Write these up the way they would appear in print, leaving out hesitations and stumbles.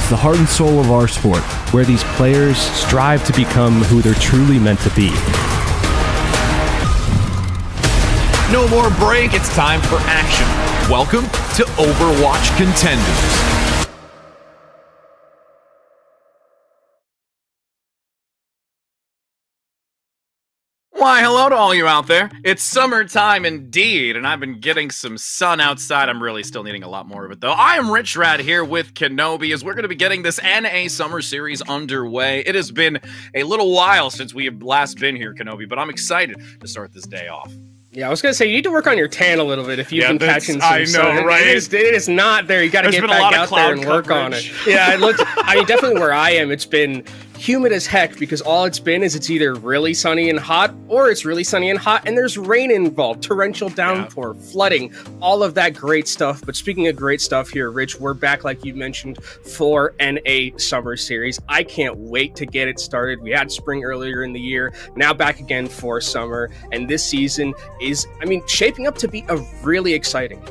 the heart and soul of our sport, where these players strive to become who they're truly meant to be. No more break, it's time for action. Welcome to Overwatch Contenders. Why, hello to all you out there. It's summertime indeed, and I've been getting some sun outside. I'm really still needing a lot more of it, though. I am Rich Rad here with Kenobi, as we're going to be getting this NA Summer Series underway. It has been a little while since we have last been here, Kenobi, but I'm excited to start this day off. Yeah, I was going to say, you need to work on your tan a little bit if you've been catching some sun. Right? It is not there. You got to get back out there and work on it. Yeah, definitely where I am, it's been humid as heck because all it's been is it's either really sunny and hot or it's really sunny and hot and there's rain involved, torrential downpour, flooding, all of that great stuff. But speaking of great stuff here, Rich, we're back, like you mentioned, for NA Summer Series. I can't wait to get it started. We had spring earlier in the year, now back again for summer, and this season is, shaping up to be a really exciting.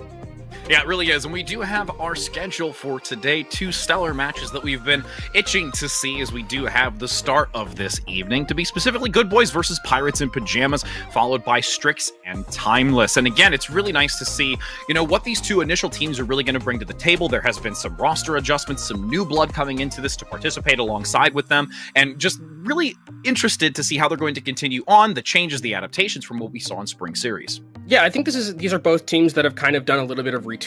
Yeah, it really is, and we do have our schedule for today, 2 stellar matches that we've been itching to see, as we do have the start of this evening, to be specifically Good Boys versus Pirates in Pajamas, followed by Strix and Timeless. And again, it's really nice to see, what these 2 initial teams are really going to bring to the table. There has been some roster adjustments, some new blood coming into this to participate alongside with them, and just really interested to see how they're going to continue on, the changes, the adaptations from what we saw in Spring Series. Yeah, I think these are both teams that have kind of done a little bit of retooling.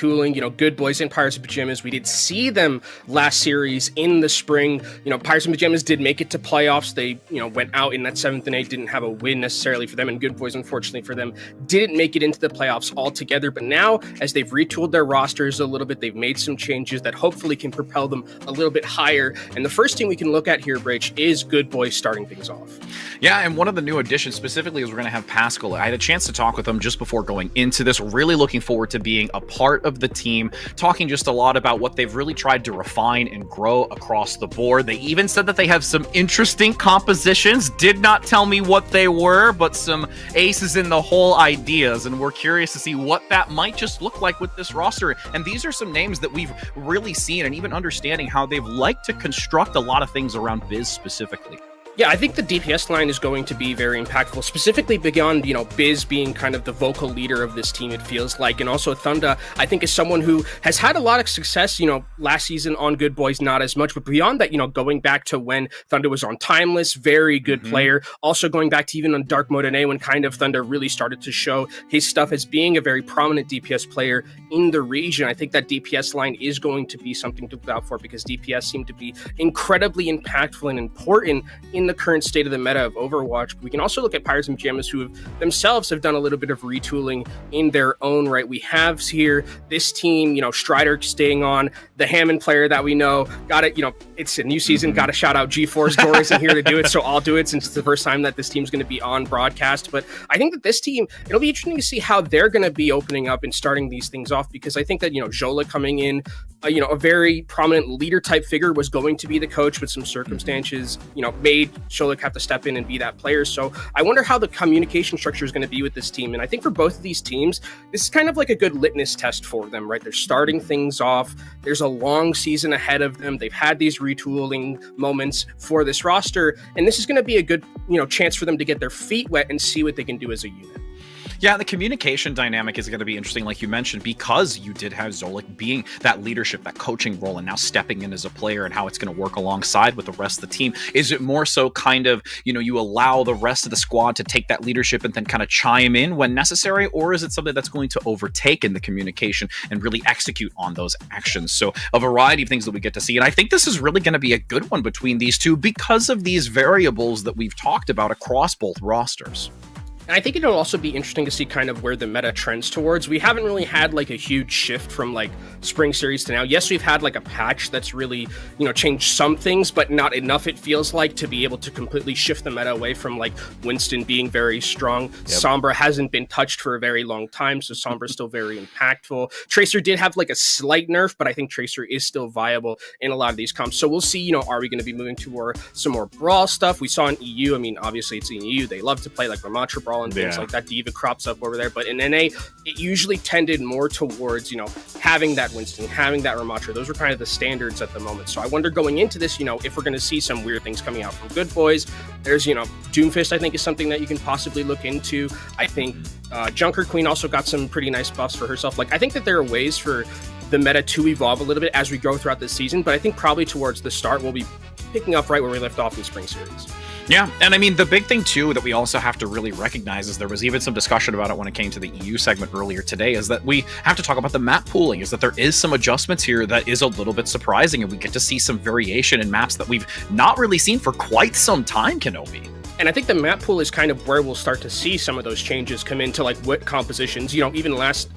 Good Boys and Pirates in Pajamas, we did see them last series in the spring. Pirates in Pajamas did make it to playoffs. They, went out in that 7th and 8th, didn't have a win necessarily for them, and Good Boys, unfortunately for them, didn't make it into the playoffs altogether. But now, as they've retooled their rosters a little bit, they've made some changes that hopefully can propel them a little bit higher. And the first team we can look at here, Rich, is Good Boys starting things off. Yeah, and one of the new additions specifically is we're going to have Pascal. I had a chance to talk with him just before going into this. Really looking forward to being a part of the team, talking just a lot about what they've really tried to refine and grow across the board. They even said that they have some interesting compositions, did not tell me what they were, but some aces in the hole ideas, and we're curious to see what that might just look like with this roster. And these are some names that we've really seen, and even understanding how they've liked to construct a lot of things around Biz specifically. Yeah, I think the DPS line is going to be very impactful, specifically beyond, Biz being kind of the vocal leader of this team, it feels like. And also Thunder, I think, is someone who has had a lot of success, last season on Good Boys, not as much. But beyond that, going back to when Thunder was on Timeless, very good player. Also going back to even on Dark Mode NA, when kind of Thunder really started to show his stuff as being a very prominent DPS player in the region. I think that DPS line is going to be something to look out for, because DPS seem to be incredibly impactful and important in the current state of the meta of Overwatch. But we can also look at Pirates and Pajamas, who themselves have done a little bit of retooling in their own right. We have here this team, Strider staying on, the Hammond player that we know. Got it, it's a new season, got to shout out G4's. Gore isn't here to do it, so I'll do it since it's the first time that this team's going to be on broadcast. But I think that this team, it'll be interesting to see how they're going to be opening up and starting these things off, because I think that, Jola coming in, a very prominent leader type figure, was going to be the coach, but some circumstances, made Sholik have to step in and be that player. So I wonder how the communication structure is going to be with this team. And I think for both of these teams, this is kind of like a good litmus test for them, right? They're starting things off. There's a long season ahead of them. They've had these retooling moments for this roster, and this is going to be a good, chance for them to get their feet wet and see what they can do as a unit. Yeah, the communication dynamic is going to be interesting, like you mentioned, because you did have Zolik being that leadership, that coaching role, and now stepping in as a player, and how it's going to work alongside with the rest of the team. Is it more so kind of, you allow the rest of the squad to take that leadership and then kind of chime in when necessary, or is it something that's going to overtake in the communication and really execute on those actions? So a variety of things that we get to see, and I think this is really going to be a good one between these two because of these variables that we've talked about across both rosters. And I think it'll also be interesting to see kind of where the meta trends towards. We haven't really had like a huge shift from like Spring Series to now. Yes, we've had like a patch that's really, changed some things, but not enough, it feels like, to be able to completely shift the meta away from like Winston being very strong. Yep. Sombra hasn't been touched for a very long time, so Sombra's still very impactful. Tracer did have like a slight nerf, but I think Tracer is still viable in a lot of these comps. So we'll see, are we going to be moving to some more Brawl stuff? We saw in EU, obviously it's in EU, they love to play like Ramatra Brawl well and things like that. Diva crops up over there. But in NA, it usually tended more towards, having that Winston, having that Ramattra. Those were kind of the standards at the moment. So I wonder going into this, if we're going to see some weird things coming out from Good Boys. There's, Doomfist, I think, is something that you can possibly look into. I think Junker Queen also got some pretty nice buffs for herself. Like, I think that there are ways for the meta to evolve a little bit as we go throughout this season, but I think probably towards the start, we'll be picking up right where we left off in Spring Series. Yeah, and I mean, the big thing, too, that we also have to really recognize is there was even some discussion about it when it came to the EU segment earlier today, is that we have to talk about the map pooling, is that there is some adjustments here that is a little bit surprising, and we get to see some variation in maps that we've not really seen for quite some time, Kenobi. And I think the map pool is kind of where we'll start to see some of those changes come into, like, what compositions, even last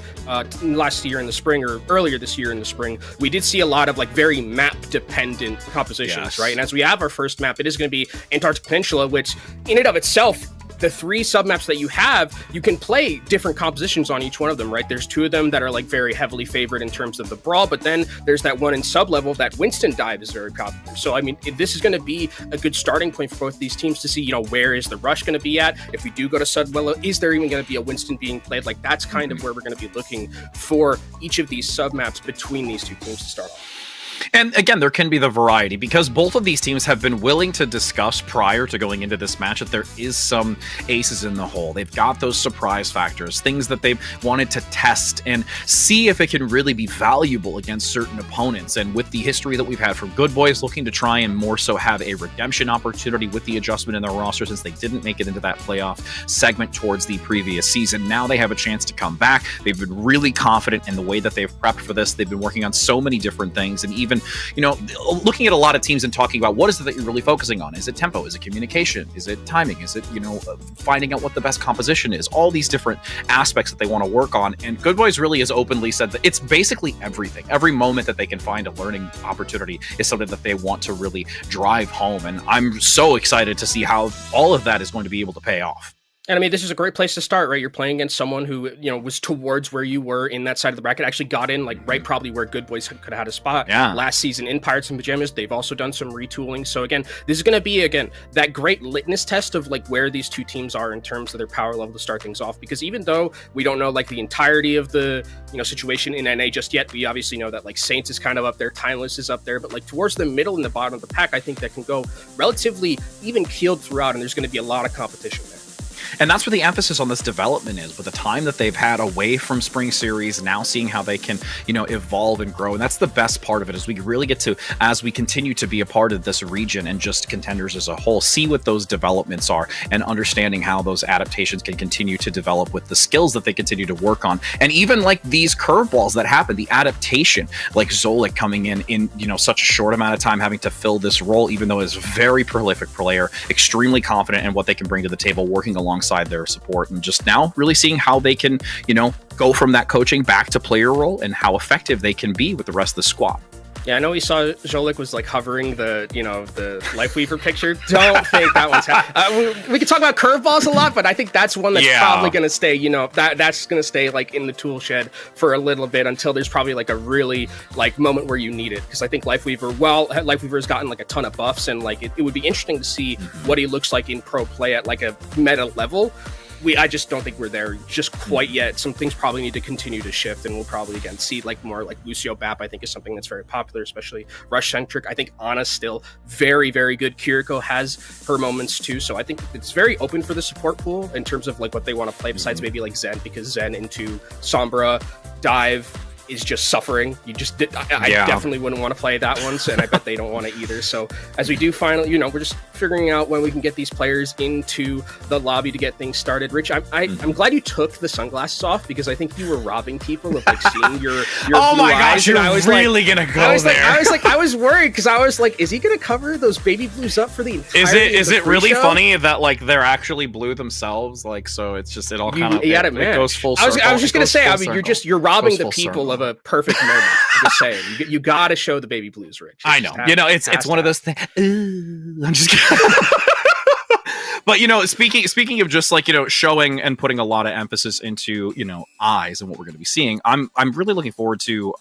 year in the spring or earlier this year in the spring, we did see a lot of, like, very map dependent compositions, right? And as we have our first map, it is going to be Antarctic Peninsula, which in and of itself, the 3 submaps that you have, you can play different compositions on each one of them, right? There's 2 of them that are like very heavily favored in terms of the brawl, but then there's that one in sub level that Winston dive is very popular. So I mean, this is going to be a good starting point for both these teams to see, where is the rush going to be at? If we do go to sub level, is there even going to be a Winston being played? Like, that's kind of where we're going to be looking for each of these submaps between these 2 teams to start off. And again, there can be the variety, because both of these teams have been willing to discuss prior to going into this match that there is some aces in the hole. They've got those surprise factors, things that they've wanted to test and see if it can really be valuable against certain opponents. And with the history that we've had from Good Boys looking to try and more so have a redemption opportunity with the adjustment in their roster, since they didn't make it into that playoff segment towards the previous season, now they have a chance to come back. They've been really confident in the way that they've prepped for this. They've been working on so many different things, and even, looking at a lot of teams and talking about what is it that you're really focusing on. Is it tempo? Is it communication? Is it timing? Is it, finding out what the best composition is? All these different aspects that they want to work on. And Good Boys really has openly said that it's basically everything. Every moment that they can find a learning opportunity is something that they want to really drive home. And I'm so excited to see how all of that is going to be able to pay off. And I mean, this is a great place to start, right? You're playing against someone who, was towards where you were in that side of the bracket, actually got in, like, right probably where Good Boys could have had a spot last season in Pirates and Pajamas. They've also done some retooling. So again, this is going to be, that great litmus test of, like, where these 2 teams are in terms of their power level to start things off. Because even though we don't know, like, the entirety of the, situation in NA just yet, we obviously know that, like, Saints is kind of up there, Timeless is up there, but, like, towards the middle and the bottom of the pack, I think that can go relatively even keeled throughout, and there's going to be a lot of competition there. And that's where the emphasis on this development is, with the time that they've had away from Spring Series, now seeing how they can, evolve and grow. And that's the best part of it, is we really get to, as we continue to be a part of this region and just Contenders as a whole, see what those developments are and understanding how those adaptations can continue to develop with the skills that they continue to work on. And even like these curveballs that happen, the adaptation, like Zolik coming in, such a short amount of time, having to fill this role, even though he's a very prolific player, extremely confident in what they can bring to the table, working alongside their support, and just now really seeing how they can, go from that coaching back to player role and how effective they can be with the rest of the squad. Yeah, I know we saw Jolik was like hovering the Lifeweaver picture. Don't think that one's we can talk about curveballs a lot, but I think that's one that's probably going to stay, that's going to stay like in the tool shed for a little bit until there's probably like a really like moment where you need it. Because I think Lifeweaver has gotten like a ton of buffs, and like it would be interesting to see what he looks like in pro play at like a meta level. I just don't think we're there just quite yet. Some things probably need to continue to shift, and we'll probably again see like more like Lucio Bap. I think is something that's very popular, especially rush centric. I think Ana's still very, very good. Kiriko has her moments too, so I think it's very open for the support pool in terms of like what they want to play. Besides maybe like Zen, because Zen into Sombra dive is just suffering. I definitely wouldn't want to play that one, and I bet they don't want to either. So as we do finally, we're just figuring out when we can get these players into the lobby to get things started. Rich, I'm glad you took the sunglasses off, because I think you were robbing people of like seeing your oh blue my gosh, eyes, you're and I was really gonna go there. I was worried, because I was like, is he gonna cover those baby blues up for the entirety Is of the it really show? funny that like they're actually blue themselves? Like, so it's just it all kind of it goes full circle. I was just gonna say, I mean, you're robbing the people circle. of a perfect moment. I'm just saying, you got to show the baby blues, Rich. I know, it's one of those things. I'm just kidding. But speaking of just like showing and putting a lot of emphasis into eyes and what we're going to be seeing, I'm really looking forward to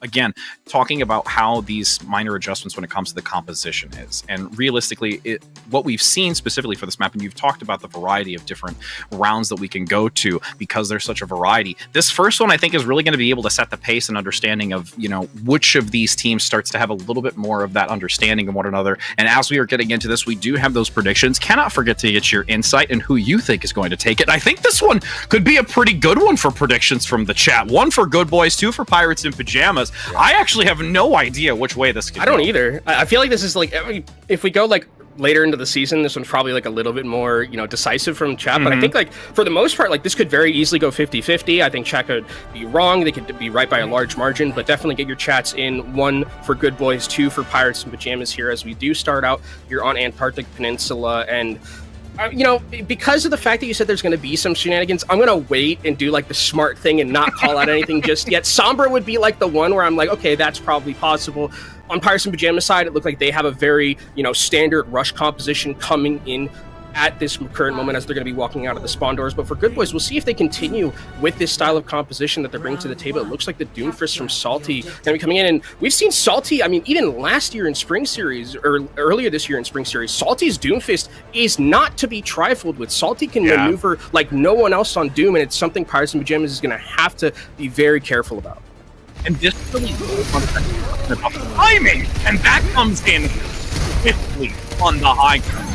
again, talking about how these minor adjustments when it comes to the composition is. And realistically, what we've seen specifically for this map, and you've talked about the variety of different rounds that we can go to because there's such a variety. This first one, I think, is really going to be able to set the pace and understanding of, you know, which of these teams starts to have a little bit more of that understanding of one another. And as we are getting into this, we do have those predictions. Cannot forget to get your insight and who you think is going to take it. I think this one could be a pretty good one for predictions from the chat. One for Good Boys, two for Pirates in Pajamas. Yeah. I actually have no idea which way this could go. I don't either. I feel like this is like, if we go like later into the season, this one's probably like a little bit more, you know, decisive from chat. But I think like for the most part, like this could very easily go 50-50. I think chat could be wrong. They could be right by a large margin, but definitely get your chats in. One for Good Boys, two for Pirates in Pajamas here as we do start out here on Antarctic Peninsula. And you know, because of the fact that you said there's going to be some shenanigans, I'm going to wait and do like the smart thing and not call out anything just yet. Sombra would be like the one where I'm like, okay, that's probably possible. On Pirates and Pajamas side, it looked like they have a very, you know, standard rush composition coming in at this current moment as they're going to be walking out of the spawn doors. But for Good Boys, we'll see if they continue with this style of composition that they're bringing to the table. It looks like the Doomfist from Salty going to be coming in, and we've seen Salty, I mean, even last year in Spring Series, or earlier this year in Spring Series, Salty's Doomfist is not to be trifled with. Salty can maneuver like no one else on Doom, and it's something Pirates and Pajamas is going to have to be very careful about. And this really about timing, and that comes in swiftly on the high ground.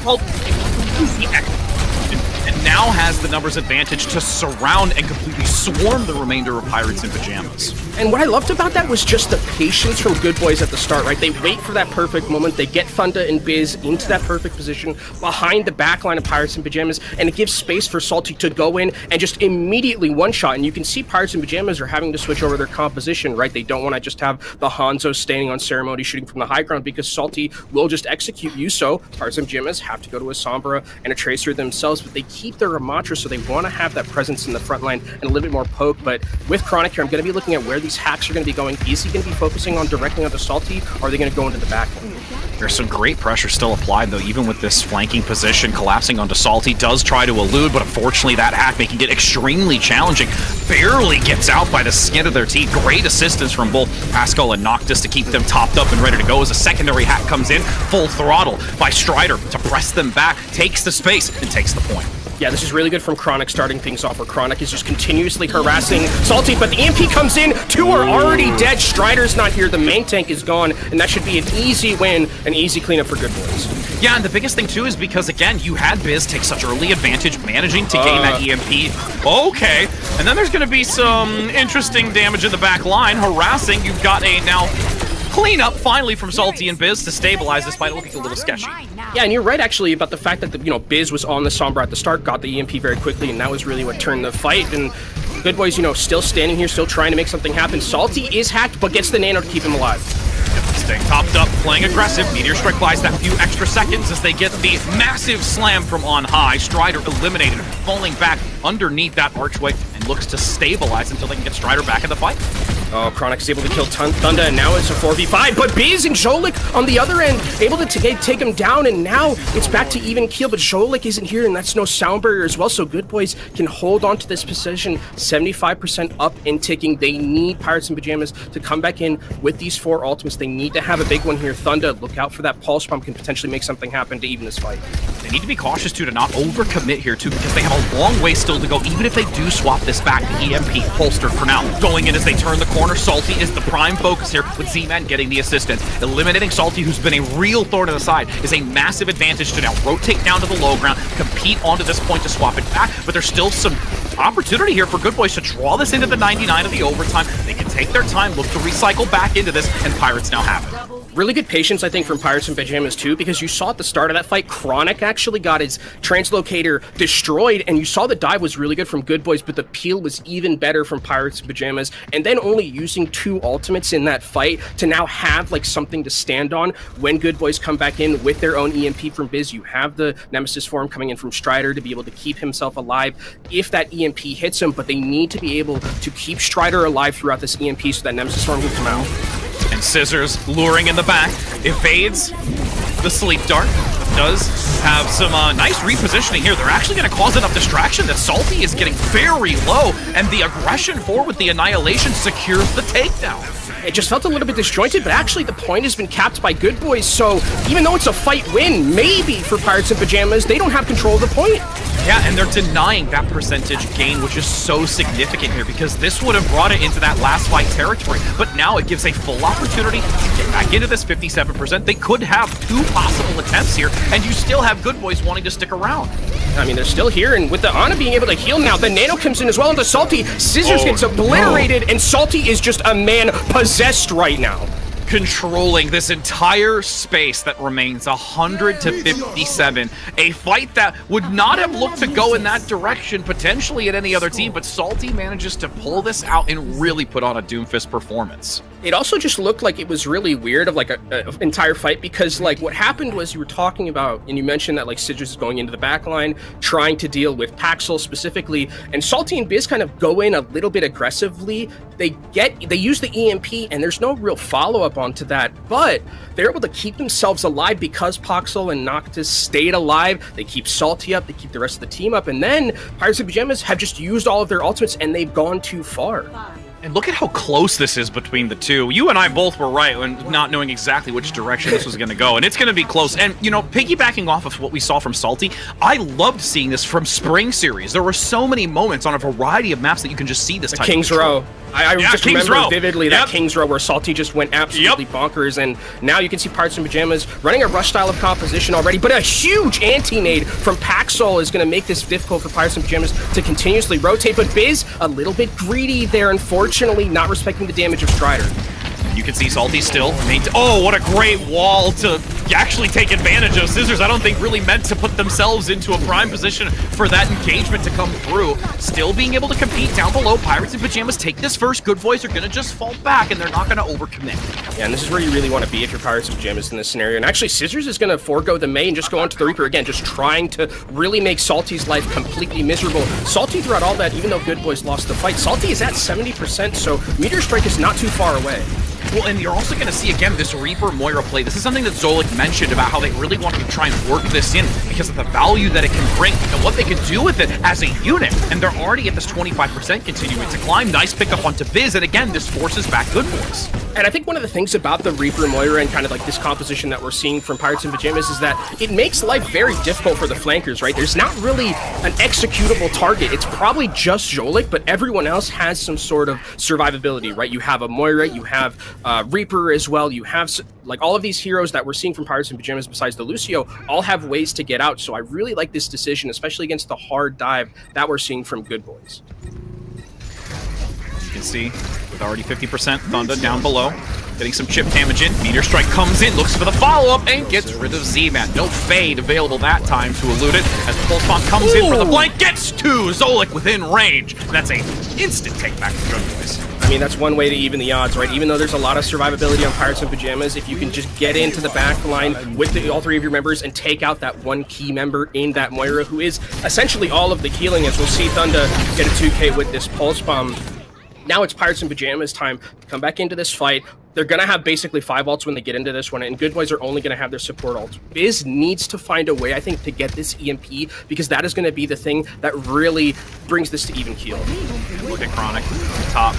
And now has the numbers advantage to surround and completely swarm the remainder of Pirates in Pajamas. And what I loved about that was just the patience from Good Boys at the start, right? They wait for that perfect moment. They get Thunda and Biz into that perfect position behind the back line of Pirates in Pajamas, and it gives space for Salty to go in and just immediately one-shot. And you can see Pirates in Pajamas are having to switch over their composition, right? They don't want to just have the Hanzo standing on ceremony shooting from the high ground because Salty will just execute you. So Pirates in Pajamas have to go to a Sombra and a Tracer themselves, but they keep their Ramatra, so they want to have that presence in the front line and a little bit more poke. But with Chronic here, I'm going to be looking at where these hacks are going to be going. Is he going to be focusing on directly onto Salty, or are they going to go into the back line? There's some great pressure still applied, though, even with this flanking position collapsing onto Salty. Does try to elude, but unfortunately that hack making it extremely challenging. Barely gets out by the skin of their teeth. Great assistance from both Pascal and Noctis to keep them topped up and ready to go as a secondary hack comes in. Full throttle by Strider to press them back, takes the space, and takes the point. Yeah, this is really good from Chronic starting things off, where Chronic is just continuously harassing Salty, but the EMP comes in, two are already dead, Strider's not here, the main tank is gone, and that should be an easy win, an easy cleanup for Good Boys. Yeah, and the biggest thing too is because, again, you had Biz take such early advantage managing to gain that EMP. Okay, and then there's going to be some interesting damage in the back line, harassing. You've got a now cleanup finally from Salty and Biz to stabilize this fight, looking a little sketchy. Yeah, and you're right actually about the fact that Biz was on the Sombra at the start, got the EMP very quickly, and that was really what turned the fight. And Good Boys, still standing here, still trying to make something happen. Salty is hacked, but gets the nano to keep him alive. Staying topped up, playing aggressive. Meteor Strike buys that few extra seconds as they get the massive slam from on high. Strider eliminated, falling back underneath that archway, and looks to stabilize until they can get Strider back in the fight. Oh, Chronic's able to kill Thunda, and now it's a 4v5, but Biz and Jolik on the other end, able to take him down, and now it's back to even keel, but Jolik isn't here, and that's no sound barrier as well, so Good Boys can hold on to this position, 75% up and ticking. They need Pirates in Pajamas to come back in with these 4 ultimates. They need to have a big one here. Thunda, look out for that pulse pump, can potentially make something happen to even this fight. They need to be cautious, too, to not overcommit here, too, because they have a long way still to go, even if they do swap this back to EMP, holstered for now. Going in as they turn the corner, Salty is the prime focus here, with Z-Man getting the assistance. Eliminating Salty, who's been a real thorn in the side, is a massive advantage to now rotate down to the low ground, compete onto this point to swap it back, but there's still some opportunity here for Good Boys to draw this into the 99 of the overtime. They can take their time, look to recycle back into this, and Pirates now have it. Really good patience, I think, from Pirates in Pajamas, too, because you saw at the start of that fight, Chronic actually got his translocator destroyed, and you saw the dive was really good from Good Boys, but the peel was even better from Pirates in Pajamas, and then only using 2 ultimates in that fight to now have, like, something to stand on when Good Boys come back in with their own EMP from Biz. You have the Nemesis form coming in from Strider to be able to keep himself alive if that EMP hits him, but they need to be able to keep Strider alive throughout this EMP so that Nemesis form can come out. And Scissors, luring in the back, evades the Sleep Dart. Does have some nice repositioning here. They're actually going to cause enough distraction that Salty is getting very low, and the aggression forward with the Annihilation secures the takedown. It just felt a little bit disjointed, but actually the point has been capped by Good Boys, so even though it's a fight win, maybe for Pirates in Pajamas, they don't have control of the point. Yeah, and they're denying that percentage gain, which is so significant here, because this would have brought it into that last fight territory, but now it gives a full opportunity to get back into this 57%. They could have 2 possible attempts here, and you still have Good Boys wanting to stick around. I mean, they're still here, and with the Ana being able to heal now, the Nano comes in as well into Salty. Scissors gets obliterated, and Salty is just a man possessed right now. Controlling this entire space that remains 100 to 57. A fight that would not have looked to go in that direction potentially at any other team, but Salty manages to pull this out and really put on a Doomfist performance. It also just looked like it was really weird of like a entire fight, because like what happened was you were talking about, and you mentioned that like Scissors is going into the back line, trying to deal with Paxel specifically, and Salty and Biz kind of go in a little bit aggressively. They use the EMP, and there's no real follow-up onto that, but they're able to keep themselves alive because Paxel and Noctis stayed alive. They keep Salty up, they keep the rest of the team up, and then Pirates of Pajamas have just used all of their ultimates, and they've gone too far. And look at how close this is between the two. You and I both were right when not knowing exactly which direction this was going to go, and it's going to be close. And, you know, piggybacking off of what we saw from Salty, I loved seeing this from Spring Series. There were so many moments on a variety of maps that you can just see this type of King's Row. I just remember vividly that King's Row where Salty just went absolutely bonkers, and now you can see Pirates in Pajamas running a rush style of composition already, but a huge anti-nade from Paxel is going to make this difficult for Pirates in Pajamas to continuously rotate, but Biz a little bit greedy there, unfortunately, not respecting the damage of Strider. You can see Salty still. Oh, what a great wall to actually take advantage of. Scissors, I don't think, really meant to put themselves into a prime position for that engagement to come through. Still being able to compete down below. Pirates in Pajamas take this first. Good Boys are going to just fall back, and they're not going to overcommit. Yeah, and this is where you really want to be if you're Pirates in Pajamas in this scenario. And actually, Scissors is going to forego the May and just go on to the Reaper again, just trying to really make Salty's life completely miserable. Salty throughout all that, even though Good Boys lost the fight, Salty is at 70%, so Meteor Strike is not too far away. Well, and you're also going to see, again, this Reaper Moira play. This is something that Zolik mentioned about how they really want to try and work this in because of the value that it can bring and what they can do with it as a unit. And they're already at this 25% continuing to climb. Nice pickup onto Viz, and again, this forces back Good Boys. And I think one of the things about the Reaper Moira and kind of like this composition that we're seeing from Pirates in Pajamas is that it makes life very difficult for the flankers, right? There's not really an executable target. It's probably just Zolik, but everyone else has some sort of survivability, right? You have a Moira, you have Reaper as well, you have like all of these heroes that we're seeing from Pirates in Pajamas besides the Lucio all have ways to get out. So I really like this decision, especially against the hard dive that we're seeing from Good Boys. You can see with already 50% Thunder down below, getting some chip damage in. Meteor Strike comes in, looks for the follow-up, and gets rid of Z-Man. No fade available that time to elude it, as the Pulse Bomb comes in for the flank, gets to Zolik within range. And that's a instant take back for Good Boys. I mean, that's one way to even the odds, right? Even though there's a lot of survivability on Pirates in Pajamas, if you can just get into the back line with all three of your members and take out that one key member in that Moira, who is essentially all of the healing, as we'll see Thunder get a 2K with this Pulse Bomb. Now it's Pirates in Pajamas time to come back into this fight. They're going to have basically 5 ults when they get into this one, and Good Boys are only going to have their support ult. Biz needs to find a way, I think, to get this EMP, because that is going to be the thing that really brings this to even keel. And look at Chronic top.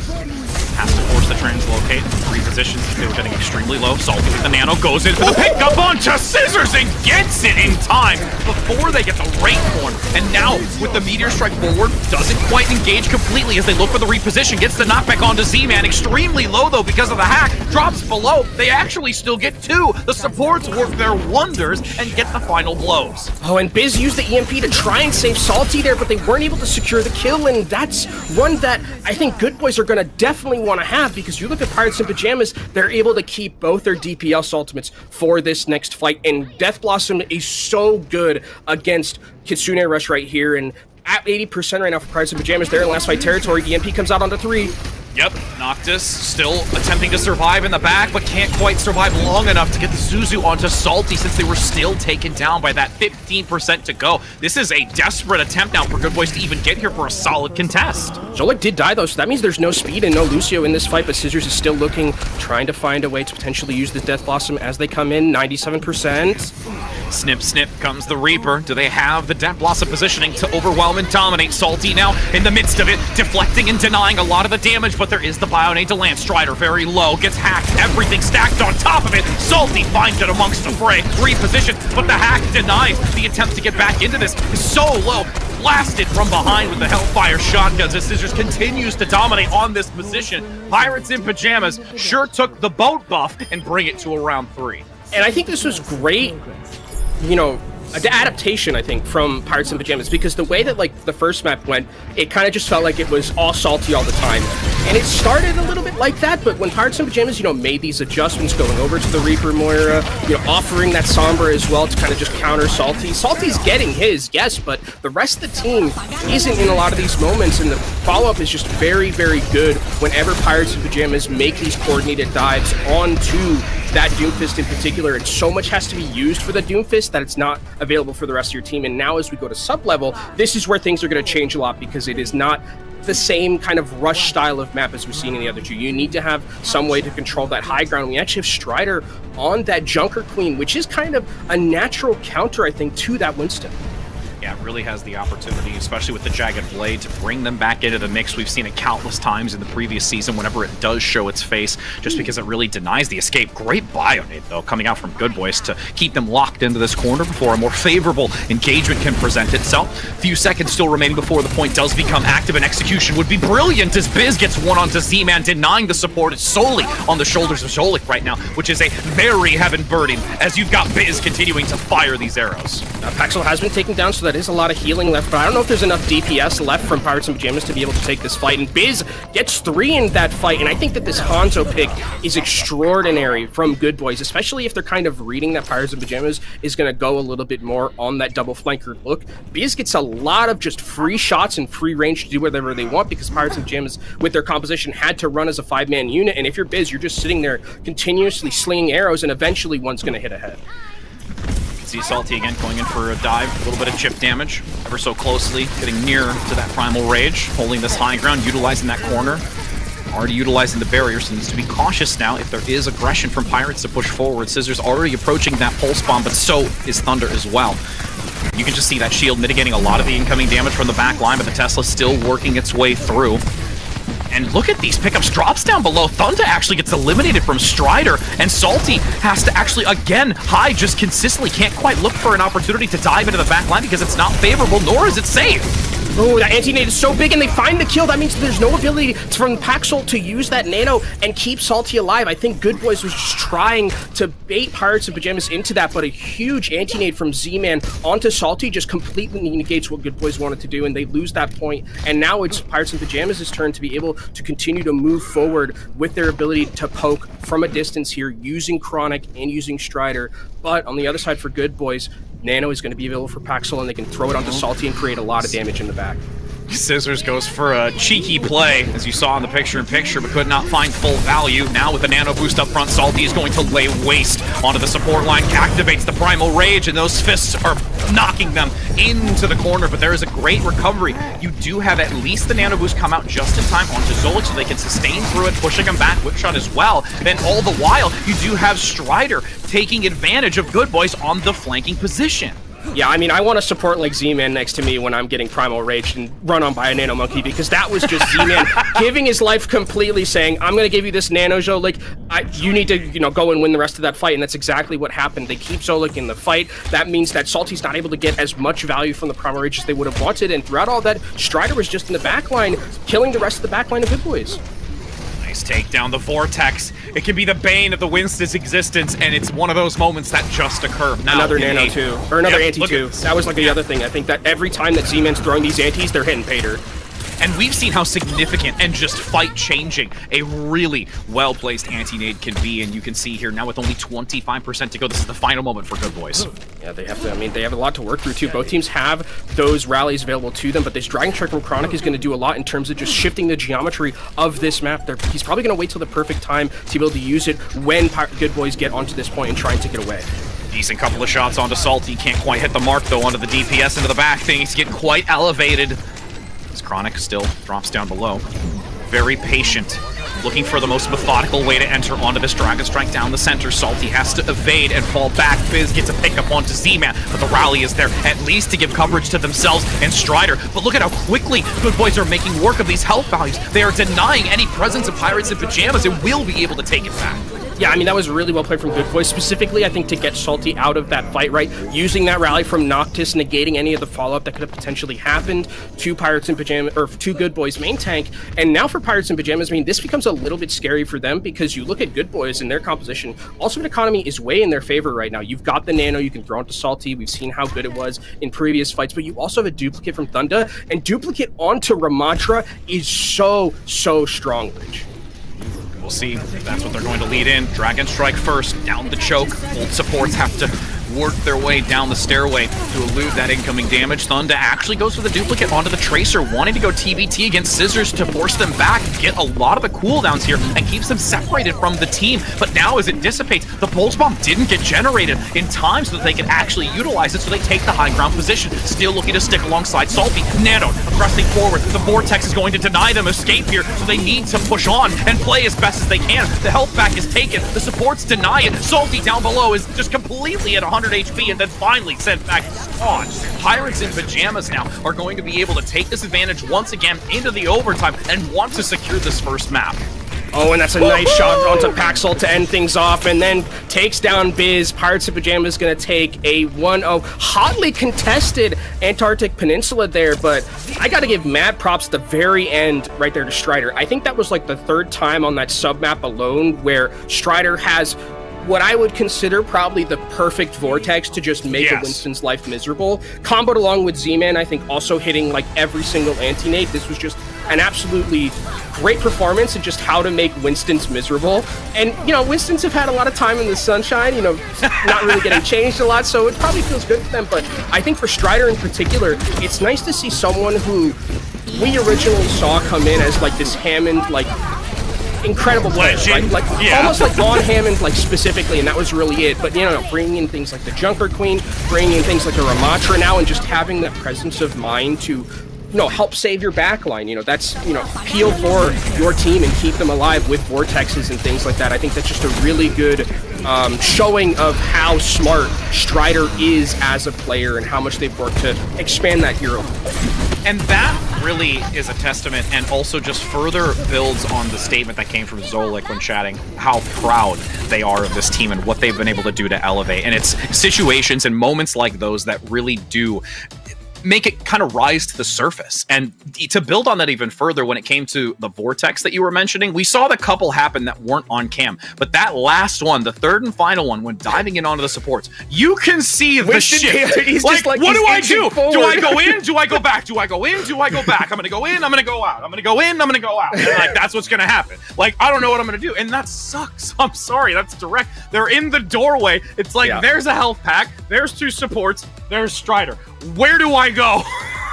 Has to force the translocate. Repositions. They were getting extremely low. Salty with the nano goes in for the pickup onto Scissors and gets it in time before they get the rate corn. And now with the Meteor Strike forward, doesn't quite engage completely as they look for the reposition. Gets the knockback onto Z-Man. Extremely low though because of the hack. Drops below. They actually still get 2. The supports work their wonders and get the final blows. Oh, and Biz used the EMP to try and save Salty there, but they weren't able to secure the kill, and that's one that I think Good Boys are going to definitely want to have, because you look at Pirates in Pajamas, they're able to keep both their DPS ultimates for this next fight, and Death Blossom is so good against Kitsune Rush right here, and at 80% right now for Pirates in Pajamas, they're in last fight territory. EMP comes out onto 3. Yep, Noctis still attempting to survive in the back, but can't quite survive long enough to get the Zuzu onto Salty since they were still taken down by that 15% to go. This is a desperate attempt now for Good Boys to even get here for a solid contest. Zolik did die though, so that means there's no speed and no Lucio in this fight, but Scissors is still looking, trying to find a way to potentially use the Death Blossom as they come in, 97%. Snip, snip comes the Reaper. Do they have the Death Blossom positioning to overwhelm and dominate? Salty now in the midst of it, deflecting and denying a lot of the damage, but there is the Bionade to land. Strider very low, gets hacked, everything stacked on top of it. Salty finds it amongst the fray, repositioned, but the hack denies. The attempt to get back into this is so low. Blasted from behind with the Hellfire shotguns as Scissors continues to dominate on this position. Pirates in Pajamas sure took the boat buff and bring it to a round 3. And I think this was great, you know, adaptation, I think, from Pirates in Pajamas, because the way that, like, the first map went, it kind of just felt like it was all Salty all the time. And it started a little bit like that, but when Pirates in Pajamas, you know, made these adjustments going over to the Reaper Moira, you know, offering that Sombra as well to kind of just counter Salty. Salty's getting his, yes, but the rest of the team isn't in a lot of these moments, and the follow-up is just very, very good whenever Pirates in Pajamas make these coordinated dives onto that Doomfist in particular, and so much has to be used for the Doomfist that it's not available for the rest of your team. And now as we go to sub-level, this is where things are going to change a lot, because it is not the same kind of rush style of map as we've seen in the other two. You need to have some way to control that high ground. We actually have Strider on that Junker Queen, which is kind of a natural counter, I think, to that Winston. Yeah, it really has the opportunity, especially with the Jagged Blade, to bring them back into the mix. We've seen it countless times in the previous season whenever it does show its face, just because it really denies the escape. Great Bionade, though, coming out from Good Boys to keep them locked into this corner before a more favorable engagement can present itself. Few seconds still remaining before the point does become active, and execution would be brilliant as Biz gets one onto Z-Man, denying the support. It's solely on the shoulders of Zolik right now, which is a very heaven burden, as you've got Biz continuing to fire these arrows. Paxel has been taken down, so that is a lot of healing left, but I don't know if there's enough DPS left from Pirates and Pajamas to be able to take this fight, and Biz gets 3 in that fight, and I think that this Hanzo pick is extraordinary from Good Boys, especially if they're kind of reading that Pirates and Pajamas is going to go a little bit more on that double flanker look. Biz gets a lot of just free shots and free range to do whatever they want, because Pirates and Pajamas, with their composition, had to run as a 5-man unit, and if you're Biz, you're just sitting there continuously slinging arrows, and eventually one's going to hit ahead. See Salty again going in for a dive, a little bit of chip damage, ever so closely, getting near to that Primal Rage, holding this high ground, utilizing that corner, already utilizing the barrier, so needs to be cautious now if there is aggression from Pirates to push forward. Scissors already approaching that pulse bomb, but so is Thunder as well. You can just see that shield mitigating a lot of the incoming damage from the back line, but the Tesla still working its way through. And look at these pickups, drops down below. Thunder actually gets eliminated from Strider, and Salty has to actually, again, hide just consistently. Can't quite look for an opportunity to dive into the back line because it's not favorable, nor is it safe. Oh, that anti-nade is so big, and they find the kill. That means there's no ability from Paxel to use that nano and keep Salty alive. I think Good Boys was just trying to bait Pirates and Pajamas into that, but a huge anti-nade from Z-Man onto Salty just completely negates what Good Boys wanted to do, and they lose that point. And now it's Pirates and Pajamas' turn to be able to continue to move forward with their ability to poke from a distance here, using Chronic and using Strider. But on the other side for Good Boys, Nano is going to be available for Paxel, and they can throw it onto Salty and create a lot of damage in the back. Scissors goes for a cheeky play, as you saw in the picture-in-picture, but could not find full value. Now with the nano boost up front, Salty is going to lay waste onto the support line, activates the Primal Rage, and those fists are knocking them into the corner, but there is a great recovery. You do have at least the nano boost come out just in time onto Zolik so they can sustain through it, pushing him back, whip shot as well. Then all the while, you do have Strider taking advantage of Good Boys on the flanking position. Yeah, I mean, I want to support like Z-Man next to me when I'm getting Primal Rage and run on by a Nano Monkey, because that was just Z-Man giving his life completely, saying, I'm going to give you this Nano Zolik, you need to, you know, go and win the rest of that fight, and that's exactly what happened. They keep Zolik in the fight. That means that Salty's not able to get as much value from the Primal Rage as they would have wanted, and throughout all that, Strider was just in the backline, killing the rest of the backline of Good Boys. Nice take down the Vortex. It can be the bane of the Winston's existence, and it's one of those moments that just occur. Now, another nano too, or another anti too. That was like the other thing. I think that every time that Z-Man's throwing these antis, they're hitting Pater. And we've seen how significant and just fight-changing a really well-placed anti-nade can be, and you can see here now with only 25% to go, this is the final moment for Good Boys. Yeah, they have to, I mean, they have a lot to work through too. Both teams have those rallies available to them, but this Dragon Strike from Chronic is going to do a lot in terms of just shifting the geometry of this map. He's probably going to wait till the perfect time to be able to use it when Good Boys get onto this point and try and take it away. Decent couple of shots onto Salty, can't quite hit the mark though onto the DPS into the back. Things get quite elevated. This Chronic still drops down below. Very patient looking for the most methodical way to enter onto this Dragon Strike down the center. Salty has to evade and fall back. Biz gets a pickup onto Z-Man, but the rally is there at least to give coverage to themselves and Strider. But look at how quickly Good Boys are making work of these health values. They are denying any presence of Pirates in Pajamas and will be able to take it back. Yeah, I mean, that was really well played from Good Boys, specifically, I think, to get Salty out of that fight, right? Using that rally from Noctis, negating any of the follow-up that could have potentially happened to Pirates in Pajamas, or to Good Boys main tank. And now for Pirates in Pajamas, I mean, this becomes a little bit scary for them because you look at Good Boys and their composition. Ultimate Economy is way in their favor right now. You've got the Nano, you can throw into Salty. We've seen how good it was in previous fights, but you also have a duplicate from Thunda, and duplicate onto Ramattra is so strong, Rich. We'll see if that's what they're going to lead in. Dragon Strike first, down the choke. Both supports have to work their way down the stairway to elude that incoming damage. Thunda actually goes for the duplicate onto the Tracer, wanting to go TBT against Scissors to force them back, get a lot of the cooldowns here, and keeps them separated from the team. But now as it dissipates, the Pulse Bomb didn't get generated in time so that they can actually utilize it, so they take the high ground position. Still looking to stick alongside Salty. Nano pressing forward. The Vortex is going to deny them escape here, so they need to push on and play as best as they can. The health back is taken. The supports deny it. Salty down below is just completely at 100 HP and then finally sent back to spawn. Pirates in Pajamas now are going to be able to take this advantage once again into the overtime and want to secure this first map. Oh, and that's a nice shot onto Paxel to end things off, and then takes down Biz. Pirates in Pajamas going to take a 1-0. Hotly contested Antarctic Peninsula there, but I got to give mad props at the very end right there to Strider. I think that was like the third time on that sub-map alone where Strider has what I would consider probably the perfect vortex to just make a Winston's life miserable. Comboed along with Z-Man, I think also hitting like every single anti-nade. This was just an absolutely great performance and just how to make Winston's miserable. And, you know, Winston's have had a lot of time in the sunshine, you know, not really getting changed a lot, so it probably feels good for them. But I think for Strider in particular, it's nice to see someone who we originally saw come in as like this Hammond, like, incredible player, right? Like almost like Vaughn Hammond, like specifically, and that was really it. But you know, bringing in things like the Junker Queen, bringing in things like a Ramattra now, and just having that presence of mind to, you know, help save your backline. You know, that's, you know, appeal for your team and keep them alive with vortexes and things like that. I think that's just a really good showing of how smart Strider is as a player and how much they've worked to expand that hero. And that really is a testament and also just further builds on the statement that came from Zolik when chatting how proud they are of this team and what they've been able to do to elevate. And it's situations and moments like those that really do make it kind of rise to the surface. And to build on that even further, when it came to the Vortex that you were mentioning, we saw the couple happen that weren't on cam. But that last one, the third and final one, when diving in onto the supports, you can see the shift. He's like, what do I do? Forward. Do I go in? Do I go back? Do I go in? Do I go back? I'm going to go in. I'm going to go out. I'm going to go in. I'm going to go out. And like, that's what's going to happen. Like, I don't know what I'm going to do. And that sucks. I'm sorry. That's direct. They're in the doorway. It's like, there's a health pack. There's two supports. There's Strider. Where do I go?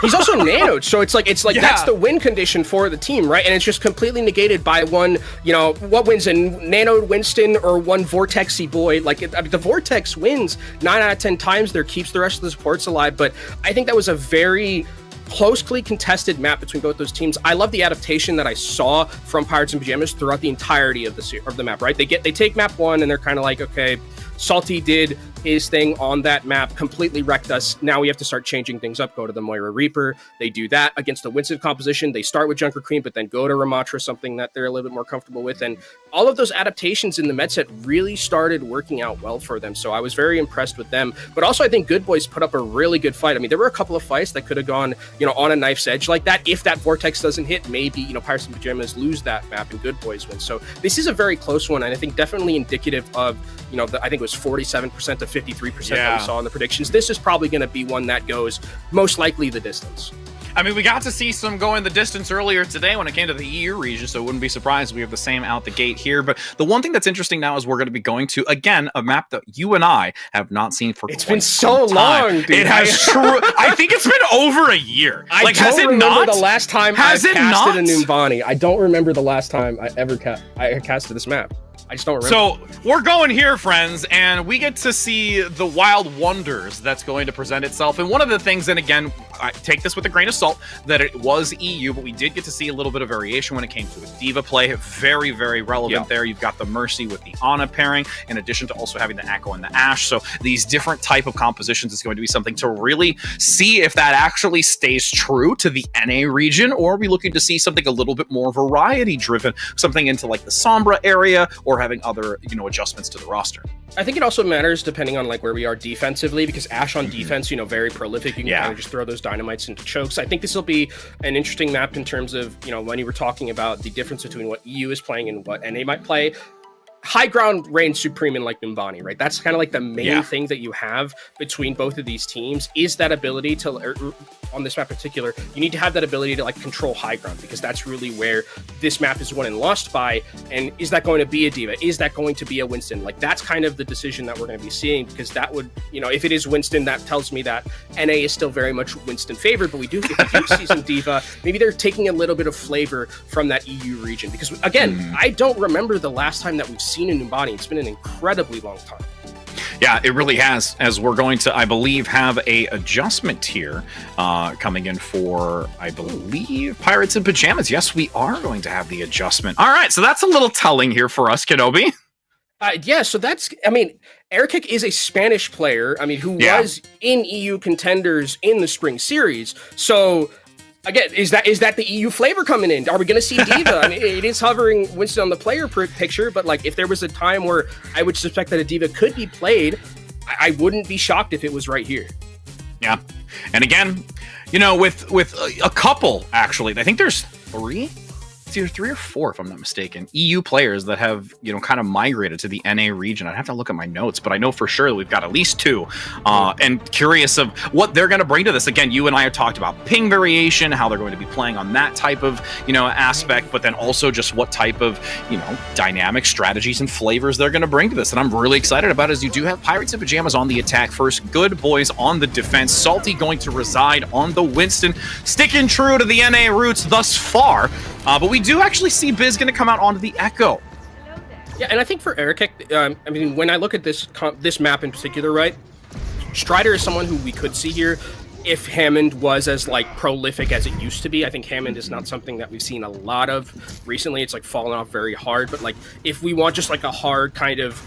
He's also nanoed, so it's like that's the win condition for the team, right? And it's just completely negated by one, you know, what wins a nanoed Winston or one Vortexy boy. Like, I mean, the Vortex wins 9 out of 10 times there, keeps the rest of the supports alive. But I think that was a very closely contested map between both those teams. I love the adaptation that I saw from Pirates in Pajamas throughout the entirety of the map, right? They take map one and they're kind of like, okay, Salty did his thing on that map, completely wrecked us. Now we have to start changing things up, go to the Moira Reaper. They do that against the Winston composition. They start with Junker Queen, but then go to Ramattra, something that they're a little bit more comfortable with. And all of those adaptations in the med set really started working out well for them. So I was very impressed with them. But also I think Good Boys put up a really good fight. I mean, there were a couple of fights that could have gone, you know, on a knife's edge like that. If that Vortex doesn't hit, maybe, you know, Pirates in Pajamas lose that map and Good Boys win. So this is a very close one. And I think definitely indicative of, you know, I think it was 47% to 53% that we saw in the predictions. This is probably going to be one that goes most likely the distance. I mean, we got to see some going the distance earlier today when it came to the EU region, so it wouldn't be surprised we have the same out the gate here. But the one thing that's interesting now is we're going to be going to, again, a map that you and I have not seen for It's quite been so some time. long, dude. It has I think it's been over a year. I don't remember the last time I casted a Numbani. I don't remember the last time I ever casted this map. I just don't remember. So we're going here, friends, and we get to see the wild wonders that's going to present itself. And one of the things, and again, I take this with a grain of salt, that it was EU, but we did get to see a little bit of variation when it came to the D.Va play. Very, very relevant there. You've got the Mercy with the Ana pairing, in addition to also having the Echo and the Ashe. So these different type of compositions is going to be something to really see if that actually stays true to the NA region, or are we looking to see something a little bit more variety-driven, something into like the Sombra area, or having other, you know, adjustments to the roster. I think it also matters depending on like where we are defensively, because Ashe on defense, you know, very prolific. You can kind of just throw those dynamites into chokes. I think this will be an interesting map in terms of, you know, when you were talking about the difference between what EU is playing and what NA might play. High ground reigns supreme in like Numbani, right? That's kind of like the main thing that you have between both of these teams, is that ability to, on this map in particular, you need to have that ability to like control high ground, because that's really where this map is won and lost by. And is that going to be a D.Va? Is that going to be a Winston? Like, that's kind of the decision that we're going to be seeing, because that would, you know, if it is Winston, that tells me that NA is still very much Winston favored, but if we do see some D.Va, maybe they're taking a little bit of flavor from that EU region, because again, I don't remember the last time that we've seen in Numbani. It's been an incredibly long time. Yeah, it really has, as we're going to, I believe, have a adjustment here coming in for, I believe, Pirates in Pajamas. Yes, we are going to have the adjustment. All right, so that's a little telling here for us, Kenobi. Yeah, so that's, I mean, Airkick is a Spanish player, I mean, who was in EU Contenders in the Spring Series. So again, is that the EU flavor coming in? Are we going to see D.Va? I mean, it is hovering Winston on the player picture, but like if there was a time where I would suspect that a D.Va could be played, I wouldn't be shocked if it was right here. Yeah, and again, you know, with a couple, actually, I think there's three. It's either 3 or 4, if I'm not mistaken, EU players that have, you know, kind of migrated to the NA region. I'd have to look at my notes, but I know for sure that we've got at least 2. And curious of what they're going to bring to this. Again, you and I have talked about ping variation, how they're going to be playing on that type of, you know, aspect, but then also just what type of, you know, dynamic strategies and flavors they're going to bring to this. And I'm really excited about it, as you do have Pirates in Pajamas on the attack first, Good Boys on the defense, Salty going to reside on the Winston, sticking true to the NA roots thus far. But we do actually see Biz going to come out onto the Echo. Yeah, and I think for Airkick, I mean, when I look at this map in particular, right, Strider is someone who we could see here if Hammond was as like prolific as it used to be. I think Hammond is not something that we've seen a lot of recently. It's like fallen off very hard. But like if we want just like a hard kind of,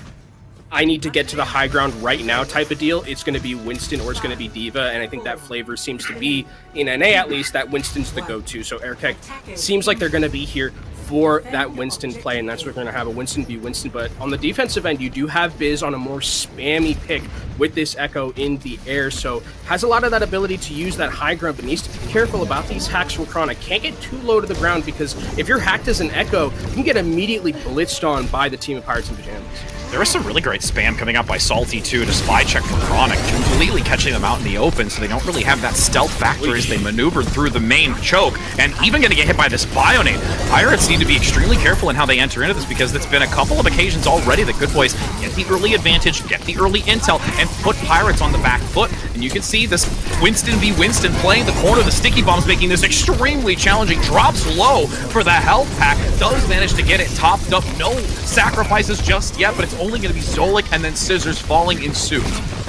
I need to get to the high ground right now type of deal, it's going to be Winston or it's going to be D.Va, and I think that flavor seems to be, in NA at least, that Winston's the go-to. So Airkick seems like they're going to be here for that Winston play, and that's what we're going to have, a Winston v. Winston. But on the defensive end, you do have Biz on a more spammy pick with this Echo in the air, so has a lot of that ability to use that high ground, but needs to be careful about these hacks from Krana. Can't get too low to the ground, because if you're hacked as an Echo, you can get immediately blitzed on by the team of Pirates in Pajamas. There is some really great spam coming up by Salty, too, to spy check for Chronic, completely catching them out in the open, so they don't really have that stealth factor as they maneuvered through the main choke, and even going to get hit by this Bionate. Pirates need to be extremely careful in how they enter into this, because it's been a couple of occasions already that Good Boys get the early advantage, get the early intel, and put Pirates on the back foot. And you can see this Winston v. Winston playing the corner, the sticky bombs, making this extremely challenging. Drops low for the health pack, does manage to get it topped up. No sacrifices just yet, but it's only going to be Zolik and then Scissors falling in suit.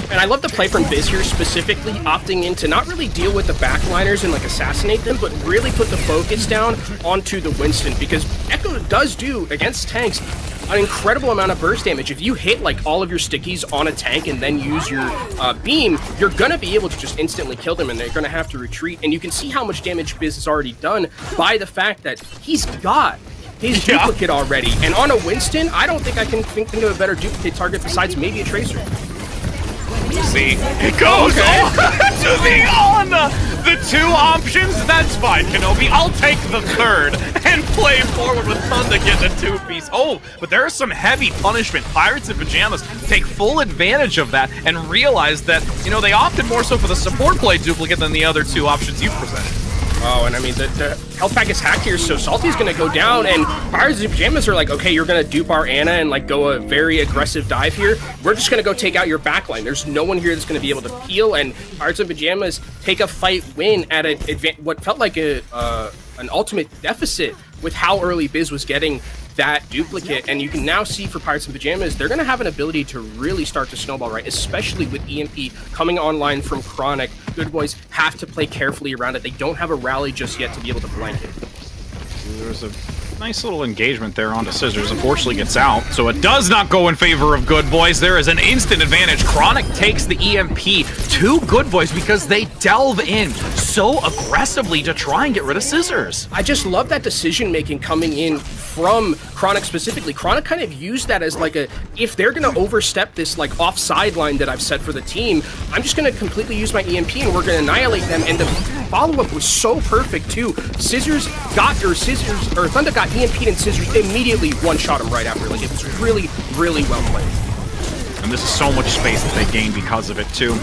And I love the play from Biz here, specifically opting in to not really deal with the backliners and like assassinate them, but really put the focus down onto the Winston, because Echo does do, against tanks, an incredible amount of burst damage. If you hit like all of your stickies on a tank and then use your beam, you're gonna be able to just instantly kill them, and they're gonna have to retreat. And you can see how much damage Biz has already done by the fact that he's got his duplicate already. And on a Winston, I don't think I can think of a better duplicate target besides maybe a Tracer. See, it goes to the on the 2 options. That's fine, Kenobi. I'll take the 3rd and play forward with Thunder getting a 2-piece. Oh, but there is some heavy punishment. Pirates in Pajamas take full advantage of that and realize that, you know, they opted more so for the support play duplicate than the other 2 options you presented. Oh, and I mean, the health pack is hacked here, so Salty's gonna go down, and Pirates and Pajamas are like, okay, you're gonna dupe our Ana and like go a very aggressive dive here. We're just gonna go take out your backline. There's no one here that's gonna be able to peel, and Pirates and Pajamas take a fight win at what felt like an ultimate deficit with how early Biz was getting that duplicate. And you can now see for Pirates and Pajamas, they're going to have an ability to really start to snowball, right? Especially with EMP coming online from Chronic. Good Boys have to play carefully around it. They don't have a rally just yet to be able to blank it. There's a nice little engagement there onto Scissors. Unfortunately gets out, so it does not go in favor of Good Boys. There is an instant advantage. Chronic takes the EMP to Good Boys because they delve in so aggressively to try and get rid of Scissors. I just love that decision making coming in from Chronic specifically. Chronic kind of used that as like if they're gonna overstep this like offside line that I've set for the team, I'm just gonna completely use my EMP and we're gonna annihilate them. And the follow-up was so perfect too. Thunder got EMP'd and Scissors immediately one-shot him right after. Like, it was really, really well played. And this is so much space that they gain because of it too.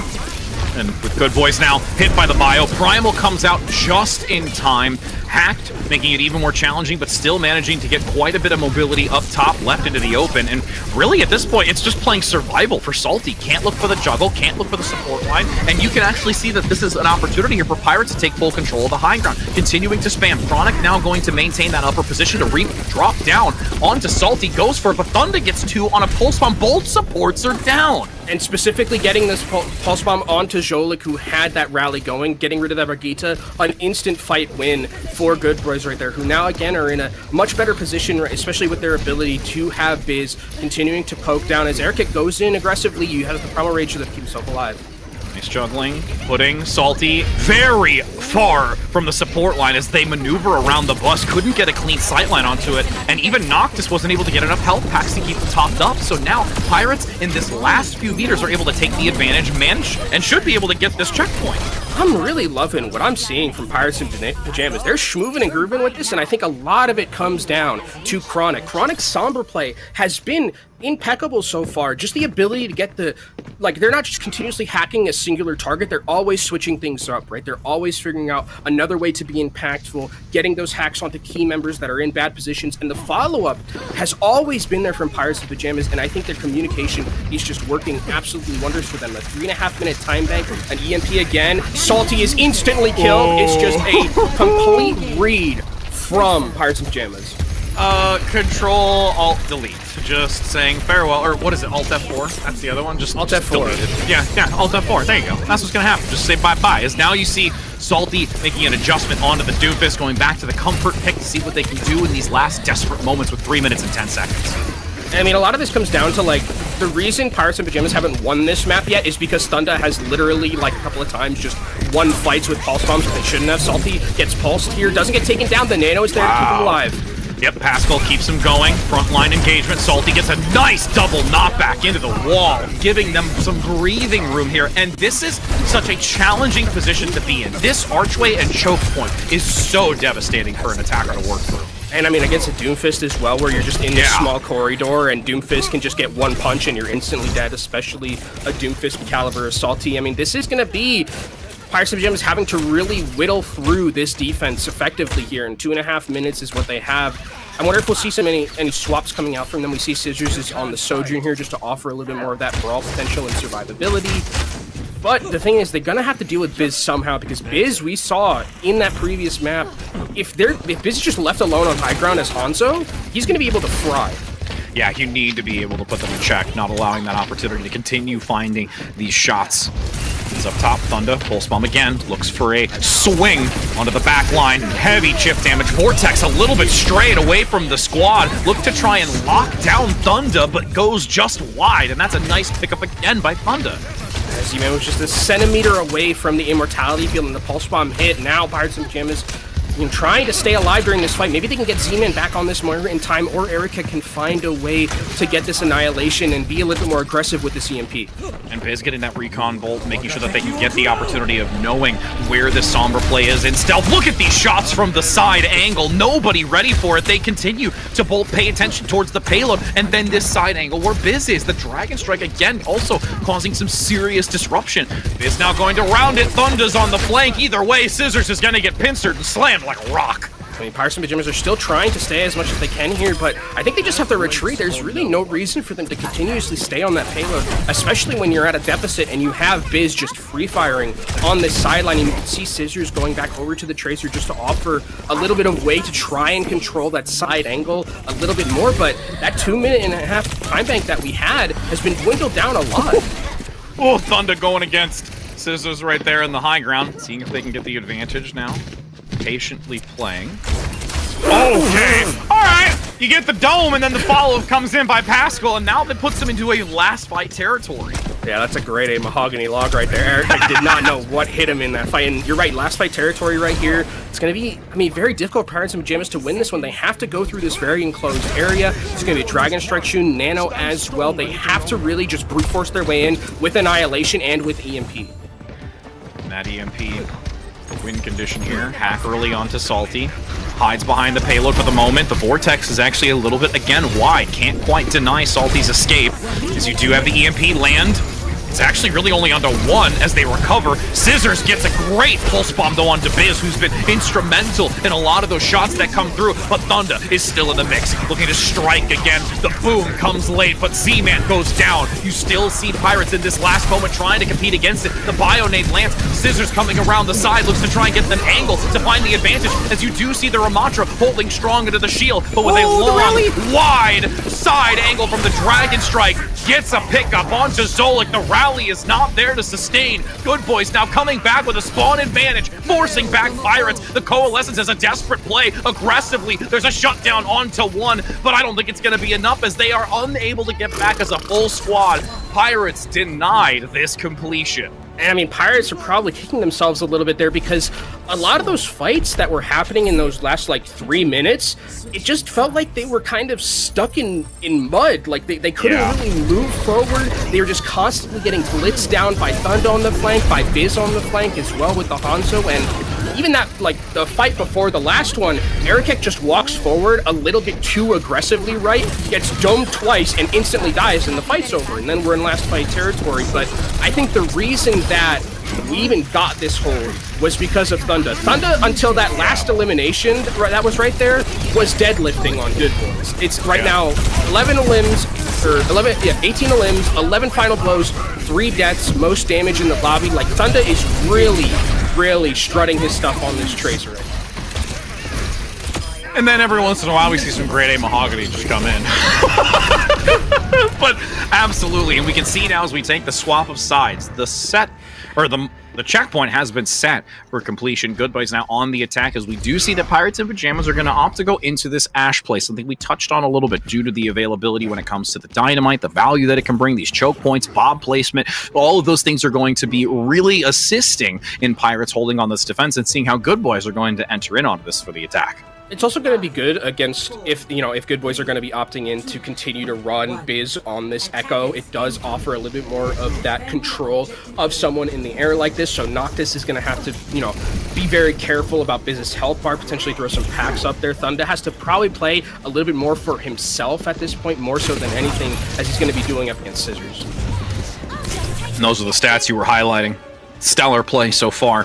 And with Good Boys now hit by the bio, Primal comes out just in time. Hacked, making it even more challenging, but still managing to get quite a bit of mobility up top, left into the open. And really, at this point, it's just playing survival for Salty. Can't look for the juggle, can't look for the support line, and you can actually see that this is an opportunity here for Pirates to take full control of the high ground. Continuing to spam. Chronic now going to maintain that upper position to drop down onto Salty. Goes for it, but Thunder gets two on a pulse bomb. Both supports are down. And specifically getting this pulse bomb onto Jolik, who had that rally going, getting rid of that Brigitte, an instant fight win for Good Boys right there, who now again are in a much better position, especially with their ability to have Biz continuing to poke down. As air kick goes in aggressively, you have the Primal Rage that keeps himself alive. Nice juggling, putting Salty very far from the support line as they maneuver around the bus. Couldn't get a clean sightline onto it, and even Noctis wasn't able to get enough health packs to keep them topped up. So now Pirates in this last few meters are able to take the advantage, manage, and should be able to get this checkpoint. I'm really loving what I'm seeing from Pirates and Pajamas. They're schmoovin' and grooving with this, and I think a lot of it comes down to Chronic. Chronic's Sombra play has been impeccable so far. Just the ability to get they're not just continuously hacking a singular target, they're always switching things up, right? They're always figuring out another way to be impactful, getting those hacks onto key members that are in bad positions, and the follow-up has always been there from Pirates and Pajamas, and I think their communication is just working absolutely wonders for them. A 3.5-minute time bank, an EMP again, Salty is instantly killed. It's just a complete read from Pirates and Pajamas. Control, Alt, Delete. Just saying farewell, or what is it, Alt F4? That's the other one? Just Alt F4. Delete it. Yeah, Alt F4, there you go. That's what's gonna happen, just say bye-bye. As now you see Salty making an adjustment onto the Doofus, going back to the comfort pick to see what they can do in these last desperate moments with 3 minutes and 10 seconds. I mean, a lot of this comes down to, like, the reason Pirates and Pajamas haven't won this map yet is because Thunder has literally, like, a couple of times just won fights with pulse bombs that they shouldn't have. Salty gets pulsed here, doesn't get taken down. The Nano is there to keep him alive. Yep, Pascal keeps him going. Frontline engagement. Salty gets a nice double knockback into the wall, giving them some breathing room here. And this is such a challenging position to be in. This archway and choke point is so devastating for an attacker to work through. And I mean, against a Doomfist as well, where you're just in this small corridor, and Doomfist can just get one punch and you're instantly dead, especially a Doomfist caliber of Salty. I mean, this is going to be Pirates and Pajamas having to really whittle through this defense effectively here, and 2.5 minutes is what they have. I wonder if we'll see any swaps coming out from them. We see Scissors is on the Sojourn here just to offer a little bit more of that brawl potential and survivability. But the thing is, they're gonna have to deal with Biz somehow, because Biz, we saw in that previous map, if Biz is just left alone on high ground as Hanzo, he's gonna be able to fry. Yeah, you need to be able to put them in check, not allowing that opportunity to continue finding these shots. He's up top, Thunder, pulse bomb again, looks for a swing onto the back line, heavy chip damage. Vortex a little bit strayed away from the squad, look to try and lock down Thunder, but goes just wide, and that's a nice pickup again by Thunder. As he was just a centimeter away from the immortality field, and the pulse bomb hit. Now Pirates and Pajamas trying to stay alive during this fight. Maybe they can get Z-Man back on this more in time, or Erica can find a way to get this annihilation and be a little bit more aggressive with this EMP. And Biz getting that recon bolt, making sure that they can get the opportunity of knowing where this Sombra play is in stealth. Look at these shots from the side angle. Nobody ready for it. They continue to bolt, pay attention towards the payload, and then this side angle where Biz is. The Dragon Strike again also causing some serious disruption. Biz now going to round it. Thunda's on the flank. Either way, Scissors is going to get pincered and slammed like a rock. I mean, Pirates and Pajamas are still trying to stay as much as they can here, but I think they just have to retreat. There's really no reason for them to continuously stay on that payload, especially when you're at a deficit and you have Biz just free-firing on this sideline. And you can see Scissors going back over to the Tracer just to offer a little bit of way to try and control that side angle a little bit more, but that 2.5-minute time bank that we had has been dwindled down a lot. Oh, Thunder going against Scissors right there in the high ground, seeing if they can get the advantage now. Patiently playing. Okay, all right. You get the dome, and then the follow-up comes in by Pascal, and now that puts them into a last fight territory. Yeah, that's a great mahogany log right there. Eric did not know what hit him in that fight, and you're right, last fight territory right here. It's going to be, I mean, very difficult for Pirates and Pajamas to win this one. They have to go through this very enclosed area. It's going to be a Dragon Strike Shun, Nano as well. They have to really just brute force their way in with Annihilation and with EMP. And that EMP win condition here. Hack early onto Salty. Hides behind the payload for the moment. The Vortex is actually a little bit, again, wide. Can't quite deny Salty's escape, as you do have the EMP land. It's actually really only onto one as they recover. Scissors gets a great pulse bomb though onto Biz, who's been instrumental in a lot of those shots that come through, but Thunder is still in the mix, looking to strike again. The boom comes late, but Z-Man goes down. You still see Pirates in this last moment trying to compete against it. The Bionade lands. Scissors coming around the side, looks to try and get an angle to find the advantage, as you do see the Ramatra holding strong into the shield, but with a long, wide side angle from the Dragon Strike, gets a pickup onto Zolik. The rally is not there to sustain. Good Boys now coming back with a spawn advantage, forcing back Pirates. The Coalescence is a desperate play aggressively. There's a shutdown onto one, but I don't think it's going to be enough as they are unable to get back as a full squad. Pirates denied this completion. And I mean, Pirates are probably kicking themselves a little bit there because a lot of those fights that were happening in those last, like, 3 minutes, it just felt like they were kind of stuck in mud. Like, they couldn't really move forward. They were just constantly getting blitzed down by Thunder on the flank, by Biz on the flank as well with the Hanzo, and even that, like, the fight before the last one, Erikek just walks forward a little bit too aggressively, right? Gets domed twice and instantly dies, and the fight's over, and then we're in last fight territory. But I think the reason that we even got this hold was because of Thunder. Thunder, until that last elimination that was right there, was deadlifting on Good Boys. It's right now 11 limbs, or 18 limbs, 11 final blows, 3 deaths, most damage in the lobby. Like, Thunder is really strutting his stuff on this Tracer right now. And then every once in a while we see some grade A mahogany just come in. But absolutely, and we can see now as we take the swap of sides, the set, or the checkpoint has been set for completion. Good Boys now on the attack, as we do see that Pirates and Pajamas are going to opt to go into this Ash play, something we touched on a little bit due to the availability when it comes to the dynamite, the value that it can bring, these choke points, bob placement. All of those things are going to be really assisting in Pirates holding on this defense and seeing how Good Boys are going to enter in on this for the attack. It's also going to be good against if Good Boys are going to be opting in to continue to run Biz on this Echo. It does offer a little bit more of that control of someone in the air like this. So Noctis is going to have to, be very careful about Biz's health bar, potentially throw some packs up there. Thunder has to probably play a little bit more for himself at this point, more so than anything, as he's going to be doing up against Scissors. And those are the stats you were highlighting. Stellar play so far.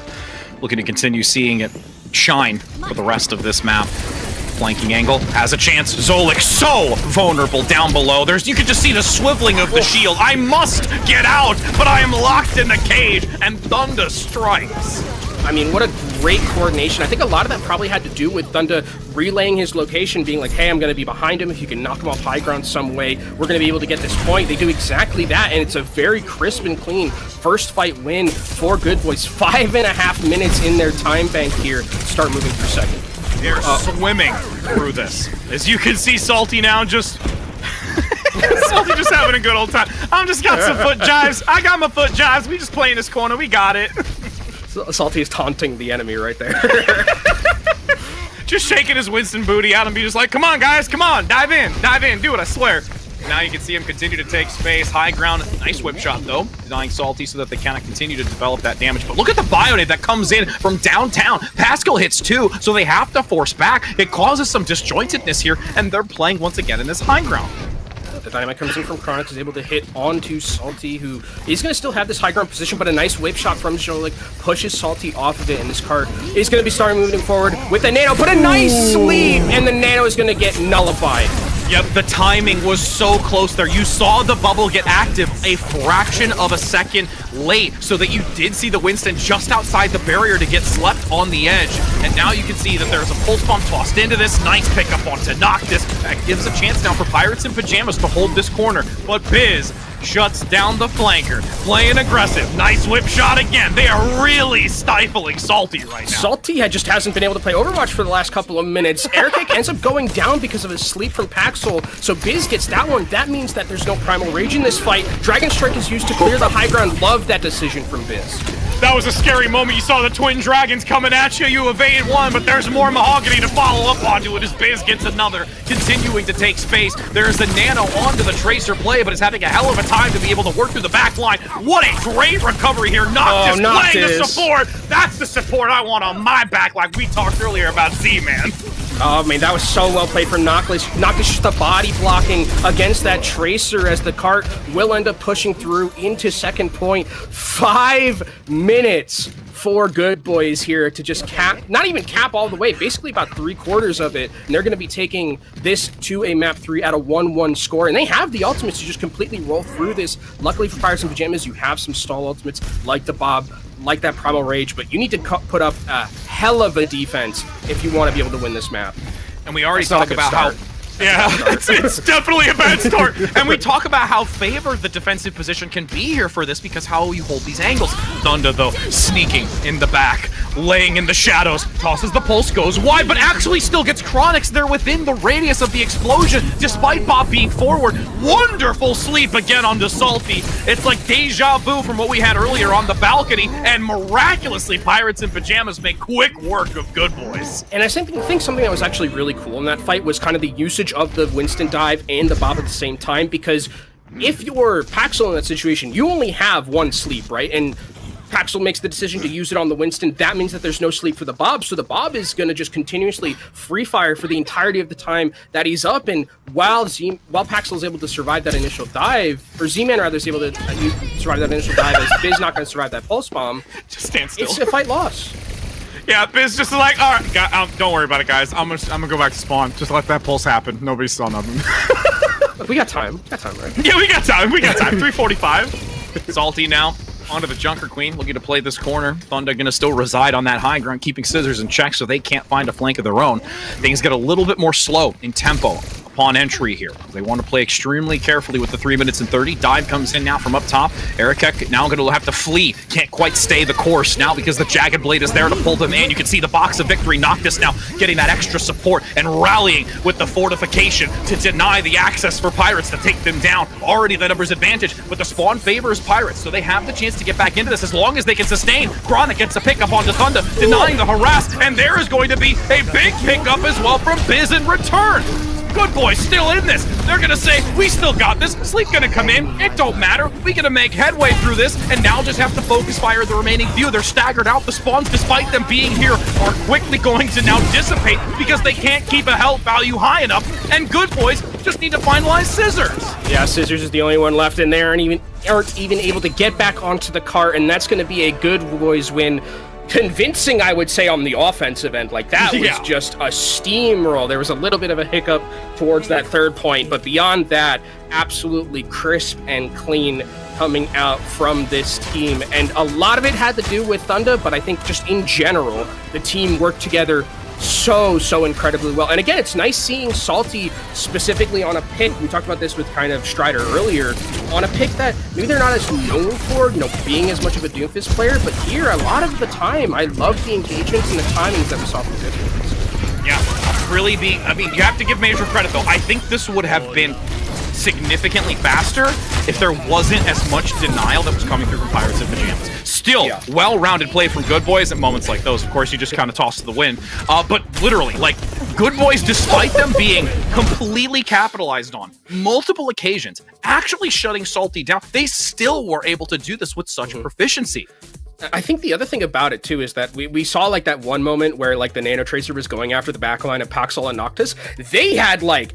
Looking to continue seeing it shine for the rest of this map. Flanking angle has a chance. Zolik so vulnerable down below. You can just see the swiveling of the shield. I must get out, but I am locked in the cage, and Thunder strikes. I mean, what a great coordination. I think a lot of that probably had to do with Thunder relaying his location, being like, hey, I'm going to be behind him. If you can knock him off high ground some way, we're going to be able to get this point. They do exactly that, and it's a very crisp and clean first fight win for Good Boys. 5.5 minutes in their time bank here. Start moving for second. They're swimming through this. As you can see, Salty now just... Salty just having a good old time. I'm just got some foot jives. I got my foot jives. We just play in this corner. We got it. Salty is taunting the enemy right there. just shaking his Winston booty out and be just like, come on, guys, come on, dive in, do it, I swear. Now you can see him continue to take space. High ground, nice whip shot though, denying Salty so that they kind of continue to develop that damage. But look at the Bionade that comes in from downtown. Pascal hits too, so they have to force back. It causes some disjointedness here, and they're playing once again in this high ground. The dynamite comes in from Chronic, is able to hit onto Salty, who is going to still have this high ground position, but a nice whip shot from Jolik pushes Salty off of it, and this cart is going to be starting moving forward with the Nano, but a nice sleep, and the Nano is going to get nullified. Yep, the timing was so close there. You saw the bubble get active a fraction of a second late, so that you did see the Winston just outside the barrier to get slept on the edge. And now you can see that there's a pulse bomb tossed into this. Nice pickup onto Noctis. That gives a chance now for Pirates in Pajamas to hold this corner. But Biz shuts down the flanker, playing aggressive. Nice whip shot again. They are really stifling Salty right now. Salty just hasn't been able to play Overwatch for the last couple of minutes. Airkick ends up going down because of his sleep from Paxel, so Biz gets that one. That means that there's no Primal Rage in this fight. Dragon Strike is used to clear the high ground. Love that decision from Biz. That was a scary moment. You saw the Twin Dragons coming at you. You evaded one, but there's more Mahogany to follow up onto it as Biz gets another, continuing to take space. There's the Nano onto the Tracer play, but is having a hell of a time to be able to work through the back line. What a great recovery here. Noctis playing the support. That's the support I want on my back, like we talked earlier about Z-Man. Oh, man, that was so well played from Noctis. Noctis just the body blocking against that Tracer as the cart will end up pushing through into second point. 5 minutes for Good Boys here to just cap, not even cap all the way, basically about 3/4 of it. And they're going to be taking this to a map 3 at a 1-1 score. And they have the ultimates to just completely roll through this. Luckily for Pirates in Pajamas, you have some stall ultimates like the Bob, like that Primal Rage, but you need to put up a hell of a defense if you want to be able to win this map. And we already talk about how... Yeah, it's definitely a bad start. And we talk about how favored the defensive position can be here for this because how you hold these angles. Thunder, though, sneaking in the back, laying in the shadows, tosses the pulse, goes wide, but actually still gets Chronix there within the radius of the explosion, despite Bob being forward. Wonderful sleep again onto Salty. It's like deja vu from what we had earlier on the balcony, and miraculously, Pirates in Pajamas make quick work of Good Boys. And I think something that was actually really cool in that fight was kind of the usage of the Winston dive and the Bob at the same time, because if you're Paxel in that situation, you only have one sleep, right? And Paxel makes the decision to use it on the Winston. That means that there's no sleep for the Bob, so the Bob is going to just continuously free fire for the entirety of the time that he's up. And while Paxel is able to survive that initial dive, or Z-Man rather is able to survive that initial dive, as Biz not going to survive that pulse bomb, just stand still. It's a fight loss. Yeah, Biz just like, all right, don't worry about it, guys. I'm gonna go back to spawn. Just let that pulse happen. Nobody saw nothing. We got time. We got time, right? Yeah, we got time. 3:45. Salty now onto the Junker Queen, looking to play this corner. Thunder gonna still reside on that high ground, keeping Scissors in check so they can't find a flank of their own. Things get a little bit more slow in tempo upon entry here. They want to play extremely carefully with the 3 minutes and 30. Dive comes in now from up top. Erikek now going to have to flee. Can't quite stay the course now because the Jagged Blade is there to pull them in. You can see the box of victory. Noctis now getting that extra support and rallying with the fortification to deny the access for Pirates to take them down. Already the numbers advantage, but the spawn favors Pirates, so they have the chance to get back into this as long as they can sustain. Chronic gets a pickup onto Thunder, denying the harass, and there is going to be a big pickup as well from Biz in return. Good Boys still in this. They're gonna say, we still got this. Sleep gonna come in. It don't matter. We gonna make headway through this, and now just have to focus fire the remaining few. They're staggered out. The spawns, despite them being here, are quickly going to now dissipate because they can't keep a health value high enough, and Good Boys just need to finalize Scissors. Yeah, Scissors is the only one left in there, and aren't even able to get back onto the cart, and that's gonna be a Good Boys win. Convincing, I would say, on the offensive end. Like, that was just a steamroll. There was a little bit of a hiccup towards that third point, but beyond that, absolutely crisp and clean coming out from this team. And a lot of it had to do with Thunder, but I think just in general, the team worked together so incredibly well. And again, it's nice seeing Salty specifically on a pick. We talked about this with kind of Strider earlier, on a pick that maybe they're not as known for, being as much of a Doomfist player, but here, a lot of the time, I love the engagements and the timings that we saw from Doomfist. Yeah, really you have to give major credit, though. I think this would have been significantly faster if there wasn't as much denial that was coming through from Pirates and Pajamas. Still, well-rounded play from Good Boys at moments like those. Of course, you just kind of toss to the wind. But literally, like, Good Boys, despite them being completely capitalized on multiple occasions, actually shutting Salty down, they still were able to do this with such proficiency. I think the other thing about it too is that we saw like that one moment where like the Nano Tracer was going after the backline of Paxel and Noctis. They had like,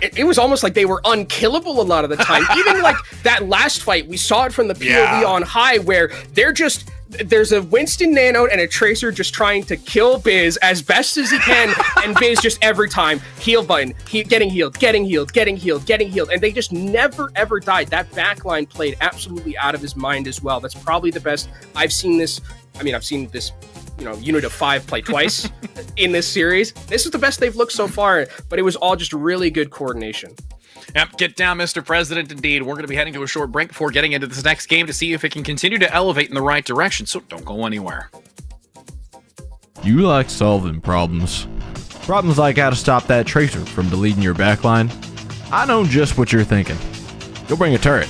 it was almost like they were unkillable a lot of the time. Even like that last fight, we saw it from the POV on high where they're just, there's a Winston Nano and a Tracer just trying to kill Biz as best as he can, and Biz just every time, heal button, getting healed, getting healed, getting healed, getting healed, and they just never ever died. That backline played absolutely out of his mind as well. That's probably the best I've seen this. I mean, I've seen this, you know, unit of 5 play twice in this series. This is the best they've looked so far, but it was all just really good coordination. Yep, get down, Mr. President, indeed. We're going to be heading to a short break before getting into this next game to see if it can continue to elevate in the right direction, so don't go anywhere. You like solving problems. Problems like how to stop that Tracer from deleting your backline. I know just what you're thinking. You'll bring a turret.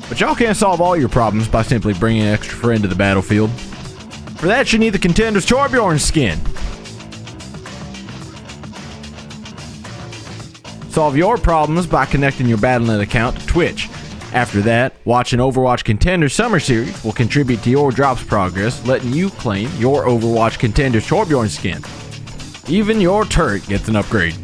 But y'all can't solve all your problems by simply bringing an extra friend to the battlefield. For that, you need the Contenders Torbjorn skin. Solve your problems by connecting your Battle.net account to Twitch. After that, watching Overwatch Contenders Summer Series will contribute to your drops progress, letting you claim your Overwatch Contenders Torbjorn skin. Even your turret gets an upgrade.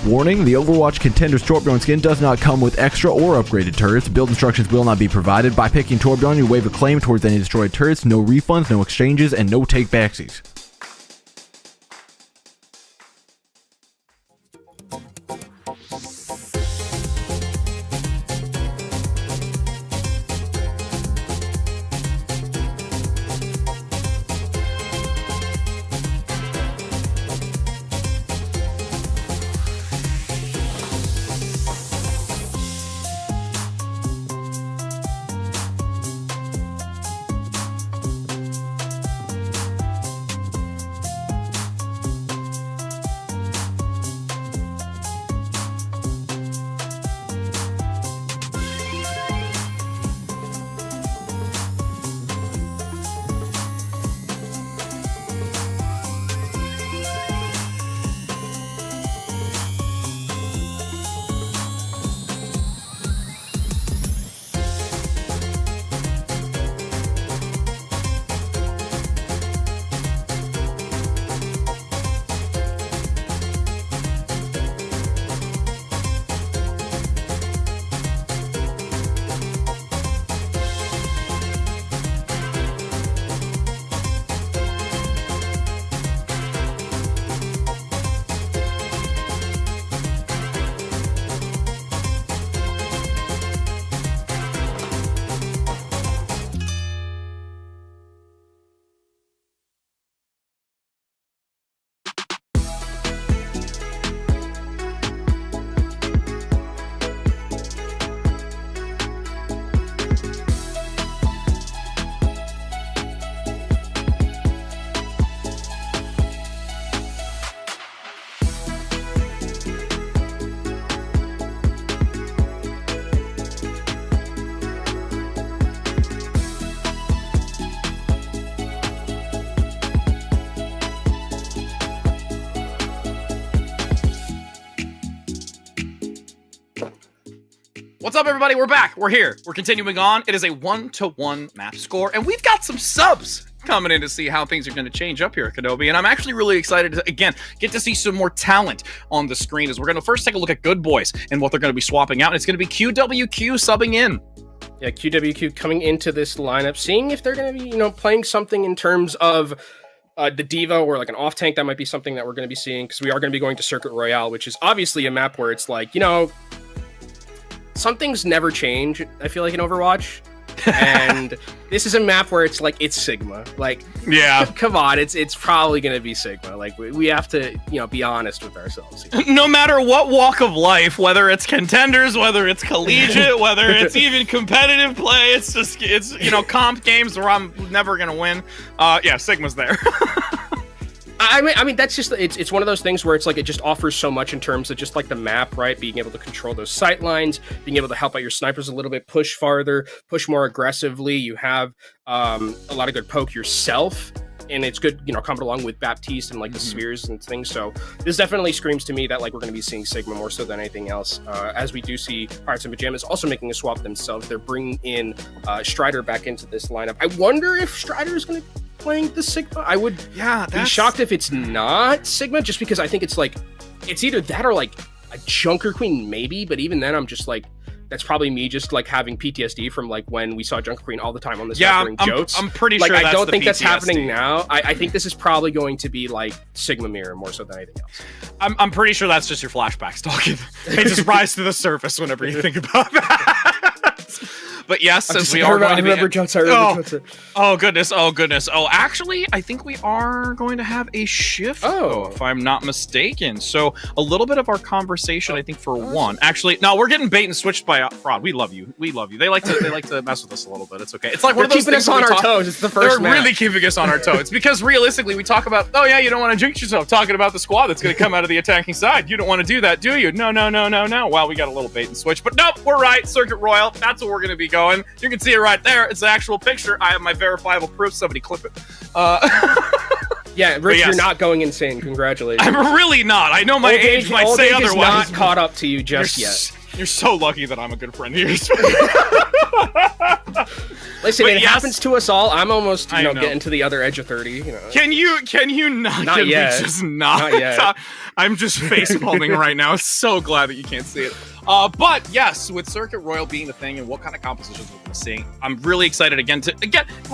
Warning, the Overwatch Contenders Torbjorn skin does not come with extra or upgraded turrets. Build instructions will not be provided. By picking Torbjorn, you waive a claim towards any destroyed turrets. No refunds, no exchanges, and no take-backsies. What's up, everybody? We're back. We're here. We're continuing on. It is a 1-to-1 map score, and we've got some subs coming in to see how things are going to change up here at Kenobi, and I'm actually really excited to, again, get to see some more talent on the screen as we're going to first take a look at Good Boys and what they're going to be swapping out, and it's going to be QWQ subbing in. Yeah, QWQ coming into this lineup, seeing if they're going to be, you know, playing something in terms of the Diva or like an off tank. That might be something that we're going to be seeing, because we are going to be going to Circuit Royale, which is obviously a map where it's like, you know, some things never change, I feel like, in Overwatch. And this is a map where it's like, it's Sigma. Like, yeah, come on, it's probably going to be Sigma. Like, we have to, you know, be honest with ourselves. No matter what walk of life, whether it's Contenders, whether it's collegiate, whether it's even competitive play, it's just, it's, you know, comp games where I'm never going to win. Yeah, Sigma's there. I mean, that's just it's one of those things where it's like it just offers so much in terms of just like the map, right? Being able to control those sight lines, being able to help out your snipers a little bit, push farther, push more aggressively. You have a lot of good poke yourself, and it's good, coming along with Baptiste and like the spheres and things. So this definitely screams to me that like we're going to be seeing Sigma more so than anything else. As we do see Pirates and Pajamas also making a swap themselves. They're bringing in Strider back into this lineup. I wonder if Strider is going to playing the Sigma. I would be shocked if it's not Sigma, just because I think it's like it's either that or like a Junker Queen maybe, but even then I'm just like that's probably me just like having PTSD from like when we saw Junker Queen all the time on this during Jotes. I'm pretty like, sure I don't think PTSD. That's happening now. I think this is probably going to be like Sigma Mirror more so than anything else. I'm pretty sure that's just your flashbacks talking. They just rise to the surface whenever you think about that. But yes, since we are going to be... Oh, goodness. Oh, actually, I think we are going to have a shift, if I'm not mistaken. So a little bit of our conversation, I think, for one. Actually, no, we're getting bait and switched by Fraud. We love you. They like to mess with us a little bit. It's okay. It's like one of those keeping us on our toes. It's the first They're really keeping us on our toes. It's because realistically, we talk about, you don't want to jinx yourself talking about the squad that's going to come out of the attacking side. You don't want to do that, do you? No. Well, we got a little bait and switch. But nope, we're right. Circuit Royal. That's what we're going to be going. You can see it right there. It's the actual picture. I have my verifiable proof. Somebody clip it. Yeah, Rich, you're not going insane. Congratulations. I'm really not. I know my age might say otherwise. Is not caught up to you just yet. You're so lucky that I'm a good friend of yours. Listen, it happens to us all. I'm almost, getting to the other edge of 30. Can you not? Not yet. Just not yet. I'm just face palming right now. So glad that you can't see it. But yes, with Circuit Royal being the thing and what kind of compositions we're going to see, I'm really excited again,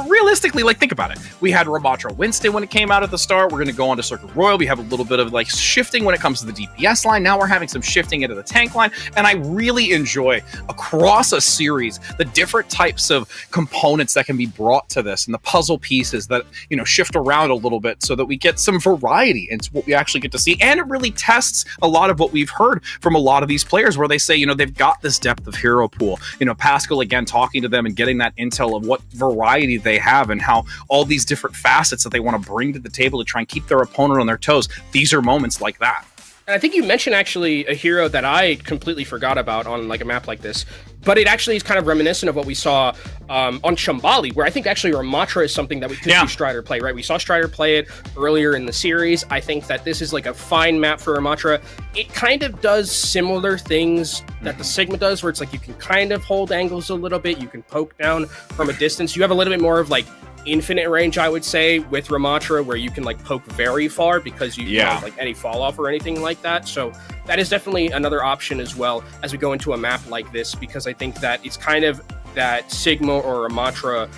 realistically, like, think about it. We had Ramatra Winston when it came out at the start. We're going to go on to Circuit Royal. We have a little bit of like shifting when it comes to the DPS line. Now we're having some shifting into the tank line. And I really enjoy across a series, the different types of components that can be brought to this and the puzzle pieces that, shift around a little bit so that we get some variety into what we actually get to see. And it really tests a lot of what we've heard from a lot of these players where they say, they've got this depth of hero pool. Pascal, again, talking to them and getting that intel of what variety they have and how all these different facets that they want to bring to the table to try and keep their opponent on their toes. These are moments like that. And I think you mentioned actually a hero that I completely forgot about on like a map like this, but it actually is kind of reminiscent of what we saw on Shambali, where I think actually Ramatra is something that we could see Strider play, right? We saw Strider play it earlier in the series. I think that this is like a fine map for Ramatra. It kind of does similar things that the Sigma does, where it's like you can kind of hold angles a little bit, you can poke down from a distance. You have a little bit more of like infinite range, I would say, with Ramatra, where you can like poke very far because you don't have like any fall off or anything like that. So that is definitely another option as well as we go into a map like this, because I think that it's kind of that Sigma or Ramatra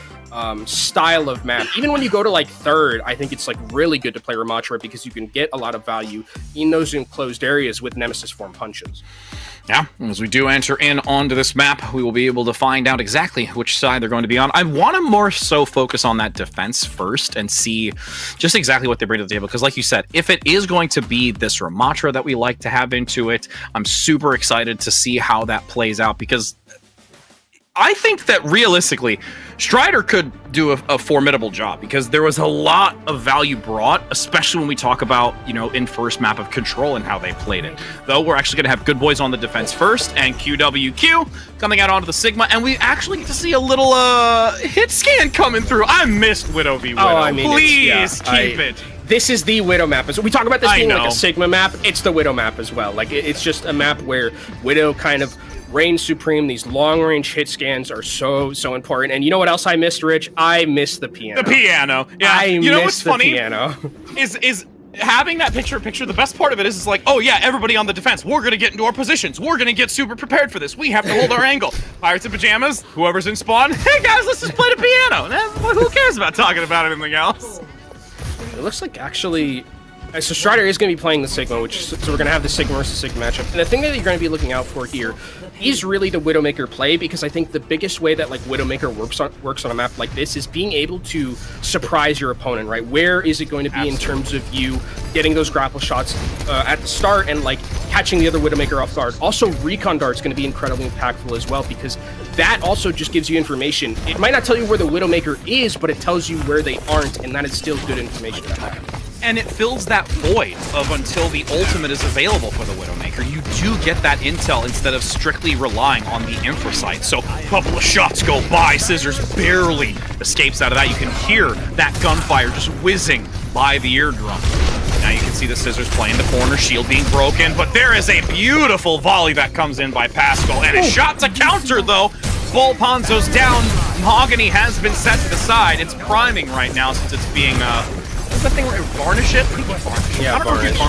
style of map. Even when you go to like third, I think it's like really good to play Ramatra because you can get a lot of value in those enclosed areas with Nemesis form punches. Yeah, as we do enter in onto this map, we will be able to find out exactly which side they're going to be on. I want to more so focus on that defense first and see just exactly what they bring to the table. Because like you said, if it is going to be this Ramatra that we like to have into it, I'm super excited to see how that plays out, because I think that realistically, Strider could do a formidable job, because there was a lot of value brought, especially when we talk about, in first map of Control and how they played it. Though we're actually going to have good boys on the defense first, and QWQ coming out onto the Sigma, and we actually get to see a little hit scan coming through. I missed Widow v. Widow. Please keep it. This is the Widow map. We talk about this being like a Sigma map. It's the Widow map as well. Like, it's just a map where Widow kind of reigns supreme. These long-range hit scans are so important. And you know what else I missed, Rich? I missed the piano. The piano. Yeah. You know what's funny? Piano. Is having that picture. The best part of it is like, oh yeah, everybody on the defense. We're gonna get into our positions. We're gonna get super prepared for this. We have to hold our angle. Pirates in pajamas. Whoever's in spawn. Hey guys, let's just play the piano. Who cares about talking about anything else? It looks like actually. So Strider is going to be playing the Sigma, so we're going to have the Sigma versus Sigma matchup. And the thing that you're going to be looking out for here is really the Widowmaker play, because I think the biggest way that like Widowmaker works on a map like this is being able to surprise your opponent, right? Where is it going to be in terms of you getting those grapple shots at the start and like catching the other Widowmaker off guard? Also, Recon Dart's going to be incredibly impactful as well, because that also just gives you information. It might not tell you where the Widowmaker is, but it tells you where they aren't, and that is still good information to have. and it fills that void of until the ultimate is available for the Widowmaker. You do get that intel instead of strictly relying on the infra site. So a couple of shots go by, Scissors barely escapes out of that. You can hear that gunfire just whizzing by the eardrum. Now you can see the Scissors playing the corner, shield being broken, but there is a beautiful volley that comes in by Pascal, and a shot to counter though. Volponzo's down, Mahogany has been set to the side. It's priming right now since it's being, what's that thing where you varnish it? What do you varnish? Yeah,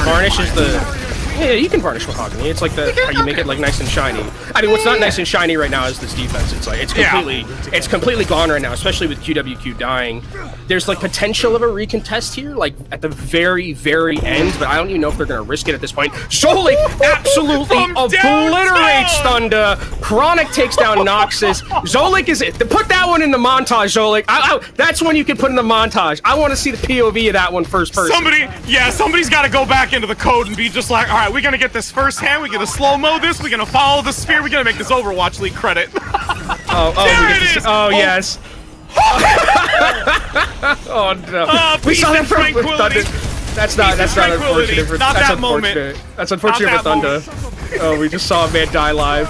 varnish is the... Yeah, you can varnish Mahogany. It's like how you make it like nice and shiny. I mean, what's not nice and shiny right now is this defense. It's like it's completely gone right now, especially with QWQ dying. There's like potential of a recontest here, like at the very, very end, but I don't even know if they're gonna risk it at this point. Zolik absolutely obliterates Thunder. Chronic takes down Noxus. Zolik is it. Put that one in the montage, Zolik. That's one you can put in the montage. I want to see the POV of that one first person. Somebody's got to go back into the code and be just like, all right, we're gonna get this firsthand. We're gonna slow-mo this. We're gonna follow the sphere. We're gonna make this Overwatch League credit. Yes. Oh no. We saw that from Thunder. That's not unfortunate for That's unfortunate for Thunder. Oh, we just saw a man die live.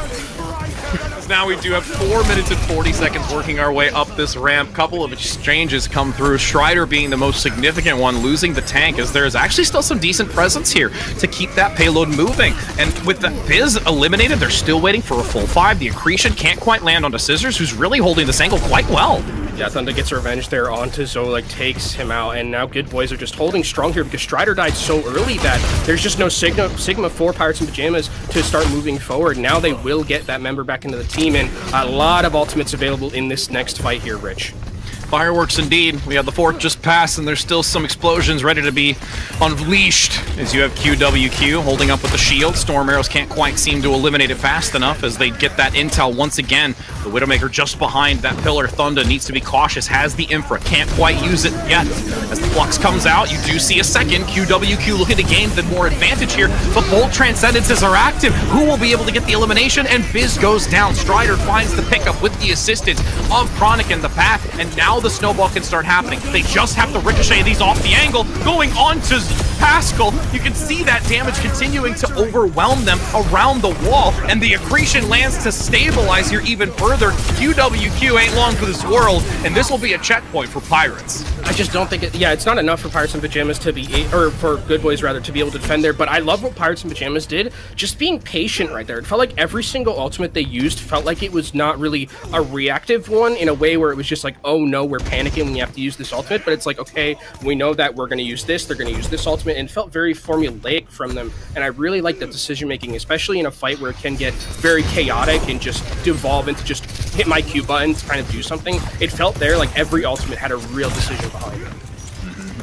Now we do have 4 minutes and 40 seconds working our way up this ramp. Couple of exchanges come through. Strider being the most significant one, losing the tank, as there's actually still some decent presence here to keep that payload moving. And with the Biz eliminated, they're still waiting for a full 5. The accretion can't quite land onto Scissors, who's really holding this angle quite well. Yeah, Thunder gets revenge there onto Zolik, takes him out, and now Good Boys are just holding strong here because Strider died so early that there's just no Sigma for Pirates and Pajamas to start moving forward. Now they will get that member back into the team, and a lot of ultimates available in this next fight here, Rich. Fireworks indeed. We have the 4th just passed, and there's still some explosions ready to be unleashed as you have QWQ holding up with the shield. Storm Arrows can't quite seem to eliminate it fast enough as they get that intel once again. The Widowmaker just behind that pillar. Thunder needs to be cautious, has the infra, can't quite use it yet. As the flux comes out, you do see a second. QWQ looking to gain the more advantage here, but both Transcendences are active. Who will be able to get the elimination? And Biz goes down. Strider finds the pickup with the assistance of Chronic in the path, and now the snowball can start happening. They just have to ricochet these off the angle, going on to Pascal. You can see that damage continuing to overwhelm them around the wall, and the accretion lands to stabilize here even further. QWQ ain't long for this world, and this will be a checkpoint for Pirates. I just don't think it's not enough for Pirates and Pajamas to be, or for Good Boys rather, to be able to defend there, but I love what Pirates and Pajamas did, just being patient right there. It felt like every single ultimate they used felt like it was not really a reactive one in a way where it was just like, oh no, we're panicking when you have to use this ultimate, but it's like, okay, we know that we're going to use this, they're going to use this ultimate, and it felt very formulaic from them, and I really like that decision making, especially in a fight where it can get very chaotic and just devolve into just hit my Q button to kind of do something. It felt there like every ultimate had a real decision behind it.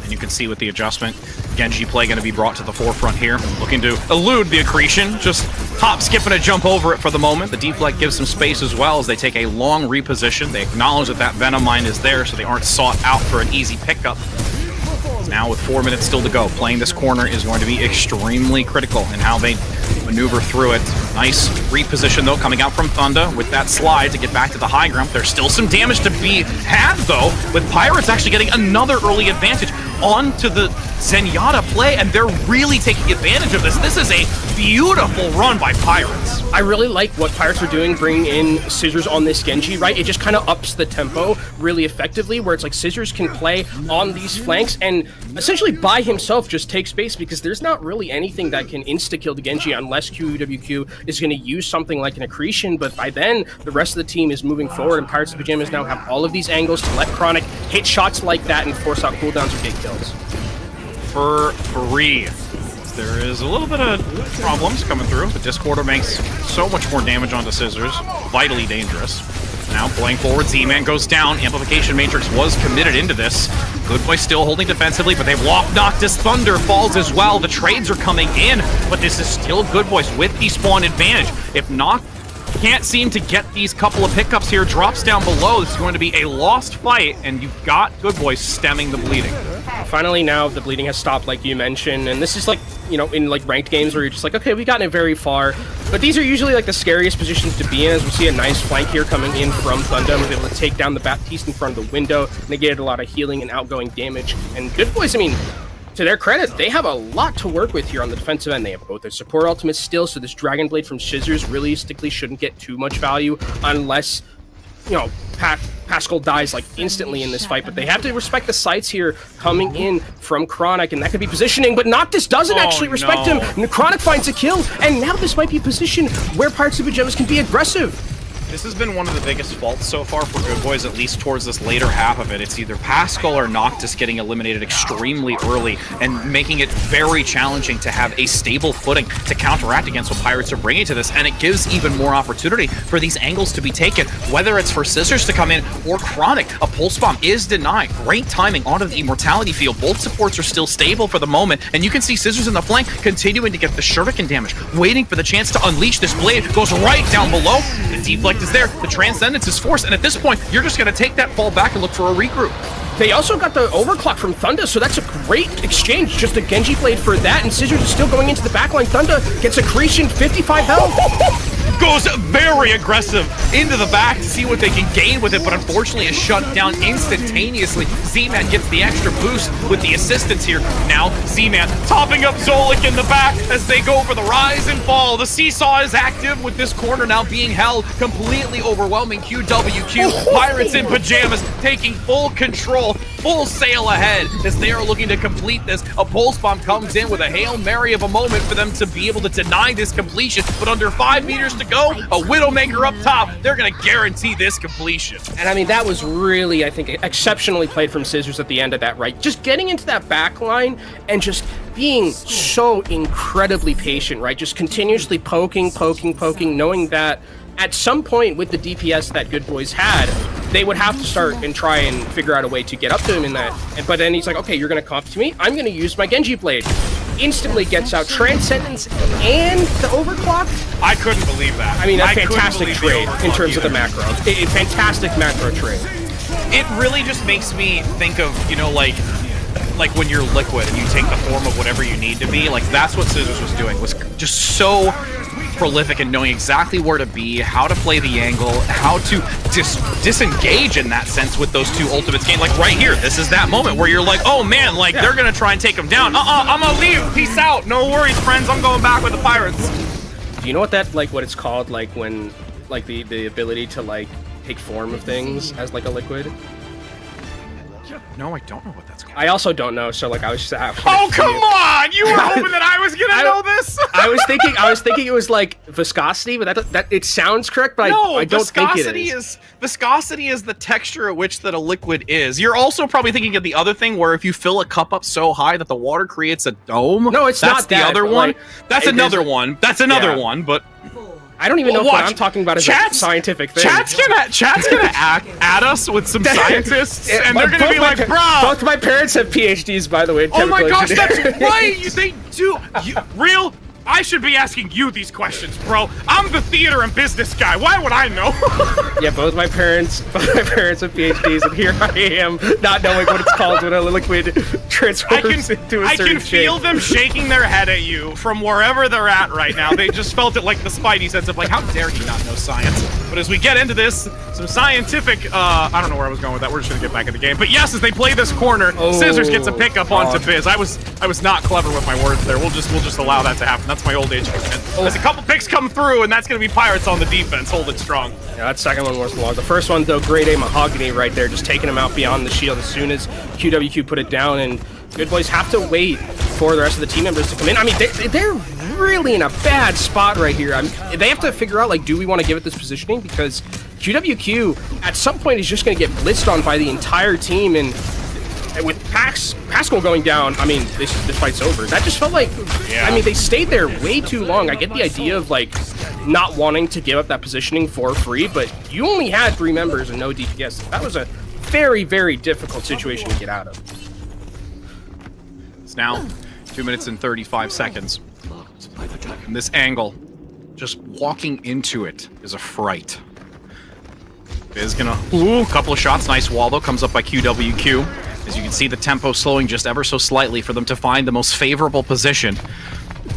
And you can see with the adjustment, Genji play going to be brought to the forefront here, looking to elude the accretion, just hop, skip, and a jump over it for the moment. The deflect gives some space as well as they take a long reposition. They acknowledge that that Venom Mine is there, so they aren't sought out for an easy pickup. Now with 4 minutes still to go, playing this corner is going to be extremely critical in how they maneuver through it. Nice reposition though coming out from Thunder with that slide to get back to the high ground. There's still some damage to be had though, with Pirates actually getting another early advantage onto the Zenyatta play, and they're really taking advantage of this. This is a beautiful run by Pirates. I really like what Pirates are doing, bringing in Scissors on this Genji, right? It just kind of ups the tempo really effectively, where it's like Scissors can play on these flanks and essentially by himself just take space, because there's not really anything that can insta-kill the Genji unless QWQ is going to use something like an accretion, but by then, the rest of the team is moving forward, and Pirates and Pajamas now have all of these angles to let Chronic hit shots like that and force out cooldowns or get kills. For free. There is a little bit of problems coming through. The Discorder makes so much more damage onto Scissors. Vitally dangerous. Now playing forward, Z-Man goes down. Amplification Matrix was committed into this. Good Boy still holding defensively, but they've locked Noctis. Thunder falls as well. The trades are coming in, but this is still Good Boys with the spawn advantage. If Noct can't seem to get these couple of pickups here, drops down below, this is going to be a lost fight, and you've got Good Boys stemming the bleeding. Finally, now the bleeding has stopped, like you mentioned, and this is like, you know, in like ranked games where you're just like, okay, we've gotten it very far, but these are usually like the scariest positions to be in, as we see a nice flank here coming in from Thunder, was able to take down the Baptiste in front of the window, negated a lot of healing and outgoing damage, and Good Boys, I mean, to their credit, they have a lot to work with here on the defensive end. They have both their support ultimates still, so this Dragon Blade from Scissors realistically shouldn't get too much value unless, you know, Pascal dies like instantly in this fight. But they have to respect the sights here coming in from Chronic, and that could be positioning, but Noctis doesn't actually respect him. Chronic finds a kill, and now this might be a position where Pirates of Pajamas can be aggressive. This has been one of the biggest faults so far for Good Boys, at least towards this later half of it. It's either Pascal or Noctis getting eliminated extremely early and making it very challenging to have a stable footing to counteract against what Pirates are bringing to this. And it gives even more opportunity for these angles to be taken, whether it's for Scissors to come in or Chronic. A Pulse Bomb is denied. Great timing onto the Immortality field. Both supports are still stable for the moment, and you can see Scissors in the flank continuing to get the shuriken damage, waiting for the chance to unleash this blade. Goes right down below. The deflect is there. The Transcendence is forced, and at this point, you're just going to take that fall back and look for a regroup. They also got the overclock from Thunda, so that's a great exchange. Just a Genji blade for that, and Scissors is still going into the backline. Thunda gets accretion, 55 health. Goes very aggressive into the back to see what they can gain with it, but unfortunately is shut down instantaneously. Z-Man gets the extra boost with the assistance here. Now Z-Man topping up Zolik in the back as they go for the rise and fall. The seesaw is active with this corner now being held, completely overwhelming QWQ. Pirates in Pajamas taking full control, full sail ahead as they are looking to complete this. A Pulse Bomb comes in with a Hail Mary of a moment for them to be able to deny this completion, but under 5 meters to go, a Widowmaker up top, they're going to guarantee this completion. And I mean, that was really, I think, exceptionally played from Scissors at the end of that, right? Just getting into that back line and just being so incredibly patient, right? Just continuously poking, knowing that at some point with the DPS that Good Boys had, they would have to start and try and figure out a way to get up to him in that. But then he's like, okay, you're going to comp to me? I'm going to use my Genji Blade. Instantly gets out Transcendence and the overclock. I couldn't believe that. I mean, a fantastic trade in terms of the macro. A fantastic macro trade. It really just makes me think of, you know, like when you're Liquid and you take the form of whatever you need to be. Like, that's what Scissors was doing, was just so prolific in knowing exactly where to be, how to play the angle, how to disengage in that sense with those two ultimates game. Like right here, this is that moment where you're like, oh man, like they're gonna try and take him down. I'm gonna leave. Peace out. No worries, friends. I'm going back with the Pirates. Do you know what that, like, what it's called, like when, like the ability to like take form of things as like a Liquid? No, I don't know what that's called. I also don't know, so like I was just oh, come on! You were hoping that I was gonna know this? I was thinking it was like viscosity, but that it sounds correct, but no, I don't think it is. Viscosity is the texture at which that a liquid is. You're also probably thinking of the other thing where if you fill a cup up so high that the water creates a dome. No, it's that's not the that, other one. like, that's another one. That's another one, but I don't even know what I'm talking about as a scientific thing. Chat's gonna at us with some scientists, and they're gonna be like, "Bruh." Both my parents have PhDs, by the way. In oh my gosh, engineering. that's right. They do. Real. I should be asking you these questions, bro. I'm the theater and business guy. Why would I know? Yeah, both my parents have PhDs, and here I am not knowing what it's called when a liquid transforms into a certain shape. I can feel them shaking their head at you from wherever they're at right now. They just felt it like the Spidey sense of like, how dare you not know science? But as we get into this, some scientific, I don't know where I was going with that. We're just gonna get back in the game. But yes, as they play this corner, Scissors gets a pickup onto Biz. I was not clever with my words there. We'll just allow that to happen. That's my old age commitment. There's a couple picks come through, and that's going to be Pirates on the defense. Hold it strong. Yeah, that second one was long. The first one, though, grade A Mahogany right there, just taking him out beyond the shield as soon as QWQ put it down, and Good Boys have to wait for the rest of the team members to come in. I mean, they're really in a bad spot right here. I mean, they have to figure out, like, do we want to give it this positioning? Because QWQ, at some point, is just going to get blitzed on by the entire team, and with Pascal going down, I mean, this fight's over. That just felt like, I mean, they stayed there way too long. I get the idea of, like, not wanting to give up that positioning for free, but you only had 3 members and no DPS. That was a very, very difficult situation to get out of. It's now 2 minutes and 35 seconds. And this angle, just walking into it is a fright. Biz gonna, a couple of shots, nice wall though, comes up by QWQ. As you can see, the tempo slowing just ever so slightly for them to find the most favorable position.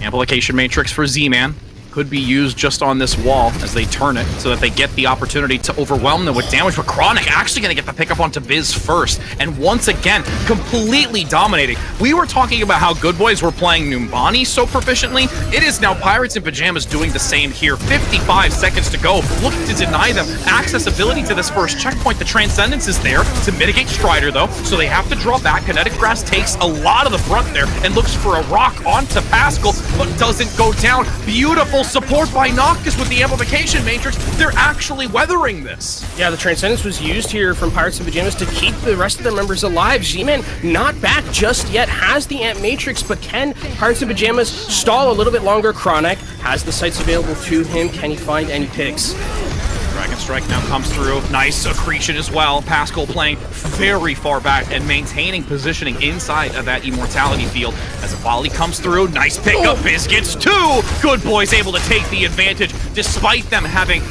Amplification matrix for Z-Man. could be used just on this wall as they turn it so that they get the opportunity to overwhelm them with damage. But Chronic actually going to get the pickup onto Biz first, and once again, completely dominating. We were talking about how Good Boys were playing Numbani so proficiently. It is now Pirates in Pajamas doing the same here. 55 seconds to go, looking to deny them accessibility to this first checkpoint. The Transcendence is there to mitigate Strider, though, so they have to draw back. Kinetic Grass takes a lot of the front there and looks for a rock onto Pascal, but doesn't go down. Beautiful support by Noctis with the Amplification Matrix. They're actually weathering this. Yeah, the Transcendence was used here from Pirates in Pajamas to keep the rest of their members alive. Z-Man not back just yet, has the Amp Matrix, but can Pirates in Pajamas stall a little bit longer? Chronic has the sights available to him. Can he find any picks? Dragon Strike now comes through. Nice accretion as well. Pascal playing very far back and maintaining positioning inside of that Immortality field. As a volley comes through, nice pickup. Biz gets two. Good Boys able to take the advantage despite them having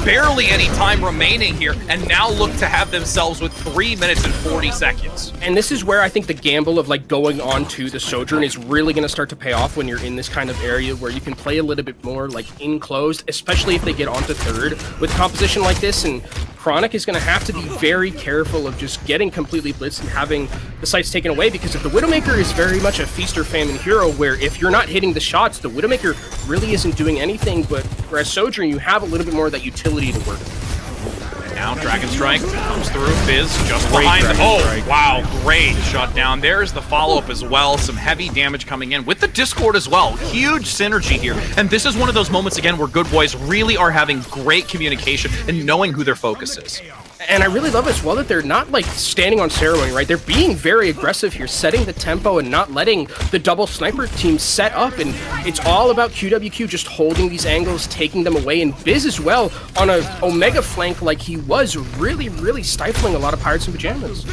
barely any time remaining here, and now look to have themselves with 3 minutes and 40 seconds. And this is where I think the gamble of like going on to the Sojourn is really going to start to pay off when you're in this kind of area where you can play a little bit more like enclosed, especially if they get onto third with composition like this. And Chronic is going to have to be very careful of just getting completely blitzed and having the sights taken away, because if the Widowmaker is very much a feast or famine hero where if you're not hitting the shots, the Widowmaker really isn't doing anything, but whereas Sojourn, you have a little bit more of that utility to work with. And now Dragon Strike comes through. Biz just behind them. Oh, wow, great shutdown. There's the follow-up as well. Some heavy damage coming in with the Discord as well. Huge synergy here. And this is one of those moments, again, where Good Boys really are having great communication and knowing who their focus is. And I really love as well that they're not like standing on ceremony, right? They're being very aggressive here, setting the tempo and not letting the double sniper team set up. And it's all about QWQ just holding these angles, taking them away. And Biz as well on a Omega flank like he was, really stifling a lot of Pirates in Pajamas.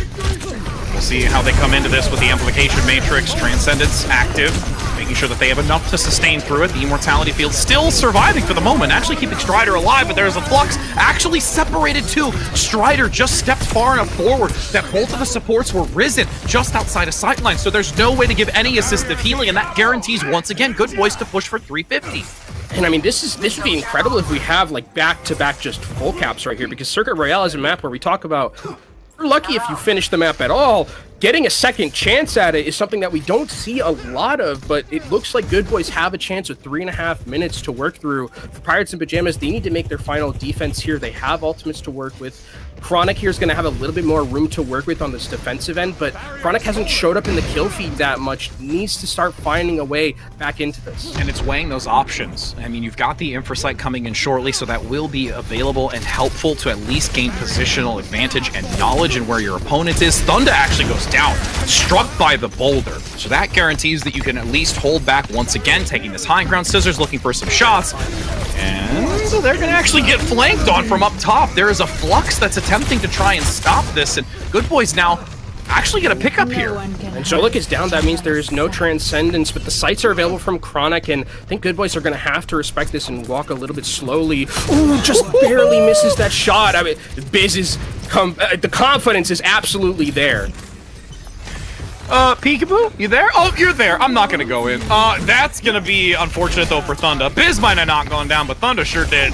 We'll see how they come into this with the Amplification Matrix. Transcendence active, making sure that they have enough to sustain through it. The Immortality field still surviving for the moment, actually keeping Strider alive, but there's a Flux actually separated too. Strider just stepped far enough forward that both of the supports were risen just outside of sightline, so there's no way to give any assistive healing, and that guarantees once again Good Boys to push for 350. And I mean, this would be incredible if we have like back-to-back just full caps right here, because Circuit Royale is a map where we talk about you're lucky if you finish the map at all. Getting a second chance at it is something that we don't see a lot of, but it looks like Good Boys have a chance with 3.5 minutes to work through. For Pirates in Pajamas, they need to make their final defense here. They have ultimates to work with. Chronic here is going to have a little bit more room to work with on this defensive end, but Chronic hasn't showed up in the kill feed that much. Needs to start finding a way back into this. And it's weighing those options. I mean, you've got the Infrasight coming in shortly, so that will be available and helpful to at least gain positional advantage and knowledge in where your opponent is. Thunder actually goes down, struck by the boulder. So that guarantees that you can at least hold back once again, taking this high ground. Scissors looking for some shots. And so they're going to actually get flanked on from up top. There is a Flux that's attempting to try and stop this, and Good Boys now actually get a pickup here. And Jolik is down. That means there is no Transcendence, but the sights are available from Chronic, and I think Good Boys are going to have to respect this and walk a little bit slowly. Ooh, just barely misses that shot. I mean, Biz is the confidence is absolutely there. Peekaboo, you there? Oh, you're there. I'm not gonna go in. That's gonna be unfortunate though for Thunder. Biz might have not gone down, but Thunder sure did.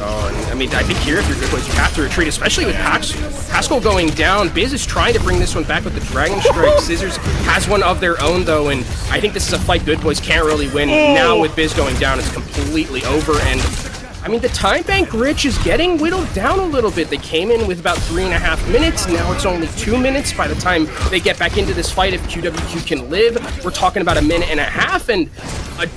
I mean, I think here, if you're Good Boys, you have to retreat, especially with Pascal going down. Biz is trying to bring this one back with the Dragon Strike. Scissors has one of their own, though, and I think this is a fight Good Boys can't really win. Now with Biz going down, it's completely over, and I mean, the time bank Rich is getting whittled down a little bit. They came in with about 3.5 minutes. Now it's only 2 minutes by the time they get back into this fight. If QWQ can live, we're talking about 1.5 minutes. And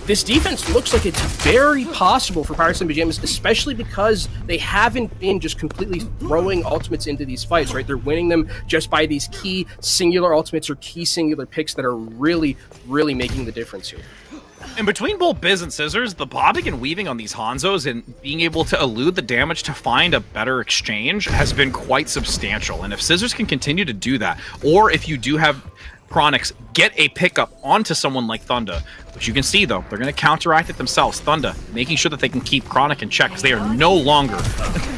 this defense looks like it's very possible for Pirates in Pajamas, especially because they haven't been just completely throwing ultimates into these fights, right? They're winning them just by these key singular ultimates or key singular picks that are really making the difference here. And between both Biz and Scissors, the bobbing and weaving on these Hanzos and being able to elude the damage to find a better exchange has been quite substantial. And if Scissors can continue to do that, or if you do have Chronics get a pickup onto someone like Thunder, which you can see though, they're going to counteract it themselves. Thunder making sure that they can keep Chronic in check because they are no longer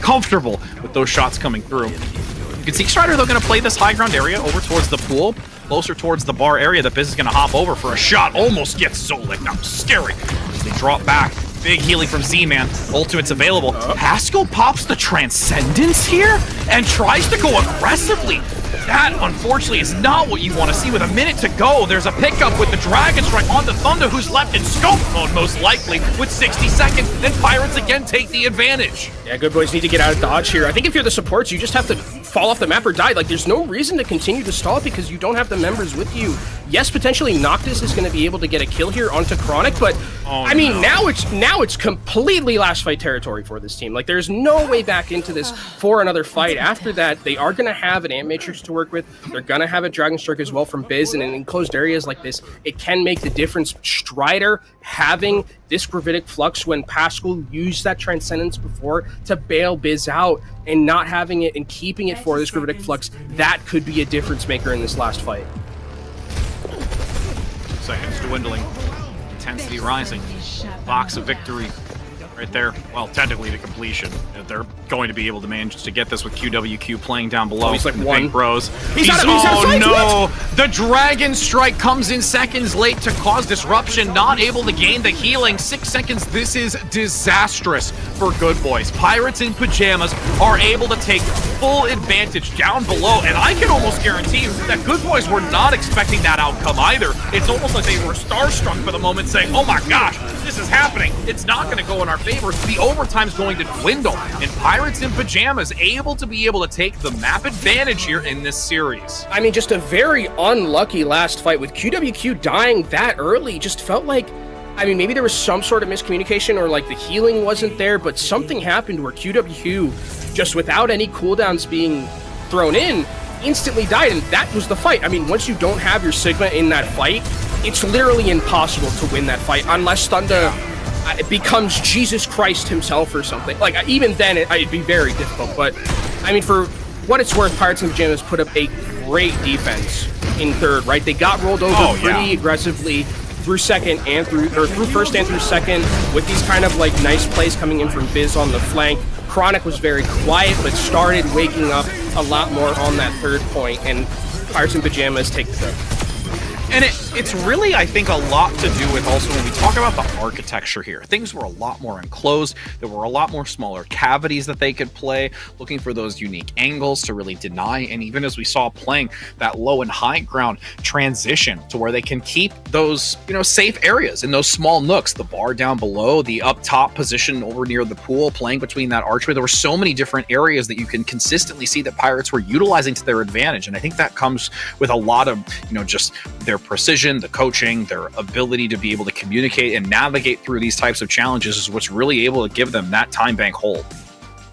comfortable with those shots coming through. You can see Strider though going to play this high ground area over towards the pool, closer towards the bar area that Biz is going to hop over for a shot. Almost gets Zolik. Now scary as they drop back. Big healing from Z-Man. Ultimate's available. Pascal pops the Transcendence here and tries to go aggressively. That, unfortunately, is not what you want to see. With a minute to go, there's a pickup with the Dragon Strike onto Thunder, who's left in scope mode, most likely, with 60 seconds. Then Pirates again take the advantage. Yeah, good boys need to get out of dodge here. I think if you're the supports, you just have to fall off the map or die. Like, there's no reason to continue to stall because you don't have the members with you. Yes, potentially Noctis is going to be able to get a kill here onto Chronic, but I mean, now it's completely last fight territory for this team. Like, there's no way back into this for another fight. After that, they are going to have an Ant Matrix to work with. They're going to have a Dragon Strike as well from Biz, and in enclosed areas like this, it can make the difference. Strider having this Gravitic Flux when Pascal used that Transcendence before to bail Biz out, and not having it and keeping it for this Gravitic Flux, that could be a difference maker in this last fight. Seconds dwindling. Intensity rising. Box of victory right there. Well, technically to completion. They're going to be able to manage to get this with QWQ playing down below. Oh, he's like one. Bros. He's out of sight, no! The Dragon Strike comes in seconds late to cause disruption. Not able to gain the healing. 6 seconds. This is disastrous for Good Boys. Pirates in Pajamas are able to take full advantage down below, and I can almost guarantee you that Good Boys were not expecting that outcome either. It's almost like they were starstruck for the moment, saying, oh my gosh, this is happening. It's not going to go in our favor. The overtime's going to dwindle, and Pirates in Pajamas able to take the map advantage here in this series. I mean, just a very unlucky last fight with QWQ dying that early. Just felt like, I mean, maybe there was some sort of miscommunication or like the healing wasn't there, but something happened where QWQ, just without any cooldowns being thrown in, instantly died, and that was the fight. I mean, once you don't have your Sigma in that fight, it's literally impossible to win that fight unless Thunder it becomes Jesus Christ himself or something. Like, even then, it'd be very difficult. But, I mean, for what it's worth, Pirates in Pajamas put up a great defense in third, right? They got rolled over pretty aggressively through second and through first and through second with these kind of, like, nice plays coming in from Biz on the flank. Chronic was very quiet, but started waking up a lot more on that third point, and Pirates in Pajamas take the trip. And it's really, I think, a lot to do with also when we talk about the architecture here. Things were a lot more enclosed. There were a lot more smaller cavities that they could play, looking for those unique angles to really deny. And even as we saw playing that low and high ground transition to where they can keep those, safe areas in those small nooks, the bar down below, the up top position over near the pool, playing between that archway. There were so many different areas that you can consistently see that Pirates were utilizing to their advantage. And I think that comes with a lot of, just their precision, the coaching, their ability to be able to communicate and navigate through these types of challenges is what's really able to give them that time bank hold.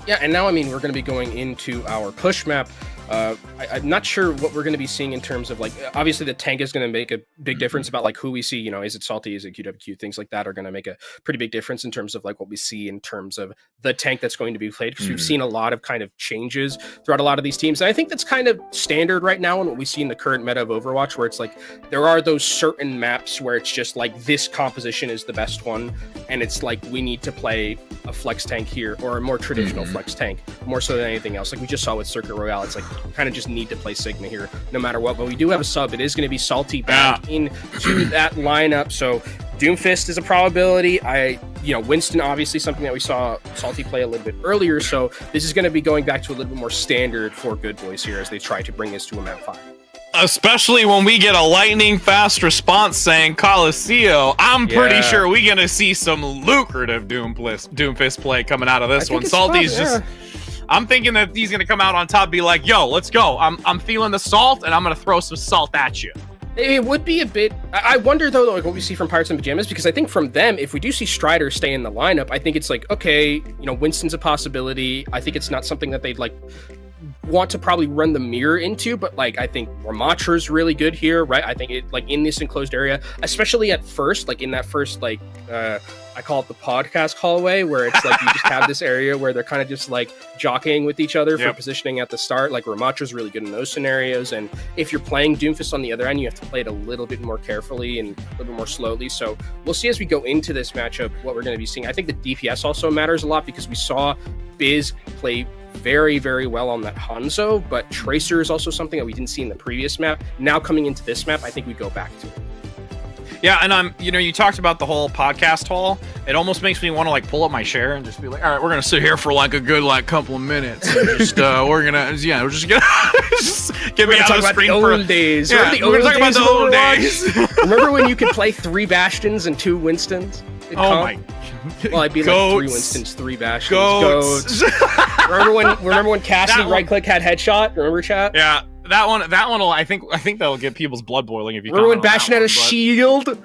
Yeah, and now, I mean, we're going to be going into our push map. I'm not sure what we're going to be seeing in terms of, like, obviously the tank is going to make a big difference about, like, who we see, is it Salty, is it QWQ, things like that are going to make a pretty big difference in terms of, like, what we see in terms of the tank that's going to be played, because we've seen a lot of kind of changes throughout a lot of these teams, and I think that's kind of standard right now in what we see in the current meta of Overwatch, where it's like, there are those certain maps where it's just like, this composition is the best one, and it's like, we need to play a flex tank here, or a more traditional flex tank, more so than anything else. Like we just saw with Circuit Royale, it's like, kind of just need to play Sigma here no matter what. But we do have a sub. It is going to be Salty back into that lineup. So Doomfist is a probability. Winston, obviously something that we saw Salty play a little bit earlier. So this is going to be going back to a little bit more standard for Good Boys here as they try to bring this to a map 5. Especially when we get a lightning fast response saying Coliseum, I'm pretty sure we're going to see some lucrative Doomfist play coming out of this one. Salty's I'm thinking that he's going to come out on top and be like, yo, let's go. I'm feeling the salt, and I'm going to throw some salt at you. It would be a bit... I wonder, though, like what we see from Pirates in Pajamas, because I think from them, if we do see Strider stay in the lineup, I think it's like, okay, Winston's a possibility. I think it's not something that they'd, like, want to probably run the mirror into, but, like, I think Ramatra's really good here, right? I think it, like, in this enclosed area, especially at first, like, in that first, like, I call it the podcast hallway, where it's like you just have this area where they're kind of just like jockeying with each other for positioning at the start. Like Ramatra's really good in those scenarios, and if you're playing Doomfist on the other end, you have to play it a little bit more carefully and a little bit more slowly. So we'll see as we go into this matchup what we're going to be seeing. I think the DPS also matters a lot, because we saw Biz play very, very well on that Hanzo, but Tracer is also something that we didn't see in the previous map. Now coming into this map, I think we go back to it. Yeah, and you talked about the whole podcast hall. It almost makes me want to like pull up my chair and just be like, all right, we're gonna sit here for like a good like couple of minutes. And just we're just gonna just get me out of the screen for old days. Yeah, we're gonna talk about the old days. Remember when you could play 3 Bastions and 2 Winstons? Oh my. Well, I'd be Goats. like 3 Winstons, 3 Bastions. Goats. Remember when Cassidy That right click had headshot? Remember, chat? Yeah, that one will. I think that'll get people's blood boiling if you. Remember when comment on Bastion had a that one, shield?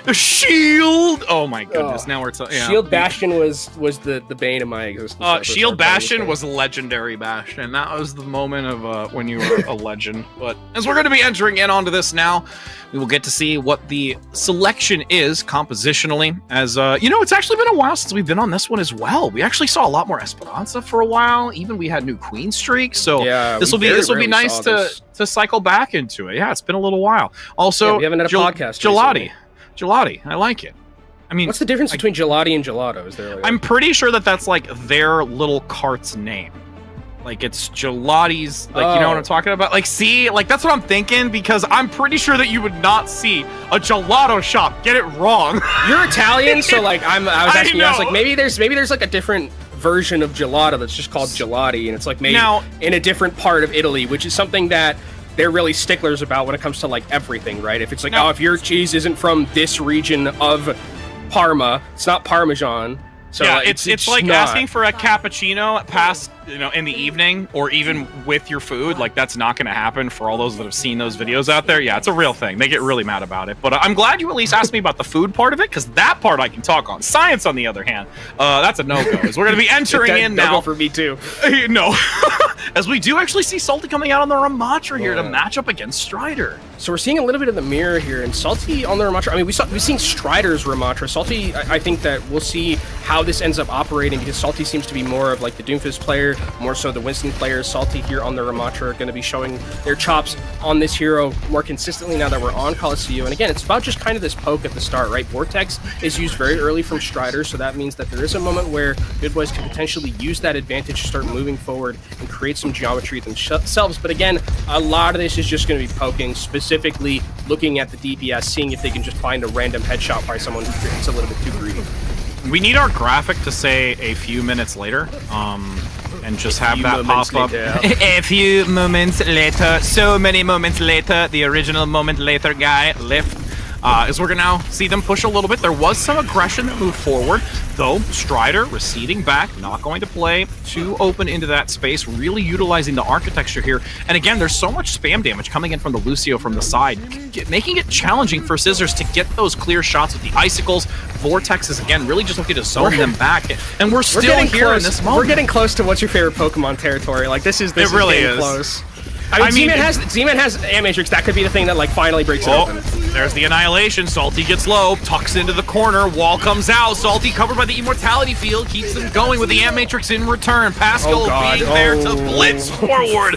A shield. Oh my goodness! Oh. Now we're yeah. Shield Bastion was the bane of my existence. Shield Bastion was legendary Bastion. That was the moment of when you were a legend. But as we're going to be entering in onto this now, we will get to see what the selection is compositionally. As it's actually been a while since we've been on this one as well. We actually saw a lot more Esperanza for a while. Even we had new Queen streak. So yeah, this will be nice to cycle back into it. Yeah, it's been a little while. Also, we haven't had a podcast. Gelati, I like it. I mean, what's the difference between Gelati and Gelato? Is there? I'm pretty sure that's like their little cart's name. Like it's Gelati's, like you know what I'm talking about? Like, see, like that's what I'm thinking because I'm pretty sure that you would not see a gelato shop get it wrong. You're Italian, so like I was asking you, I was like maybe there's like a different version of gelato that's just called gelati, and it's like made in a different part of Italy, which is something that they're really sticklers about when it comes to like everything, right? If it's like, if your cheese isn't from this region of Parma, it's not Parmesan. So yeah, it's like not asking for a cappuccino past, in the evening or even with your food. Like that's not going to happen for all those that have seen those videos out there. Yeah, it's a real thing. They get really mad about it. But I'm glad you at least asked me about the food part of it because that part I can talk on. Science, on the other hand, that's a no-go. We're going to be entering in now. No-go for me too. No. As we do actually see Salty coming out on the Ramatra here to match up against Strider. So we're seeing a little bit of the mirror here, and Salty on the Ramatra. I mean, we've seen Strider's Ramatra. Salty, I think that we'll see how this ends up operating because Salty seems to be more of like the Doomfist player, more so the Winston player. Salty here on the Ramatra are going to be showing their chops on this hero more consistently now that we're on Coliseum. And again, it's about just kind of this poke at the start, right? Vortex is used very early from Strider, so that means that there is a moment where Good Boys can potentially use that advantage to start moving forward and create some geometry themselves. But again, a lot of this is just going to be poking, specifically looking at the DPS, seeing if they can just find a random headshot by someone who gets a little bit too greedy. We need our graphic to say a few minutes later, and just have that pop up. A few moments later, so many moments later, the original moment later guy left. As we're gonna now see them push a little bit. There was some aggression that moved forward, though Strider receding back, not going to play too open into that space, really utilizing the architecture here. And again, there's so much spam damage coming in from the Lucio from the side, making it challenging for Scissors to get those clear shots with the icicles. Vortex is again really just looking to zone them back, and we're still here in this moment. We're getting close to what's your favorite Pokemon territory. Like this is really close. I mean, Z-Man has Matrix. That could be the thing that like finally breaks it open. There's the Annihilation. Salty gets low, tucks into the corner, wall comes out. Salty covered by the Immortality Field, keeps them going with the Matrix in return. Pascal being there to blitz forward.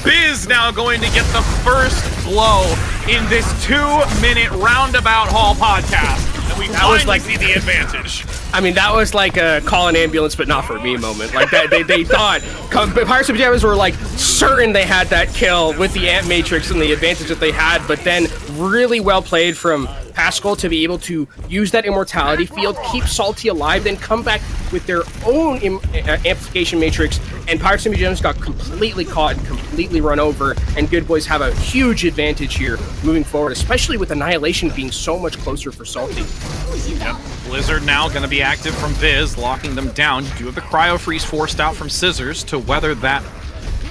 Biz now going to get the first blow in this 2-minute roundabout hall podcast. And we finally see the advantage. I mean, that was like a call an ambulance, but not for me moment. Like that, they thought Pirates of Pajamas were like certain they had that kill with the Ant Matrix and the advantage that they had, but then really well played from Pascal to be able to use that Immortality Field, keep Salty alive, then come back with their own Amplification Matrix, and Pirates of Pajamas got completely caught and completely run over, and Good Boys have a huge advantage here moving forward, especially with Annihilation being so much closer for Salty. Yep. Blizzard now going to be active from Viz, locking them down. You do have the Cryo Freeze forced out from Scissors to weather that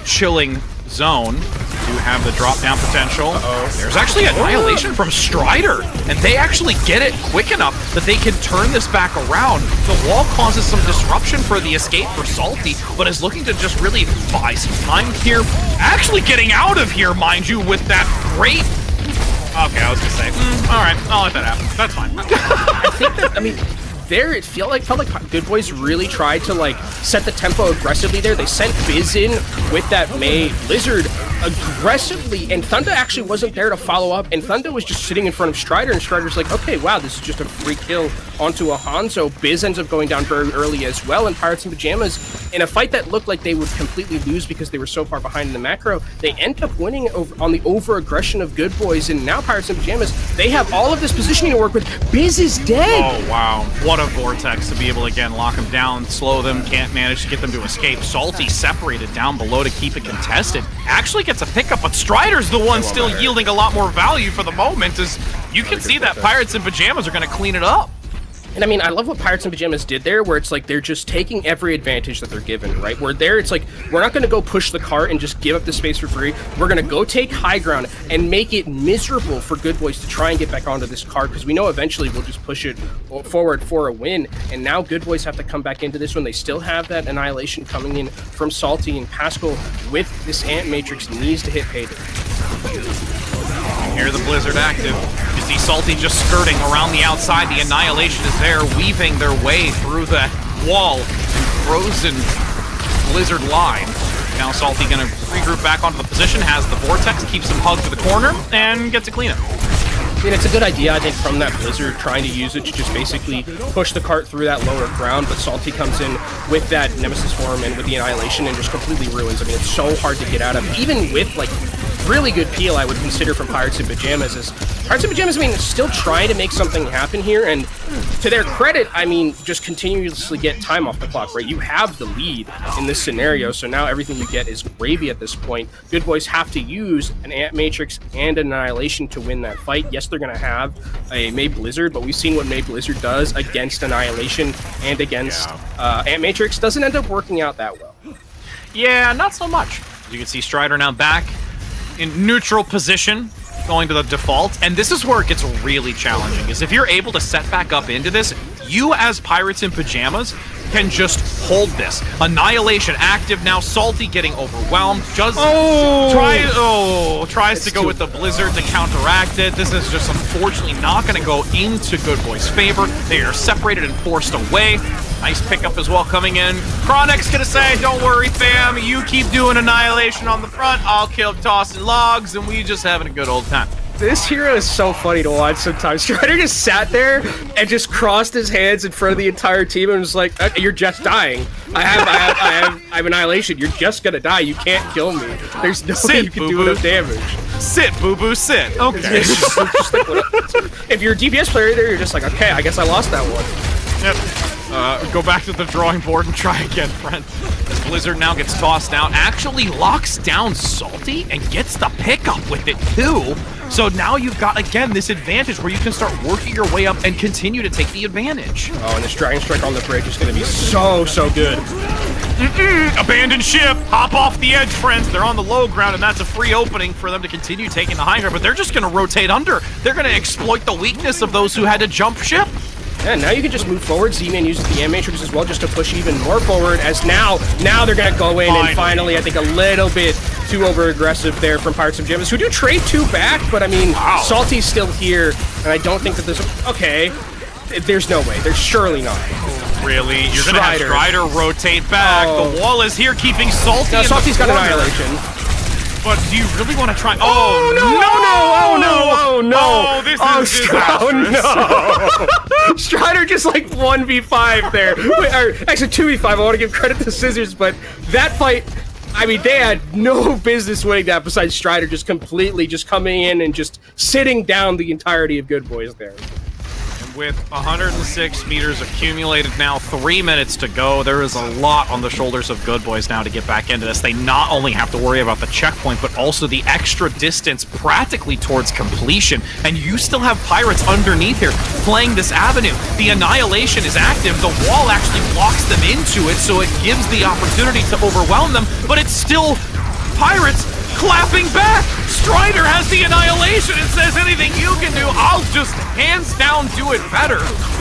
chilling zone. Do have the drop down potential. There's actually Annihilation from Strider, and they actually get it quick enough that they can turn this back around. The wall causes some disruption for the escape for Salty, but is looking to just really buy some time here. Actually getting out of here, mind you, with that great... Okay, I was gonna say, all right, I'll let that happen. That's fine. I think that, I mean, there it felt like Good Boys really tried to like set the tempo aggressively there. They sent Biz in with that May Blizzard aggressively, and Thunda actually wasn't there to follow up, and Thunda was just sitting in front of Strider, and Strider's like, okay, wow, this is just a free kill onto a Hanzo. Biz ends up going down very early as well, and Pirates in Pajamas, in a fight that looked like they would completely lose because they were so far behind in the macro, they end up winning on the over-aggression of Good Boys, and now Pirates in Pajamas, they have all of this positioning to work with. Biz is dead! Oh, wow. What a vortex to be able to, again, lock them down, slow them, can't manage to get them to escape. Salty separated down below to keep it contested. Actually gets a pickup, but Strider's the one still yielding a lot more value for the moment, as you can see that Pirates in Pajamas are going to clean it up. And I mean, I love what Pirates in Pajamas did there, where it's like they're just taking every advantage that they're given, right? Where there, it's like, we're not going to go push the cart and just give up the space for free. We're going to go take high ground and make it miserable for Good Boys to try and get back onto this cart, because we know eventually we'll just push it forward for a win. And now Good Boys have to come back into this one. They still have that Annihilation coming in from Salty, and Pascal with this Ant Matrix needs to hit payday. Here the Blizzard active. You see Salty just skirting around the outside. The Annihilation is there, weaving their way through the wall and frozen Blizzard line. Now Salty gonna regroup back onto the position, has the Vortex, keeps him hugged to the corner, and gets a cleanup. I mean, it's a good idea, I think, from that Blizzard, trying to use it to just basically push the cart through that lower ground, but Salty comes in with that Nemesis form and with the Annihilation and just completely ruins. I mean, it's so hard to get out of, even with, like, really good peel, I would consider, from Pirates in Pajamas. Is Pirates in Pajamas, I mean, still trying to make something happen here, and to their credit, I mean, just continuously get time off the clock, right? You have the lead in this scenario, so now everything you get is gravy at this point. Good Boys have to use an Ant Matrix and an Annihilation to win that fight. Yes, they're going to have a May Blizzard, but we've seen what May Blizzard does against Annihilation and against Ant Matrix. Doesn't end up working out that well. Yeah, not so much. You can see Strider now back in neutral position, going to the default, and this is where it gets really challenging, is if you're able to set back up into this, you as Pirates in Pajamas can just hold this. Annihilation active now, Salty getting overwhelmed, just tries to go with the Blizzard to counteract it. This is just unfortunately not going to go into Good Boys' favor. They are separated and forced away. Nice pickup as well coming in. Chronic's gonna say, don't worry fam, you keep doing Annihilation on the front, I'll keep tossing logs, and we just having a good old time. This hero is so funny to watch sometimes. Strider just sat there and just crossed his hands in front of the entire team and was like, you're just dying. I have Annihilation. You're just gonna die. You can't kill me. There's no way you can do enough damage. Sit, boo-boo, sit. Okay. Just like, if you're a DPS player there, you're just like, okay, I guess I lost that one. Yep. Go back to the drawing board and try again, friend. As Blizzard now gets tossed out, actually locks down Salty and gets the pickup with it too. So now you've got, again, this advantage where you can start working your way up and continue to take the advantage. Oh, and this Dragon Strike on the bridge is going to be so good. Abandon ship, hop off the edge, friends. They're on the low ground, and that's a free opening for them to continue taking the high ground, but they're just going to rotate under. They're going to exploit the weakness of those who had to jump ship. Yeah, now you can just move forward. Z-Man uses the Ant Matrix as well just to push even more forward, as now they're going to go in and finally, I think, a little bit too over-aggressive there from Pirates of Pajamas, who do trade 2 back, but I mean, Salty's still here, and I don't think that there's... Okay, there's no way. There's surely not. Really? You're going to have Strider rotate back. The wall is here keeping Salty. Now, Salty's got Annihilation. But do you really want to try? Oh no! This is disastrous. Oh no! Strider just like 1v5 there. Or actually 2v5. I want to give credit to Scissors, but that fight, I mean, they had no business winning that besides Strider just completely just coming in and just sitting down the entirety of Good Boys there. With 106 meters accumulated now, 3 minutes to go, there is a lot on the shoulders of Good Boys now to get back into this. They not only have to worry about the checkpoint, but also the extra distance practically towards completion. And you still have Pirates underneath here playing this avenue. The Annihilation is active. The wall actually blocks them into it, so it gives the opportunity to overwhelm them, but it's still Pirates clapping back. Strider has the Annihilation and says, anything you can do, I'll just hands down do it better.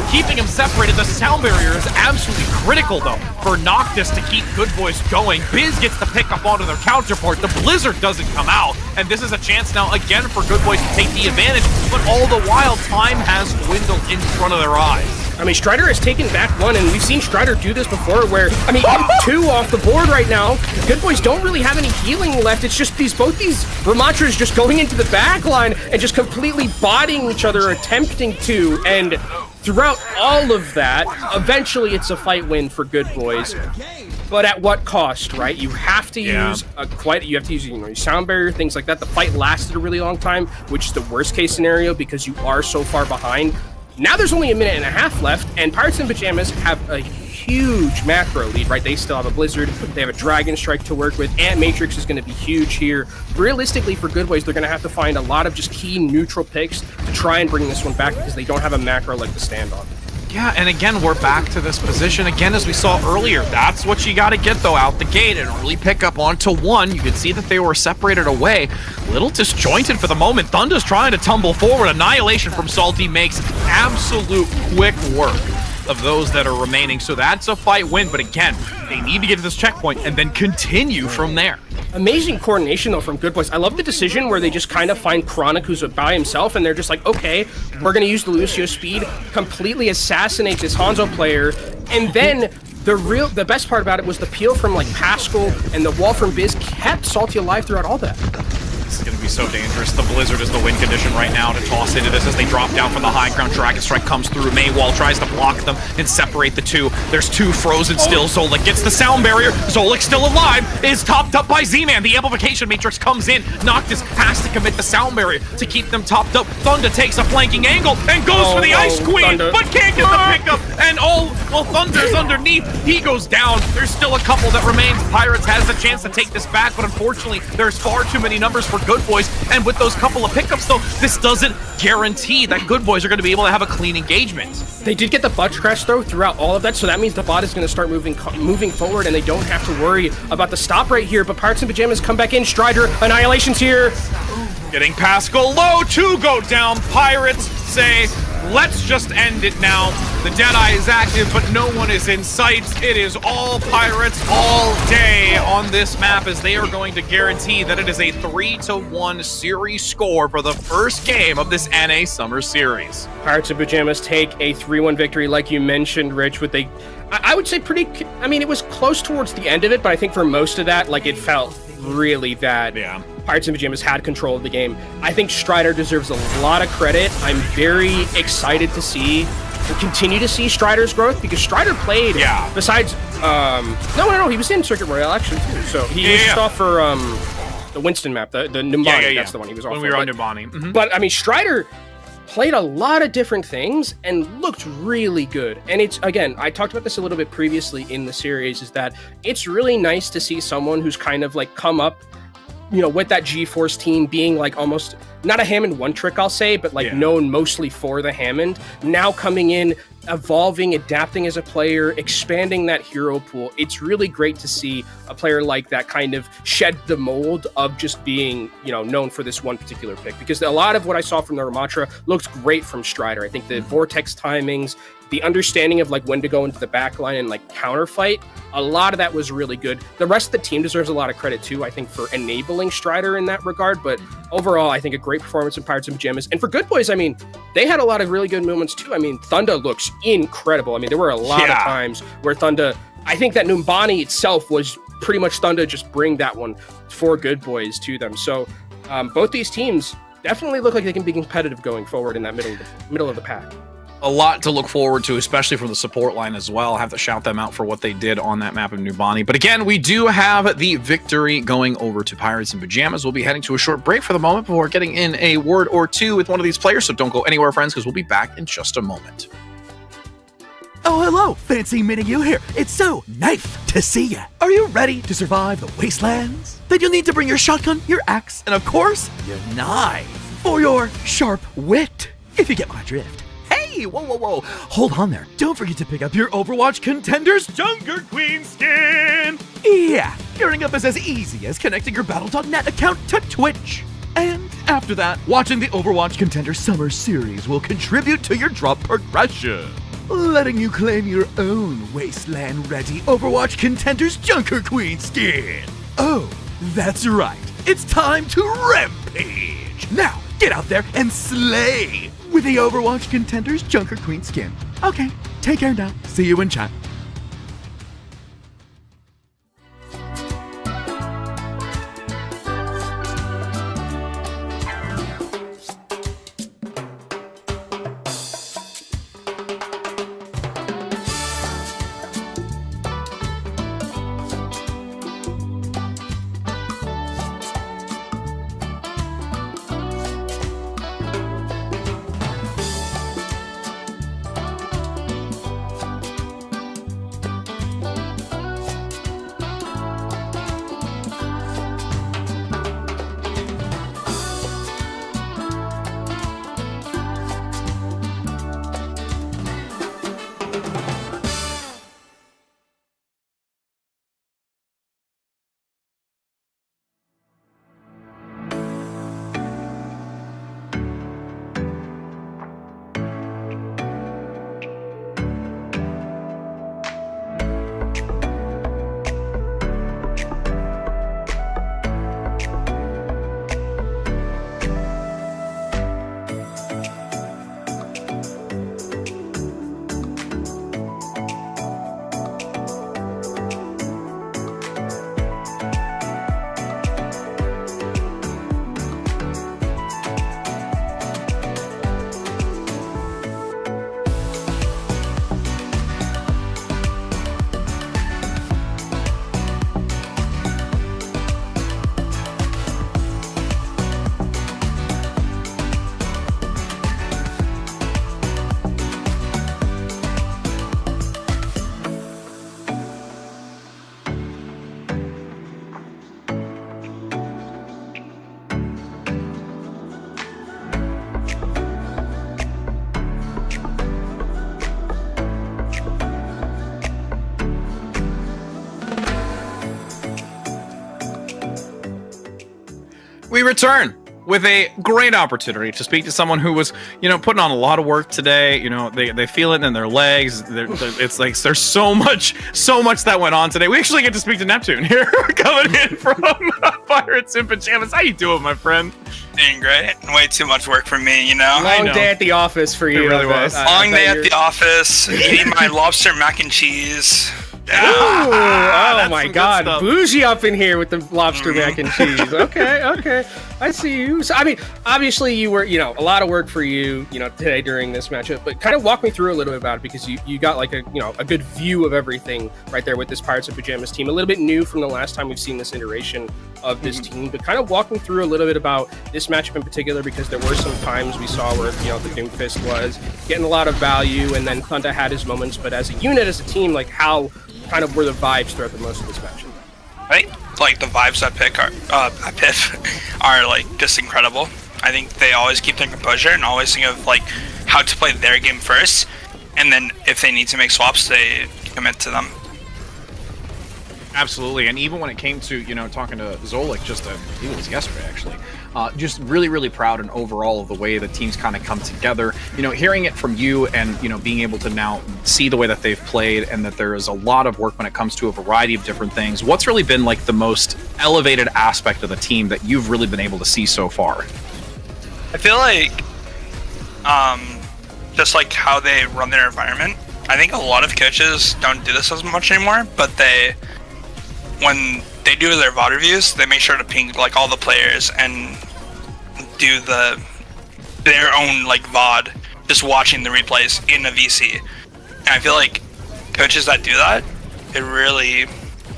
Keeping him separated, the sound barrier is absolutely critical though for Noctis to keep Good Boys going. Biz gets the pick up onto their counterpart. The Blizzard doesn't come out, and this is a chance now again for Good Boys to take the advantage, but all the while time has dwindled in front of their eyes. I mean, Strider has taken back one, and we've seen Strider do this before where, I mean, 2 off the board right now. Good Boys don't really have any healing left. It's just both these Ramatras just going into the back line and just completely bodying each other, attempting to, and throughout all of that, eventually it's a fight win for Good Boys. But at what cost, right? You have to use you have to use your sound barrier, things like that. The fight lasted a really long time, which is the worst case scenario because you are so far behind. Now there's only a minute and a half left, and Pirates in Pajamas have a huge macro lead, right? They still have a Blizzard, they have a Dragon Strike to work with, and Matrix is going to be huge here. Realistically, for Good Boys, they're going to have to find a lot of just key neutral picks to try and bring this one back because they don't have a macro leg to stand on. Yeah, and again, we're back to this position again as we saw earlier. That's what you got to get, though, out the gate. An early pickup onto one. You could see that they were separated away. Little disjointed for the moment. Thunder's trying to tumble forward. Annihilation from Salty makes absolute quick work of those that are remaining. So that's a fight win. But again, they need to get to this checkpoint and then continue from there. Amazing coordination, though, from Good Boys. I love the decision where they just kind of find Chronic, who's by himself, and they're just like, okay, we're going to use the Lucio speed, completely assassinate this Hanzo player, and then the best part about it was the peel from, like, Pascal and the wall from Biz kept Salty alive throughout all that. This is going to be so dangerous. The Blizzard is the win condition right now to toss into this as they drop down from the high ground. Dragon Strike comes through. Maywall tries to block them and separate the two. There's 2 frozen still. Zolik gets the sound barrier. Zolik still alive. Is topped up by Z-Man. The amplification matrix comes in. Noctis has to commit the sound barrier to keep them topped up. Thunder takes a flanking angle and goes for the Ice Queen, Thunder. but can't get the pickup. And Thunder's underneath. He goes down. There's still a couple that remains. Pirates has the chance to take this back, but unfortunately, there's far too many numbers for Good Boys. And with those couple of pickups, though, this doesn't guarantee that Good Boys are going to be able to have a clean engagement. They did get the butt crash, though, throughout all of that, so that means the bot is going to start moving forward, and they don't have to worry about the stop right here. But Pirates in Pajamas come back in. Strider, Annihilation's here. Getting Pascal low, 2 go down. Pirates say, let's just end it now. The Deadeye is active, but no one is in sight. It is all Pirates all day on this map as they are going to guarantee that it is a 3-1 series score for the first game of this NA Summer Series. Pirates in Pajamas take a 3-1 victory, like you mentioned, Rich, with I would say it was close towards the end of it, but I think for most of that, like, it felt really that Pirates in Pajamas had control of the game. I think Strider deserves a lot of credit. I'm very excited to see and continue to see Strider's growth because Strider played besides no, he was in Circuit Royale actually too. So he was just off for the Winston map, the Numbani, that's the one he was off when for. we were on Numbani. But I mean, Strider played a lot of different things and looked really good. And it's, again, I talked about this a little bit previously in the series, is that it's really nice to see someone who's kind of like come up, you know, with that GeForce team being like almost not a Hammond one trick, I'll say, but like known mostly for the Hammond, now coming in, evolving, adapting as a player, expanding that hero pool. It's really great to see a player like that kind of shed the mold of just being, you know, known for this one particular pick, because a lot of what I saw from the Ramatra looked great from Strider. I think the vortex timings, the understanding of like when to go into the back line and like counter fight, a lot of that was really good. The rest of the team deserves a lot of credit too, I think, for enabling Strider in that regard. But overall, I think a great performance in Pirates and Pajamas. And for Good Boys, I mean, they had a lot of really good moments too. I mean, Thunder looks incredible. I mean, there were a lot of times where Thunder, I think that Numbani itself was pretty much Thunder just bring that one for Good Boys to them. So both these teams definitely look like they can be competitive going forward in that middle of the pack. A lot to look forward to, especially from the support line as well. I have to shout them out for what they did on that map of Numbani. But again, we do have the victory going over to Pirates and Pajamas. We'll be heading to a short break for the moment before getting in a word or two with one of these players. So don't go anywhere, friends, because we'll be back in just a moment. Oh, hello, fancy meeting you here. It's so nice to see ya. Are you ready to survive the wastelands? Then you'll need to bring your shotgun, your axe, and of course, your knife. For your sharp wit, if you get my drift. Hey, whoa. Hold on there. Don't forget to pick up your Overwatch Contenders Junker Queen skin. Yeah, gearing up is as easy as connecting your Battle.net account to Twitch. And after that, watching the Overwatch Contender Summer Series will contribute to your drop progression, letting you claim your own wasteland-ready Overwatch Contenders Junker Queen skin. Oh, that's right. It's time to rampage. Now, get out there and slay with the Overwatch Contenders Junker Queen skin. Okay, Take care now. See you in chat. We return with a great opportunity to speak to someone who was, putting on a lot of work today. They feel it in their legs. It's like there's so much that went on today. We actually get to speak to Neptune here, coming in from Pirates in Pajamas. How you doing, my friend? Doing great. Way too much work for me, Long day at the office for you. It really was. Long day at the office, eating my lobster mac and cheese. Oh my some God, good stuff. bougie up in here with the lobster mac and cheese. Okay, I see you. So, I mean, obviously you were, a lot of work for you, today during this matchup. But kind of walk me through a little bit about it, because you got like a good view of everything right there with this Pirates of Pajamas team. A little bit new from the last time we've seen this iteration of this team, but kind of walk me through a little bit about this matchup in particular, because there were some times we saw where the Doomfist was getting a lot of value, and then Thunder had his moments. But as a unit, as a team, like how kind of were the vibes throughout the most of this matchup? I think like the vibes at Piff are like just incredible. I think they always keep their composure and always think of like how to play their game first, and then if they need to make swaps, they commit to them. Absolutely, and even when it came to talking to Zolik, just I think it was yesterday actually, just really proud and overall of the way the teams kind of come together. Hearing it from you and being able to now see the way that they've played, and that there is a lot of work when it comes to a variety of different things. What's really been like the most elevated aspect of the team that you've really been able to see so far? I feel like just like how they run their environment. I think a lot of coaches don't do this as much anymore, but when they do their VOD reviews, they make sure to ping like all the players and do their own like VOD, just watching the replays in a VC. And I feel like coaches that do that, it really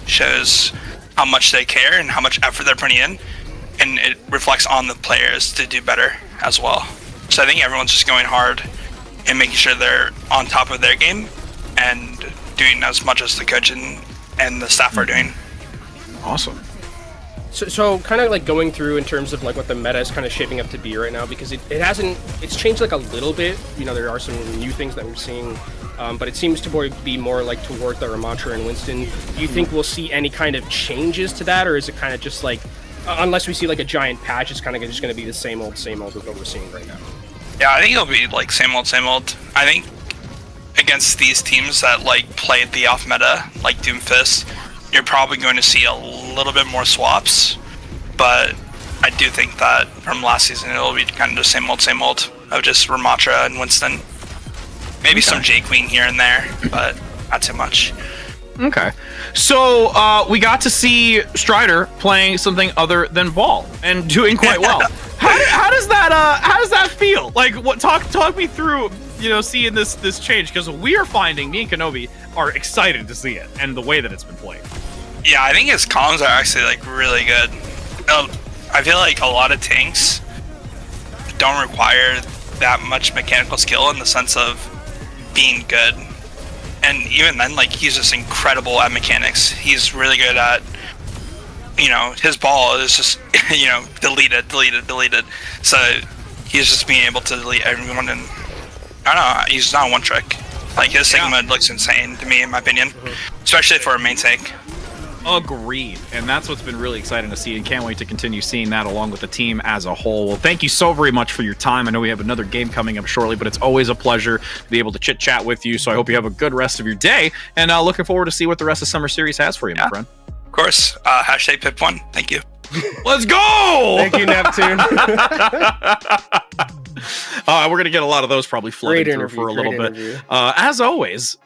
shows how much they care and how much effort they're putting in, and it reflects on the players to do better as well. So I think everyone's just going hard and making sure they're on top of their game and doing as much as the coach and the staff are doing. Awesome. So kind of like going through in terms of like what the meta is kind of shaping up to be right now, because it's changed like a little bit. There are some new things that we're seeing, but it seems to be more like toward the Ramatra and Winston. Do you think we'll see any kind of changes to that, or is it kind of just like, unless we see like a giant patch, it's kind of just going to be the same old with what we're seeing right now? Yeah, I think it'll be like same old. I think against these teams that like play the off meta, like Doomfist, you're probably going to see a little bit more swaps, but I do think that from last season it'll be kind of the same old of just Ramatra and Winston. Maybe some J Queen here and there, but not too much. Okay, so we got to see Strider playing something other than ball and doing quite well. How does that feel? Like, what? Talk me through, seeing this change, because we are finding, me and Kenobi are excited to see it and the way that it's been played. Yeah, I think his comms are actually like really good. I feel like a lot of tanks don't require that much mechanical skill in the sense of being good. And even then, like, he's just incredible at mechanics. He's really good at, his ball is just, deleted. So he's just being able to delete everyone, and I don't know, he's not one trick. Like, his Sigma looks insane to me, in my opinion, especially for a main tank. Agreed, and that's what's been really exciting to see, and can't wait to continue seeing that along with the team as a whole. Well, thank you so very much for your time. I know we have another game coming up shortly, but it's always a pleasure to be able to chit chat with you. So I hope you have a good rest of your day, and looking forward to see what the rest of Summer Series has for you, my friend. Of course. Hashtag Pip1. Thank you. Let's go! Thank you, Neptune. We're going to get a lot of those probably flooding through for a little bit, as always.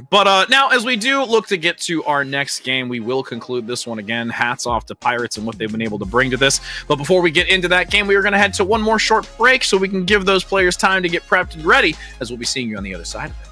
But now, as we do look to get to our next game, we will conclude this one again. Hats off to Pirates and what they've been able to bring to this. But before we get into that game, we are going to head to one more short break so we can give those players time to get prepped and ready, as we'll be seeing you on the other side of it.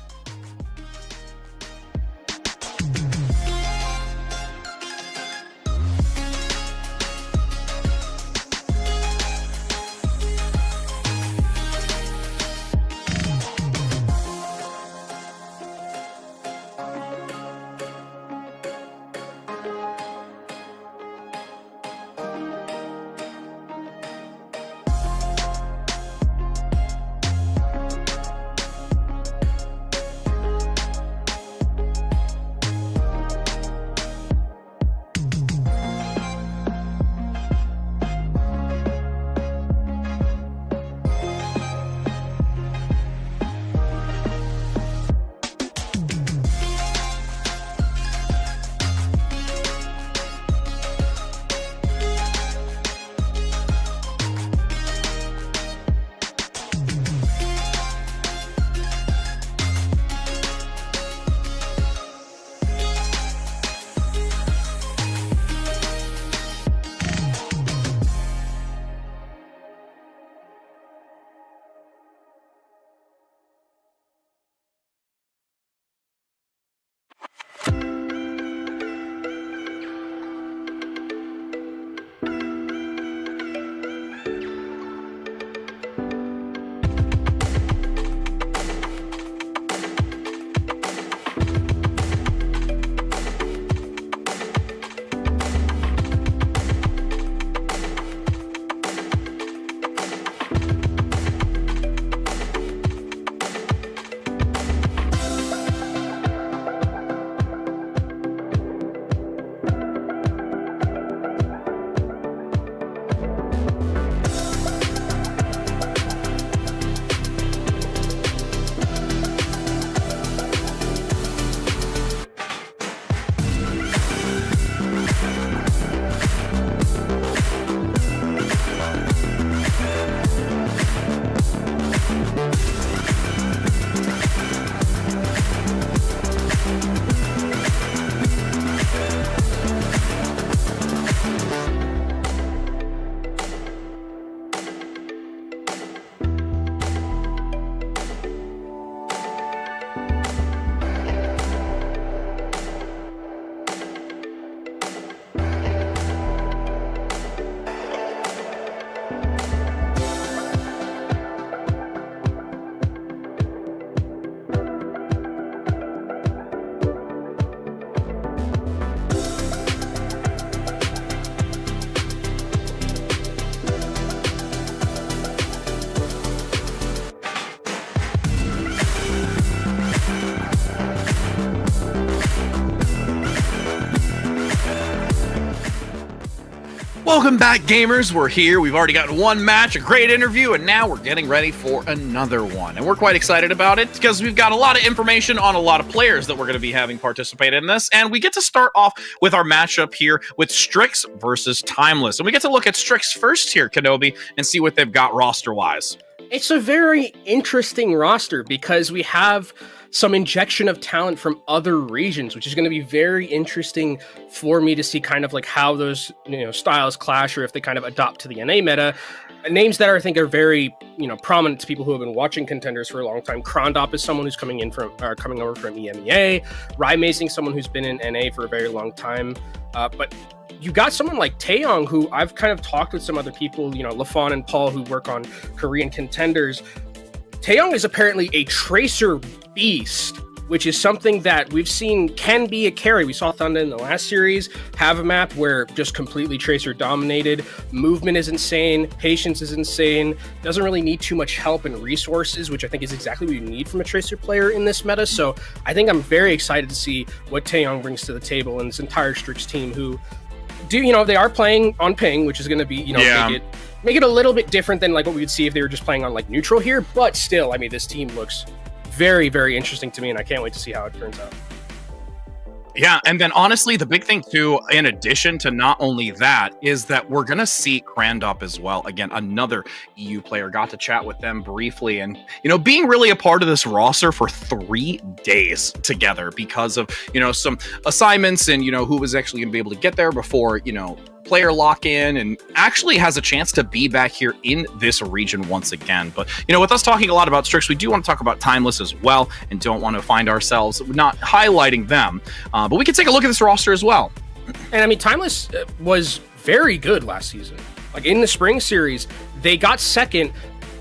Welcome back, gamers. We're here. We've already got one match, a great interview, and now we're getting ready for another one. And we're quite excited about it because we've got a lot of information on a lot of players that we're going to be having participate in this. And we get to start off with our matchup here with Strix versus Timeless. And we get to look at Strix first here, Kenobi, and see what they've got roster-wise. It's a very interesting roster because we have some injection of talent from other regions, which is going to be very interesting for me to see kind of like how those styles clash, or if they kind of adopt to the NA meta. Names that I think are very prominent to people who have been watching Contenders for a long time. Krondop is someone who's coming over from EMEA. Rymazing, someone who's been in NA for a very long time. But you got someone like Taeyong, who I've kind of talked with some other people, Lafon and Paul, who work on Korean Contenders. Taeyong is apparently a tracer beast, which is something that we've seen can be a carry. We saw Thunder in the last series have a map where just completely tracer dominated. Movement is insane. Patience is insane. Doesn't really need too much help and resources, which I think is exactly what you need from a tracer player in this meta. So I think I'm very excited to see what Taeyong brings to the table and this entire Strix team, who they are playing on ping, which is going to be, make it a little bit different than like what we would see if they were just playing on like neutral here. But still, I mean, this team looks very, very interesting to me, and I can't wait to see how it turns out. Yeah, and then honestly, the big thing too, in addition to not only that, is that we're going to see Krondop as well. Again, another EU player. Got to chat with them briefly, and, being really a part of this roster for 3 days together because of, some assignments and, who was actually going to be able to get there before, player lock-in, and actually has a chance to be back here in this region once again. But, with us talking a lot about Strix, we do want to talk about Timeless as well, and don't want to find ourselves not highlighting them. But we can take a look at this roster as well. And I mean, Timeless was very good last season. Like in the spring series, they got second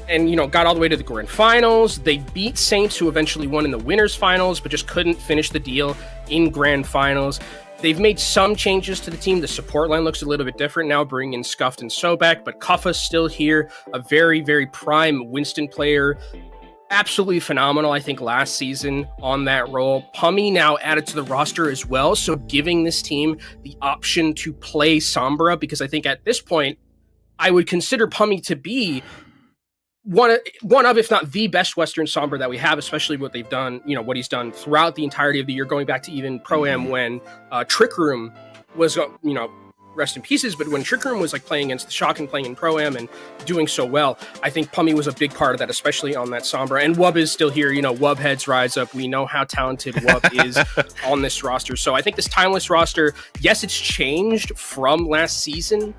and, got all the way to the grand finals. They beat Saints, who eventually won in the winners finals, but just couldn't finish the deal in grand finals. They've made some changes to the team. The support line looks a little bit different now, bringing in Scuffed and Sobek, but Kuffa's still here, a very, very prime Winston player. Absolutely phenomenal, I think, last season on that role. Pummy now added to the roster as well, so giving this team the option to play Sombra, because I think at this point, I would consider Pummy to be one of, if not the best Western Sombra that we have, especially what they've done, what he's done throughout the entirety of the year, going back to even Pro-Am when Trick Room was, rest in pieces, but when Trick Room was like playing against the Shock and playing in Pro-Am and doing so well, I think Pummy was a big part of that, especially on that Sombra. And Wub is still here, Wub heads rise up. We know how talented Wub is on this roster. So I think this Timeless roster, yes, it's changed from last season,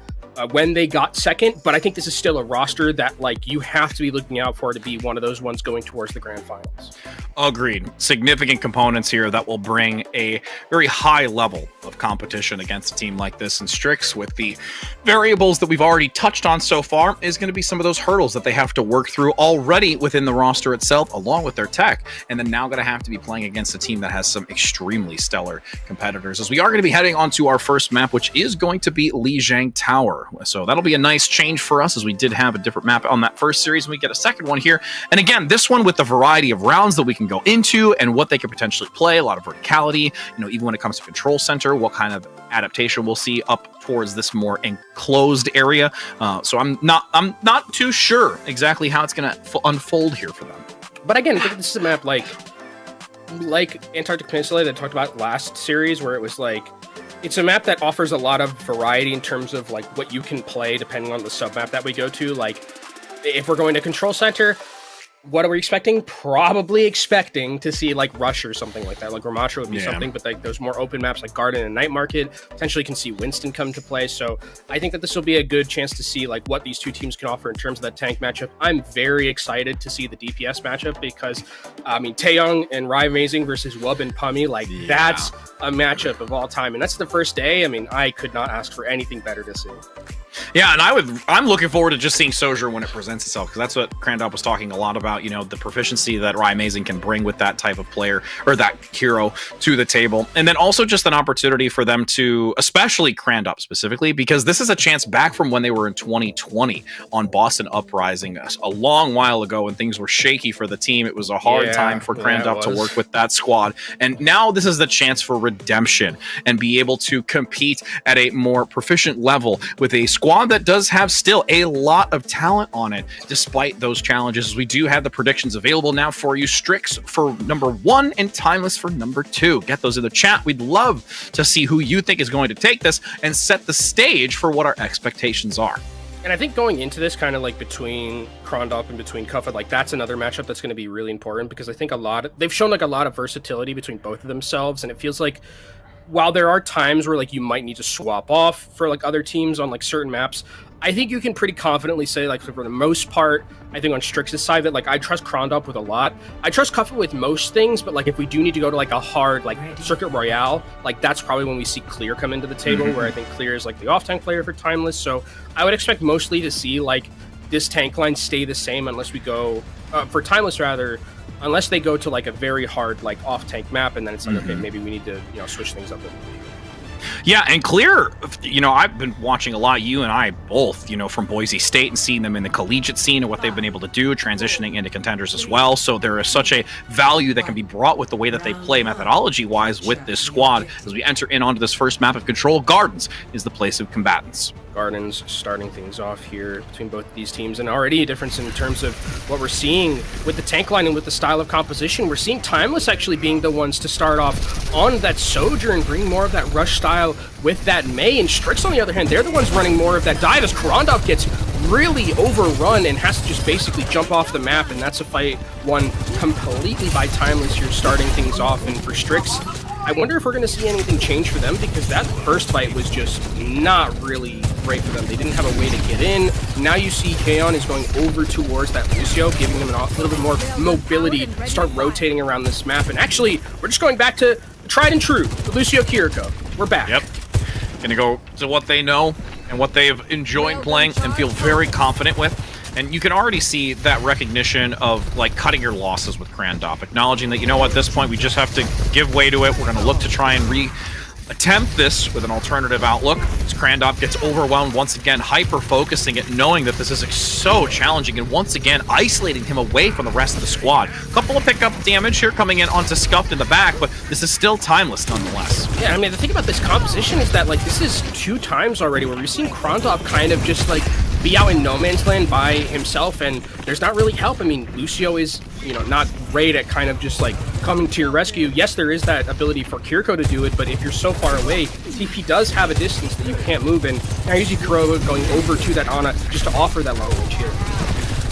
when they got second, but I think this is still a roster that like you have to be looking out for to be one of those ones going towards the grand finals. Agreed. Significant components here that will bring a very high level of competition against a team like this. And Strix, with the variables that we've already touched on so far, is going to be some of those hurdles that they have to work through already within the roster itself, along with their tech, and then now going to have to be playing against a team that has some extremely stellar competitors, as we are going to be heading on to our first map, which is going to be Lijiang Tower. So that'll be a nice change for us, as we did have a different map on that first series, and we get a second one here. And again, this one with the variety of rounds that we can go into and what they could potentially play, a lot of verticality, even when it comes to control center, what kind of adaptation we'll see up towards this more enclosed area. So I'm not too sure exactly how it's going to unfold here for them. But again, I think this is a map like Antarctic Peninsula that I talked about last series, where it was like, it's a map that offers a lot of variety in terms of like what you can play depending on the sub map that we go to. Like if we're going to control center, what are we expecting? Probably expecting to see like Rush or something like that. Like Ramatra would be something, but like those more open maps like Garden and Night Market potentially can see Winston come to play. So I think that this will be a good chance to see like what these two teams can offer in terms of that tank matchup. I'm very excited to see the DPS matchup because I mean Taeyong and Rymazing versus Wub and Pummy, like that's a matchup of all time. And that's the first day. I mean, I could not ask for anything better to see. Yeah, and I'm looking forward to just seeing Sojourn when it presents itself, because that's what Krondop was talking a lot about, the proficiency that Rymazing can bring with that type of player, or that hero, to the table. And then also just an opportunity for them to, especially Krondop specifically, because this is a chance back from when they were in 2020 on Boston Uprising, a long while ago when things were shaky for the team. It was a hard time for Krondop to work with that squad. And now this is the chance for redemption and be able to compete at a more proficient level with a squad that does have still a lot of talent on it, despite those challenges. We do have the predictions available now for you. Strix for number 1 and Timeless for number 2. Get those in the chat. We'd love to see who you think is going to take this and set the stage for what our expectations are. And I think going into this kind of like between Krondop and between Kufa, like that's another matchup that's going to be really important because I think they've shown like a lot of versatility between both of themselves, and it feels like while there are times where like you might need to swap off for like other teams on like certain maps, I think you can pretty confidently say like for the most part, I think on Strix's side that like I trust Krondop with a lot. I trust Kufa with most things, but like if we do need to go to like a hard like Circuit Royale, like that's probably when we see Clear come into the table, where I think Clear is like the off-tank player for Timeless. So I would expect mostly to see like this tank line stay the same unless we go for Timeless rather, unless they go to like a very hard like off-tank map, and then it's like okay, maybe we need to switch things up. Yeah, and Clear, I've been watching a lot, you and I both, from Boise State and seeing them in the collegiate scene and what they've been able to do, transitioning into Contenders as well. So there is such a value that can be brought with the way that they play methodology-wise with this squad. As we enter in onto this first map of Control, Gardens is the place of combatants. Gardens starting things off here between both of these teams, and already a difference in terms of what we're seeing with the tank line and with the style of composition. We're seeing Timeless actually being the ones to start off on that Sojourn, bring more of that rush style with that Mei, and Strix on the other hand, they're the ones running more of that dive as Krondop gets really overrun and has to just basically jump off the map, and that's a fight won completely by Timeless. You're starting things off, and for Strix, I wonder if we're going to see anything change for them, because that first fight was just not really great for them. They didn't have a way to get in. Now you see Kaon is going over towards that Lucio, giving them a little bit more mobility to start rotating around this map. And actually, we're just going back to tried and true, the Lucio Kiriko. We're back. Yep. Gonna go to what they know and what they've enjoyed playing and feel very confident with. And you can already see that recognition of like cutting your losses with Krondop, acknowledging that, at this point we just have to give way to it. We're going to look to try and attempt this with an alternative outlook. As Krondop gets overwhelmed once again, hyper-focusing it, knowing that this is so challenging, and once again isolating him away from the rest of the squad. A couple of pickup damage here coming in onto Scuffed in the back, but this is still Timeless nonetheless. Yeah, I mean, the thing about this composition is that, like, this is 2 times already where we've seen Krondop kind of just, like, be out in no man's land by himself, and there's not really help. I mean, Lucio is, not great at kind of just, like, coming to your rescue. Yes, there is that ability for Kiriko to do it, but if you're so far away, TP does have a distance that you can't move in. Now you see Kuroda going over to that Ana just to offer that long range here.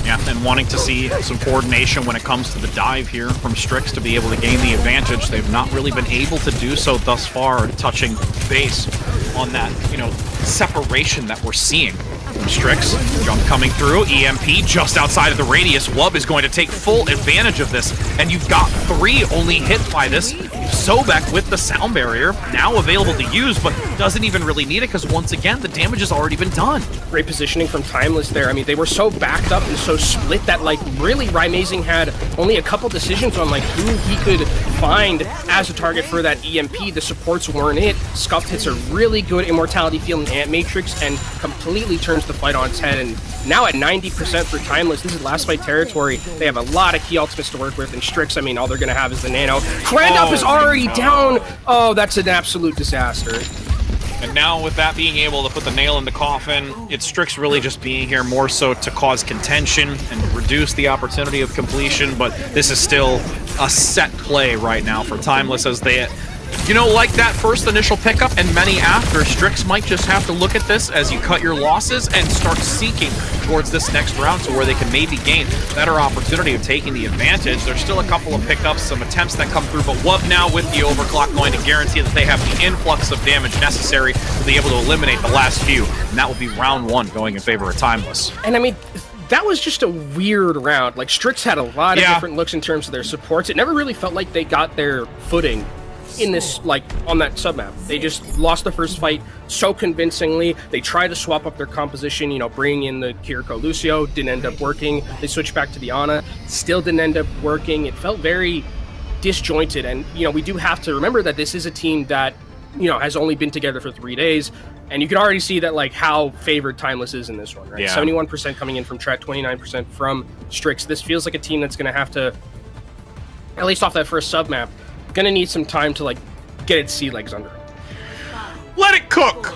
Yeah, and wanting to see some coordination when it comes to the dive here from Strix to be able to gain the advantage. They've not really been able to do so thus far, touching base on that, separation that we're seeing from Strix. Jump coming through, EMP just outside of the radius. Wub is going to take full advantage of this, and you've got 3 only hit by this. Sobek with the sound barrier, now available to use, but doesn't even really need it because once again, the damage has already been done. Great positioning from Timeless there. I mean, they were so backed up and so split that, like, really Rymazing had only a couple decisions on, like, who he could find as a target for that EMP. The supports weren't it. Scuffed hits a really good Immortality Field and Ant Matrix and completely turns the fight on its head. And now at 90% for Timeless, this is last fight territory. They have a lot of key ultimates to work with, and Strix, I mean, all they're going to have is the Nano. Krondop is already down! Oh, that's an absolute disaster. And now with that being able to put the nail in the coffin, it's Strix really just being here more so to cause contention and reduce the opportunity of completion, but this is still a set play right now for Timeless as they, like that first initial pickup and many after, Strix might just have to look at this as you cut your losses and start seeking towards this next round to where they can maybe gain better opportunity of taking the advantage. There's still a couple of pickups, some attempts that come through, but Wub now with the overclock going to guarantee that they have the influx of damage necessary to be able to eliminate the last few, and that will be round 1 going in favor of Timeless. And I mean, that was just a weird round. Like, Strix had a lot of different looks in terms of their supports. It never really felt like they got their footing in this, like, on that submap. They just lost the first fight so convincingly. They tried to swap up their composition, bringing in the Kiriko Lucio, didn't end up working. They switched back to the Ana, still didn't end up working. It felt very disjointed, and, we do have to remember that this is a team that, has only been together for 3 days, and you can already see that, like, how favored Timeless is in this one, right? Yeah. 71% coming in from Tret, 29% from Strix. This feels like a team that's going to have to, at least off that first submap, gonna need some time to, like, get its sea legs under it. Let it cook!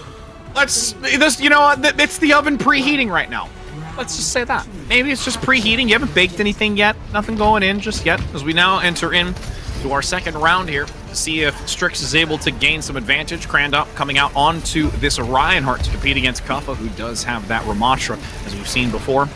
It's the oven preheating right now. Let's just say that. Maybe it's just preheating. You haven't baked anything yet. Nothing going in just yet, as we now enter in to our second round here to see if Strix is able to gain some advantage. Crandop coming out onto this Reinhardt to compete against Kuffa, who does have that Ramatra, as we've seen before.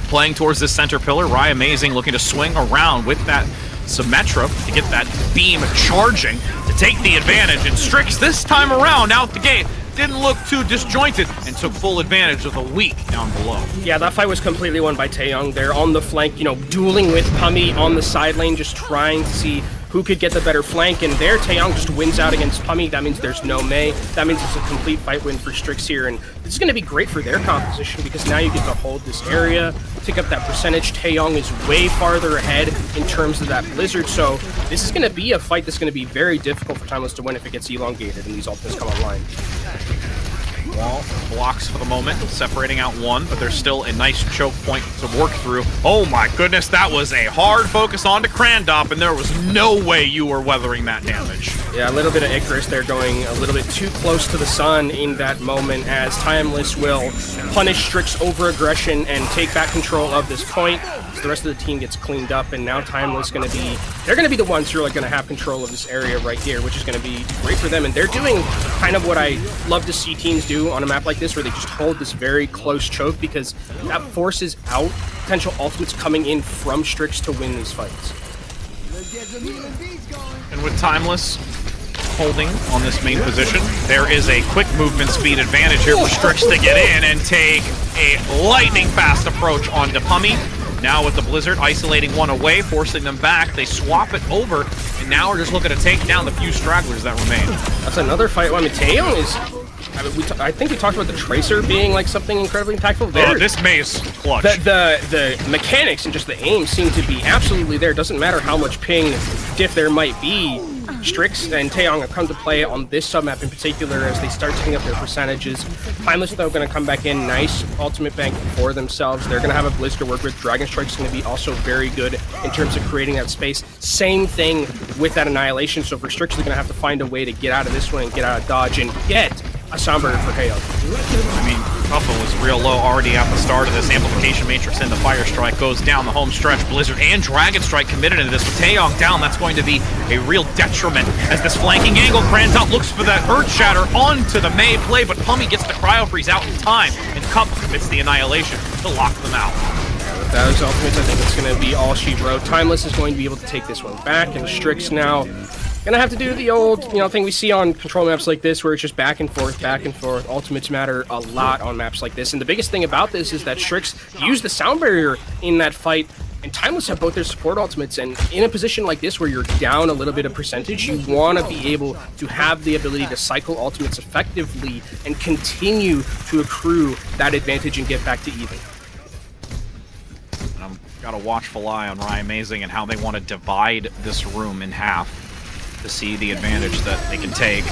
Playing towards this center pillar, Rye Amazing looking to swing around with that Symmetra to get that beam charging to take the advantage. And Strix this time around out the gate didn't look too disjointed and took full advantage of the weak down below. Yeah, that fight was completely won by Taeyong. They're on the flank, you know, dueling with Pummy on the side lane, just trying to see who could get the better flank, and there Taeyong just wins out against Pummy. That means there's no Mei. That means it's a complete fight win for Strix here, and this is going to be great for their composition because now you get to hold this area, pick up that percentage. Taeyong is way farther ahead in terms of that Blizzard, so this is going to be a fight that's going to be very difficult for Timeless to win if it gets elongated and these ultimates come online. Wall blocks for the moment, separating out one, but there's still a nice choke point to work through. Oh my goodness, that was a hard focus onto Crandop, and there was no way you were weathering that damage. Yeah, a little bit of Icarus there going a little bit too close to the sun in that moment as Timeless will punish Strix over aggression and take back control of this point. So the rest of the team gets cleaned up, and now Timeless they're going to be the ones who are going to have control of this area right here, which is going to be great for them. And they're doing kind of what I love to see teams do on a map like this, where they just hold this very close choke, because that forces out potential ultimates coming in from Strix to win these fights. And with Timeless holding on this main position, there is a quick movement speed advantage here for Strix to get in and take a lightning fast approach onto Pummy. Now with the Blizzard isolating one away, forcing them back, they swap it over, and now we're just looking to take down the few stragglers that remain. That's another fight. I mean, Taeyong is... I think we talked about the Tracer being like something incredibly impactful. Oh, this Mei's clutch. The mechanics and just the aim seem to be absolutely there. Doesn't matter how much ping diff there might be. Strix and Taeyong have come to play on this submap in particular as they start taking up their percentages. Timeless, though, going to come back in. Nice ultimate bank for themselves. They're going to have a Blizz to work with. Dragon Strike's going to be also very good in terms of creating that space. Same thing with that Annihilation. So for Strix, they're going to have to find a way to get out of this one and get out of dodge and get a Soundburner for Hail. I mean, Kuffa was real low already at the start of this. Amplification Matrix and the Fire Strike goes down the home stretch. Blizzard and Dragon Strike committed into this. With Taeyong down, that's going to be a real detriment as this flanking angle. Crandop looks for that Earth Shatter onto the Mei play, but Pummy gets the Cryo Freeze out in time, and Kuffa commits the Annihilation to lock them out. With those ultimates, I think it's going to be all she wrote. Timeless is going to be able to take this one back, and Strix now gonna have to do the old, thing we see on control maps like this, where it's just back and forth, back and forth. Ultimates matter a lot on maps like this, and the biggest thing about this is that Strix used the sound barrier in that fight, and Timeless have both their support ultimates, and in a position like this where you're down a little bit of percentage, you want to be able to have the ability to cycle ultimates effectively and continue to accrue that advantage and get back to even. And I've got a watchful eye on Rye Amazing and how they want to divide this room in half to see the advantage that they can take.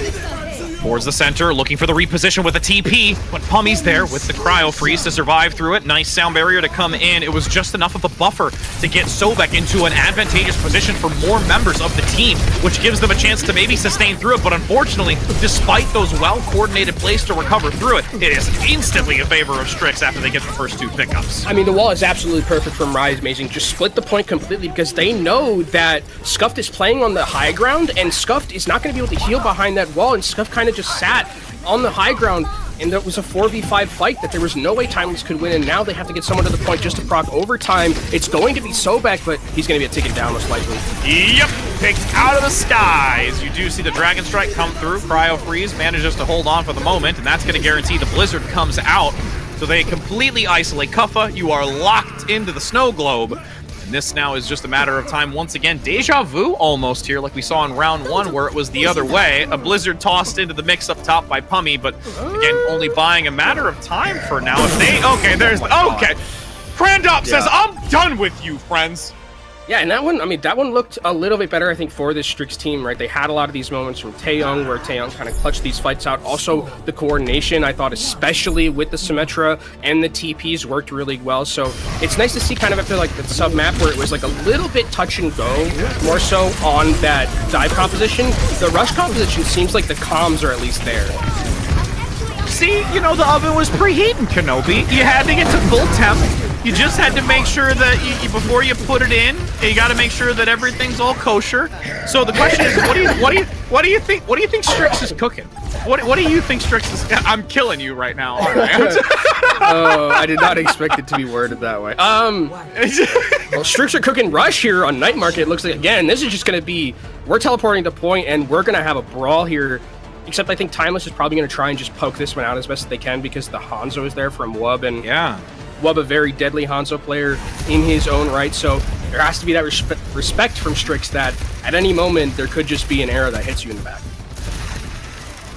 Towards the center, looking for the reposition with a TP, but Pummy's there with the Cryo Freeze to survive through it. Nice sound barrier to come in. It was just enough of a buffer to get Sobek into an advantageous position for more members of the team, which gives them a chance to maybe sustain through it, but unfortunately, despite those well-coordinated plays to recover through it, it is instantly in favor of Strix after they get the first two pickups. I mean, the wall is absolutely perfect from Rye Amazing. Just split the point completely because they know that Scuffed is playing on the high ground, and Scuffed is not going to be able to heal behind that wall, and Scuffed kind of just sat on the high ground, and that was a 4v5 fight that there was no way Timeless could win, and now they have to get someone to the point just to proc overtime. It's going to be Sobek, but he's going to be taken down most likely. Yep, picked out of the skies. You do see the Dragon Strike come through. Cryo Freeze manages to hold on for the moment, and that's going to guarantee the Blizzard comes out. So they completely isolate Kuffa. You are locked into the snow globe. And this now is just a matter of time once again. Deja vu almost here, like we saw in round one, where it was the other way. A Blizzard tossed into the mix up top by Pummy, but again, only buying a matter of time for now. If they, okay, there's, okay. Crandop says, I'm done with you, friends. Yeah, and that one looked a little bit better, I think, for this Strix team, right? They had a lot of these moments from Taeyong, where Taeyong kind of clutched these fights out. Also, the coordination, I thought, especially with the Symmetra and the TPs, worked really well. So it's nice to see kind of after, like, the sub-map where it was, like, a little bit touch and go, more so on that dive composition. The rush composition seems like the comms are at least there. See, the oven was preheating, Kenobi. You had to get to full temp. You just had to make sure that before you put it in, you got to make sure that everything's all kosher. So the question is, what do you think Strix is cooking? What do you think Strix is? I'm killing you right now, aren't I? Oh, I did not expect it to be worded that way. Well, Strix are cooking Rush here on Night Market. It looks like, again, this is just going to be, we're teleporting to point, and we're going to have a brawl here. Except I think Timeless is probably going to try and just poke this one out as best as they can because the Hanzo is there from Wub, and yeah, Wub, a very deadly Hanzo player in his own right, so there has to be that respect from Strix that at any moment there could just be an arrow that hits you in the back.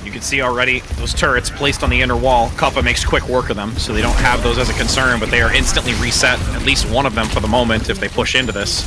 You can see already those turrets placed on the inner wall. Kappa makes quick work of them, so they don't have those as a concern, but they are instantly reset, at least one of them for the moment, if they push into this.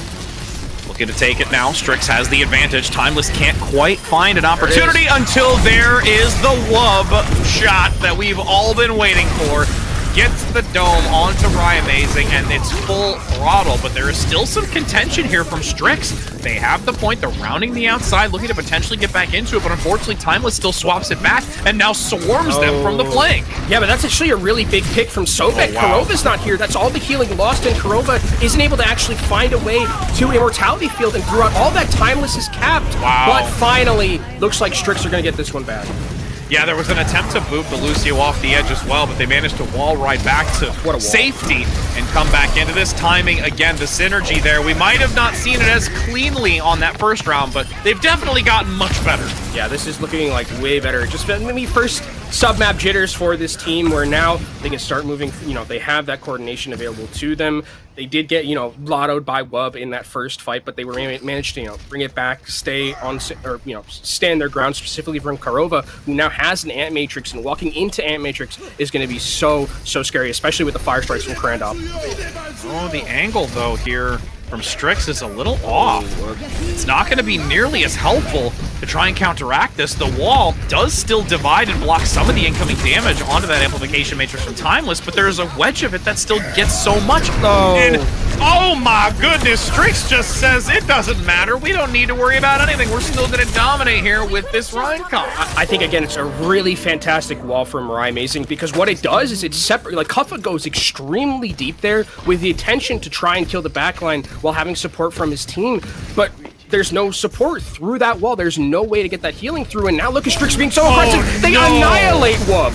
Looking to take it now. Strix has the advantage. Timeless can't quite find an opportunity until there is the Wub shot that we've all been waiting for. Gets the dome onto Amazing, and it's full throttle, but there is still some contention here from Strix. They have the point, they're rounding the outside, looking to potentially get back into it, but unfortunately Timeless still swaps it back and now swarms them from the flank. Yeah, but that's actually a really big pick from Sobek. wow. Kurova's not here. That's all the healing lost, and Kurova isn't able to actually find a way to Immortality Field, and throughout all that, Timeless is capped. Wow. But finally, looks like Strix are going to get this one back. Yeah, there was an attempt to boot the Lucio off the edge as well, but they managed to wall right back to safety and come back into this. Timing, again, the synergy there. We might have not seen it as cleanly on that first round, but they've definitely gotten much better. Yeah, this is looking like way better. Just maybe first sub-map jitters for this team where now they can start moving, they have that coordination available to them. They did get, lottoed by Wub in that first fight, but they were managed to, bring it back, stay on, or, stand their ground, specifically from Kurova, who now has an Ant Matrix, and walking into Ant Matrix is going to be so scary, especially with the fire strikes from Krandop. Oh, the angle, though, here from Strix is a little off. It's not going to be nearly as helpful to try and counteract this. The wall does still divide and block some of the incoming damage onto that amplification matrix from Timeless, but there's a wedge of it that still gets so much. And oh my goodness, Strix just says it doesn't matter. We don't need to worry about anything. We're still going to dominate here with this Rhine-Con. I think, again, it's a really fantastic wall from Mirai Amazing, because what it does is it's separate. Like, Kuffa goes extremely deep there with the intention to try and kill the backline while having support from his team, but there's no support through that wall. There's no way to get that healing through, and now look at Strix being so aggressive. They annihilate Wub.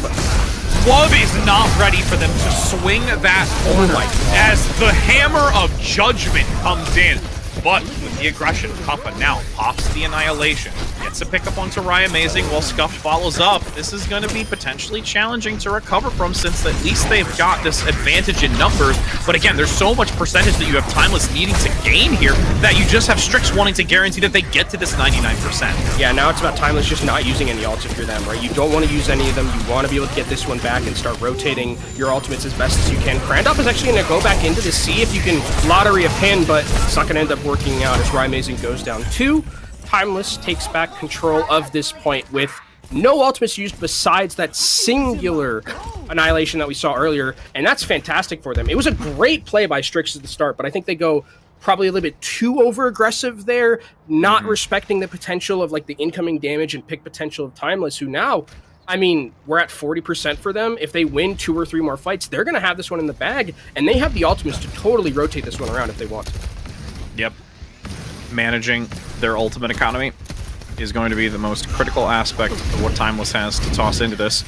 Wub is not ready for them to swing that corner as the hammer of judgment comes in. But with the aggression, Kappa now pops the annihilation. Gets a pickup onto Rye Amazing while Scuffed follows up. This is going to be potentially challenging to recover from, since at least they've got this advantage in numbers. But again, there's so much percentage that you have Timeless needing to gain here that you just have Strix wanting to guarantee that they get to this 99%. Yeah, now it's about Timeless just not using any ults if you're them, right? You don't want to use any of them. You want to be able to get this one back and start rotating your ultimates as best as you can. Krandop is actually going to go back into this, see if you can lottery a pin, but it's not going to end up working out as Rye Amazing goes down 2. Timeless takes back control of this point with no ultimates used besides that singular annihilation that we saw earlier, and that's fantastic for them. It was a great play by Strix at the start, but I think they go probably a little bit too over-aggressive there, not respecting the potential of like the incoming damage and pick potential of Timeless, who now, I mean, we're at 40% for them. If they win 2 or 3 more fights, they're going to have this one in the bag, and they have the ultimates to totally rotate this one around if they want to. Yep. Managing their ultimate economy is going to be the most critical aspect of what Timeless has to toss into this.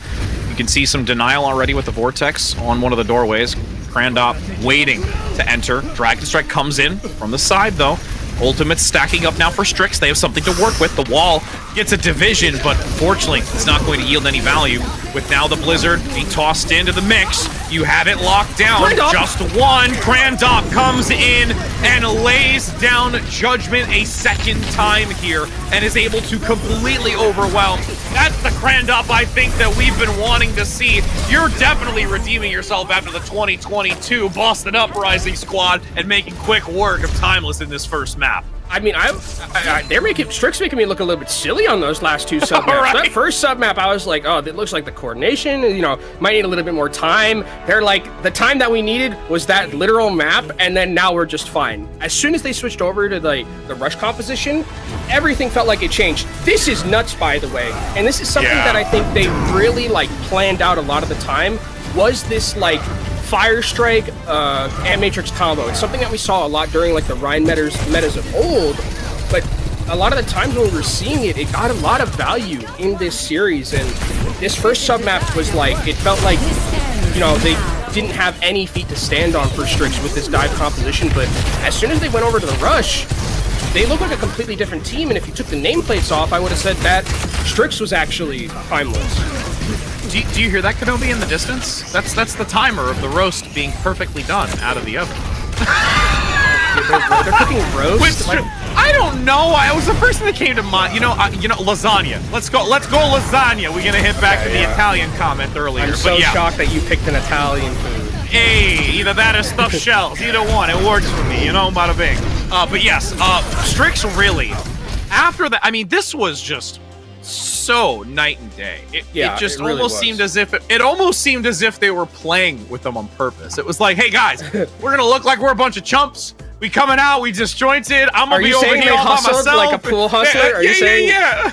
You can see some denial already with the Vortex on one of the doorways. Krandop waiting to enter. Dragon Strike comes in from the side, though. Ultimates stacking up now for Strix. They have something to work with. The wall gets a division, but unfortunately, it's not going to yield any value. With now the Blizzard being tossed into the mix, you have it locked down. Krandop. Just one. Krandop comes in and lays down Judgment a second time here and is able to completely overwhelm. That's the Krandop I think that we've been wanting to see. You're definitely redeeming yourself after the 2022 Boston Uprising squad and making quick work of Timeless in this first map. I mean, they're making Strix making me look a little bit silly on those last 2 sub maps. Right. That first sub map, I was like, oh, it looks like the coordination, might need a little bit more time. They're like, the time that we needed was that literal map, and then now we're just fine. As soon as they switched over to the rush composition, everything felt like it changed. This is nuts, by the way, and this is something that I think they really planned out a lot of the time. Was this Fire Strike and Matrix combo. It's something that we saw a lot during like the Rhine metas of old, but a lot of the times when we were seeing it, it got a lot of value in this series. And this first sub-map was like, it felt like, you know, they didn't have any feet to stand on for Strix with this dive composition, but as soon as they went over to the rush, they look like a completely different team, and if you took the nameplates off, I would have said that Strix was actually timeless. Do you hear that, Kenobi, in the distance? That's the timer of the roast being perfectly done out of the oven. They're cooking roast? I don't know. I was the first thing that came to mind. You know, lasagna. Let's go lasagna. We're gonna hit back to the Italian comment earlier. I'm so shocked that you picked an Italian food. Hey, either that or stuffed shells. Either one, it works for me. You know, bada bing. But yes, Strix really. After that, I mean, this was just so night and day. It just really almost seemed as if it almost seemed as if they were playing with them on purpose. It was like, hey guys, we're gonna look like we're a bunch of chumps. We coming out, we disjointed. I'm gonna be over here all by myself. Like a pool hustler? Are you saying? Yeah.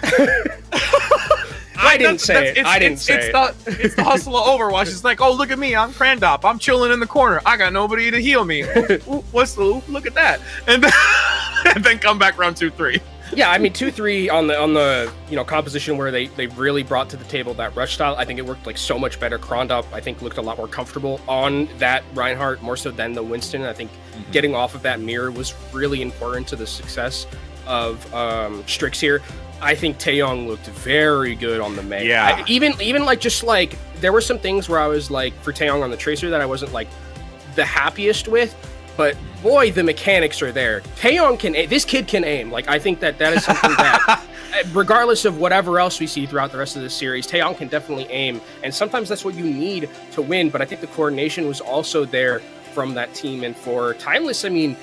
I didn't say it. It's the hustle of Overwatch. It's like, oh, look at me. I'm Crandop. I'm chilling in the corner. I got nobody to heal me. Look at that. And then come back round 2-3. Yeah, I mean 2-3 on the composition where they really brought to the table that rush style. I think it worked like so much better. Crondop, I think, looked a lot more comfortable on that Reinhardt more so than the Winston. I think getting off of that mirror was really important to the success of Strix here. I think Taeyong looked very good on the Mei. Yeah. Even like just like there were some things where I was like for Taeyong on the Tracer that I wasn't like the happiest with. But boy, the mechanics are there. Taeyong this kid can aim. Like, I think that is something that, regardless of whatever else we see throughout the rest of the series, Taeyong can definitely aim. And sometimes that's what you need to win. But I think the coordination was also there from that team. And for Timeless, I mean,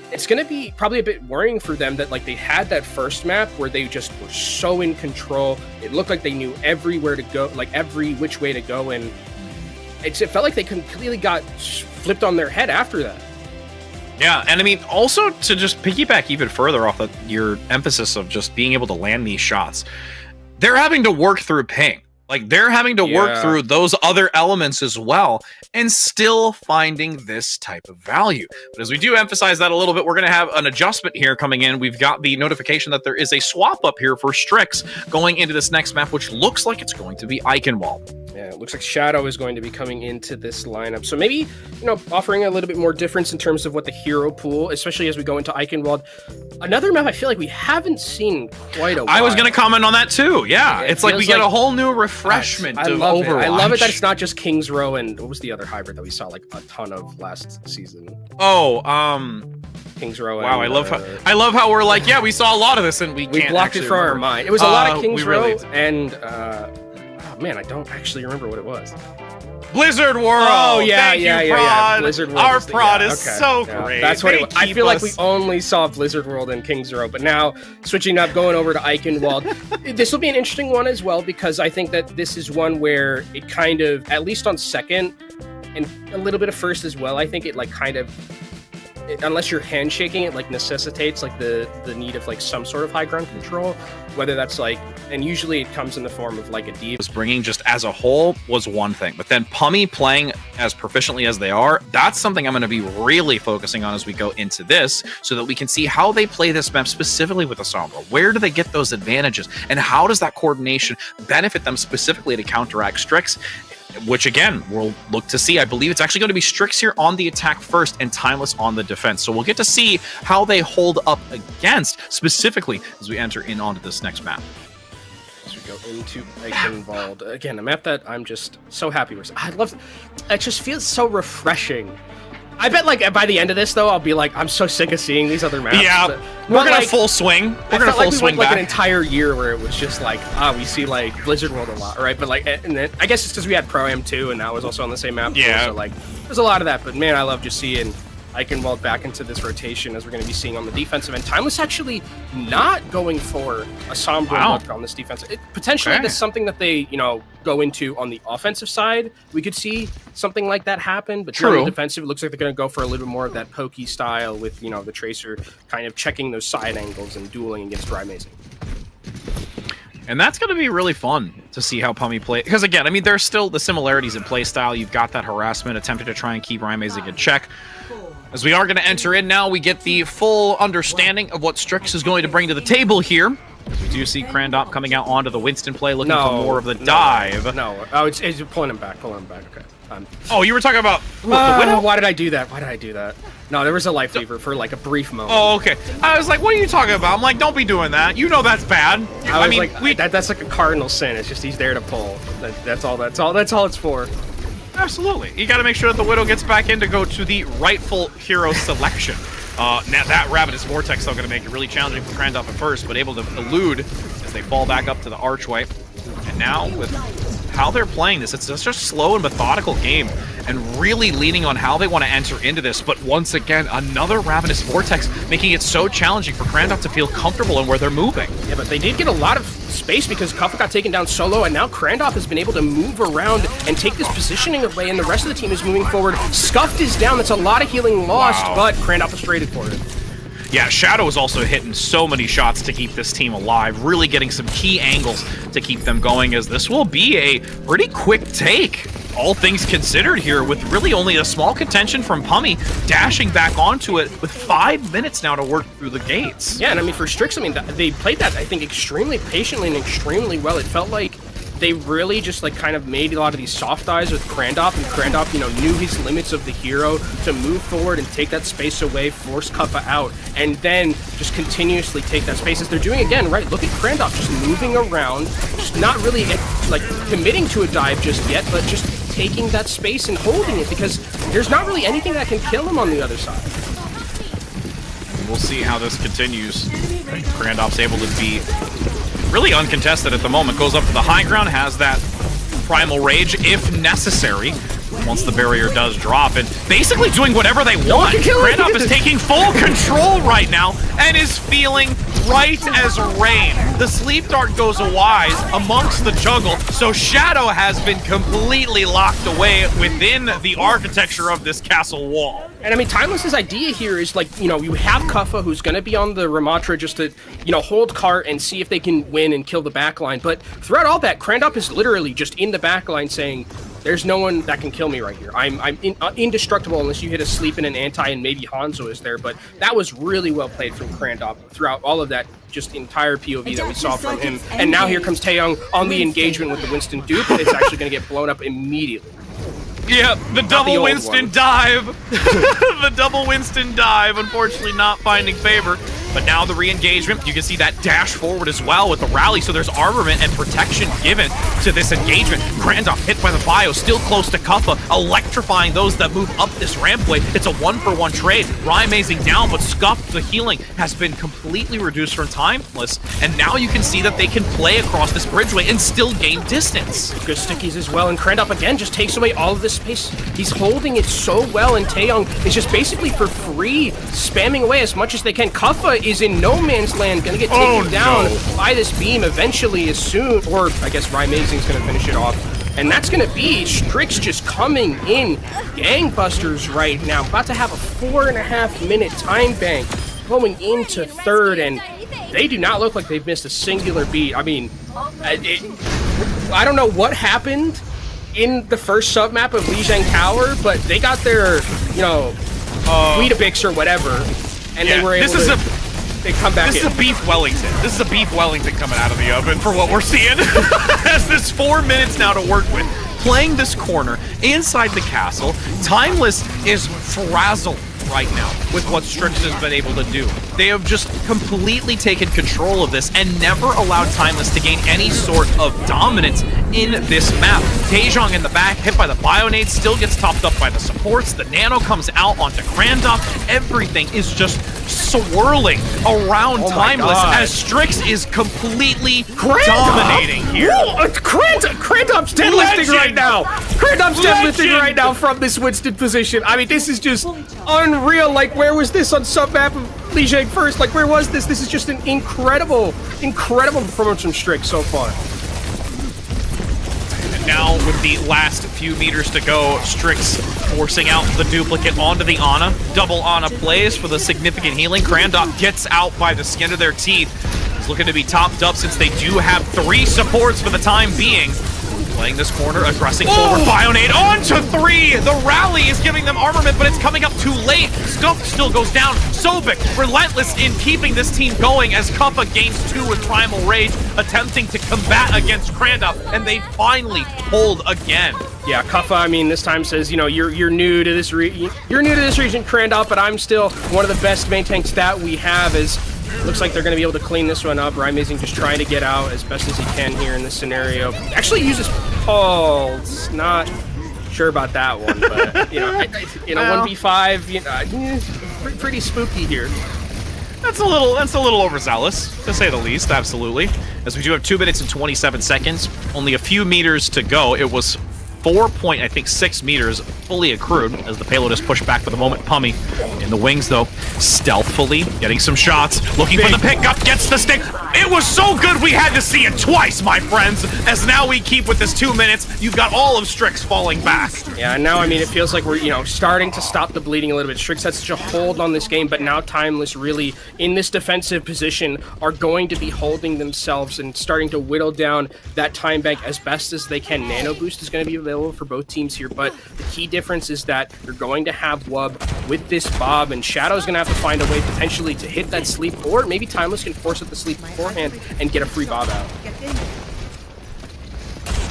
it's going to be probably a bit worrying for them that, like, they had that first map where they just were so in control. It looked like they knew everywhere to go, like, every which way to go. And it felt like they completely got flipped on their head after that. Yeah, and I mean, also to just piggyback even further off of your emphasis of just being able to land these shots, they're having to work through ping. Like, they're having to work through those other elements as well, and still finding this type of value. But as we do emphasize that a little bit, we're going to have an adjustment here coming in. We've got the notification that there is a swap up here for Strix going into this next map, which looks like it's going to be Eichenwald. Yeah, it looks like Shadow is going to be coming into this lineup. So maybe, offering a little bit more difference in terms of what the hero pool, especially as we go into Eichenwald. Another map I feel like we haven't seen quite a while. I was going to comment on that too. Yeah, it's like we get a whole new refreshment of Overwatch. I love it that it's not just King's Row and what was the other hybrid that we saw like a ton of last season? King's Row. Wow, and, I love how we're like, yeah, we saw a lot of this and we can't blocked it from our mind. It was a lot of King's Row and man, I don't actually remember what it was. Blizzard World. Oh yeah, Thank yeah, you, yeah, Prod. yeah. Blizzard World. Our Prod is so great. That's what it was. I feel like we only saw Blizzard World and King's Row, but now switching up, going over to Eichenwald. This will be an interesting one as well because I think that this is one where it kind of, at least on second and a little bit of first as well, I think it like kind of, unless you're handshaking, it like necessitates like the need of like some sort of high ground control, whether that's like, and usually it comes in the form of like a deep. Bringing just as a whole was one thing, but then Pummy playing as proficiently as they are, that's something I'm going to be really focusing on as we go into this, so that we can see how they play this map specifically with the Sombra. Where do they get those advantages, and how does that coordination benefit them specifically to counteract Strix? Which again, we'll look to see. I believe it's actually going to be Strix here on the attack first and Timeless on the defense. So we'll get to see how they hold up against, specifically as we enter in onto this next map. As we go into Eichenwald. Again, a map that I'm just so happy with. I love it. Just feels so refreshing. I bet like by the end of this though, I'll be like, I'm so sick of seeing these other maps. Yeah, we're gonna like, full swing. We're gonna full swing like back. An entire year where it was just like, we see like Blizzard World a lot, right? But like, and then I guess it's because we had Pro Am 2 and that was also on the same map. Yeah. So like, there's a lot of that. But man, I love just seeing Eichenwald back into this rotation as we're going to be seeing on the defensive end. Timeless actually not going for a Sombra look on this defense. Potentially, that's something that they, go into on the offensive side. We could see something like that happen, but on the defensive, it looks like they're going to go for a little bit more of that pokey style with, the Tracer kind of checking those side angles and dueling against Dry Mazing. And that's going to be really fun to see how Pummy play. Because again, I mean, there's still the similarities in playstyle. You've got that harassment, attempting to try and keep Rymazing in check. As we are going to enter in now, we get the full understanding of what Strix is going to bring to the table here. As we do see Crandop coming out onto the Winston play, looking for more of the dive. Oh, it's pulling him back, okay. Oh, you were talking about the Widow? Why did I do that? No, there was a life lever for like a brief moment. Oh, okay. I was like, what are you talking about? I'm like, don't be doing that. You know that's bad. I mean, like, that's like a cardinal sin. It's just he's there to pull. That's all it's for. Absolutely. You got to make sure that the Widow gets back in to go to the rightful hero selection. Now that Ravenous Vortex is going to make it really challenging for Crandop at first, but able to elude as they fall back up to the archway. And now, with how they're playing this, it's just a slow and methodical game, and really leaning on how they want to enter into this. But once again, another Ravenous Vortex, making it so challenging for Crandop to feel comfortable in where they're moving. Yeah, but they did get a lot of space because Kuffa got taken down solo, and now Crandop has been able to move around and take this positioning away, and the rest of the team is moving forward. Scuffed is down. That's a lot of healing lost, but Crandop is traded for it. Yeah, Shadow is also hitting so many shots to keep this team alive, really getting some key angles to keep them going, as this will be a pretty quick take, all things considered here, with really only a small contention from Pummy dashing back onto it with 5 minutes now to work through the gates. Yeah, and I mean, for Strix, I mean, they played that, I think, extremely patiently and extremely well. It felt like they really just like kind of made a lot of these soft eyes with Crandop, and Crandop, you know, knew his limits of the hero to move forward and take that space away, force Kuffa out, and then just continuously take that space as they're doing again, right? Look at Crandop just moving around, just not really like committing to a dive just yet, but just taking that space and holding it, because there's not really anything that can kill him on the other side. We'll see how this continues. Crandop's able to be really uncontested at the moment. Goes up to the high ground, has that primal rage if necessary once the barrier does drop, and basically doing whatever they want. Crandop is taking full control right now and is feeling right as rain. The sleep dart goes wide amongst the jungle, so Shadow has been completely locked away within the architecture of this castle wall. And I mean, Timeless's idea here is like, you know, you have Kuffa who's going to be on the Ramatra just to, you know, hold cart and see if they can win and kill the backline. But throughout all that, Crandop is literally just in the backline saying, there's no one that can kill me right here. I'm indestructible unless you hit a sleep and an anti, and maybe Hanzo is there. But that was really well played from Crandop throughout all of that just entire POV that we saw from him. And now here comes Taeyong on the engagement with the Winston dupe. It's actually going to get blown up immediately. Yeah, the double Winston dive. The double Winston dive, unfortunately not finding favor. But now the re-engagement, you can see that dash forward as well with the rally, so there's armament and protection given to this engagement. Crandop hit by the bio, still close to Kuffa, electrifying those that move up this rampway. It's a 1-for-1 trade. Rymazing down, but Scuffed, the healing, has been completely reduced from Timeless, and now you can see that they can play across this bridgeway and still gain distance. Good stickies as well, and Crandop again just takes away all of this space. He's holding it so well, and Taeyong is just basically for free, spamming away as much as they can. Kuffa is in no man's land, gonna get taken down by this beam eventually as soon, or I guess Rymazing's gonna finish it off. And that's gonna be Strix just coming in gangbusters right now. About to have a 4.5 minute time bank going into third, and they do not look like they've missed a singular beat. I mean, I don't know what happened in the first submap of Lijiang Tower, but they got their, you know, Weetabix or whatever, and they were able to... They come back. This is a beef Wellington. This is a beef Wellington coming out of the oven for what we're seeing. Has this 4 minutes now to work with. Playing this corner inside the castle. Timeless is frazzled right now with what Strix has been able to do. They have just completely taken control of this and never allowed Timeless to gain any sort of dominance in this map. Taejong in the back, hit by the Bionade, still gets topped up by the supports. The Nano comes out onto Crandop. Everything is just swirling around Timeless as Strix is completely dominating here. Crandop's deadlifting right now. Crandop's deadlifting right now from this Winston position. I mean, this is just unreal. Like, where was this on submap of Lijiang first? Like, where was this? This is just an incredible performance from Strix so far. And now, with the last few meters to go, Strix forcing out the duplicate onto the Ana. Double Ana plays for the significant healing. Crandop gets out by the skin of their teeth. is looking to be topped up since they do have 3 supports for the time being. Playing this corner, aggressing forward, Bionade onto 3! The rally is giving them armament, but it's coming up too late. Scuff still goes down. Sobek, relentless in keeping this team going as Kuppa gains 2 with Primal Rage, attempting to combat against Kranda, and they finally hold again. Yeah, Kuppa, I mean, this time says, you know, you're new to this region, Kranda, but I'm still one of the best main tanks that we have. As looks like they're going to be able to clean this one up. Amazing just trying to get out as best as he can here in this scenario. Actually uses pulse. Not sure about that one, but you know, 1v5, you know, pretty spooky here. That's a little overzealous, to say the least, absolutely. As we do have 2 minutes and 27 seconds, only a few meters to go. It was 4.6 meters fully accrued as the payload is pushed back for the moment. Pummy in the wings, though, stealthily getting some shots, looking for the pickup, gets the stick. It was so good we had to see it twice, my friends, as now we keep with this 2 minutes. You've got all of Strix falling back. Yeah, and now, I mean, it feels like we're, you know, starting to stop the bleeding a little bit. Strix had such a hold on this game, but now Timeless really, in this defensive position, are going to be holding themselves and starting to whittle down that time bank as best as they can. Nano Boost is going to be available for both teams here, but the key difference is that you're going to have Wub with this Bob, and Shadow's going to have to find a way potentially to hit that sleep, or maybe Timeless can force up the sleep beforehand and get a free Bob out.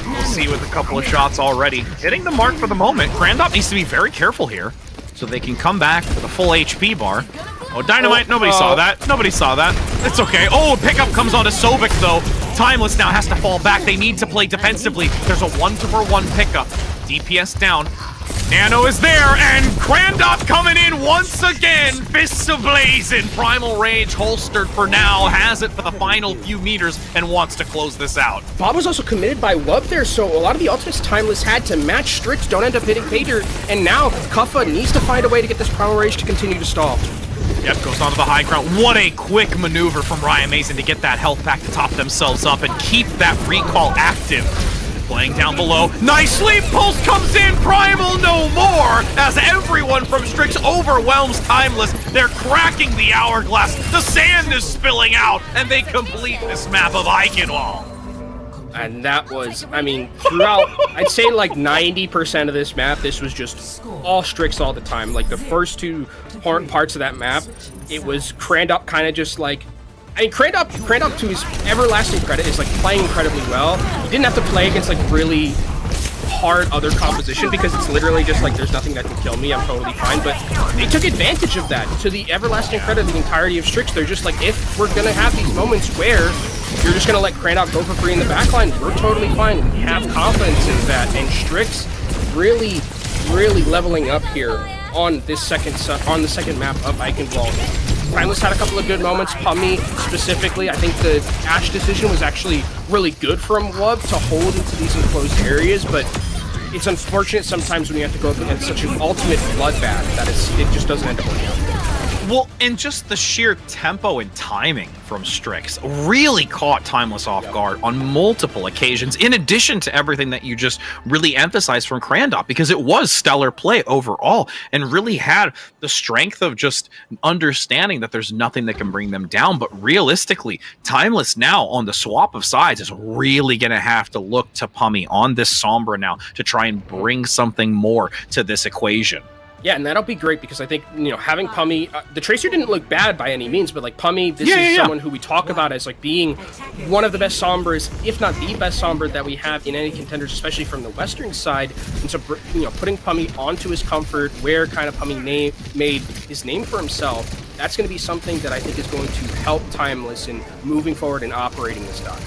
We'll see with a couple of shots already. Hitting the mark for the moment. Grandop needs to be very careful here so they can come back with a full HP bar. Oh, Dynamite, nobody saw that. Nobody saw that. It's okay. Oh, pickup comes onto Sobek, though. Timeless now has to fall back. They need to play defensively. There's a 1-for-1 pickup. DPS down. Nano is there, and Grandop coming in once again. Fists ablazing. Primal Rage holstered for now. Has it for the final few meters and wants to close this out. Bob was also committed by Wub there, so a lot of the ultimates Timeless had to match Strix don't end up hitting Pater, and now Kuppa needs to find a way to get this Primal Rage to continue to stall. Yep, goes onto the high ground. What a quick maneuver from Ryan Mason to get that health back to top themselves up and keep that recall active. Playing down below. Nice sleep pulse comes in. Primal no more as everyone from Strix overwhelms Timeless. They're cracking the hourglass. The sand is spilling out and they complete this map of Eichenwald. And that was, I mean, throughout, I'd say like 90% of this map, this was just all Strix all the time. Like the first 2 parts of that map, it was Krandop kind of just like, I mean, Krandop to his everlasting credit is like playing incredibly well. He didn't have to play against like really hard other composition because it's literally just like there's nothing that can kill me, I'm totally fine, but they took advantage of that. To the everlasting credit of the entirety of Strix, they're just like, if we're gonna have these moments where you're just gonna let Krandop go for free in the backline, we're totally fine. We have confidence in that, and Strix really leveling up here on this second map of Eichenwald. Timeless had a couple of good moments. Pummy specifically, I think the Ashe decision was actually really good from Wub to hold into these enclosed areas, but it's unfortunate sometimes when you have to go up against such an ultimate bloodbath that it just doesn't end up working out. Well, and just the sheer tempo and timing from Strix really caught Timeless off guard on multiple occasions, in addition to everything that you just really emphasized from Krandop, because it was stellar play overall and really had the strength of just understanding that there's nothing that can bring them down. But realistically, Timeless now on the swap of sides is really going to have to look to Pummy on this Sombra now to try and bring something more to this equation. Yeah, and that'll be great because I think, you know, having Pummy, the Tracer didn't look bad by any means, but like Pummy, this is someone who we talk about as like being one of the best Sombras, if not the best Sombra that we have in any contenders, especially from the Western side. And so, you know, putting Pummy onto his comfort, where kind of Pummy made his name for himself, that's going to be something that I think is going to help Timeless in moving forward and operating this dock.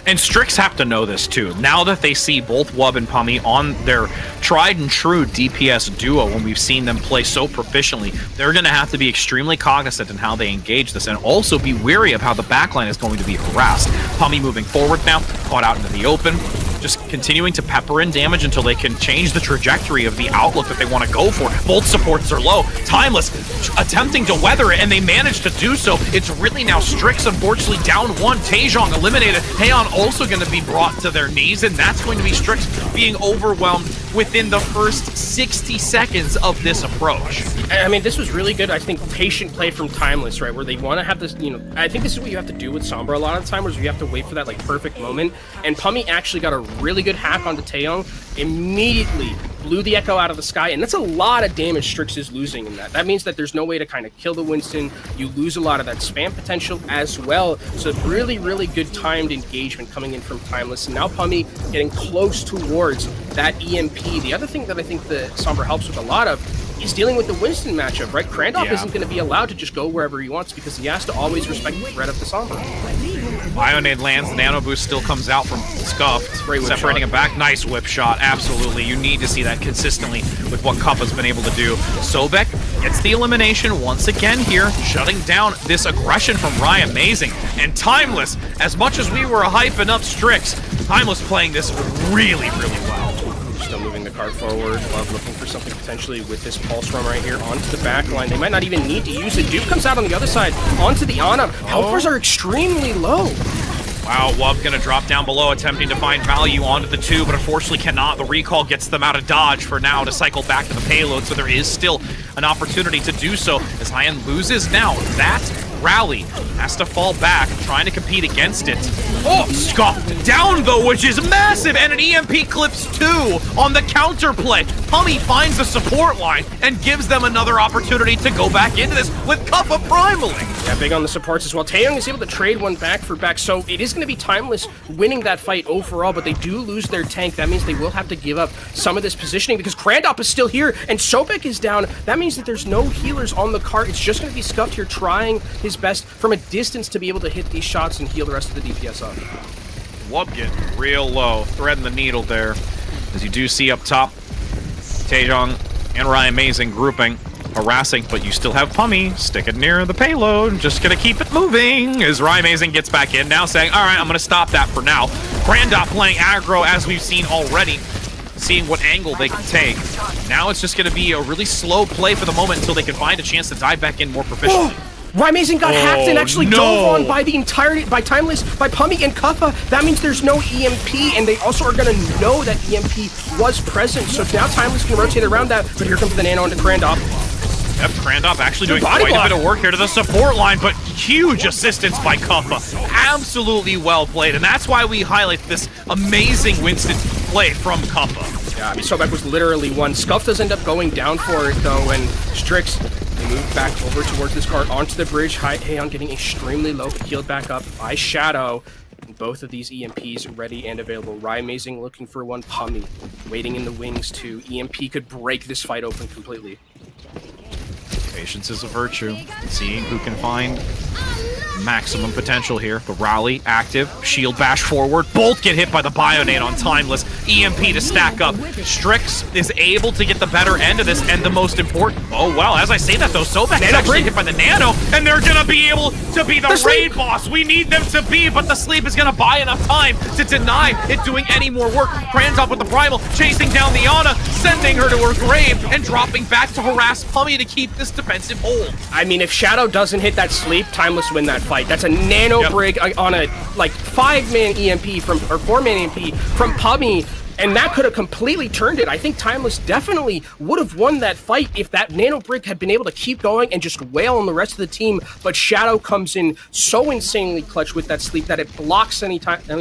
And Strix have to know this too. Now that they see both Wub and Pummy on their tried and true DPS duo, when we've seen them play so proficiently, they're going to have to be extremely cognizant in how they engage this, and also be wary of how the backline is going to be harassed. Pummy moving forward now, caught out into the open. just continuing to pepper in damage until they can change the trajectory of the outlook that they want to go for. Both supports are low. Timeless attempting to weather it, and they manage to do so. It's really now Strix, unfortunately, down one. Taejong eliminated. Haeon also going to be brought to their knees, and that's going to be Strix being overwhelmed within the first 60 seconds of this approach. I mean, this was really good, I think, patient play from Timeless, right? Where they want to have this, you know, I think this is what you have to do with Sombra a lot of the time, where you have to wait for that, like, perfect moment. And Pummy actually got a really good hack onto Taeyong, immediately blew the Echo out of the sky, and that's a lot of damage Strix is losing in that. That means that there's no way to kind of kill the Winston. You lose a lot of that spam potential as well. So really, really good timed engagement coming in from Timeless. And now Pummy getting close towards that EMP. The other thing that I think the Sombra helps with a lot of is dealing with the Winston matchup, right? Krandov isn't going to be allowed to just go wherever he wants because he has to always respect the threat of the Sombra. Bionade lands, Nano Boost still comes out from Scuffed, separating him back. Nice whip shot, absolutely. You need to see that consistently with what Kuppa's been able to do. Sobek gets the elimination once again here, shutting down this aggression from Ryan. Amazing. And Timeless, as much as we were hyping up Strix, Timeless playing this really, really well. Still moving the card forward. Love looking for something potentially with this Pulse Run right here onto the back line. They might not even need to use it. Duke comes out on the other side onto the Ana. Helpers are extremely low. Wow, Wub gonna drop down below, attempting to find value onto the 2, but unfortunately cannot. The recall gets them out of dodge for now to cycle back to the payload, so there is still an opportunity to do so as Hyan loses now. That rally has to fall back, trying to compete against it. Oh, Scuffed down though, which is massive, and an EMP clips 2 on the counterplay. Pummy finds the support line and gives them another opportunity to go back into this with Kuppa primaling. Yeah, big on the supports as well. Taeyong is able to trade one back for back, so it is going to be Timeless winning that fight overall, but they do lose their tank. That means they will have to give up some of this positioning because Krandop is still here and Sobek is down. That means that there's no healers on the cart. It's just going to be Scuffed here trying his best from a distance to be able to hit these shots and heal the rest of the DPS up. Wub getting real low, threading the needle there. As you do see up top, Taejong and Ryan Amazing grouping, harassing, but you still have Pummy sticking near the payload. Just gonna keep it moving as Ryan Amazing gets back in, now saying, all right, I'm gonna stop that for now. Krandop playing aggro as we've seen already, seeing what angle they can take. Now it's just gonna be a really slow play for the moment until they can find a chance to dive back in more proficiently. Ryan Amazing got hacked and actually dove on by the entirety, by Timeless, by Pummy and Kuppa. That means there's no EMP, and they also are going to know that EMP was present. So now Timeless can rotate around that, but here comes the Nano into Krandop. Yep, Krandop actually doing quite a bit of work here to the support line, but huge assistance by Kuppa. Absolutely well played, and that's why we highlight this amazing Winston play from Kuppa. Yeah, I mean, Sobek was literally one. Scuff does end up going down for it, though, and Strix, they move back over towards this cart onto the bridge. Haeon getting extremely low, but healed back up by Shadow. And both of these EMPs ready and available. Ryan Amazing looking for one. Pummy waiting in the wings too. EMP could break this fight open completely. Patience is a virtue. Seeing who can find maximum potential here. The rally active, shield bash forward. Both get hit by the Bionade on Timeless. EMP to stack up. Strix is able to get the better end of this, and the most important. Oh well, as I say that though, Sobek is actually hit by the Nano, and they're gonna be able to be the raid boss. We need them to be, but the sleep is gonna buy enough time to deny it doing any more work. Krandop with the primal, chasing down the Ana, sending her to her grave, and dropping back to harass Pummy to keep this defensive hold. I mean, if Shadow doesn't hit that sleep, Timeless win that fight. That's a Nano brig on a like 5-man EMP from, or 4-man EMP from Pummy, and that could have completely turned it. I think Timeless definitely would have won that fight if that Nano brig had been able to keep going and just wail on the rest of the team, but Shadow comes in so insanely clutch with that sleep that it blocks any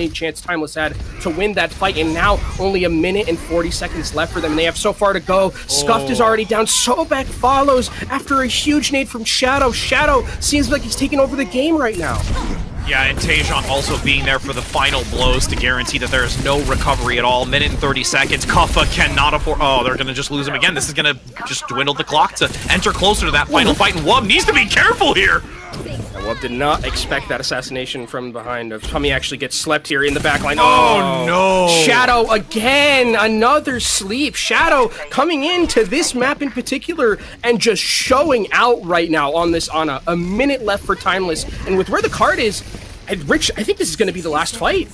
chance Timeless had to win that fight, and now only a minute and 40 seconds left for them, and they have so far to go. Scuffed is already down. Sobek follows after a huge nade from Shadow. Shadow seems like he's taking over the game right now. Yeah, and Taejong also being there for the final blows to guarantee that there is no recovery at all. Minute and 30 seconds. Kuppa cannot afford... Oh, they're going to just lose him again. This is going to just dwindle the clock to enter closer to that final fight, and Wub needs to be careful here. Wub did not expect that assassination from behind. Pummy actually gets slept here in the back line. Oh, no. Shadow again, another sleep. Shadow coming into this map in particular and just showing out right now on this Ana. A minute left for Timeless. And with where the card is, Rich, I think this is going to be the last fight.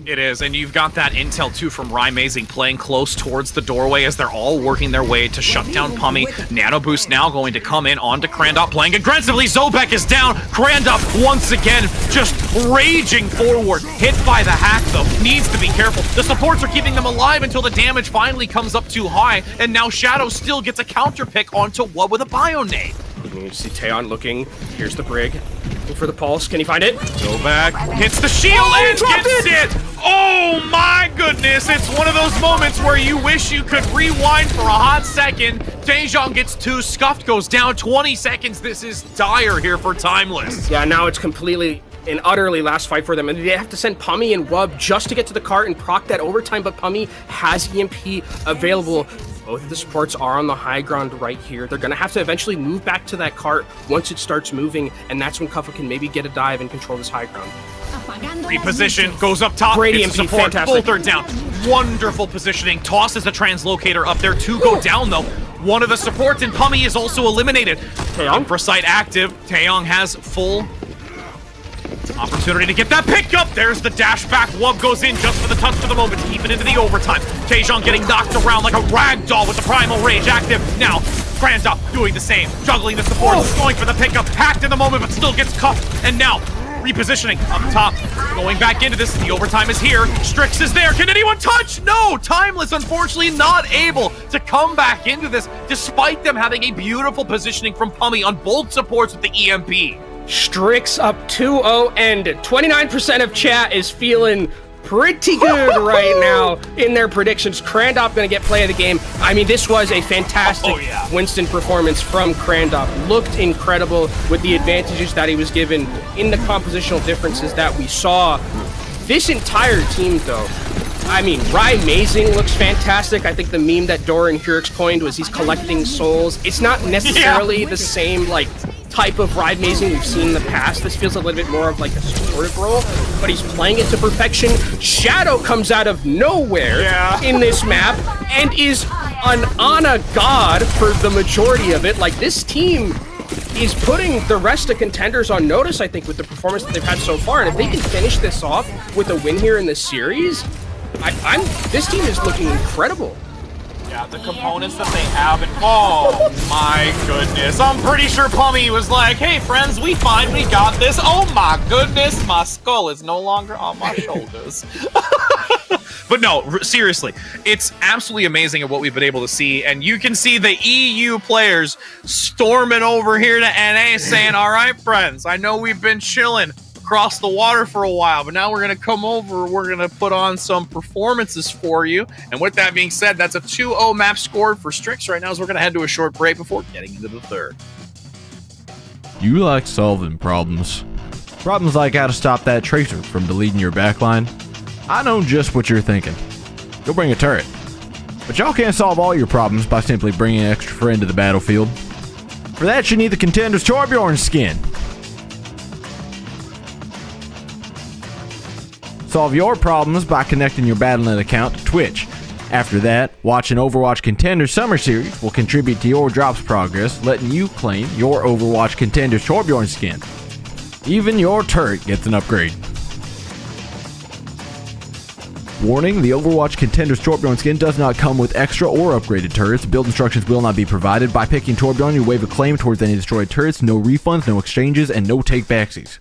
It is, and you've got that intel too from Rymazing playing close towards the doorway as they're all working their way to shut down Pummy. Nano Boost now going to come in onto Krandop, playing aggressively. Zobek is down. Krandop once again just raging forward. Hit by the hack though. Needs to be careful. The supports are keeping them alive until the damage finally comes up too high, and now Shadow still gets a counter pick onto what with a bio nade. You see Taeyon looking. Here's the Brig. Looking for the pulse. Can he find it? Zobek hits the shield and gets it! Oh my goodness! It's one of those moments where you wish you could rewind for a hot second. Taejong gets 2, Scuffed goes down 20 seconds. This is dire here for Timeless. Yeah, now it's completely and utterly last fight for them, and they have to send Pummy and Wub just to get to the cart and proc that overtime, but Pummy has EMP available. Both of the supports are on the high ground right here. They're gonna have to eventually move back to that cart once it starts moving, and that's when Kuffa can maybe get a dive and control this high ground. Reposition, goes up top, Great gets the EMP, support, fantastic. both are down. Wonderful positioning, tosses the translocator up there, 2 go down though. One of the supports in Pummy is also eliminated. Taeyong? Infrasight active, Taeyong has full opportunity to get that pick up. There's the dash back. Wub goes in just for the touch for the moment to keep it into the overtime. Taejong getting knocked around like a rag doll with the primal rage active. Now, Krandop doing the same, juggling the support, going for the pickup, hacked in the moment, but still gets cuffed. And now, repositioning up top, going back into this. The overtime is here. Strix is there. Can anyone touch? No! Timeless, unfortunately, not able to come back into this, despite them having a beautiful positioning from Pummy on both supports with the EMP. Strix up 2-0, and 29% of chat is feeling pretty good right now in their predictions. Krandop gonna get play of the game. I mean, this was a fantastic Winston performance from Krandop. Looked incredible with the advantages that he was given in the compositional differences that we saw. This entire team, though, I mean, Rymazing looks fantastic. I think the meme that Dora and Hurix coined was he's collecting souls. It's not necessarily the same, like, type of Rymazing we've seen in the past. This feels a little bit more of like a supportive role, but he's playing it to perfection. Shadow comes out of nowhere in this map and is an Ana god for the majority of it. Like, this team is putting the rest of Contenders on notice, I think, with the performance that they've had so far. And if they can finish this off with a win here in this series, this team is looking incredible. Yeah, the components that they have, and oh my goodness, I'm pretty sure Pummy was like, hey friends, we finally got this. Oh my goodness, my skull is no longer on my shoulders. But no, seriously, it's absolutely amazing at what we've been able to see, and you can see the EU players storming over here to NA saying, all right, friends, I know we've been chilling across the water for a while, but now we're going to come over, we're going to put on some performances for you. And with that being said, that's a 2-0 map scored for Strix right now, so we're going to head to a short break before getting into the third. You like solving problems. Problems like how to stop that tracer from deleting your backline. I know just what you're thinking. You'll bring a turret. But y'all can't solve all your problems by simply bringing an extra friend to the battlefield. For that, you need the Contenders Torbjorn skin. Solve your problems by connecting your Battle.net account to Twitch. After that, watching Overwatch Contenders Summer Series will contribute to your drops progress, letting you claim your Overwatch Contenders Torbjorn skin. Even your turret gets an upgrade. Warning, the Overwatch Contenders Torbjorn skin does not come with extra or upgraded turrets. Build instructions will not be provided. By picking Torbjorn, you waive a claim towards any destroyed turrets, no refunds, no exchanges, and no take-backsies.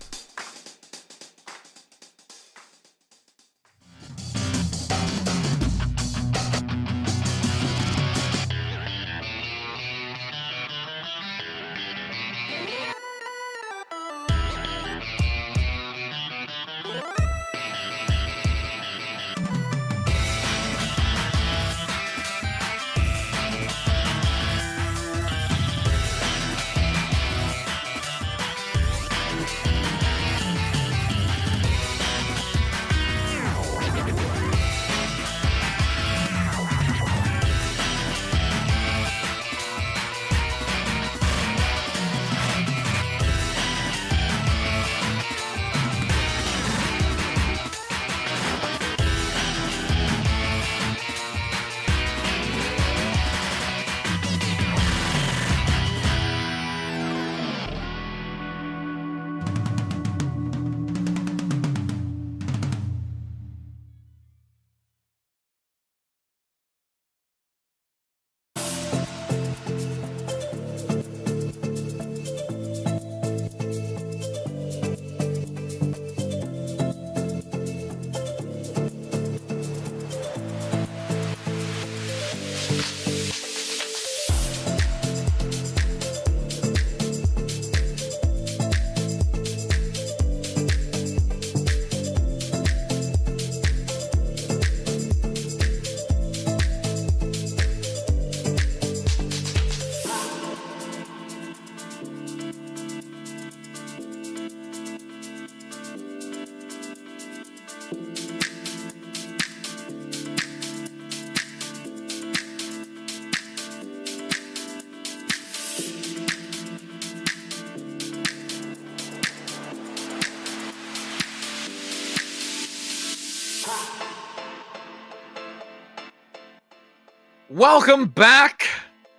Welcome back.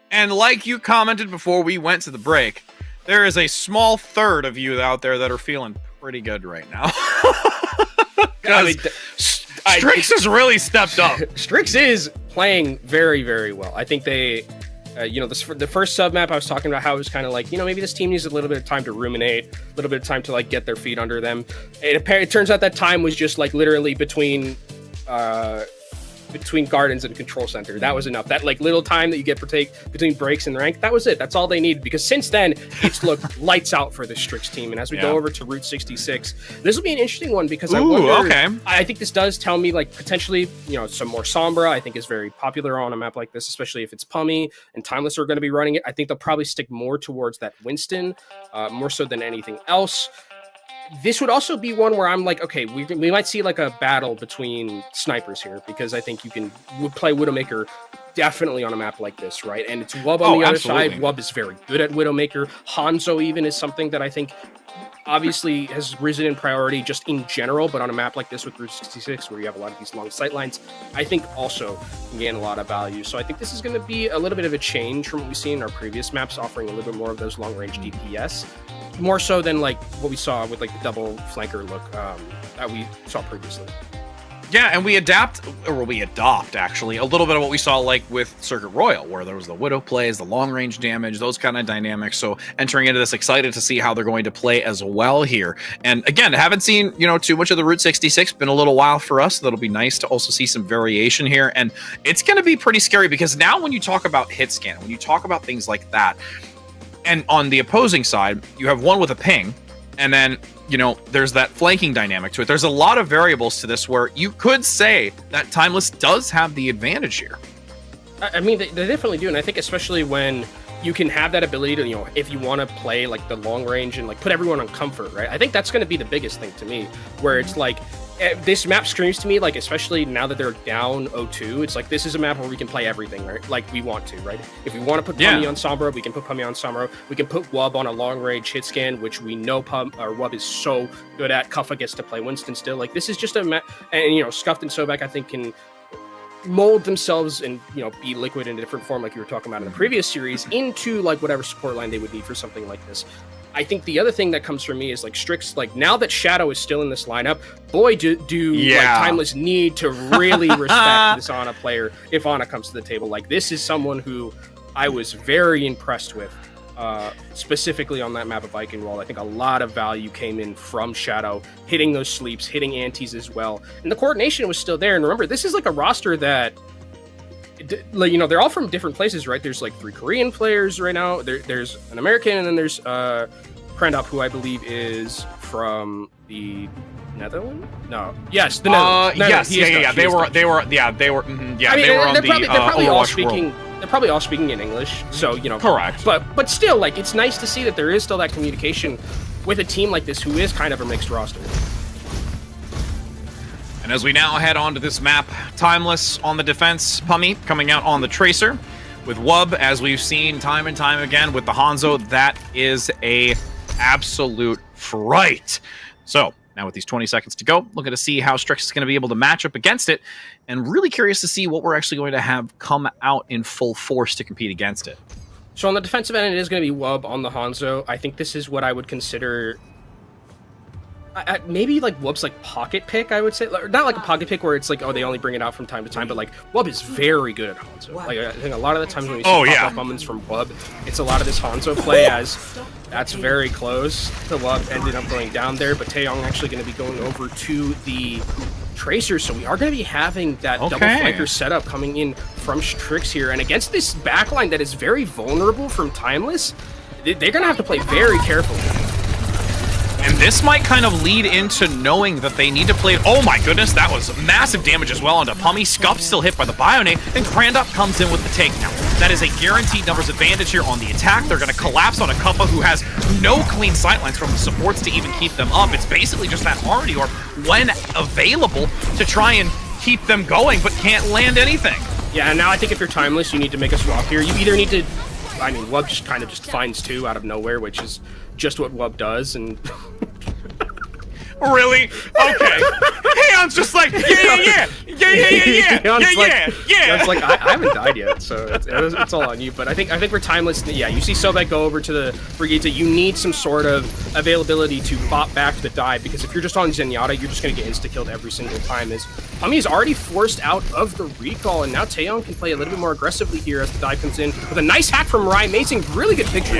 And like you commented before we went to the break, there is a small third of you out there that are feeling pretty good right now. I mean, Strix has really stepped up. Strix is playing very, very well. I think they, the first sub map I was talking about how it was kind of like, maybe this team needs a little bit of time to ruminate, a little bit of time to like get their feet under them. It turns out that time was just like literally between gardens and control center. That was enough. That like little time that you get between breaks and rank, that was it. That's all they needed, because since then it's looked lights out for the Strix team. And as we go over to Route 66, this will be an interesting one, because I think this does tell me like potentially, some more Sombra I think is very popular on a map like this, especially if it's Pummy and Timeless are going to be running it. I think they'll probably stick more towards that Winston, more so than anything else. This would also be one where I'm like, okay, we might see like a battle between snipers here, because I think would play Widowmaker definitely on a map like this, right? And it's Wub on the other side. Wub is very good at Widowmaker. Hanzo even is something that I think obviously has risen in priority just in general, but on a map like this with Route 66, where you have a lot of these long sight lines, I think also can gain a lot of value. So I think this is going to be a little bit of a change from what we've seen in our previous maps, offering a little bit more of those long-range DPS, more so than like what we saw with like the double flanker look that we saw previously. Yeah, and we adopt actually a little bit of what we saw like with Circuit Royale, where there was the Widow plays, the long range damage, those kind of dynamics. So entering into this, excited to see how they're going to play as well here. And again, haven't seen, too much of the Route 66, been a little while for us. That'll be nice to also see some variation here. And it's going to be pretty scary, because now when you talk about hit scan, when you talk about things like that, and on the opposing side, you have one with a ping, and then there's that flanking dynamic to it. There's a lot of variables to this where you could say that Timeless does have the advantage here. I mean, they definitely do. And I think especially when you can have that ability to, if you want to play like the long range and like put everyone on comfort, right? I think that's going to be the biggest thing to me, where it's like, this map screams to me, like, especially now that they're down 0-2, it's like, this is a map where we can play everything, right? Like we want to, right? If we want to put Pummy on Sombra, we can put Pummy on Sombra. We can put Wub on a long-range hit scan, which we know Wub is so good at. Kuffa gets to play Winston still. Like, this is just a map, and, Scuffed and Sobek, I think, can mold themselves and, be liquid in a different form, like you were talking about in the previous series, into, like, whatever support line they would need for something like this. I think the other thing that comes from me is like Strix, like now that Shadow is still in this lineup, boy, do like Timeless need to really respect this Ana player if Ana comes to the table. Like, this is someone who I was very impressed with, specifically on that map of Viking Wall. I think a lot of value came in from Shadow, hitting those sleeps, hitting antis as well. And the coordination was still there. And remember, this is like a roster that, like, they're all from different places, right? There's like 3 Korean players right now. There's an American, and then there's Krendop, who I believe is from the Netherlands. No, yes, the Netherlands. Yes, they were. I mean, they were on they're probably all Overwatch speaking. world. They're probably all speaking in English, so Correct. But still, like, it's nice to see that there is still that communication with a team like this, who is kind of a mixed roster. And as we now head on to this map, Timeless on the defense, Pummy coming out on the Tracer, with Wub, as we've seen time and time again with the Hanzo, that is a absolute fright. So now with these 20 seconds to go, looking to see how Strix is going to be able to match up against it, and really curious to see what we're actually going to have come out in full force to compete against it. So on the defensive end, it is going to be Wub on the Hanzo. I think this is what I would consider maybe like Wub's like pocket pick, I would say. Not like a pocket pick where it's like, oh, they only bring it out from time to time, but like Wub is very good at Hanzo. Like, I think a lot of the times when we see pop-up moments from Wub, it's a lot of this Hanzo play, as that's very close to Wub ended up going down there, but Taeyong actually going to be going over to the Tracer, so we are going to be having that double flanker setup coming in from Strix here, and against this backline that is very vulnerable from Timeless, they're going to have to play very carefully. And this might kind of lead into knowing that they need to play. Oh my goodness, that was massive damage as well onto Pummy. Scuff still hit by the Bionate, and Krandop comes in with the takedown. That is a guaranteed numbers advantage here on the attack. They're going to collapse on a Kuffa who has no clean sightlines from the supports to even keep them up. It's basically just that Harmony Orb, when available, to try and keep them going, but can't land anything. Yeah, and now I think if you're Timeless, you need to make a swap here. You either need to, I mean, Wub just kind of just finds 2 out of nowhere, which is just what Wub does, and Really? Okay. Heon's just like, yeah. It's like I haven't died yet, so it's all on you. But I think we're timeless. Yeah, you see Sobek go over to the Brigitte. You need some sort of availability to bot back the dive, because if you're just on Zenyatta, you're just gonna get insta killed every single time. As Pummy is already forced out of the recall, and now Taeyong can play a little bit more aggressively here as the dive comes in with a nice hack from Ryan. Amazing, really good picture.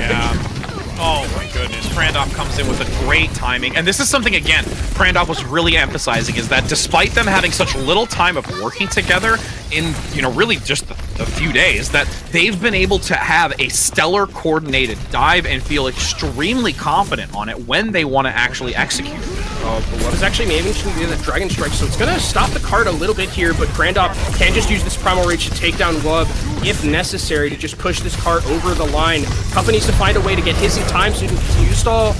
Oh my goodness, Krandov comes in with a great timing. And this is something, again, Krandov was really emphasizing, is that despite them having such little time of working together in, really just a few days, that they've been able to have a stellar coordinated dive and feel extremely confident on it when they want to actually execute. But what is actually managing to do that Dragon Strike, so it's going to stop the card a little bit here, but Krandov can just use this Primal Rage to take down Wub if necessary to just push this card over the line. Kuppa needs to find a way to get his in time so he can continue stall.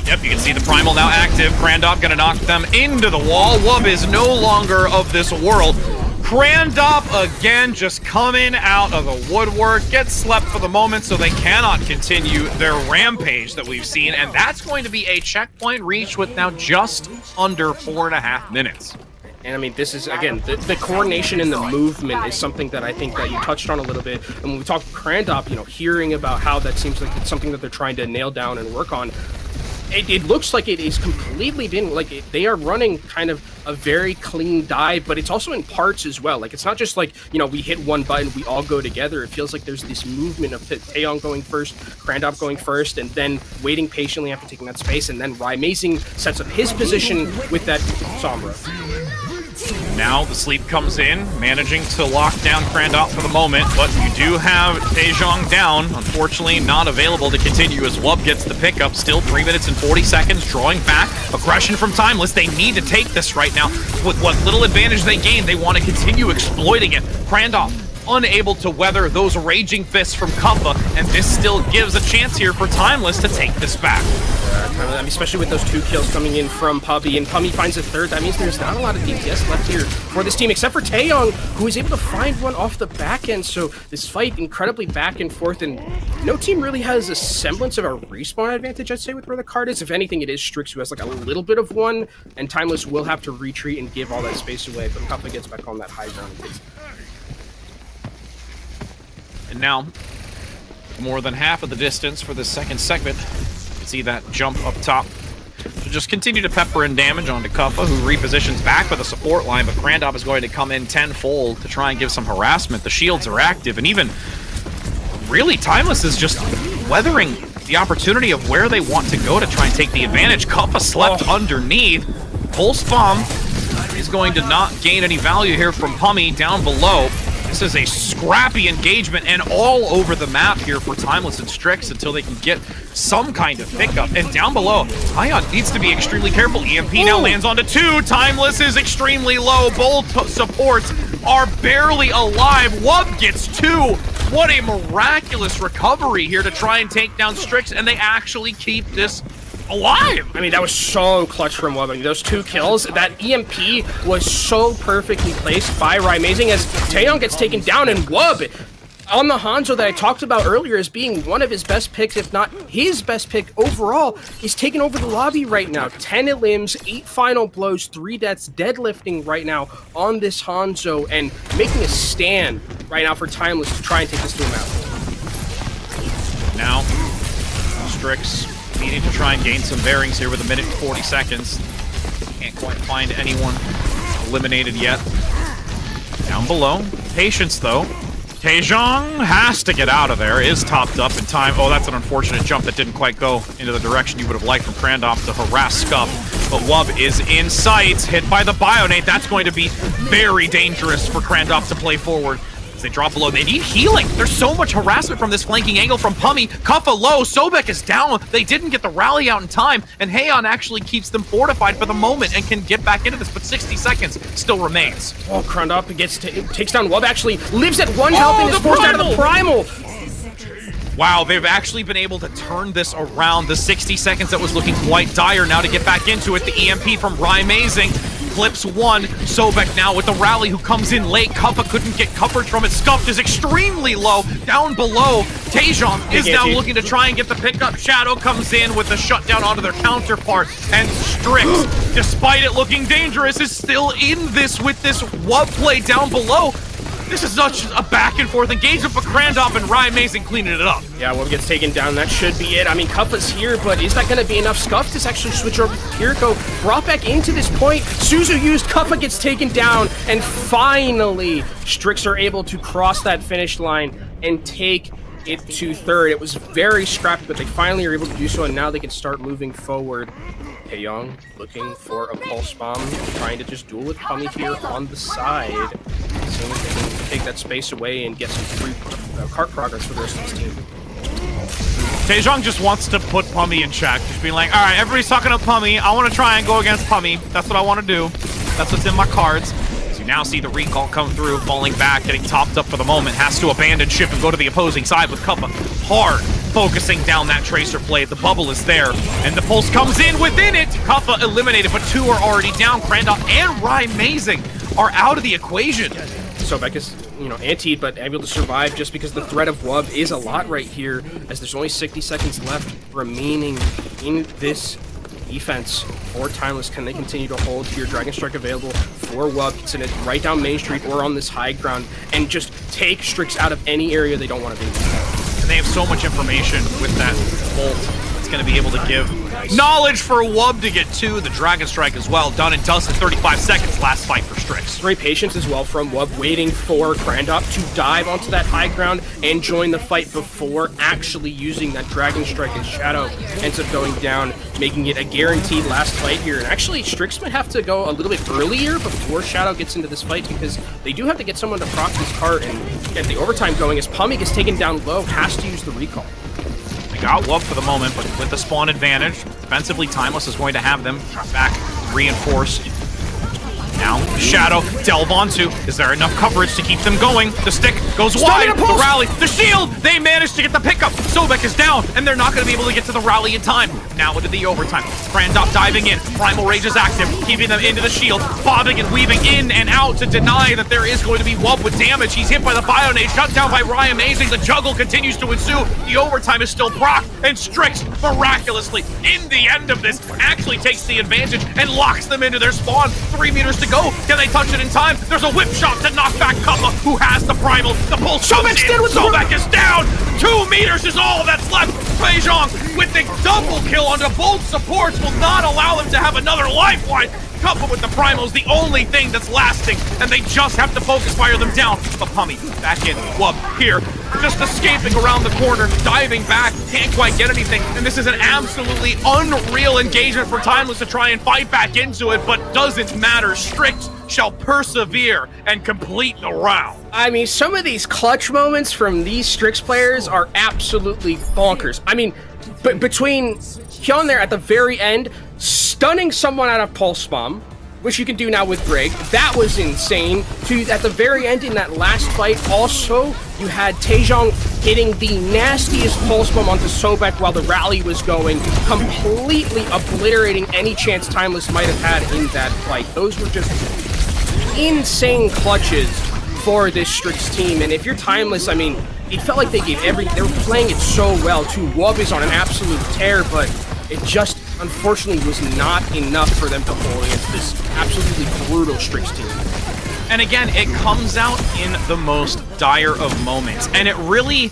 Yep, you can see the Primal now active. Krandov gonna knock them into the wall. Wub is no longer of this world. Krandov again just coming out of the woodwork, gets slept for the moment so they cannot continue their rampage that we've seen, and that's going to be a checkpoint reach with now just under 4.5 minutes. And I mean, this is, again, the coordination and the movement is something that I think that you touched on a little bit. And when we talk Krandov, hearing about how that seems like it's something that they're trying to nail down and work on, it looks like it is completely been, they are running kind of a very clean dive, but it's also in parts as well. Like, it's not just like, we hit one button, we all go together. It feels like there's this movement of Taeyong going first, Krandov going first, and then waiting patiently after taking that space, and then Amazing sets up his position with that Sombra. Now the sleep comes in, managing to lock down Krandov for the moment, but you do have Taeyong down. Unfortunately, not available to continue as Wub gets the pickup. Still 3 minutes and 40 seconds, drawing back. Aggression from Timeless. They need to take this right now. With what little advantage they gain, they want to continue exploiting it. Krandov unable to weather those raging fists from Kuppa, and this still gives a chance here for Timeless to take this back. I mean, especially with those 2 kills coming in from Puppy, and Pummy finds a third. That means there's not a lot of DPS left here for this team, except for Taeyong, who is able to find one off the back end. So this fight incredibly back and forth, and no team really has a semblance of a respawn advantage, I'd say, with where the card is. If anything, it is Strix, who has like a little bit of one, and Timeless will have to retreat and give all that space away, but Kuppa gets back on that high ground and takes it. And now, more than half of the distance for this second segment. See that jump up top. So just continue to pepper in damage onto Kuppa, who repositions back with a support line, but Krandov is going to come in tenfold to try and give some harassment. The shields are active, and even really Timeless is just weathering the opportunity of where they want to go to try and take the advantage. Kuppa slept underneath. Pulse Bomb is going to not gain any value here from Pummy down below. This is a scrappy engagement and all over the map here for Timeless and Strix until they can get some kind of pickup. And down below, Ion needs to be extremely careful. EMP now lands onto 2. Timeless is extremely low. Both supports are barely alive. Wub gets 2. What a miraculous recovery here to try and take down Strix, and they actually keep this alive. I mean, that was so clutch from Wub. I mean, those 2 kills, that EMP was so perfectly placed by Amazing as Taeyong gets taken down, and Wub on the Hanzo that I talked about earlier as being one of his best picks, if not his best pick overall, is taking over the lobby right now. 10 limbs, 8 final blows, 3 deaths, deadlifting right now on this Hanzo, and making a stand right now for Timeless to try and take this to him out. Now, Strix needing to try and gain some bearings here with 1 minute and 40 seconds. Can't quite find anyone eliminated yet. Down below. Patience, though. Taeyong has to get out of there. Is topped up in time. Oh, that's an unfortunate jump that didn't quite go into the direction you would have liked from Krandov to harass Scuff. But Wub is in sight. Hit by the Bionate. That's going to be very dangerous for Krandov to play forward. As they drop below, they need healing. There's so much harassment from this flanking angle from Pummy. Kuppa low, Sobek is down. They didn't get the rally out in time, and Heon actually keeps them fortified for the moment and can get back into this, but 60 seconds still remains. Oh, Krandov takes down Wub, actually lives at 1 health and is forced out of the Primal. Wow, they've actually been able to turn this around. The 60 seconds that was looking quite dire now to get back into it. The EMP from Amazing. clips one. Sobek now with the rally who comes in late. Kuppa couldn't get coverage from it. Scuffed is extremely low. Down below, Taejong is now looking to try and get the pickup. Shadow comes in with the shutdown onto their counterpart. And Strix, despite it looking dangerous, is still in this with this wub play down below. This is such a back and forth engagement, but Krandop and Rye Mason cleaning it up. Yeah, Wub gets taken down. That should be it. I mean, Kuppa's here, but is that going to be enough? Scuffed is actually switch over to Kiriko. Brought back into this point. Suzu used, Kuppa gets taken down, and finally, Strix are able to cross that finish line and take it to third. It was very scrappy, but they finally are able to do so, and now they can start moving forward. Taeyong looking for a pulse bomb, trying to just duel with Pummy here on the side. Seeing if they can take that space away and get some free cart progress for the rest of his team. Taejong just wants to put Pummy in check. Just being like, all right, everybody's talking to Pummy. I want to try and go against Pummy. That's what I want to do. That's what's in my cards. So you now see the recall come through, falling back, getting topped up for the moment. Has to abandon ship and go to the opposing side with Kuppa. Hard focusing down that Tracer play. The bubble is there, and the pulse comes in within it. Kuppa eliminated, but two are already down. Krandop and Rye Mazing are out of the equation. Sobek is, antied, but able to survive just because the threat of Wub is a lot right here, as there's only 60 seconds left remaining in this defense for Timeless. Can they continue to hold here? Dragon Strike available for Wub. It's in it right down Main Street or on this high ground, and just take Strix out of any area they don't want to be. And they have so much information with that bolt. It's going to be able to give knowledge for Wub to get to. The Dragon Strike as well, done in dust in 35 seconds. Last fight for Strix. Great patience as well from Wub, waiting for Krandop to dive onto that high ground and join the fight before actually using that Dragon Strike, as Shadow ends up going down, making it a guaranteed last fight here. And actually, Strix might have to go a little bit earlier before Shadow gets into this fight, because they do have to get someone to proc this cart and get the overtime going, as Pummy gets taken down low, has to use the recall. They got Wub for the moment, but with the spawn advantage, defensively Timeless is going to have them back reinforced. Now, Shadow, delve onto. Is there enough coverage to keep them going? The stick goes wide. The rally, the shield. They managed to get the pickup. Sobek is down, and they're not going to be able to get to the rally in time. Now into the overtime. Krandop diving in. Primal Rage is active, keeping them into the shield. Bobbing and weaving in and out to deny that there is going to be Wub with damage. He's hit by the Bionade, shut down by Rye Amazing. The juggle continues to ensue. The overtime is still proc, and Strix miraculously, in the end of this, actually takes the advantage and locks them into their spawn. 3 meters to go. Can they touch it in time? There's a whip shot to knock back Kuppa, who has the primal. The pulse comes in. Sobek is down. 2 meters is all that's left. Taejong with the double kill onto both supports will not allow them to have another lifeline. Kuppa with the primal is the only thing that's lasting, and they just have to focus fire them down. But Pummy back in. Wub here, just escaping around the corner, diving back, can't quite get anything. And this is an absolutely unreal engagement for Timeless to try and fight back into it, but doesn't matter. Strix shall persevere and complete the round. I mean, some of these clutch moments from these Strix players are absolutely bonkers. I mean, between Hyun there at the very end, stunning someone out of Pulse Bomb, which you can do now with Brig, that was insane. At the very end in that last fight, also, you had Taejong hitting the nastiest Pulse Bomb onto Sobek while the rally was going, completely obliterating any chance Timeless might have had in that fight. Those were just insane clutches for this Strix team, and if you're Timeless, I mean, it felt like they gave they were playing it so well too. Wub is on an absolute tear, but it just unfortunately was not enough for them to hold against this absolutely brutal Strix team. And again, it comes out in the most dire of moments, and it really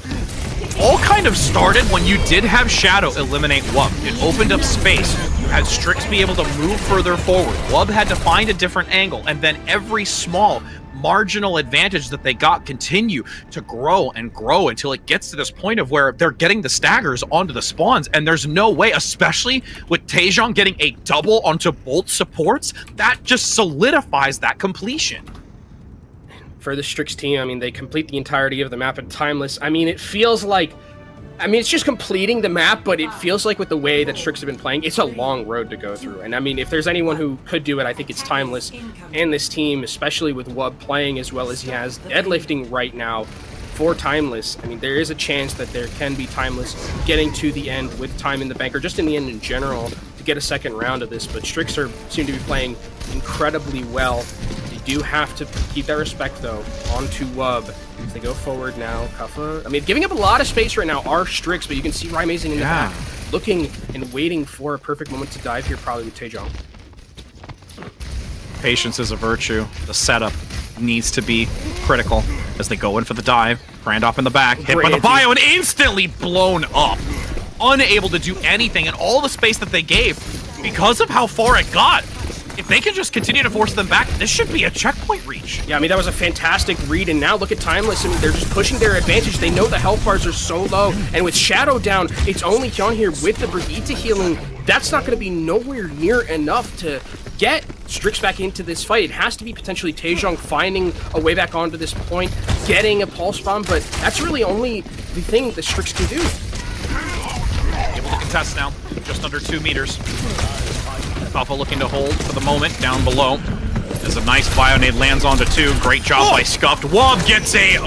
all kind of started when you did have Shadow eliminate Wub. It opened up space. You had Strix be able to move further forward. Wub had to find a different angle, and then every small marginal advantage that they got continue to grow and grow until it gets to this point of where they're getting the staggers onto the spawns, and there's no way, especially with Taejong getting a double onto both supports, that just solidifies that completion. For the Strix team, I mean, they complete the entirety of the map at Timeless. I mean, it feels like, it's just completing the map, but it feels like with the way that Strix have been playing, it's a long road to go through. And I mean, if there's anyone who could do it, I think it's Timeless and this team, especially with Wub playing as well as he has, deadlifting right now. for Timeless. I mean, there is a chance that there can be Timeless getting to the end with time in the bank, or just in the end in general, to get a second round of this. But Strix seem to be playing incredibly well. They do have to keep that respect, though, onto Wub. As they go forward now, Kuffa. I mean, giving up a lot of space right now are Strix, but you can see Rymazing in the back, looking and waiting for a perfect moment to dive here, probably with Taejong. Patience is a virtue. The setup needs to be critical as they go in for the dive. Grandop in the back, hit by the bio, and instantly blown up. Unable to do anything, and all the space that they gave, because of how far it got. If they can just continue to force them back, this should be a checkpoint reach. Yeah, I mean, that was a fantastic read, and now look at Timeless. I mean, they're just pushing their advantage. They know the health bars are so low, and with Shadow down, it's only Hyun here with the Brigitte healing. That's not going to be nowhere near enough to get Strix back into this fight. It has to be potentially Taejong finding a way back onto this point, getting a pulse bomb, but that's really only the thing that Strix can do. Able to contest now, just under 2 meters. Alpha looking to hold for the moment, down below. As a nice Bionade lands onto 2. Great job by Scuffed. Wub gets a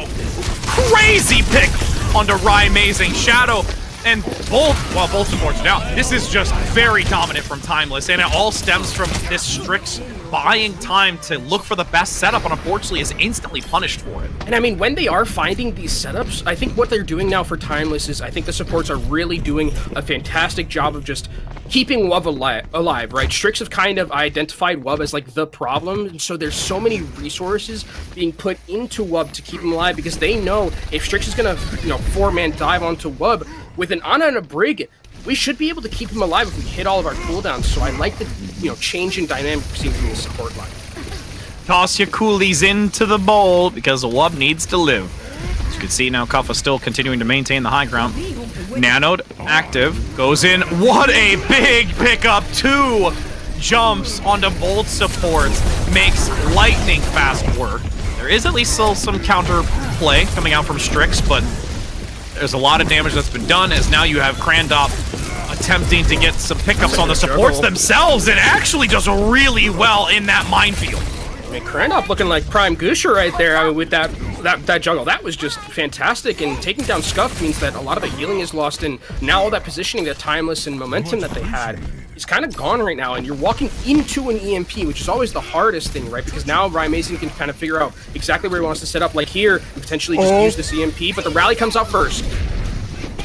crazy pick onto Rymazing. Shadow and Bolt, well, both supports down. This is just very dominant from Timeless, and it all stems from this Strix buying time to look for the best setup, and unfortunately is instantly punished for it. And I mean, when they are finding these setups, I think what they're doing now for Timeless is I think the supports are really doing a fantastic job of just keeping Wub alive, right? Strix have kind of identified Wub as like the problem, and so there's so many resources being put into Wub to keep him alive, because they know if Strix is gonna, 4-man dive onto Wub with an Ana and a Brig, we should be able to keep him alive if we hit all of our cooldowns. So I like the change in dynamic we've seen from the support line. Toss your coolies into the bowl because Wub needs to live. As you can see now, Kuffa still continuing to maintain the high ground. Nanode active, goes in. What a big pickup! 2 jumps onto Bolt supports, makes lightning fast work. There is at least still some counter play coming out from Strix, but there's a lot of damage that's been done, as now you have Grandop attempting to get some pickups on the supports themselves, and actually does really well in that minefield. I mean, Grandop looking like prime Gusher right there. I mean, with that jungle, that was just fantastic. And taking down Scuff means that a lot of the healing is lost, and now all that positioning, that Timeless and momentum that they had is kind of gone right now. And you're walking into an EMP, which is always the hardest thing, right? Because now Rymazing can kind of figure out exactly where he wants to set up. Like here, and potentially just use this EMP, but the rally comes out first.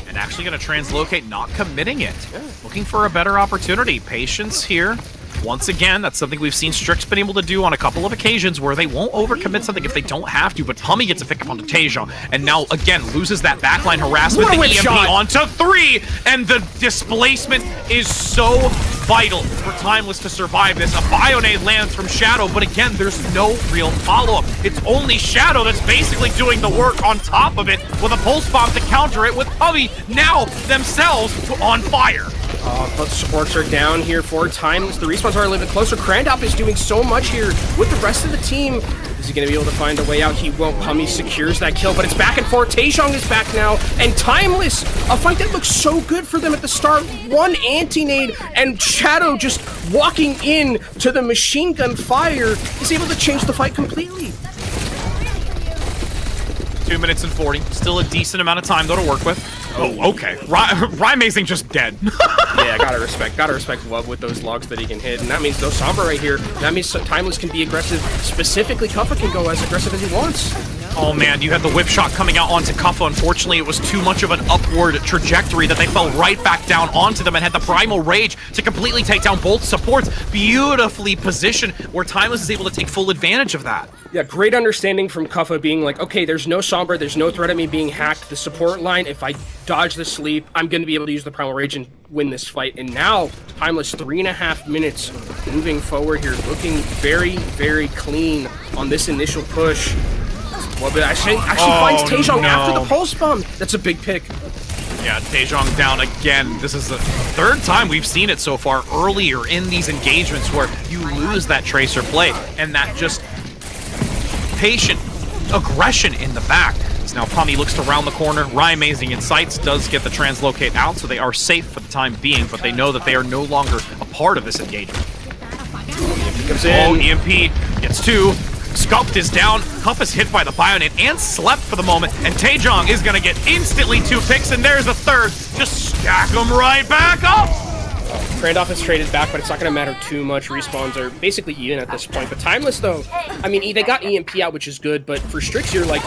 And actually going to translocate, not committing it. Looking for a better opportunity. Patience here. Once again, that's something we've seen Strix been able to do on a couple of occasions, where they won't overcommit something if they don't have to, but Hummy gets a pick up onto Taejong, and now, again, loses that backline harassment. The EMP onto 3, and the displacement is so vital for Timeless to survive this. A Bionade lands from Shadow, but again, there's no real follow-up. It's only Shadow that's basically doing the work on top of it, with a Pulse Bomb to counter it, with Hummy now themselves on fire. Both supports are down here for Timeless. The respawns are a little bit closer. Grandop is doing so much here with the rest of the team. Is he going to be able to find a way out? He won't. Hummy secures that kill, but it's back and forth. Taejong is back now, and Timeless, a fight that looks so good for them at the start. 1 anti-nade, and Shadow just walking in to the machine gun fire is able to change the fight completely. 2 minutes and 40. Still a decent amount of time, though, to work with. Oh, okay. Rymazing just dead. Yeah, gotta respect Wub with those logs that he can hit, and that means no Sombra right here. That means Timeless can be aggressive. Specifically, Kuffa can go as aggressive as he wants. Oh man, you had the whip shot coming out onto Kuffa. Unfortunately, it was too much of an upward trajectory that they fell right back down onto them, and had the Primal Rage to completely take down both supports. Beautifully positioned, where Timeless is able to take full advantage of that. Yeah, great understanding from Kuffa, being like, okay, there's no Sombra, there's no threat of me being hacked. The support line, if I dodge the sleep, I'm going to be able to use the Primal Rage and win this fight. And now, Timeless, 3.5 minutes moving forward here, looking very, very clean on this initial push. Well, but actually finds Taejong after the Pulse Bomb. That's a big pick. Yeah, Taejong down again. This is the 3rd time we've seen it so far earlier in these engagements, where you lose that Tracer play, and that just patient aggression in the back. As now Pommy looks to round the corner. Rymazing in sights, does get the translocate out, so they are safe for the time being, but they know that they are no longer a part of this engagement. EMP comes in. Oh, EMP gets 2. Sculpt is down, Cup is hit by the Bionade and slept for the moment, and Taejong is gonna get instantly 2 picks, and there's a third. Just stack them right back up! Randolph is traded back, but it's not going to matter too much. Respawns are basically even at this point. But Timeless, though, I mean, they got EMP out, which is good. But for Strix, you're like,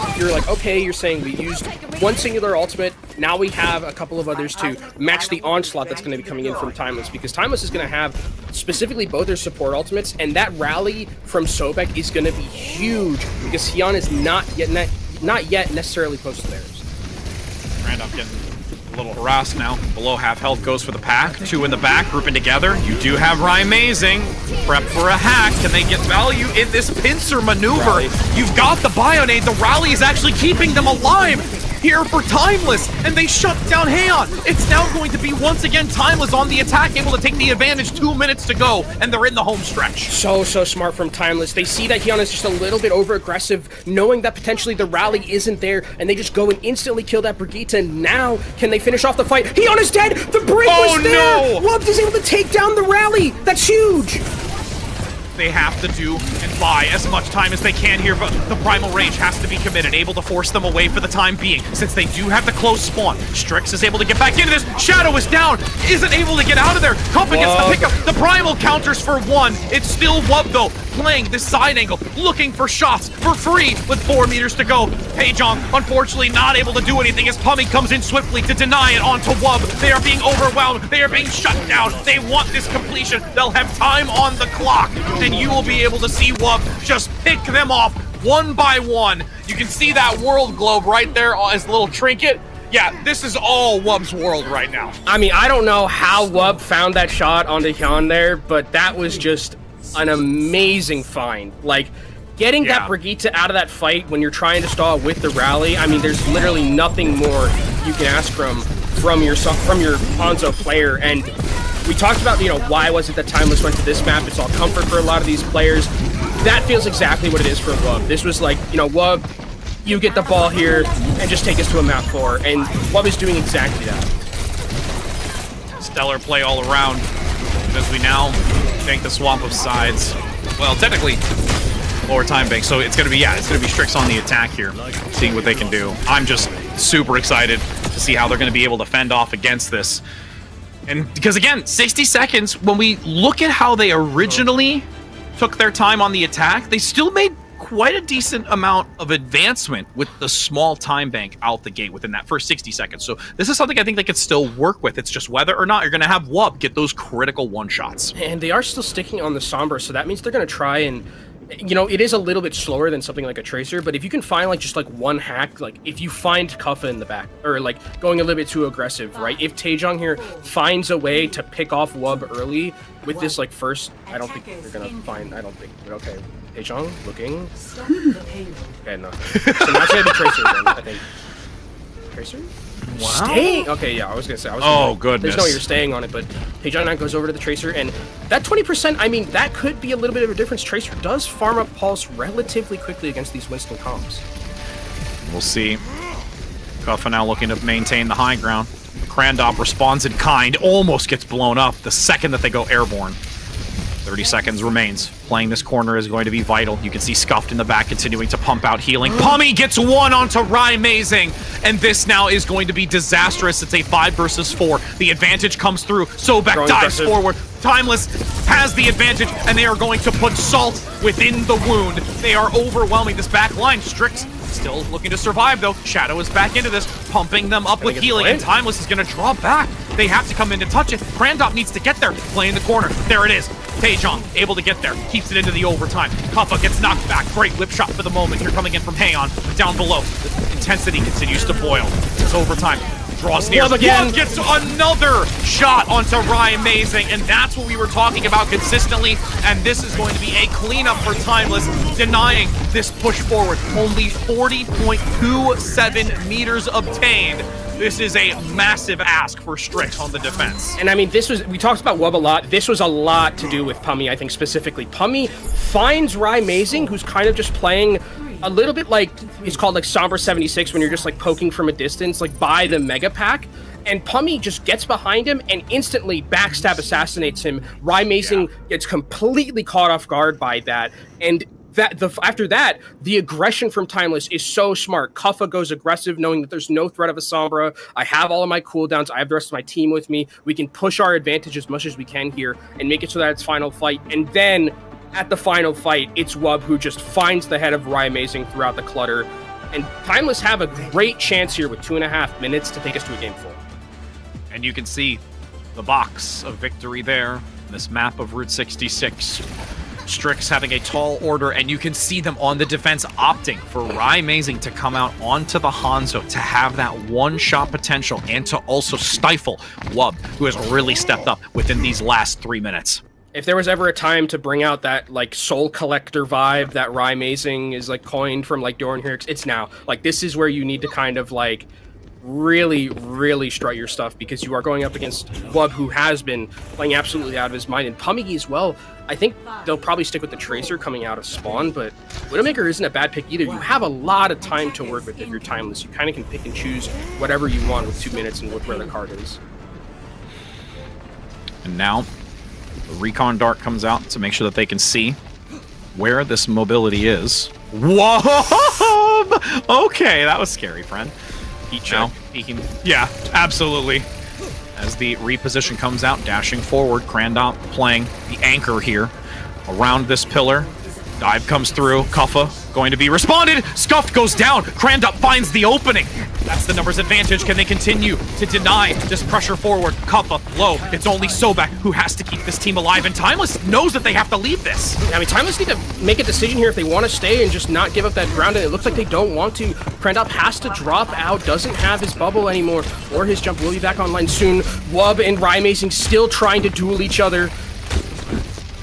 okay, you're saying we used one singular ultimate. Now we have a couple of others to match the onslaught that's going to be coming in from Timeless, because Timeless is going to have specifically both their support ultimates, and that rally from Sobek is going to be huge because Hyun is not yet necessarily close to theirs. Randolph getting a little harassed now. Below half health goes for the pack. 2 in the back, grouping together. You do have Amazing. Prep for a hack. Can they get value in this pincer maneuver? Rally. You've got the Bionade. The rally is actually keeping them alive here for Timeless, and they shut down Haeon. It's now going to be once again Timeless on the attack, able to take the advantage. 2 minutes to go, and they're in the home stretch. So smart from Timeless. They see that Hyun is just a little bit over-aggressive, knowing that potentially the rally isn't there, and they just go and instantly kill that Brigitte. Now, can they finish off the fight? Hyun is dead! The break was there! No! Wubbs is able to take down the rally! That's huge! They have to do and buy as much time as they can here, but the Primal Rage has to be committed, able to force them away for the time being, since they do have the close spawn. Strix is able to get back into this. Shadow is down, isn't able to get out of there. Kuppa gets the pickup. The Primal counters for 1. It's still Wub, though, playing this side angle, looking for shots for free with 4 meters to go. Taejong, unfortunately, not able to do anything as Pummy comes in swiftly to deny it onto Wub. They are being overwhelmed. They are being shut down. They want this completion. They'll have time on the clock, and you will be able to see Wub just pick them off one by one. You can see that world globe right there as a little trinket. Yeah, this is all Wub's world right now. I mean, I don't know how Wub found that shot onto Hyun there, but that was just an amazing find. Like, getting that Brigitte out of that fight when you're trying to stall with the rally, I mean, there's literally nothing more you can ask from your Hanzo player. And we talked about, you know, why was it that Timeless went to this map? It's all comfort for a lot of these players. That feels exactly what it is for Wub. This was like, you know, Wub, you get the ball here and just take us to a map 4. And Wub is doing exactly that. Stellar play all around as we now take the swap of sides. Well, technically, lower time bank. So it's gonna be Strix on the attack here, seeing what they can do. I'm just super excited to see how they're gonna be able to fend off against this. And because again, 60 seconds, when we look at how they originally took their time on the attack, they still made quite a decent amount of advancement with the small time bank out the gate within that first 60 seconds. So this is something I think they could still work with. It's just whether or not you're going to have Wub get those critical one-shots. And they are still sticking on the Sombra, so that means they're going to try and, you know, it is a little bit slower than something like a Tracer, but if you can find like just like one hack, like if you find Kuppa in the back, or like going a little bit too aggressive, right? If Taejong here finds a way to pick off Wub early with this like first, I don't think they're gonna find, okay. Taejong looking. Okay, no. So now it's gonna be Tracer then, I think. Tracer? Wow. Staying? Okay, yeah, I was gonna say. Goodness. There's no way you're staying on it, but Taejong goes over to the Tracer, and that 20%, I mean, that could be a little bit of a difference. Tracer does farm up Pulse relatively quickly against these Winston comps. We'll see. Kuppa now looking to maintain the high ground. Krandop responds in kind, almost gets blown up the second that they go airborne. 30 seconds remains. Playing this corner is going to be vital. You can see Scuffed in the back continuing to pump out healing. Pummy gets 1 onto Amazing, and this now is going to be disastrous. It's a 5 versus 4. The advantage comes through. Sobek dives forward. Timeless has the advantage, and they are going to put salt within the wound. They are overwhelming this back line. Strix still looking to survive, though. Shadow is back into this, pumping them up with healing, and Timeless is going to draw back. They have to come in to touch it. Krandop needs to get there. Play in the corner. There it is. Taejong able to get there. Keeps it into the overtime. Kuppa gets knocked back. Great whip shot for the moment. Here coming in from Haeon. Down below. The intensity continues to boil. It's overtime. Draws near. Wub gets another shot onto Amazing, and that's what we were talking about consistently. And this is going to be a cleanup for Timeless, denying this push forward. Only 40.27 meters obtained. This is a massive ask for Strix on the defense. And I mean, we talked about Wub a lot. This was a lot to do with Pummy, I think, specifically. Pummy finds Amazing, who's kind of just playing a little bit like, it's called like Sombra 76, when you're just like poking from a distance, like by the Mega Pack. And Pummy just gets behind him and instantly backstab assassinates him. Amazing gets completely caught off guard by that. And after that, the aggression from Timeless is so smart. Kuffa goes aggressive, knowing that there's no threat of a Sombra. I have all of my cooldowns. I have the rest of my team with me. We can push our advantage as much as we can here and make it so that it's final fight. And then at the final fight, it's Wub who just finds the head of Amazing throughout the clutter. And Timeless have a great chance here with 2.5 minutes to take us to a game 4. And you can see the box of victory there, this map of Route 66. Strix having a tall order, and you can see them on the defense opting for Amazing to come out onto the Hanzo to have that one-shot potential and to also stifle Wub, who has really stepped up within these last 3 minutes. If there was ever a time to bring out that like soul collector vibe that Amazing is like coined from like Doran Hurix, it's now. Like this is where you need to kind of like really strut your stuff, because you are going up against Wub, who has been playing absolutely out of his mind, and Pummigi as well. I think they'll probably stick with the Tracer coming out of spawn, but Widowmaker isn't a bad pick either. You have a lot of time to work with if you're Timeless. You kind of can pick and choose whatever you want with 2 minutes and with where the card is. And now the recon dart comes out to make sure that they can see where this mobility is. Whoa! Okay, that was scary, friend. Heat check. He can, yeah, absolutely. As the reposition comes out, dashing forward, Crandop playing the anchor here around this pillar. Dive comes through, Kuffa going to be responded. Scuffed goes down, Crandop finds the opening. That's the numbers advantage. Can they continue to deny this pressure forward? Kuffa low, it's only Sobek who has to keep this team alive, and Timeless knows that they have to leave this. I mean, Timeless need to make a decision here if they want to stay and just not give up that ground, and it looks like they don't want to. Crandop has to drop out, doesn't have his bubble anymore, or his jump will be back online soon. Wub and Amazing still trying to duel each other.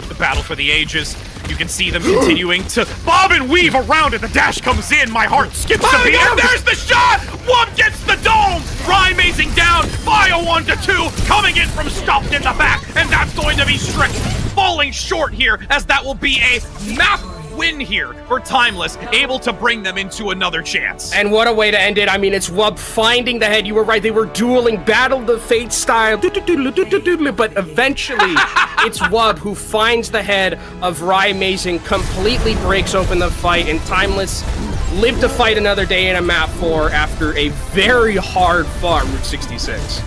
The battle for the ages. You can see them continuing to bob and weave around, and the dash comes in. My heart skips a beat, and there's the shot! Wub gets the dome! Amazing down, Bio 1-2, coming in from Stuffed in the back, and that's going to be Strix falling short here, as that will be a map win here for Timeless, able to bring them into another chance. And what a way to end it. I mean, it's Wub finding the head. You were right, they were dueling Battle of the Fate style, but eventually it's Wub who finds the head of Amazing, completely breaks open the fight, and Timeless lived to fight another day in a map 4 after a very hard fought Route 66.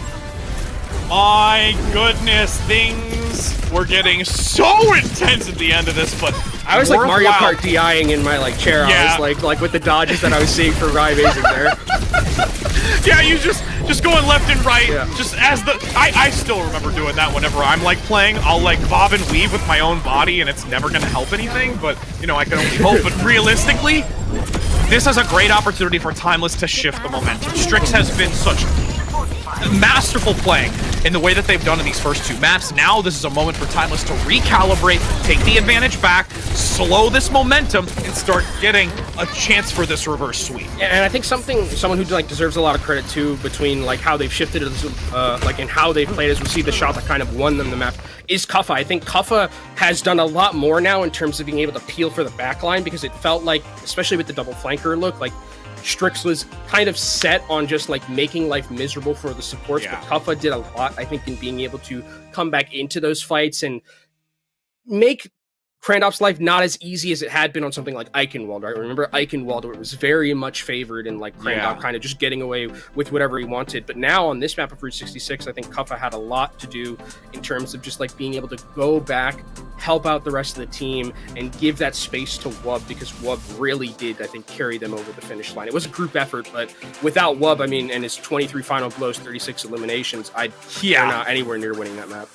My goodness, things were getting so intense at the end of this, but I was like Mario Kart DIing in my like chair. Yeah. I was like with the dodges that I was seeing for Amazing there. Yeah, you just going left and right. Yeah. Just as the I still remember doing that whenever I'm like playing. I'll like bob and weave with my own body, and it's never gonna help anything. But you know, I can only hope. But realistically, this is a great opportunity for Timeless to shift the momentum. Strix has been such masterful playing in the way that they've done in these first 2 maps. Now this is a moment for Timeless to recalibrate, take the advantage back, slow this momentum, and start getting a chance for this reverse sweep. And I think someone who like deserves a lot of credit too, between like how they've shifted like and how they've played, as we see the shot that kind of won them the map, is Kuffa. I think Kuffa has done a lot more now in terms of being able to peel for the backline, because it felt like, especially with the double flanker look, like Strix was kind of set on just like making life miserable for the supports, Yeah. but Kuffa did a lot, I think, in being able to come back into those fights and make Crandop's life not as easy as it had been on something like Eichenwald, right? Remember Eichenwald, where it was very much favored and like Crandop kind of just getting away with whatever he wanted. But now on this map of Route 66, I think Kuffa had a lot to do in terms of just like being able to go back, help out the rest of the team, and give that space to Wub, because Wub really did, I think, carry them over the finish line. It was a group effort, but without Wub, I mean, and his 23 final blows, 36 eliminations, they're not anywhere near winning that map.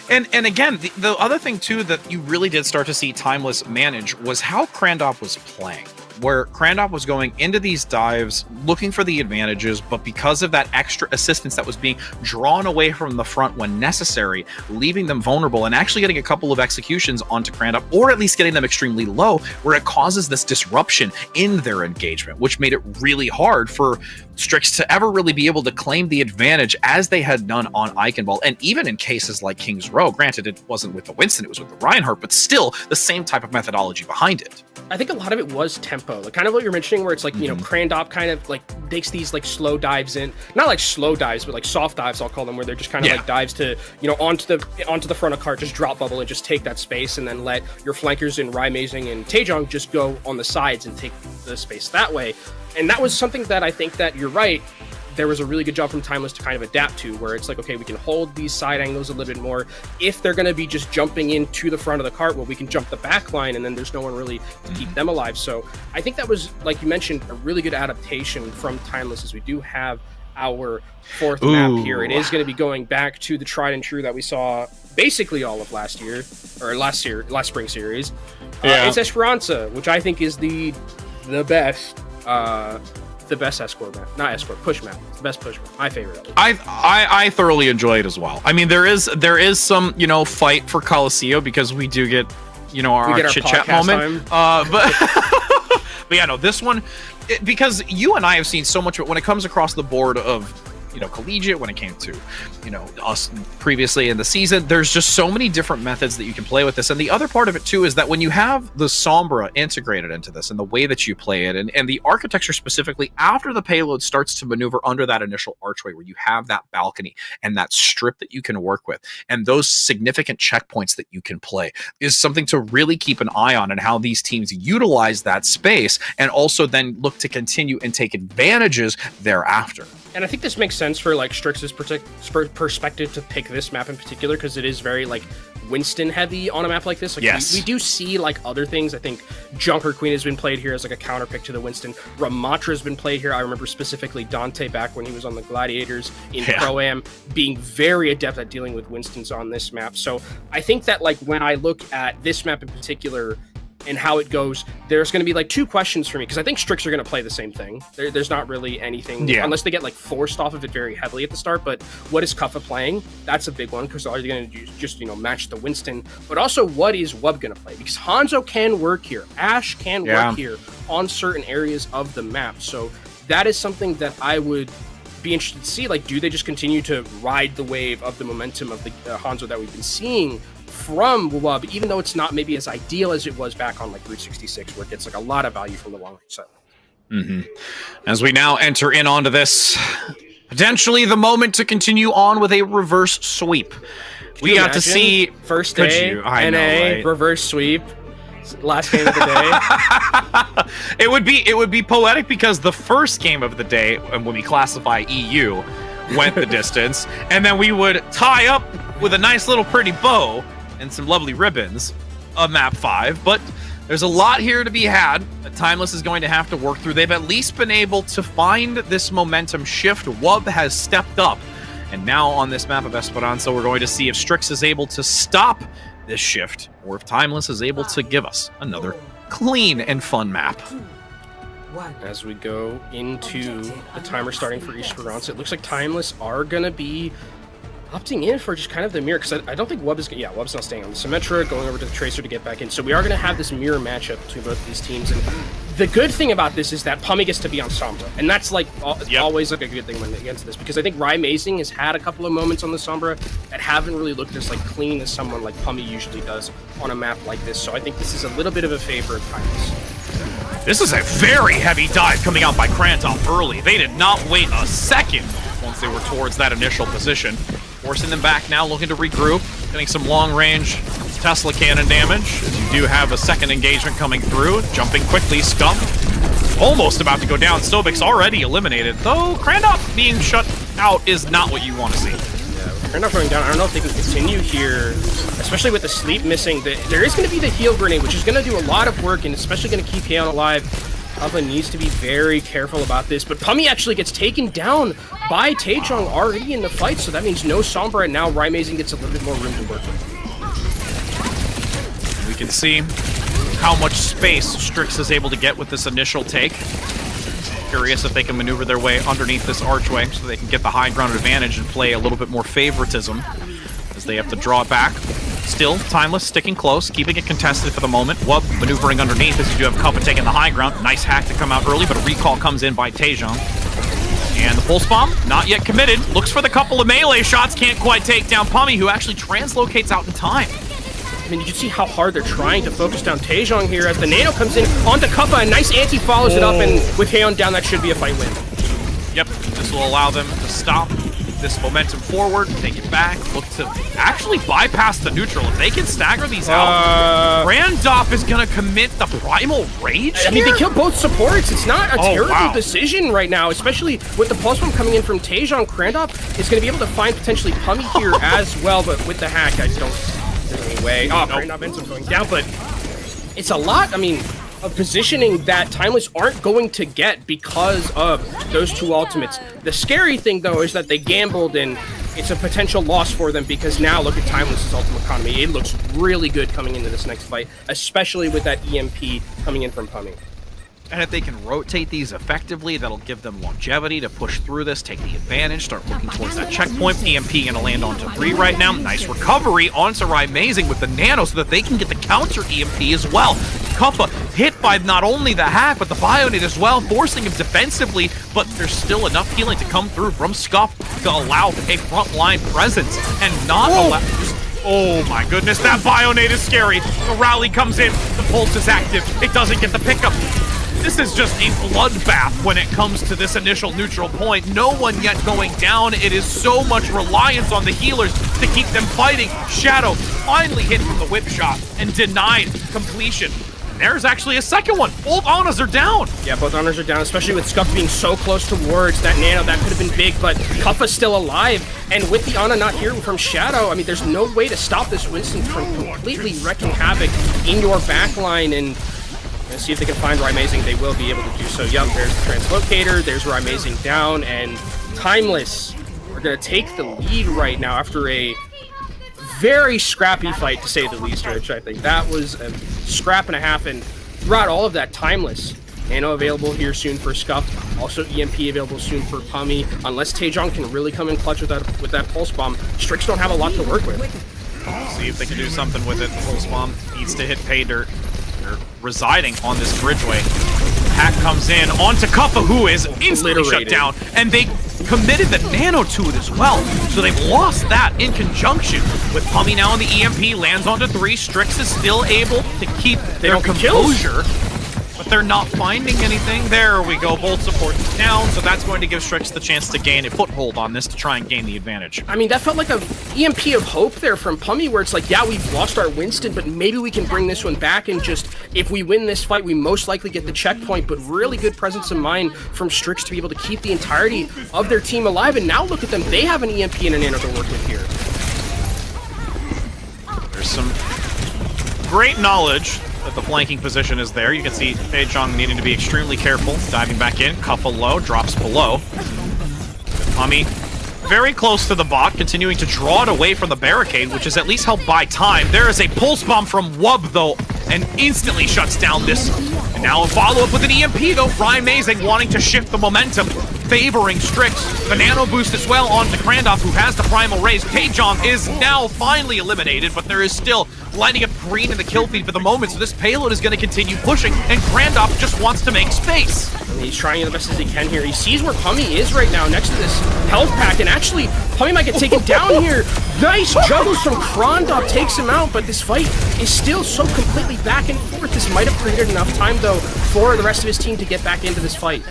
And again, the other thing too that you really did start to see Timeless manage was how Crandop was playing, where Crandop was going into these dives looking for the advantages, but because of that extra assistance that was being drawn away from the front when necessary, leaving them vulnerable and actually getting a couple of executions onto Crandop, or at least getting them extremely low, where it causes this disruption in their engagement, which made it really hard for Strix to ever really be able to claim the advantage as they had done on Eichenwald. And even in cases like King's Row, granted it wasn't with the Winston, it was with the Reinhardt, but still the same type of methodology behind it. I think a lot of it was tempo tempo, like kind of what you're mentioning, where it's like, you know, Crandop kind of like takes these like slow dives in, not like slow dives, but like soft dives, I'll call them, where they're just kind of like dives to, you know, onto the front of cart, just drop bubble and just take that space, and then let your flankers in Raimazing and Taejong just go on the sides and take the space that way. And that was something that I think that you're right, there was a really good job from Timeless to kind of adapt to, where it's like, okay, we can hold these side angles a little bit more. If they're going to be just jumping into the front of the cart, well, we can jump the back line, and then there's no one really to keep them alive. So I think that was, like you mentioned, a really good adaptation from Timeless, as we do have our fourth map here. It is going to be going back to the tried and true that we saw basically all of last year, or last spring series. It's Esperanza, which I think is the best escort map, not escort, push map. It's the best push map, my favorite of it. I thoroughly enjoy it as well. I mean, there is some, you know, fight for Coliseo, because we do get, you know, our chit chat moment. But but yeah, no, this one, because you and I have seen so much of it when it comes across the board of, you know, collegiate, when it came to, you know, us previously in the season, there's just so many different methods that you can play with this. And the other part of it too is that when you have the Sombra integrated into this and the way that you play it, and the architecture specifically after the payload starts to maneuver under that initial archway, where you have that balcony and that strip that you can work with, and those significant checkpoints that you can play, is something to really keep an eye on, and how these teams utilize that space and also then look to continue and take advantages thereafter. And I think this makes sense for like Strix's perspective to pick this map in particular, because it is very like Winston heavy on a map like this. Like, we do see like other things. I think Junker Queen has been played here as like a counter pick to the Winston. Ramatra has been played here. I remember specifically Dante back when he was on the Gladiators in Pro-Am being very adept at dealing with Winstons on this map. So I think that like when I look at this map in particular and how it goes, there's going to be like two questions for me, because I think Strix are going to play the same thing. There's not really anything, unless they get like forced off of it very heavily at the start. But what is Kuffa playing? That's a big one, because are they going to just, you know, match the Winston? But also, what is Wub going to play? Because Hanzo can work here, Ash can work here on certain areas of the map. So that is something that I would be interested to see. Like, do they just continue to ride the wave of the momentum of the Hanzo that we've been seeing from Wub, even though it's not maybe as ideal as it was back on like Route 66, where it gets like a lot of value from the long range side. As we now enter in onto this, potentially the moment to continue on with a reverse sweep. We got to see first day NA reverse sweep, last game of the day. It would be poetic, because the first game of the day, and when we classify EU, went the distance, and then we would tie up with a nice little pretty bow and some lovely ribbons of map 5. But there's a lot here to be had that Timeless is going to have to work through. They've at least been able to find this momentum shift. Wub has stepped up, and now on this map of Esperanza, we're going to see if Strix is able to stop this shift, or if Timeless is able to give us another clean and fun map. As we go into the timer starting for Esperanza, it looks like Timeless are gonna be opting in for just kind of the mirror, because I don't think Wub is, Wub's not staying on the Symmetra, going over to the Tracer to get back in. So we are going to have this mirror matchup between both of these teams. And the good thing about this is that Pummy gets to be on Sombra. And that's like always like a good thing when it gets to this, because I think Raimazing has had a couple of moments on the Sombra that haven't really looked as like clean as someone like Pummy usually does on a map like this. So I think this is a little bit of a favor of Timeless. This is a very heavy dive coming out by Krantop early. They did not wait a second once they were towards that initial position. Forcing them back now, looking to regroup, getting some long-range Tesla cannon damage, as you do have a second engagement coming through. Jumping quickly, Scump almost about to go down. Sobek's already eliminated, though Krantop being shut out is not what you want to see. Krantop going down. I don't know if they can continue here, especially with the sleep missing. There is going to be the heal grenade, which is going to do a lot of work, and especially going to keep Kaon alive. Kuffa needs to be very careful about this, but Pummy actually gets taken down by Taejong already in the fight, so that means no Sombra, and now Raimazing gets a little bit more room to work with. We can see how much space Strix is able to get with this initial take. Curious if they can maneuver their way underneath this archway so they can get the high ground advantage and play a little bit more favoritism as they have to draw back. Still, Timeless sticking close, keeping it contested for the moment. Wub maneuvering underneath as you do have Kuffa taking the high ground. Nice hack to come out early, but a recall comes in by Taejong. And the pulse bomb, not yet committed. Looks for the couple of melee shots, can't quite take down Pummy, who actually translocates out in time. I mean, you can see how hard they're trying to focus down Taejong here as the Nano comes in onto Kuppa. A nice anti follows it up, and with Haeon down, that should be a fight win. Yep, this will allow them to stop this momentum forward, take it back, look to actually bypass the neutral. If they can stagger these out, Randolph is going to commit the Primal Rage I mean, they killed both supports. It's not a terrible wow. decision right now, especially with the Pulse Bomb coming in from Taejong. Randolph is going to be able to find potentially Pummy here as well, but with the hack, I don't... There's any way. Oh, Randolph ends up going down, but it's a lot, I mean, of positioning that Timeless aren't going to get because of those two ultimates. The scary thing, though, is that they gambled, and it's a potential loss for them because now look at Timeless's ultimate economy. It looks really good coming into this next fight, especially with that EMP coming in from Pummy. And if they can rotate these effectively, that'll give them longevity to push through this, take the advantage, start working towards that checkpoint. EMP gonna land onto 3 right now. Nice recovery onto Amazing with the Nano so that they can get the counter EMP as well. Kuppa hit by not only the hack, but the Bionade as well, forcing him defensively, but there's still enough healing to come through from Scuff to allow a frontline presence and not allow... Oh my goodness, that Bionade is scary. The rally comes in, the pulse is active, it doesn't get the pickup. This is just a bloodbath when it comes to this initial neutral point. No one yet going down. It is so much reliance on the healers to keep them fighting. Shadow finally hit from the whip shot and denied completion. And there's actually a second one. Both Anas are down. Yeah, both Anas are down, especially with Scuff being so close towards that Nano. That could have been big, but Kuppa's still alive. And with the Ana not here from Shadow, I mean, there's no way to stop this Winston from completely wrecking havoc in your backline. And see if they can find Amazing. They will be able to do so. Yep, there's the Translocator. There's Amazing down. And Timeless are going to take the lead right now after a very scrappy fight, to say the least, Rich. I think that was a scrap and a half. And throughout all of that, Timeless. Nano available here soon for Scuff. Also EMP available soon for Pummy. Unless Taejong can really come in clutch with that Pulse Bomb, Strix don't have a lot to work with. See if they can do something with it. Pulse Bomb needs to hit pay dirt. They're residing on this bridgeway. Hack comes in onto Kuppa, who is instantly shut down, and they committed the Nano to it as well. So they've lost that in conjunction with Pummy now on the EMP, lands onto 3. Strix is still able to keep their composure, but they're not finding anything. There we go, both supports down, so that's going to give Strix the chance to gain a foothold on this to try and gain the advantage. I mean, that felt like a EMP of hope there from Pummy, where it's like, yeah, we've lost our Winston, but maybe we can bring this one back, and just, if we win this fight, we most likely get the checkpoint. But really good presence of mind from Strix to be able to keep the entirety of their team alive. And now look at them, they have an EMP and a Nano to work with here. There's some great knowledge that the flanking position is there. You can see Taejong needing to be extremely careful. Diving back in, Kuppa low, drops below. Pummy very close to the bot, continuing to draw it away from the barricade, which is at least helped by time. There is a Pulse Bomb from Wub, though, and instantly shuts down this. And now a follow-up with an EMP, though. Amazing wanting to shift the momentum, favoring Strix. The Nano boost as well onto Krandov, who has the Primal Raise. Taejong is now finally eliminated, but there is still lighting up green in the kill feed for the moment, so this payload is going to continue pushing, and Krandov just wants to make space. And he's trying the best as he can here. He sees where Pummy is right now, next to this health pack, and actually, Pummy might get taken down here. Nice juggles from Krandov, takes him out, but this fight is still so completely back and forth. This might have created enough time, though, for the rest of his team to get back into this fight.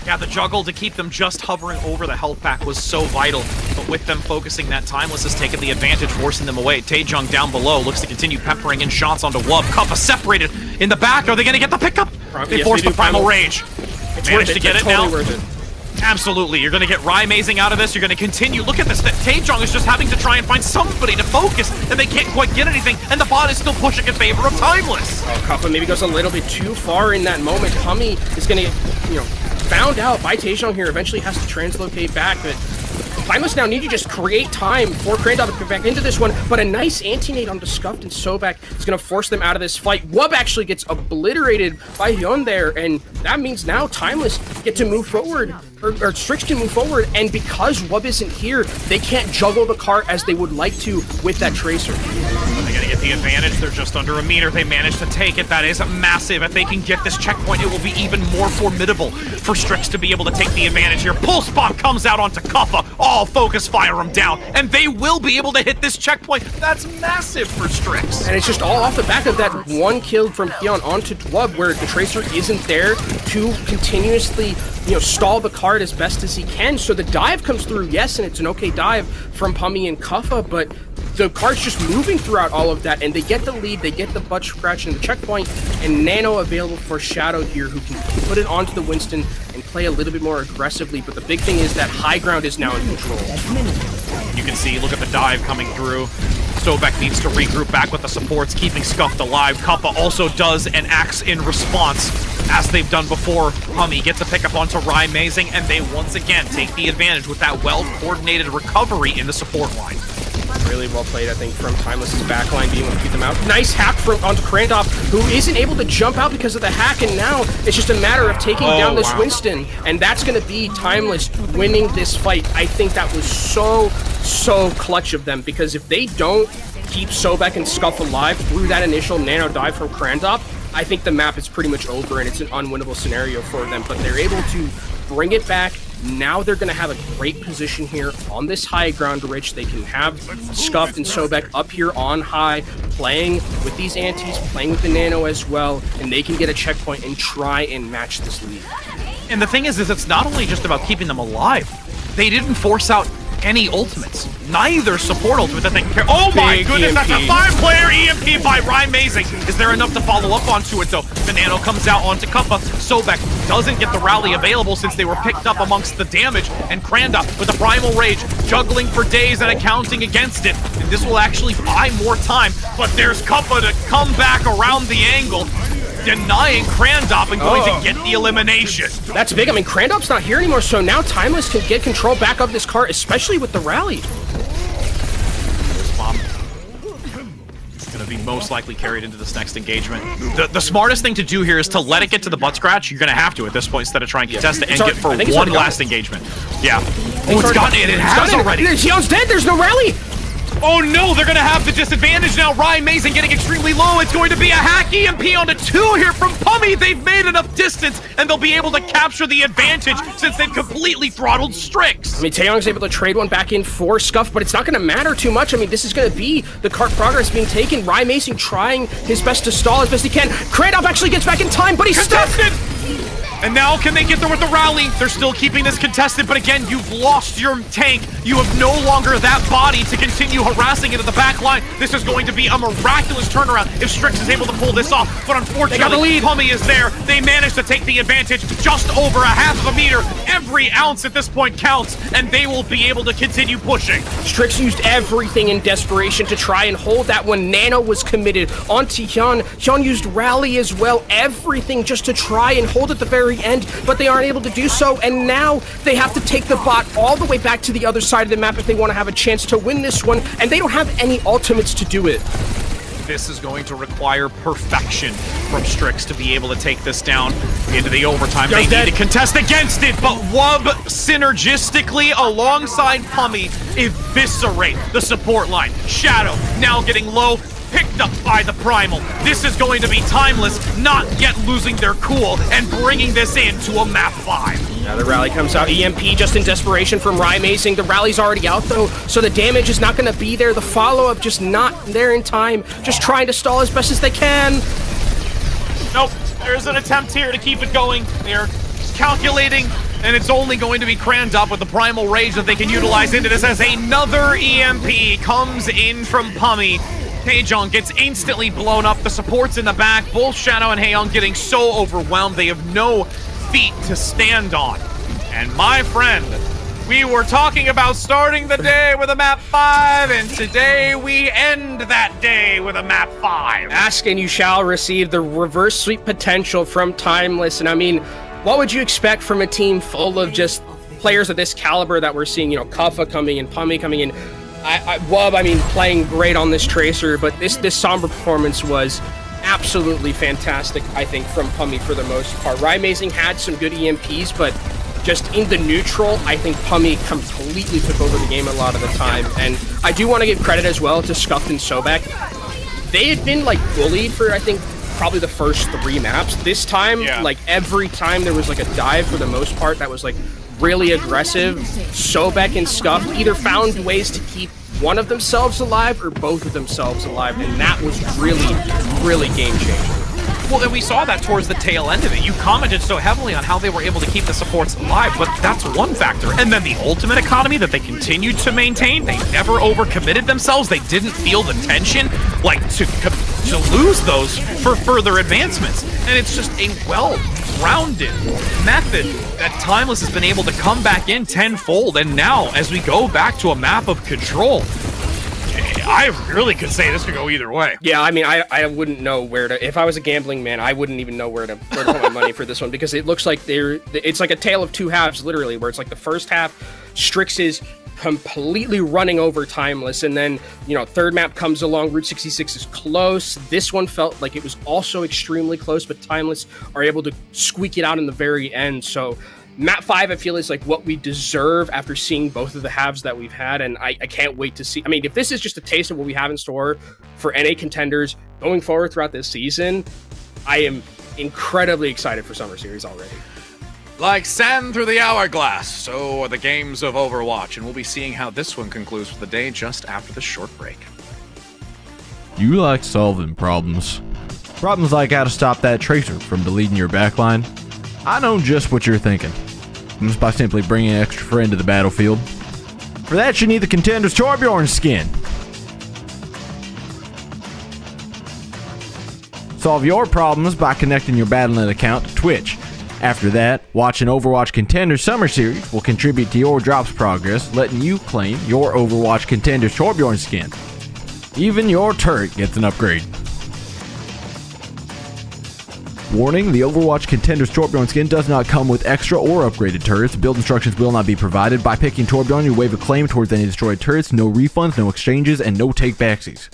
Yeah, the juggle to keep them just hovering over the health pack was so vital, but with them focusing that Timeless has taken the advantage, forcing them away. Taejong down below looks to continue peppering in shots onto Wub. Kuppa separated in the back. Are they going to get the pickup? They force the Primal Rage. Managed to get it now. Worth it. Absolutely, you're going to get Amazing out of this. You're going to continue. Look at this. Taejong is just having to try and find somebody to focus, and they can't quite get anything, and the bot is still pushing in favor of Timeless. Oh, Kuppa maybe goes a little bit too far in that moment. Pummy is going to get, found out by Taejong here. Eventually has to translocate back, but Timeless now need to just create time for Krandov to get back into this one, but a nice anti-nade onto Scuffed and Sobek is going to force them out of this fight. Wub actually gets obliterated by Hyun there, and that means now Timeless get to move forward or Strix can move forward, and because Wub isn't here, they can't juggle the cart as they would like to with that Tracer. They're gonna get the advantage. They're just under a meter. They managed to take it. That is massive. If they can get this checkpoint, it will be even more formidable for Strix to be able to take the advantage here. Pulse Bomb comes out onto Kuffa. All focus fire him down, and they will be able to hit this checkpoint. That's massive for Strix. And it's just all off the back of that one kill from Hyun onto Wub, where the Tracer isn't there to continuously, stall the card as best as he can. So the dive comes through, yes, and it's an okay dive from Pummy and Kuffa, but the card's just moving throughout all of that, and they get the lead, they get the butt scratch and the checkpoint, and Nano available for Shadow here, who can put it onto the Winston and play a little bit more aggressively. But the big thing is that high ground is now in control. You can see, look at the dive coming through. Sobek needs to regroup back with the supports, keeping Scuffed alive. Kappa also does an axe in response, as they've done before. Hummy gets a pickup onto Rye Mazing, and they once again take the advantage with that well-coordinated recovery in the support line. Really well played, I think, from Timeless's backline, being able to keep them out. Nice hack onto Krandov, who isn't able to jump out because of the hack, and now it's just a matter of taking down this Winston, and that's going to be Timeless winning this fight. I think that was so clutch of them, because if they don't keep Sobek and Scuff alive through that initial nano dive from Krandov, I think the map is pretty much over, and it's an unwinnable scenario for them, but they're able to bring it back. Now they're going to have a great position here on this high ground, Rich. They can have Scuffed and Sobek up here on high, playing with these antis, playing with the nano as well, and they can get a checkpoint and try and match this lead. And the thing is it's not only just about keeping them alive. They didn't force out any ultimates. Neither support ultimate that they can carry. Oh my goodness, that's a 5-player EMP by Rye Mazing. Is there enough to follow up onto it, though? The nano comes out onto Kuffa. Sobek doesn't get the rally available since they were picked up amongst the damage. And Kranda with a Primal Rage, juggling for days and accounting against it. And this will actually buy more time, but there's Kuffa to come back around the angle, denying Krandop and going to get the elimination. That's big. I mean, Krandop's not here anymore, so now Timeless can get control back of this car, especially with the rally. This bomb is going to be most likely carried into this next engagement. The smartest thing to do here is to let it get to the butt scratch. You're going to have to at this point instead of trying to contest it and get for one last engagement. Yeah. Oh, it's gotten it. It has already. Hyun's dead. There's no rally. Oh no, they're gonna have the disadvantage now. Ryan Mazing getting extremely low. It's going to be a hack EMP onto 2 here from Pummy. They've made enough distance, and they'll be able to capture the advantage since they've completely throttled Strix. I mean, Taeyong's able to trade one back in for Scuff, but it's not gonna matter too much. I mean, this is gonna be the cart progress being taken. Ryan Mazing trying his best to stall as best he can. Krandov actually gets back in time, but he's contested! And now can they get there with the rally? They're still keeping this contested, but again, you've lost your tank. You have no longer that body to continue harassing into the back line. This is going to be a miraculous turnaround if Strix is able to pull this off. But unfortunately, Pummy is there. They managed to take the advantage just over a half of a meter. Every ounce at this point counts, and they will be able to continue pushing. Strix used everything in desperation to try and hold that one. Nano was committed onto Hyun. Hyun used rally as well. Everything just to try and hold at the very end, but they aren't able to do so, and now they have to take the bot all the way back to the other side of the map if they want to have a chance to win this one, and they don't have any ultimates to do it. This is going to require perfection from Strix to be able to take this down into the overtime. They need to contest against it, but Wub synergistically alongside Pummy eviscerate the support line. Shadow now getting low, picked up by the Primal. This is going to be Timeless not yet losing their cool and bringing this into a map 5. Now the rally comes out. EMP just in desperation from Rye Mazing. The rally's already out though, so the damage is not going to be there. The follow-up just not there in time. Just trying to stall as best as they can. Nope, there's an attempt here to keep it going. They're calculating, and it's only going to be Krandop with the Primal Rage that they can utilize into this as another EMP comes in from Pummy. Taejong gets instantly blown up. The support's in the back. Both Shadow and Haeyoung getting so overwhelmed. They have no feet to stand on. And my friend, we were talking about starting the day with a map 5, and today we end that day with a map 5. Ask and you shall receive. The reverse sweep potential from Timeless. And I mean, what would you expect from a team full of just players of this caliber that we're seeing, Kuffa coming in, Pummy coming in, Wub, I mean, playing great on this Tracer, but this Sombra performance was absolutely fantastic, I think, from Pummy for the most part. Rye Mazing had some good EMPs, but just in the neutral, I think Pummy completely took over the game a lot of the time. And I do want to give credit as well to Scuffed and Sobek. They had been like bullied for, I think, probably the first 3 maps. This time, like every time there was like a dive for the most part that was like really aggressive, Sobek and Scuffed either found ways to keep one of themselves alive or both of themselves alive, and that was really, really game-changing. Well, and we saw that towards the tail end of it. You commented so heavily on how they were able to keep the supports alive, but that's one factor. And then the ultimate economy that they continued to maintain, they never overcommitted themselves. They didn't feel the tension, like, to lose those for further advancements. And it's just a well-rounded method that Timeless has been able to come back in tenfold. And now, as we go back to a map of control, I really could say this could go either way. Yeah, I mean, I wouldn't know where to... If I was a gambling man, I wouldn't even know where to put my money for this one, because it looks like it's like a tale of 2 halves, literally, where it's like the first half, Strix is completely running over Timeless, and then, you know, third map comes along, Route 66 is close. This one felt like it was also extremely close, but Timeless are able to squeak it out in the very end, so... Map 5, I feel, is like what we deserve after seeing both of the halves that we've had, and I can't wait to see. I mean, if this is just a taste of what we have in store for NA contenders going forward throughout this season, I am incredibly excited for Summer Series already. Like sand through the hourglass, so are the games of Overwatch, and we'll be seeing how this one concludes for the day just after the short break. You like solving problems. Problems like how to stop that tracer from deleting your backline. I know just what you're thinking. Just by simply bringing an extra friend to the battlefield. For that, you need the Contenders Torbjorn skin. Solve your problems by connecting your Battle.net account to Twitch. After that, watching Overwatch Contenders Summer Series will contribute to your drops progress, letting you claim your Overwatch Contenders Torbjorn skin. Even your turret gets an upgrade. Warning, the Overwatch Contenders Torbjorn skin does not come with extra or upgraded turrets. Build instructions will not be provided. By picking Torbjorn, you waive a claim towards any destroyed turrets. No refunds, no exchanges, and no take-backsies.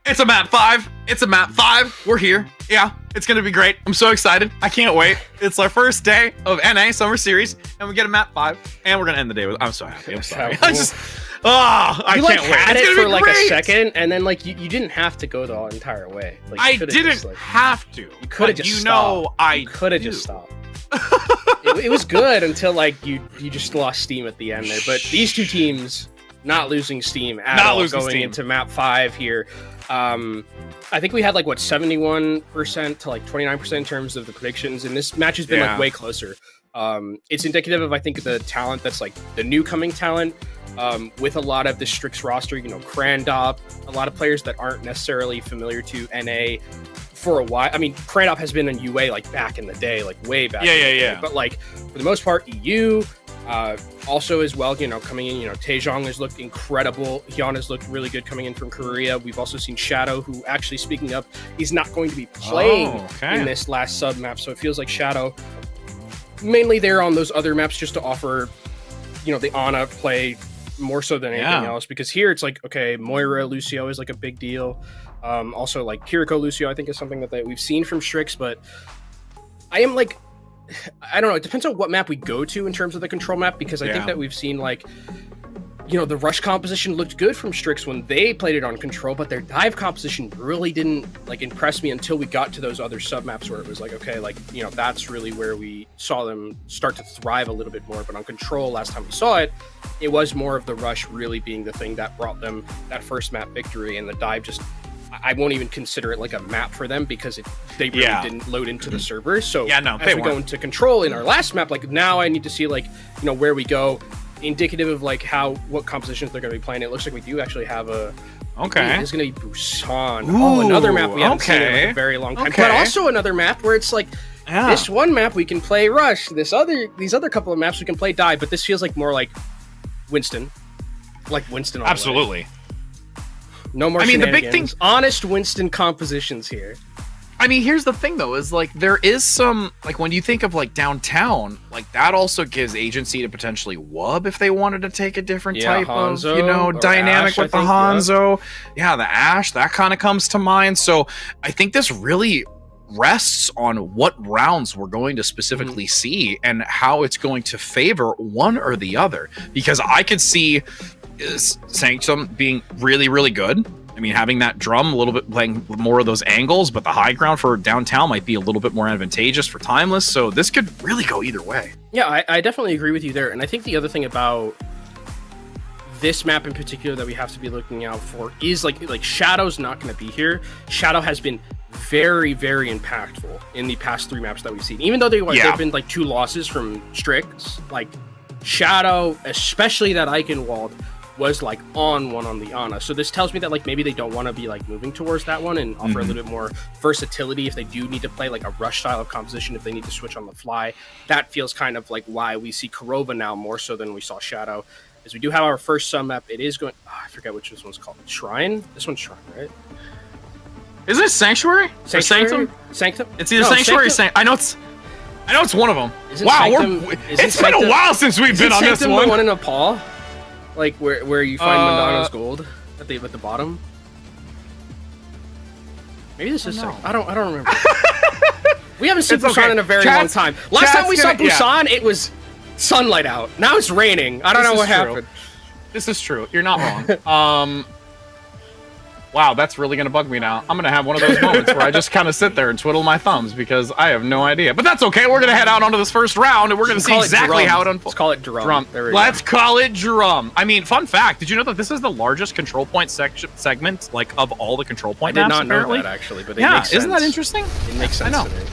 It's a map 5. It's a map 5. We're here. Yeah, it's going to be great. I'm so excited. I can't wait. It's our first day of NA Summer Series, and we get a map 5, and we're going to end the day with... I'm so happy. I'm sorry. I just... I you can't like wait. had It's it gonna for be like great. a second, and then like you didn't have to go the entire way. Like, you I could've didn't just, like, have to. You could have but just you stopped. know I You could have do. just stopped. It was good until like you just lost steam at the end there. But these two teams not losing steam at all going into map 5 here. I think we had like what 71% to like 29% in terms of the predictions, and this match has been like way closer. It's indicative of, I think, the talent that's like the new coming talent with a lot of the Strix roster. You know, Crandop, a lot of players that aren't necessarily familiar to NA for a while. I mean, Crandop has been in UA like back in the day, like way back. Yeah. But like for the most part, EU. Also as well, you know, coming in, you know, Taejong has looked incredible. Hyun has looked really good coming in from Korea. We've also seen Shadow, who actually, speaking of, he's not going to be playing in this last sub map. So it feels like Shadow mainly there on those other maps just to offer, you know, the Ana play more so than anything else. Because here it's like, okay, Moira Lucio is like a big deal. Also like Kiriko Lucio, I think, is something that we've seen from Strix, but I am like, I don't know. It depends on what map we go to in terms of the control map, because I think that we've seen like, you know, the rush composition looked good from Strix when they played it on control, but their dive composition really didn't like impress me until we got to those other sub maps where it was like, okay, like, you know, that's really where we saw them start to thrive a little bit more. But on control, last time we saw it, it was more of the rush really being the thing that brought them that first map victory, and the dive just, I won't even consider it like a map for them because they really didn't load into the servers. So as we go into control in our last map, like now I need to see like, you know, where we go, indicative of like what compositions they're going to be playing. It looks like we do actually have a it's going to be Busan. Another map we haven't seen in like a very long time. But also another map where it's like this one map we can play rush. These other couple of maps we can play dive. But this feels like more like Winston, all Absolutely. No more the big thing, honest Winston compositions here. I mean, here's the thing though, is like there is some, like when you think of like downtown, like that also gives agency to potentially Wub if they wanted to take a different type Hanzo, of, you know, dynamic with the Hanzo. Yeah, the Ash, that kind of comes to mind. So I think this really rests on what rounds we're going to specifically see and how it's going to favor one or the other. Because I could see Sanctum being really, really good. I mean, having that drum a little bit, playing more of those angles, but the high ground for downtown might be a little bit more advantageous for Timeless. So this could really go either way. Yeah, I definitely agree with you there. And I think the other thing about this map in particular that we have to be looking out for is like Shadow's not going to be here. Shadow has been very, very impactful in the past 3 maps that we've seen. Even though they've been like 2 losses from Strix, like Shadow, especially that Eichenwald, was like on the Ana. So this tells me that like maybe they don't want to be like moving towards that one and offer a little bit more versatility if they do need to play like a rush style of composition, if they need to switch on the fly. That feels kind of like why we see Korova now more so than we saw Shadow. As we do have our first sub map, it is going, I forget which this one's called. Shrine? This one's Shrine, right? Isn't it Sanctuary? Or Sanctum? Sanctum? It's either Sanctuary or Sanctum. I know it's one of them. It's been a while since we've been on this one. The one in Nepal? Like where you find Mandano's gold at the bottom. Maybe this is I don't remember. We haven't seen Busan in a very long time. Last time we saw Busan, it was sunlight out. Now it's raining. I don't know what happened. This is true. You're not wrong. Wow, that's really going to bug me now. I'm going to have one of those moments where I just kind of sit there and twiddle my thumbs because I have no idea. But that's okay. We're going to head out onto this first round and we're going to see exactly how it unfolds. Let's call it drum. Let's call it drum. I mean, fun fact. Did you know that this is the largest control point segment, like, of all the control point maps, I did not apparently? know that, actually, but it makes sense. Isn't that interesting? It makes sense to me.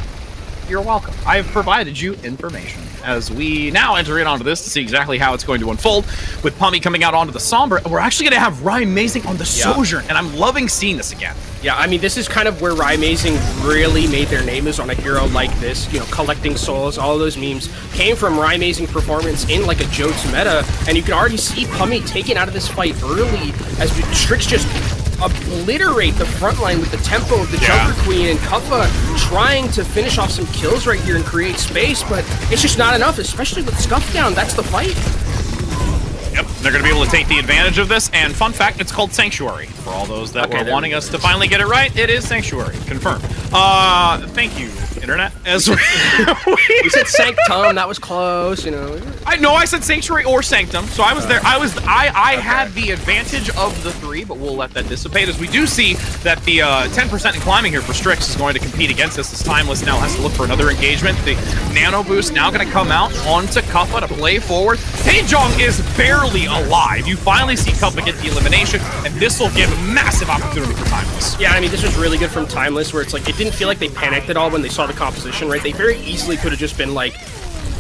You're welcome. I have provided you information as we now enter in onto this to see exactly how it's going to unfold. With Pummy coming out onto the Sombra, we're actually going to have Rymazing on the Sojourn, and I'm loving seeing this again. Yeah, I mean, this is kind of where Rymazing really made their name, is on a hero like this, you know, collecting souls. All of those memes came from Rymazing performance in like a Jotes meta, and you can already see Pummy taken out of this fight early as Strix just obliterate the front line with the tempo of the Joker Queen, and Kuffa trying to finish off some kills right here and create space, but it's just not enough, especially with Scuff down. That's the fight. Yep, they're going to be able to take the advantage of this, and fun fact, it's called Sanctuary. For all those that were wanting us to finally get it right, it is Sanctuary. Confirmed. Thank you, Internet. As we you said Sanctum, that was close, you know. I said Sanctuary or Sanctum, so I was there. I had the advantage of the 3, but we'll let that dissipate as we do see that the 10% in climbing here for Strix is going to compete against us as Timeless now has to look for another engagement. The Nano Boost now going to come out onto Kuffa to play forward. Taejong is barely literally alive. You finally see Cuppa get the elimination, and this will give a massive opportunity for Timeless. Yeah, I mean, this was really good from Timeless, where it's like, it didn't feel like they panicked at all when they saw the composition, right? They very easily could have just been like,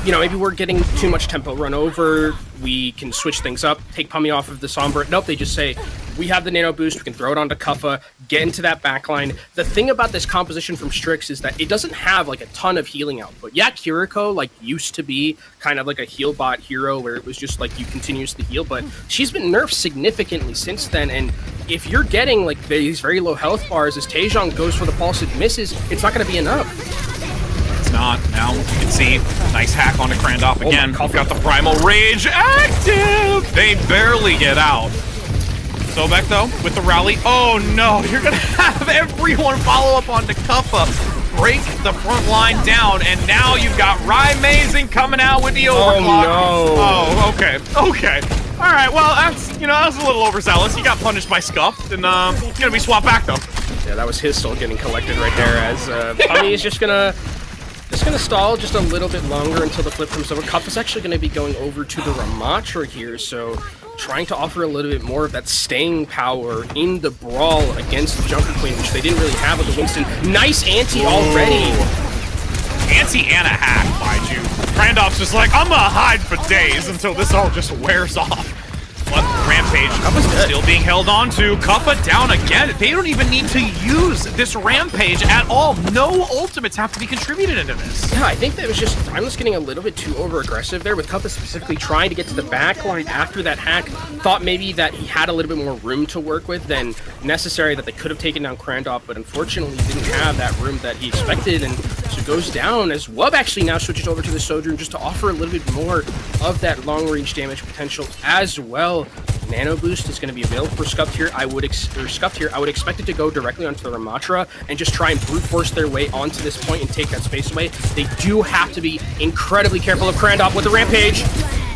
you know, maybe we're getting too much tempo run over, we can switch things up, take Pummy off of the Sombra. Nope, they just say, we have the nano boost, we can throw it onto Cuffa, get into that backline. The thing about this composition from Strix is that it doesn't have like a ton of healing output. Yeah, Kiriko like used to be kind of like a heal bot hero where it was just like you continuously heal, but she's been nerfed significantly since then, and if you're getting like these very low health bars as Taejong goes for the pulse and misses, it's not going to be enough. It's not. Now you can see, nice hack onto Krandov again. We've got the Primal Rage active! They barely get out. Sobek, though, with the rally. Oh, no, you're going to have everyone follow up onto Cuffa, break the front line down, and now you've got Rymazing coming out with the overclock. Oh, no. Oh, okay, okay. All right, well, that's, you know, that was a little overzealous. He got punished by Scuffed, and he's going to be swapped back, though. Yeah, that was his soul getting collected right there, as Pummy is just gonna stall just a little bit longer until the flip comes over. Cuffa's actually gonna be going over to the Ramatra here, so trying to offer a little bit more of that staying power in the brawl against the Junker Queen, which they didn't really have with the Winston. Nice anti already. Anti and a hack, mind you. Krandov's just like, I'm gonna hide for days until this all just wears off. But Rampage still being held on to. Cuffa down again. They don't even need to use this Rampage at all. No ultimates have to be contributed into this. Yeah, I think that was just Timeless getting a little bit too over-aggressive there, with Cuffa specifically trying to get to the back line after that hack. Thought maybe that he had a little bit more room to work with than necessary, that they could have taken down Krandov, but unfortunately didn't have that room that he expected, and so goes down as Wub actually now switches over to the Sojourn just to offer a little bit more of that long-range damage potential as well. Nano boost is going to be available for Scuffed here. I would expect it to go directly onto the Ramatra and just try and brute force their way onto this point and take that space away. They do have to be incredibly careful of Krandov with the Rampage.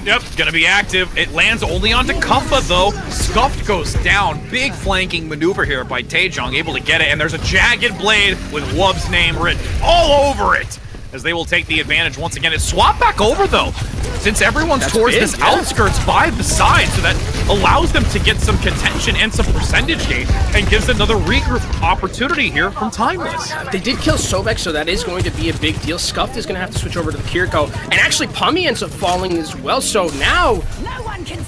Yep, gonna be active. It lands only onto Cuffa, though. Scuffed goes down. Big flanking maneuver here by Taejong, able to get it, and there's a jagged blade with Wub's name written all over it, as they will take the advantage once again. It's swapped back over, though, since everyone's towards this outskirts by the side, so that allows them to get some contention and some percentage gain, and gives another regroup opportunity here from Timeless. They did kill Sobek, so that is going to be a big deal. Scuffed is going to have to switch over to the Kiriko, and actually Pummy ends up falling as well, so now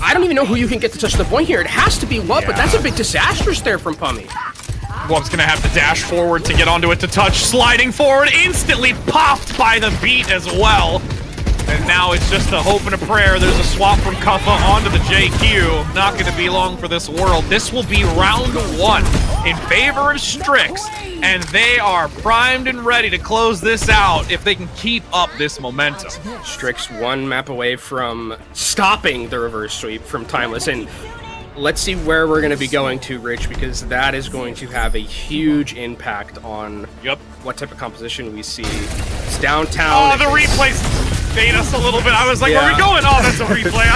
I don't even know who you can get to touch the point here. It has to be Wub, but that's a big disastrous there from Pummy. Wub's gonna have to dash forward to get onto it to touch, sliding forward, instantly popped by the beat as well. And now it's just a hope and a prayer. There's a swap from Cuffa onto the JQ. Not gonna be long for this world. This will be round one in favor of Strix, and they are primed and ready to close this out if they can keep up this momentum. Strix one map away from stopping the reverse sweep from Timeless, and let's see where we're going to be going to, Rich, because that is going to have a huge impact on what type of composition we see. It's downtown. Oh, the replays bait us a little bit. I was like, where are we going? Oh, that's a replay.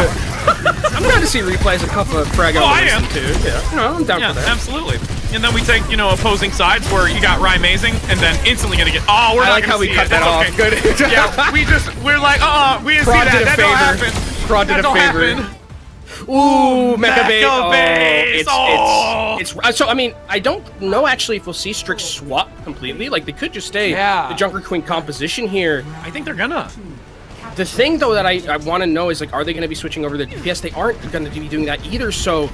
I'm glad to see replays of Cuffa Fraggo. Oh, I am too. Yeah, no, I'm down for that. Absolutely. And then we take, you know, opposing sides where you got Rymazing, and then instantly gonna get. Oh, we're I not like how we cut that off. Good. Yeah, we're like, we didn't see that. That don't happen. Fraud did a favor. Ooh, Mecha Bait. So I mean, I don't know actually if we'll see Strix swap completely. Like, they could just stay the Junker Queen composition here. I think they're gonna. The thing though that I want to know is, like, are they going to be switching over to the DPS? They aren't going to be doing that either, so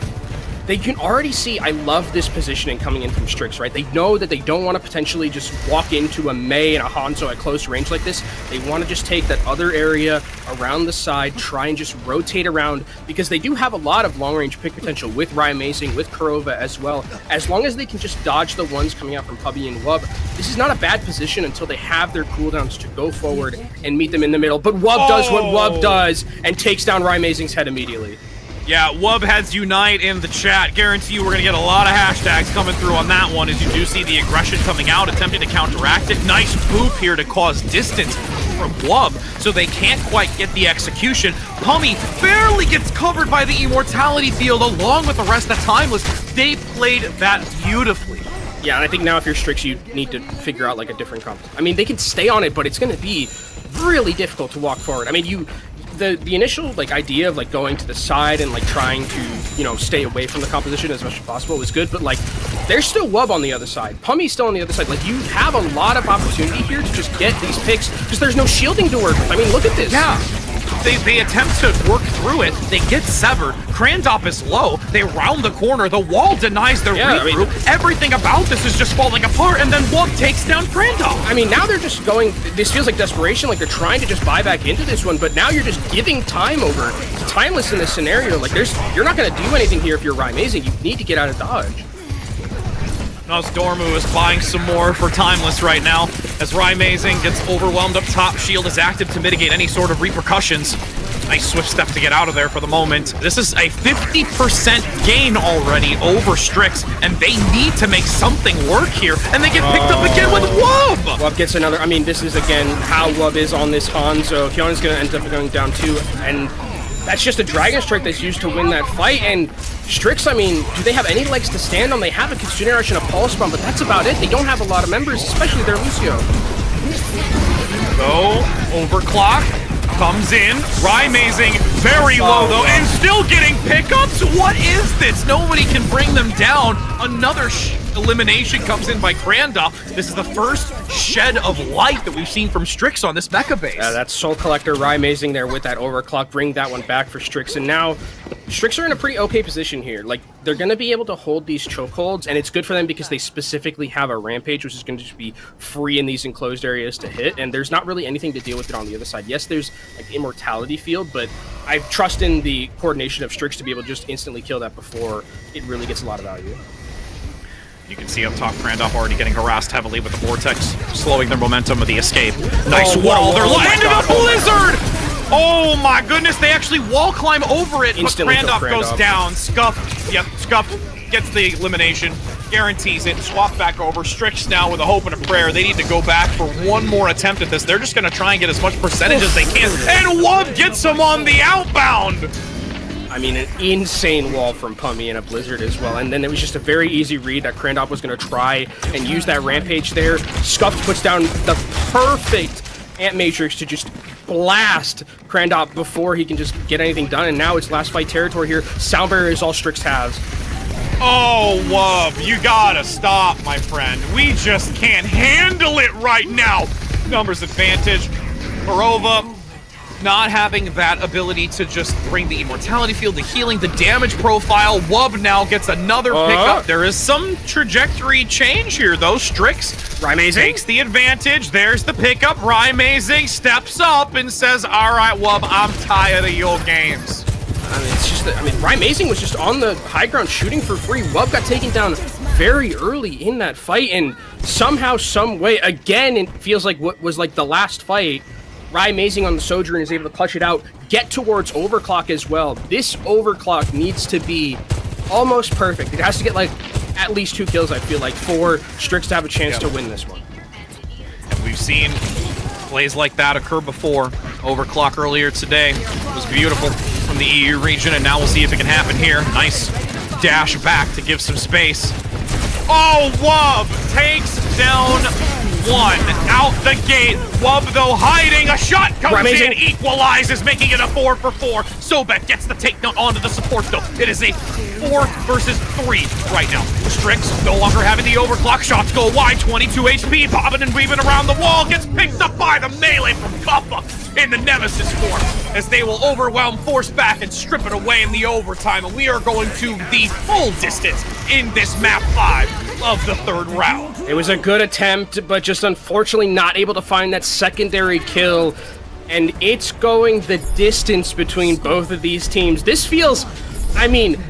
they can already see, I love this positioning coming in from Strix, right? They know that they don't want to potentially just walk into a Mei and a Hanzo at close range like this. They want to just take that other area around the side, try and just rotate around, because they do have a lot of long-range pick potential with Rymazing, with Kurova as well. As long as they can just dodge the ones coming out from Pubby and Wub, this is not a bad position until they have their cooldowns to go forward and meet them in the middle. But Wub does what Wub does and takes down Rymazing's head immediately. Yeah, Wub has Unite in the chat. Guarantee you we're going to get a lot of hashtags coming through on that one, as you do see the aggression coming out, attempting to counteract it. Nice boop here to cause distance from Wub, so they can't quite get the execution. Pummy barely gets covered by the Immortality field along with the rest of Timeless. They played that beautifully. Yeah, and I think now if you're Strix, you need to figure out like a different comp. I mean, they can stay on it, but it's going to be really difficult to walk forward. I mean, the initial like idea of like going to the side and like trying to, you know, stay away from the composition as much as possible was good, but like there's still Wub on the other side. Pummy's still on the other side. Like you have a lot of opportunity here to just get these picks because there's no shielding to work with. I mean, look at this. Yeah. They attempt to work through it. They get severed. Crandop is low. They round the corner. The wall denies their regroup. Everything about this is just falling apart, and then Wub takes down Crandop. I mean, now they're just going. This feels like desperation. Like they're trying to just buy back into this one, but now you're just giving time over. It's timeless in this scenario. Like you're not going to do anything here if you're Rymazing. You need to get out of dodge. Dormu is buying some more for Timeless right now, as Rymazing gets overwhelmed up top. Shield is active to mitigate any sort of repercussions. Nice swift step to get out of there for the moment. This is a 50% gain already over Strix, and they need to make something work here, and they get picked up again with Wub! Wub gets another. I mean, this is again how Wub is on this Hanzo. Hyun's going to end up going down too, and that's just a Dragon Strike that's used to win that fight. And Strix, I mean, do they have any legs to stand on? They have a Kitsune Rush and a Pulse Bomb, but that's about it. They don't have a lot of members, especially their Lucio. So, Overclock comes in. Rymazing very low though, and still getting pickups. What is this? Nobody can bring them down. Another elimination comes in by Crandop. This is the first shed of light that we've seen from Strix on this mecha base. That's Soul Collector Rymazing there with that Overclock. Bring that one back for Strix. And now Strix are in a pretty okay position here. Like, they're going to be able to hold these chokeholds, and it's good for them because they specifically have a Rampage, which is going to just be free in these enclosed areas to hit, and there's not really anything to deal with it on the other side. Yes, there's like Immortality Field, but I trust in the coordination of Strix to be able to just instantly kill that before it really gets a lot of value. You can see up top, Crandop already getting harassed heavily with the Vortex, slowing their momentum of the escape. Nice wall, they're landing a Blizzard! Oh my goodness, they actually wall climb over it, Instantly but Crandop goes down. Scuffed, yep, Scuffed gets the elimination, guarantees it, swap back over. Strix now with a hope and a prayer. They need to go back for one more attempt at this. They're just gonna try and get as much percentage as they can, and Wub gets him on the outbound! I mean, an insane wall from Pummy and a Blizzard as well. And then it was just a very easy read that Crandop was going to try and use that Rampage there. Scuffed puts down the perfect Ant Matrix to just blast Crandop before he can just get anything done. And now it's last fight territory here. Sound Barrier is all Strix has. Oh, Wub, you gotta stop, my friend. We just can't handle it right now. Numbers advantage. Barova not having that ability to just bring the Immortality Field, the healing, the damage profile. Wub now gets another pickup. There is some trajectory change here, though. Strix takes the advantage. There's the pickup. Rymazing steps up and says, all right, Wub, I'm tired of your games. I mean, it's just, Rymazing was just on the high ground shooting for free. Wub got taken down very early in that fight, and somehow, some way, again, it feels like what was like the last fight, Rymazing on the Sojourn is able to clutch it out, get towards Overclock as well. This Overclock needs to be almost perfect. It has to get like at least 2 kills, I feel like, for Strix to have a chance to win this one. And we've seen plays like that occur before. Overclock earlier today was beautiful from the EU region, and now we'll see if it can happen here. Nice dash back to give some space. Oh, Wub takes down one out the gate. Wub, though, hiding. A shot comes in, equalizes, making it a 4-for-4. Sobek gets the takedown onto the support, though. It is a 4 versus 3 right now. Strix no longer having the Overclock. Shots go wide, 22 HP. Bobbing and weaving around the wall. Gets picked up by the melee from Kappa in the Nemesis form, as they will overwhelm, force back, and strip it away in the overtime. And we are going to the full distance in this map 5 of the 3rd round. It was a good attempt, but just unfortunately not able to find that secondary kill. And it's going the distance between both of these teams. This feels, I mean,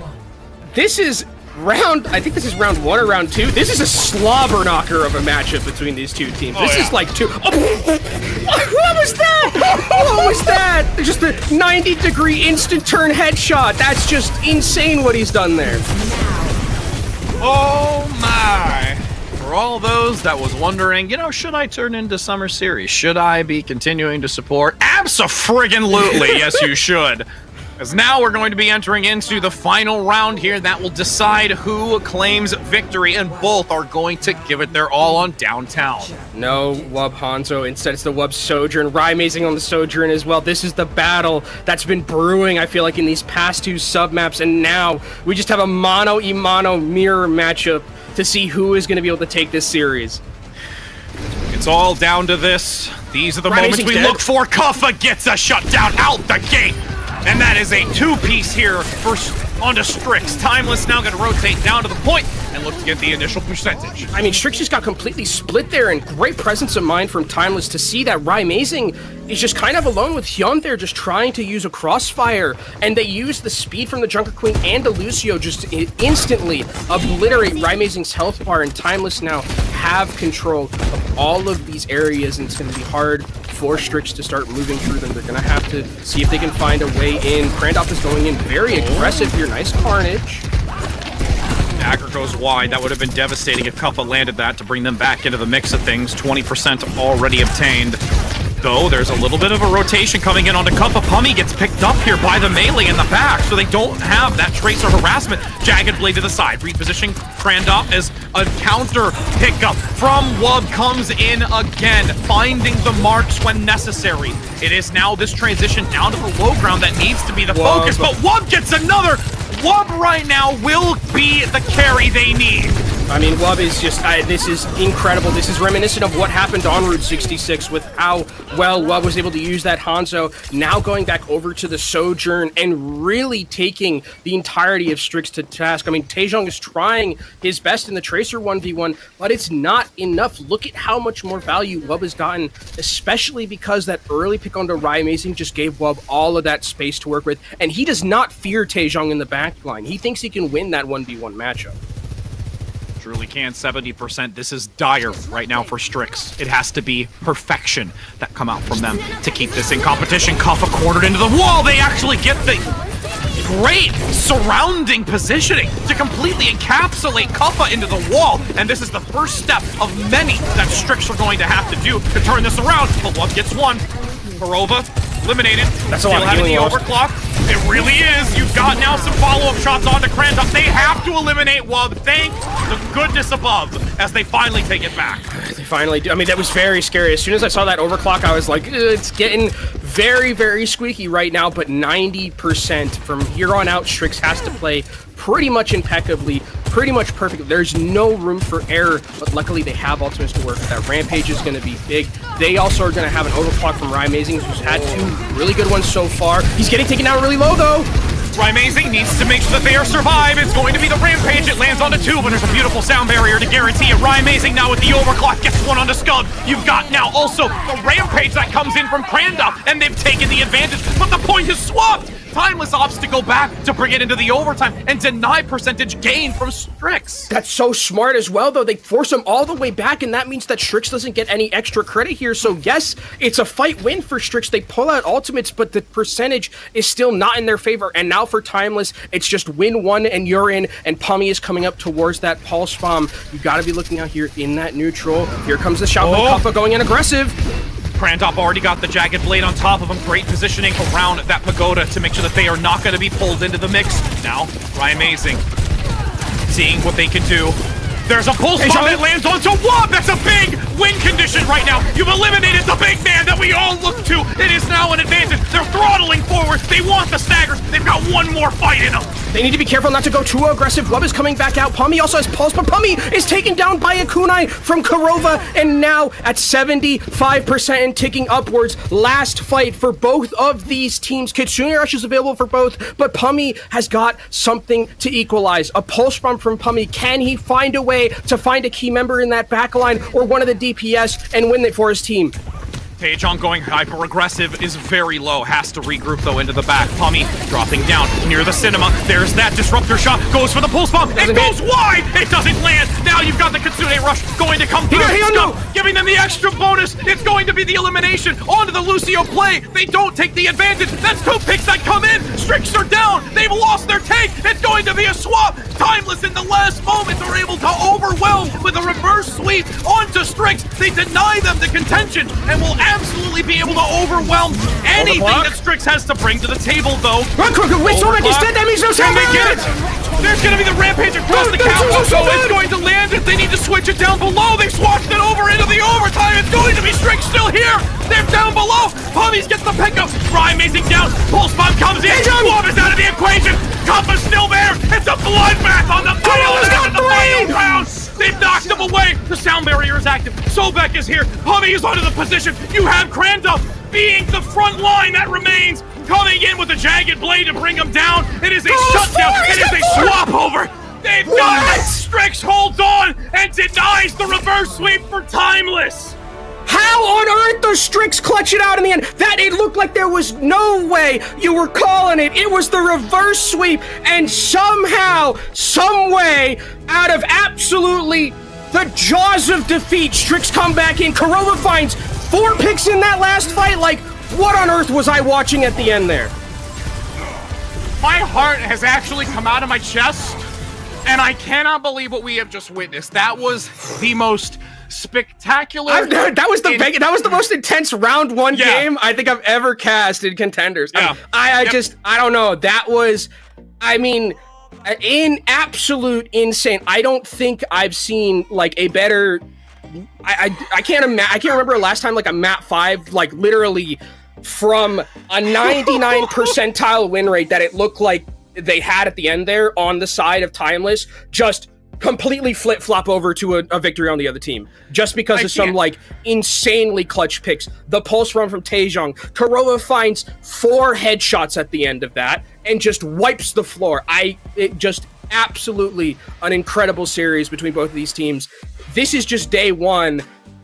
this is I think this is round 1 or round 2. This is a slobber knocker of a matchup between these two teams. This is like two. Oh, what was that? What was that? Just a 90-degree instant turn headshot. That's just insane what he's done there. Oh my. For all those that was wondering, you know, should I turn into Summer Series? Should I be continuing to support? Abso-friggin-lutely, yes you should. As now we're going to be entering into the final round here that will decide who claims victory, and both are going to give it their all on Downtown. No Wub Hanzo. Instead, it's the Wub Sojourn. Rymazing on the Sojourn as well. This is the battle that's been brewing, I feel like, in these past two sub-maps, and now we just have a mono-y-mono mirror matchup to see who is going to be able to take this series. It's all down to this. These are the moments we look for. Kuffa gets a shutdown out the gate. And that is a two-piece here onto Strix. Timeless now going to rotate down to the point and look to get the initial percentage. I mean, Strix just got completely split there, and great presence of mind from Timeless to see that Rymazing is just kind of alone with Hyun there, just trying to use a crossfire, and they use the speed from the Junker Queen and the Lucio just instantly obliterate Rymazing's health bar, and Timeless now have control of all of these areas, and it's going to be hard for Strix to start moving through them. They're going to have to see if they can find a way in. Krandov is going in very aggressive here. Nice carnage. Dagger goes wide. That would have been devastating if Kuffa landed that to bring them back into the mix of things. 20% already obtained. Though there's a little bit of a rotation coming in onto Kuffa. Pummy gets picked up here by the melee in the back, so they don't have that tracer harassment. Jagged Blade to the side, repositioning Krandov as a counter pickup from Wub comes in again, finding the marks when necessary. It is now this transition down to the low ground that needs to be the focus, but Wub gets another. Wub right now will be the carry they need. I mean, Wub is just, this is incredible. This is reminiscent of what happened on Route 66 with how well Wub was able to use that Hanzo, now going back over to the Sojourn and really taking the entirety of Strix to task. I mean, Taejong is trying his best in the Tracer 1v1, but it's not enough. Look at how much more value Wub has gotten, especially because that early pick onto Rymazing just gave Wub all of that space to work with, and he does not fear Taejong in the backline. He thinks he can win that 1v1 matchup. Truly can. 70%. This is dire right now for Strix. It has to be perfection that come out from them to keep this in competition. Kuffa cornered into the wall. They actually get the great surrounding positioning to completely encapsulate Kuffa into the wall. And this is the first step of many that Strix are going to have to do to turn this around. But Wub gets one. Barova eliminated. That's a lot of having the healing overclock. It really is. You've got now some follow-up shots onto Krandov. They have to eliminate Wub. Thank the goodness above as they finally take it back. They finally do. I mean, that was very scary. As soon as I saw that overclock, I was like, it's getting very, very squeaky right now, but 90% from here on out, Strix has to play pretty much impeccably, pretty much perfectly. There's no room for error, but luckily they have ultimates to work with. That Rampage is going to be big. They also are going to have an overclock from Rymazing, who's had two really good ones so far. He's getting taken down really low, though. Rymazing needs to make sure that they are survive. It's going to be the Rampage. It lands onto two, but there's a beautiful sound barrier to guarantee it. Rymazing now with the overclock gets one onto Scub. You've got now also the Rampage that comes in from Krandov, and they've taken the advantage, but the point is swapped. Timeless opts to go back to bring it into the overtime and deny percentage gain from Strix. That's so smart as well, though. They force him all the way back, and that means that Strix doesn't get any extra credit here. So yes, it's a fight win for Strix. They pull out ultimates, but the percentage is still not in their favor. And now for Timeless, it's just win one and you're in, and Pummy is coming up towards that pulse bomb. You got to be looking out here in that neutral. Here comes the shot from Kuffa going in aggressive. Krandov already got the Jagged Blade on top of him. Great positioning around that pagoda to make sure that they are not going to be pulled into the mix. Now, Rymazing seeing what they can do. There's a pulse bomb that lands onto Wub. That's a big win condition right now. You've eliminated the big man that we all look to. It is now an advantage. They're throttling forward. They want the staggers. They've got one more fight in them. They need to be careful not to go too aggressive. Wub is coming back out. Pummy also has pulse, but Pummy is taken down by a kunai from Kurova, and now at 75% and ticking upwards. Last fight for both of these teams. Kitsune Rush is available for both, but Pummy has got something to equalize. A pulse bomb from Pummy. Can he find a way to find a key member in that backline or one of the DPS and win it for his team? Taejong going hyper-aggressive is very low. Has to regroup, though, into the back. Pummy dropping down near the cinema. There's that disruptor shot. Goes for the pulse bomb. It goes wide. It doesn't land. Now you've got the Kitsune Rush going to come through. Giving them the extra bonus. It's going to be the elimination. Onto the Lucio play. They don't take the advantage. That's two picks that come in. Strix are down. They've lost their take. It's going to be a swap. Timeless in the last moments are able to overwhelm with a reverse sweep onto Strix. They deny them the contention and will add absolutely be able to overwhelm anything that Strix has to bring to the table, though. Wait, Solveig is dead, that means no Can they get salvage! it? There's gonna be the rampage across the catwalk, so it's going to land if they need to switch it down below. They swatched it over into the overtime. It's going to be Strix still here. They're down below. Pummies gets the pickup. Ryan Mazing down. Pulse bomb comes in. Swab is out of the equation. Cuppa's still there. It's a bloodbath on the final round. They've knocked him away. The sound barrier is active. Sobek is here. Pummy is onto the position. You have Kranda being the front line that remains. Coming in with a jagged blade to bring him down. It is a shutdown. It is a swap over. They've got it. Strix holds on and denies the reverse sweep for Timeless. How on earth does Strix clutch it out in the end? That it looked like there was no way you were calling it. It was the reverse sweep, and somehow, some way, out of absolutely the jaws of defeat, Strix come back in. Kurova finds 4 picks in that last fight. Like, what on earth was I watching at the end there? My heart has actually come out of my chest, and I cannot believe what we have just witnessed. That was the most spectacular. That was the most intense round 1 game I think I've ever cast in Contenders. Yeah. I don't know. That was, I mean, in absolute insane. I don't think I've seen like a better. I can't remember last time like a map 5 like literally from a 99 percentile win rate that it looked like they had at the end there on the side of Timeless just completely flip-flop over to a victory on the other team just because of some like insanely clutch picks. The pulse run from Taejong. Kurova finds 4 headshots at the end of that and just wipes the floor. It just absolutely an incredible series between both of these teams. This is just day 1.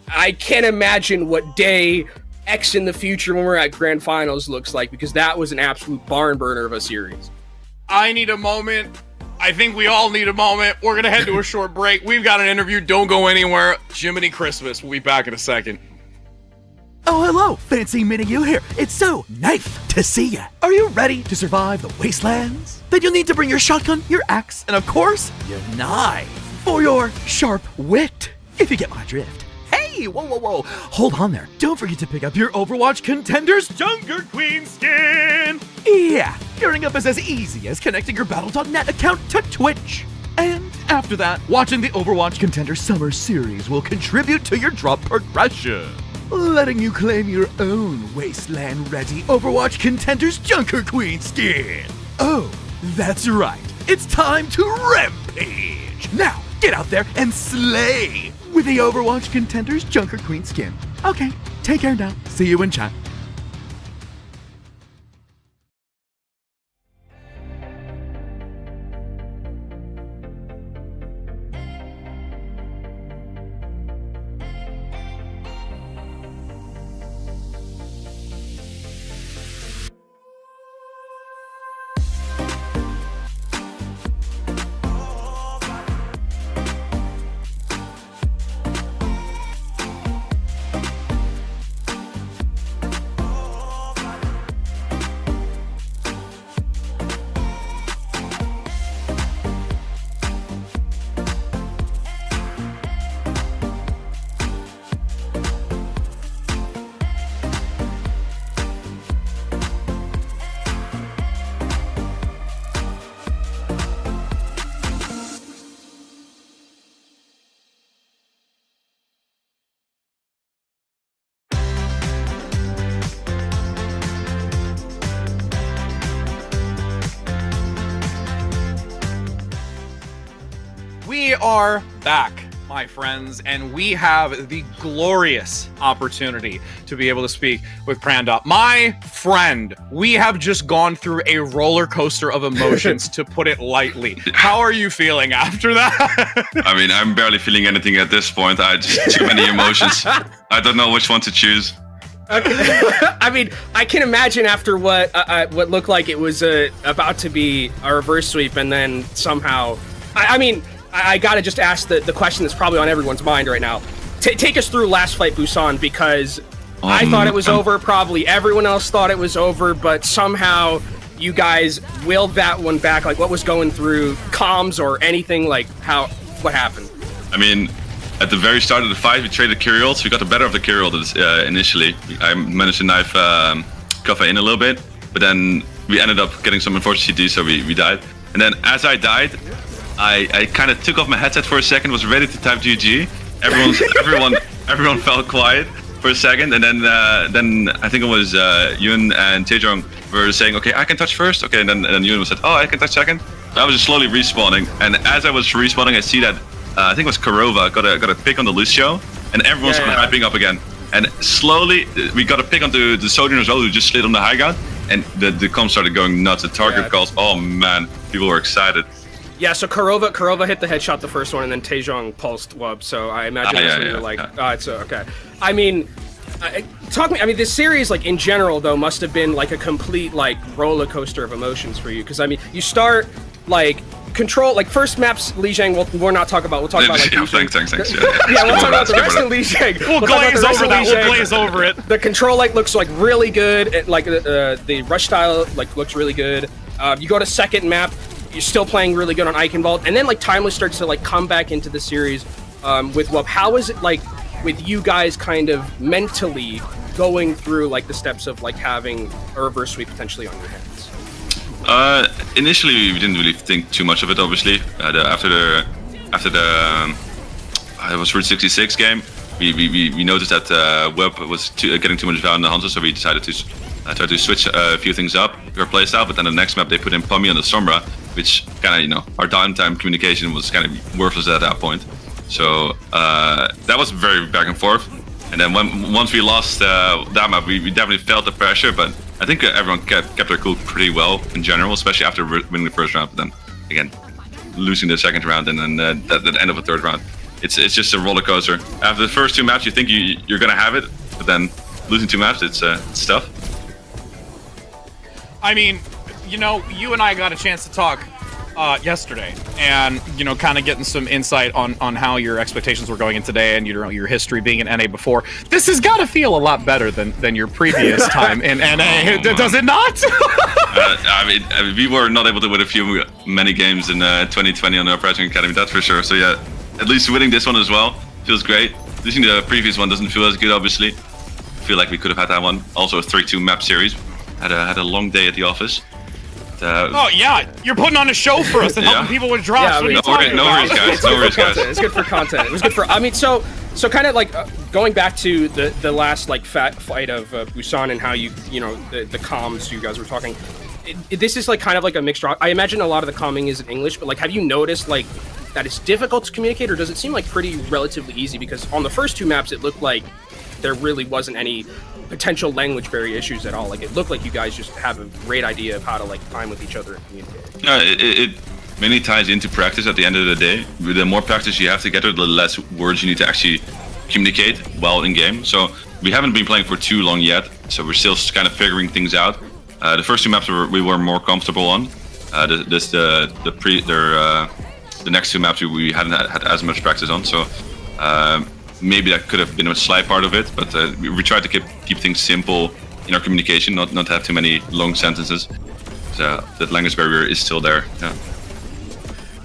I can't imagine what day X in the future when we're at grand finals looks like, because that was an absolute barn burner of a series. I need a moment. I think we all need a moment. We're going to head to a short break. We've got an interview. Don't go anywhere. Jiminy Christmas. We'll be back in a second. Oh, hello. Fancy meeting you here. It's so nice to see ya. Are you ready to survive the wastelands? Then you'll need to bring your shotgun, your axe, and of course, your knife for your sharp wit, if you get my drift. Hey, whoa. Hold on there. Don't forget to pick up your Overwatch Contenders Junker Queen skin. Yeah, gearing up is as easy as connecting your Battle.net account to Twitch. And after that, watching the Overwatch Contender Summer Series will contribute to your drop progression, letting you claim your own Wasteland-ready Overwatch Contenders Junker Queen skin. Oh, that's right. It's time to rampage. Now, get out there and slay with the Overwatch Contenders Junker Queen skin. Okay, take care now. See you in chat. We are back, my friends, and we have the glorious opportunity to be able to speak with Kranda. My friend, we have just gone through a roller coaster of emotions, to put it lightly. How are you feeling after that? I mean, I'm barely feeling anything at this point. I just too many emotions. I don't know which one to choose. Okay. I mean, I can imagine after what looked like it was about to be a reverse sweep, and then somehow, I gotta just ask the question that's probably on everyone's mind right now. Take us through last fight, Busan, because I thought it was over. Probably everyone else thought it was over, but somehow you guys willed that one back. Like, what was going through comms or anything? Like, what happened? I mean, at the very start of the fight, we traded Kyriels. We got the better of the Kyriel initially. I managed to knife Kaffa in a little bit, but then we ended up getting some unfortunate CT, so we died. And then as I died, I kind of took off my headset for a second, was ready to type GG. Everyone felt quiet for a second, and then I think it was Yun and Taejong were saying, okay, I can touch first. Okay, and then Yun said, oh, I can touch second. So I was just slowly respawning, and as I was respawning, I see that I think it was Karova got a pick on the Lucio, and everyone's hyping up again. And slowly we got a pick onto the Sojourner as well, who just slid on the high ground, and the comms started going nuts. The target calls, oh man, people were excited. Yeah, so Karova hit the headshot the first one, and then Taejong pulsed Wub. So I imagine that's when you're like, oh, it's okay. I mean, this series, like in general, though, must have been like a complete like roller coaster of emotions for you. Because I mean, you start like control, like first maps, Lijiang. We'll not talk about. We'll talk about like. Thanks. Yeah, we'll talk about the rest of Lijiang. We'll glaze over that. We'll glaze over it. The control like looks like really good. Like the rush style like looks really good. You go to second map. You're still playing really good on Eichenwald, and then like Timeless starts to like come back into the series with Wub. How is it like with you guys kind of mentally going through like the steps of like having a reverse sweep potentially on your hands? Initially, we didn't really think too much of it. Obviously, after the it was Route 66 game, we noticed that Web was getting too much value in the Hunter, so we decided to try to switch a few things up our playstyle. But then the next map they put in Pummy on the Sombra, which kind of our downtime communication was kind of worthless at that point. So that was very back and forth. And then once we lost that map, we definitely felt the pressure. But I think everyone kept their cool pretty well in general, especially after winning the first round. But then again, losing the second round and then the end of the third round, it's just a roller coaster. After the first two maps, you think you're gonna have it, but then losing two maps, it's tough. I mean, you and I got a chance to talk yesterday, and kind of getting some insight on how your expectations were going in today, and your history being in NA before. This has got to feel a lot better than your previous time in NA, does it not? I mean, we were not able to win many games in 2020 on the Uprising Academy, that's for sure. So yeah, at least winning this one as well feels great. Losing the previous one doesn't feel as good, obviously. I feel like we could have had that one. Also a 3-2 map series. Had a long day at the office. Oh yeah, you're putting on a show for us and helping people with drops. No worries, guys. No worries, guys. It's good for content. It was good for. I mean, so kind of like going back to the last like fat fight of Busan and how the comms you guys were talking. This is like kind of like a mixed. I imagine a lot of the calming is in English, but like, have you noticed like that it's difficult to communicate, or does it seem like pretty relatively easy? Because on the first two maps, it looked like there really wasn't any potential language barrier issues at all. Like it looked like you guys just have a great idea of how to like time with each other and communicate. No, it mainly ties into practice at the end of the day. The more practice you have together, the less words you need to actually communicate well in game. So we haven't been playing for too long yet, so we're still kind of figuring things out. The first two maps we were more comfortable on. The next two maps we hadn't had as much practice on. So maybe that could have been a slight part of it, but we tried to keep things simple in our communication, not have too many long sentences. So that language barrier is still there. Yeah.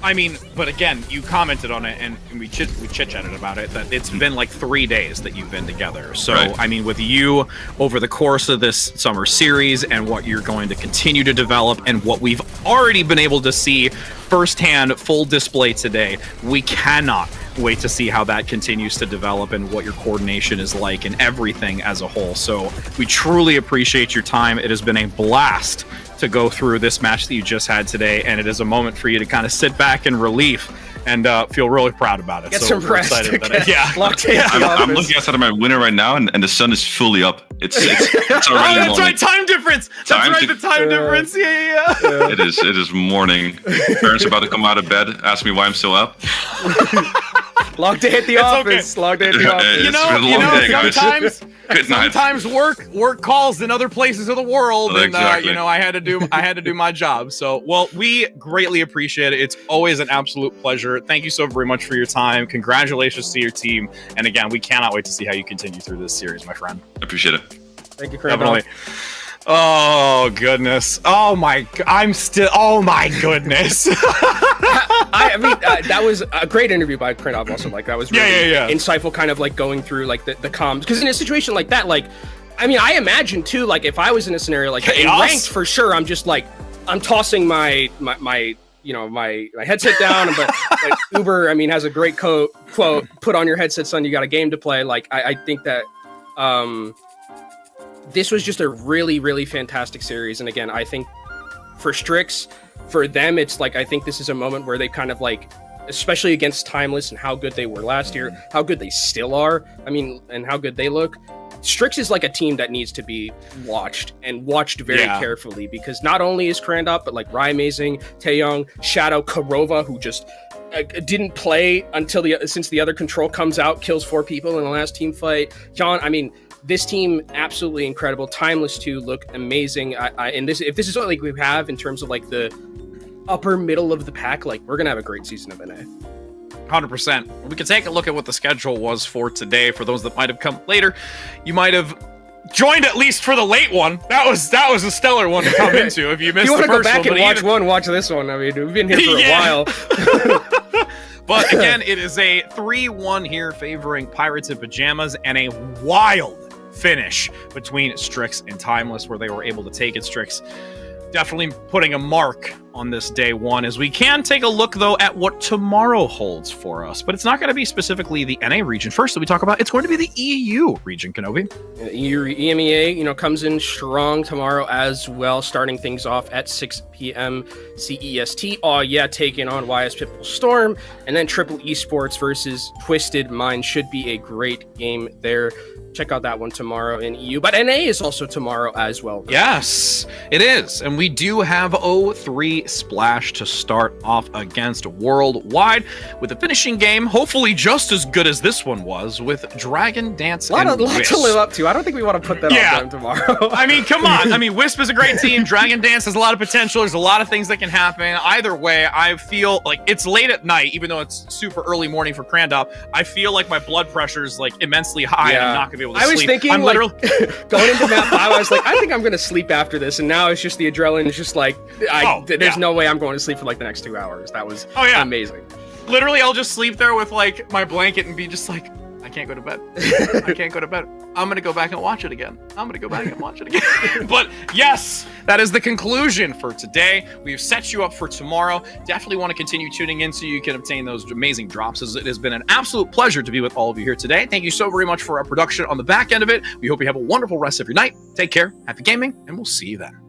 I mean, but again, you commented on it, and we chit-chatted about it, that it's been like 3 days that you've been together. So, right. I mean, with you over the course of this summer series and what you're going to continue to develop and what we've already been able to see firsthand, full display today, we cannot wait to see how that continues to develop and what your coordination is like and everything as a whole. So we truly appreciate your time. It has been a blast to go through this match that you just had today, and it is a moment for you to kind of sit back in relief and feel really proud about it. Get some rest. Yeah. I'm looking outside of my window right now, and the sun is fully up. It's already morning. Right, time difference. The time difference. Yeah. It is morning. Parents are about to come out of bed, ask me why I'm still up. Long day at the office. Okay. Long day at the office. Sometimes work calls in other places of the world, and exactly. I had to do my job. So, well, we greatly appreciate it. It's always an absolute pleasure. Thank you so very much for your time. Congratulations to your team, and again, we cannot wait to see how you continue through this series, my friend. Appreciate it. Thank you, Chris. Definitely. Oh goodness. Oh my goodness. I mean, that was a great interview by Krynov also. Like, that was really insightful, kind of like going through like the comms. Because in a situation like that, like, I mean, I imagine too, like if I was in a scenario like that, in ranked for sure, I'm just like, I'm tossing my headset down. But Uber, I mean, has a great quote, put on your headset, son, you got a game to play. Like, I think that this was just a really, really fantastic series. And again, I think for Strix, for them, it's like, I think this is a moment where they kind of like, especially against Timeless and how good they were last year, how good they still are, I mean, and how good they look. Strix is like a team that needs to be watched very carefully, because not only is Krandop, but like Rai Amazing, Taeyong, Shadow, Karova, who just didn't play until since the other control comes out, kills 4 people in the last team fight. John, I mean, this team absolutely incredible. Timeless too look amazing. And if this is what like we have in terms of like the upper middle of the pack, like we're gonna have a great season of NA. 100%. We can take a look at what the schedule was for today. For those that might have come later, you might have joined at least for the late one. That was a stellar one to come into. If you missed the first one, go back and watch this one. I mean, we've been here for a while. But again, it is a 3-1 here favoring Pirates in Pajamas, and a wild finish between Strix and Timeless, where they were able to take it. Strix definitely putting a mark on this day one, as we can take a look though at what tomorrow holds for us. But it's not going to be specifically the NA region first that we talk about. It's going to be the EU region, Kenobi. EMEA, comes in strong tomorrow as well, starting things off at 6 p.m. CEST. Oh yeah, taking on YS Pitbull Storm, and then Triple Esports versus Twisted Mind. Should be a great game there. Check out that one tomorrow in EU. But NA is also tomorrow as well. Yes, it is. And we do have 0-3 Splash to start off against Worldwide, with a finishing game, hopefully just as good as this one was, with Dragon Dance and Wisp. A lot to live up to. I don't think we want to put that on them tomorrow. I mean, come on. I mean, Wisp is a great team. Dragon Dance has a lot of potential. There's a lot of things that can happen. Either way, I feel like it's late at night, even though it's super early morning for Krandop. I feel like my blood pressure is like immensely high, and I'm not going to be able to sleep. I was thinking, I'm literally going into map 5, I was like, I think I'm going to sleep after this. And now it's just the adrenaline. It's just like, there's no way I'm going to sleep for like the next 2 hours. That was amazing. Literally, I'll just sleep there with like my blanket and be just like, I can't go to bed. I can't go to bed. I'm going to go back and watch it again. But yes, that is the conclusion for today. We've set you up for tomorrow. Definitely want to continue tuning in so you can obtain those amazing drops, as it has been an absolute pleasure to be with all of you here today. Thank you so very much for our production on the back end of it. We hope you have a wonderful rest of your night. Take care, happy gaming, and we'll see you then.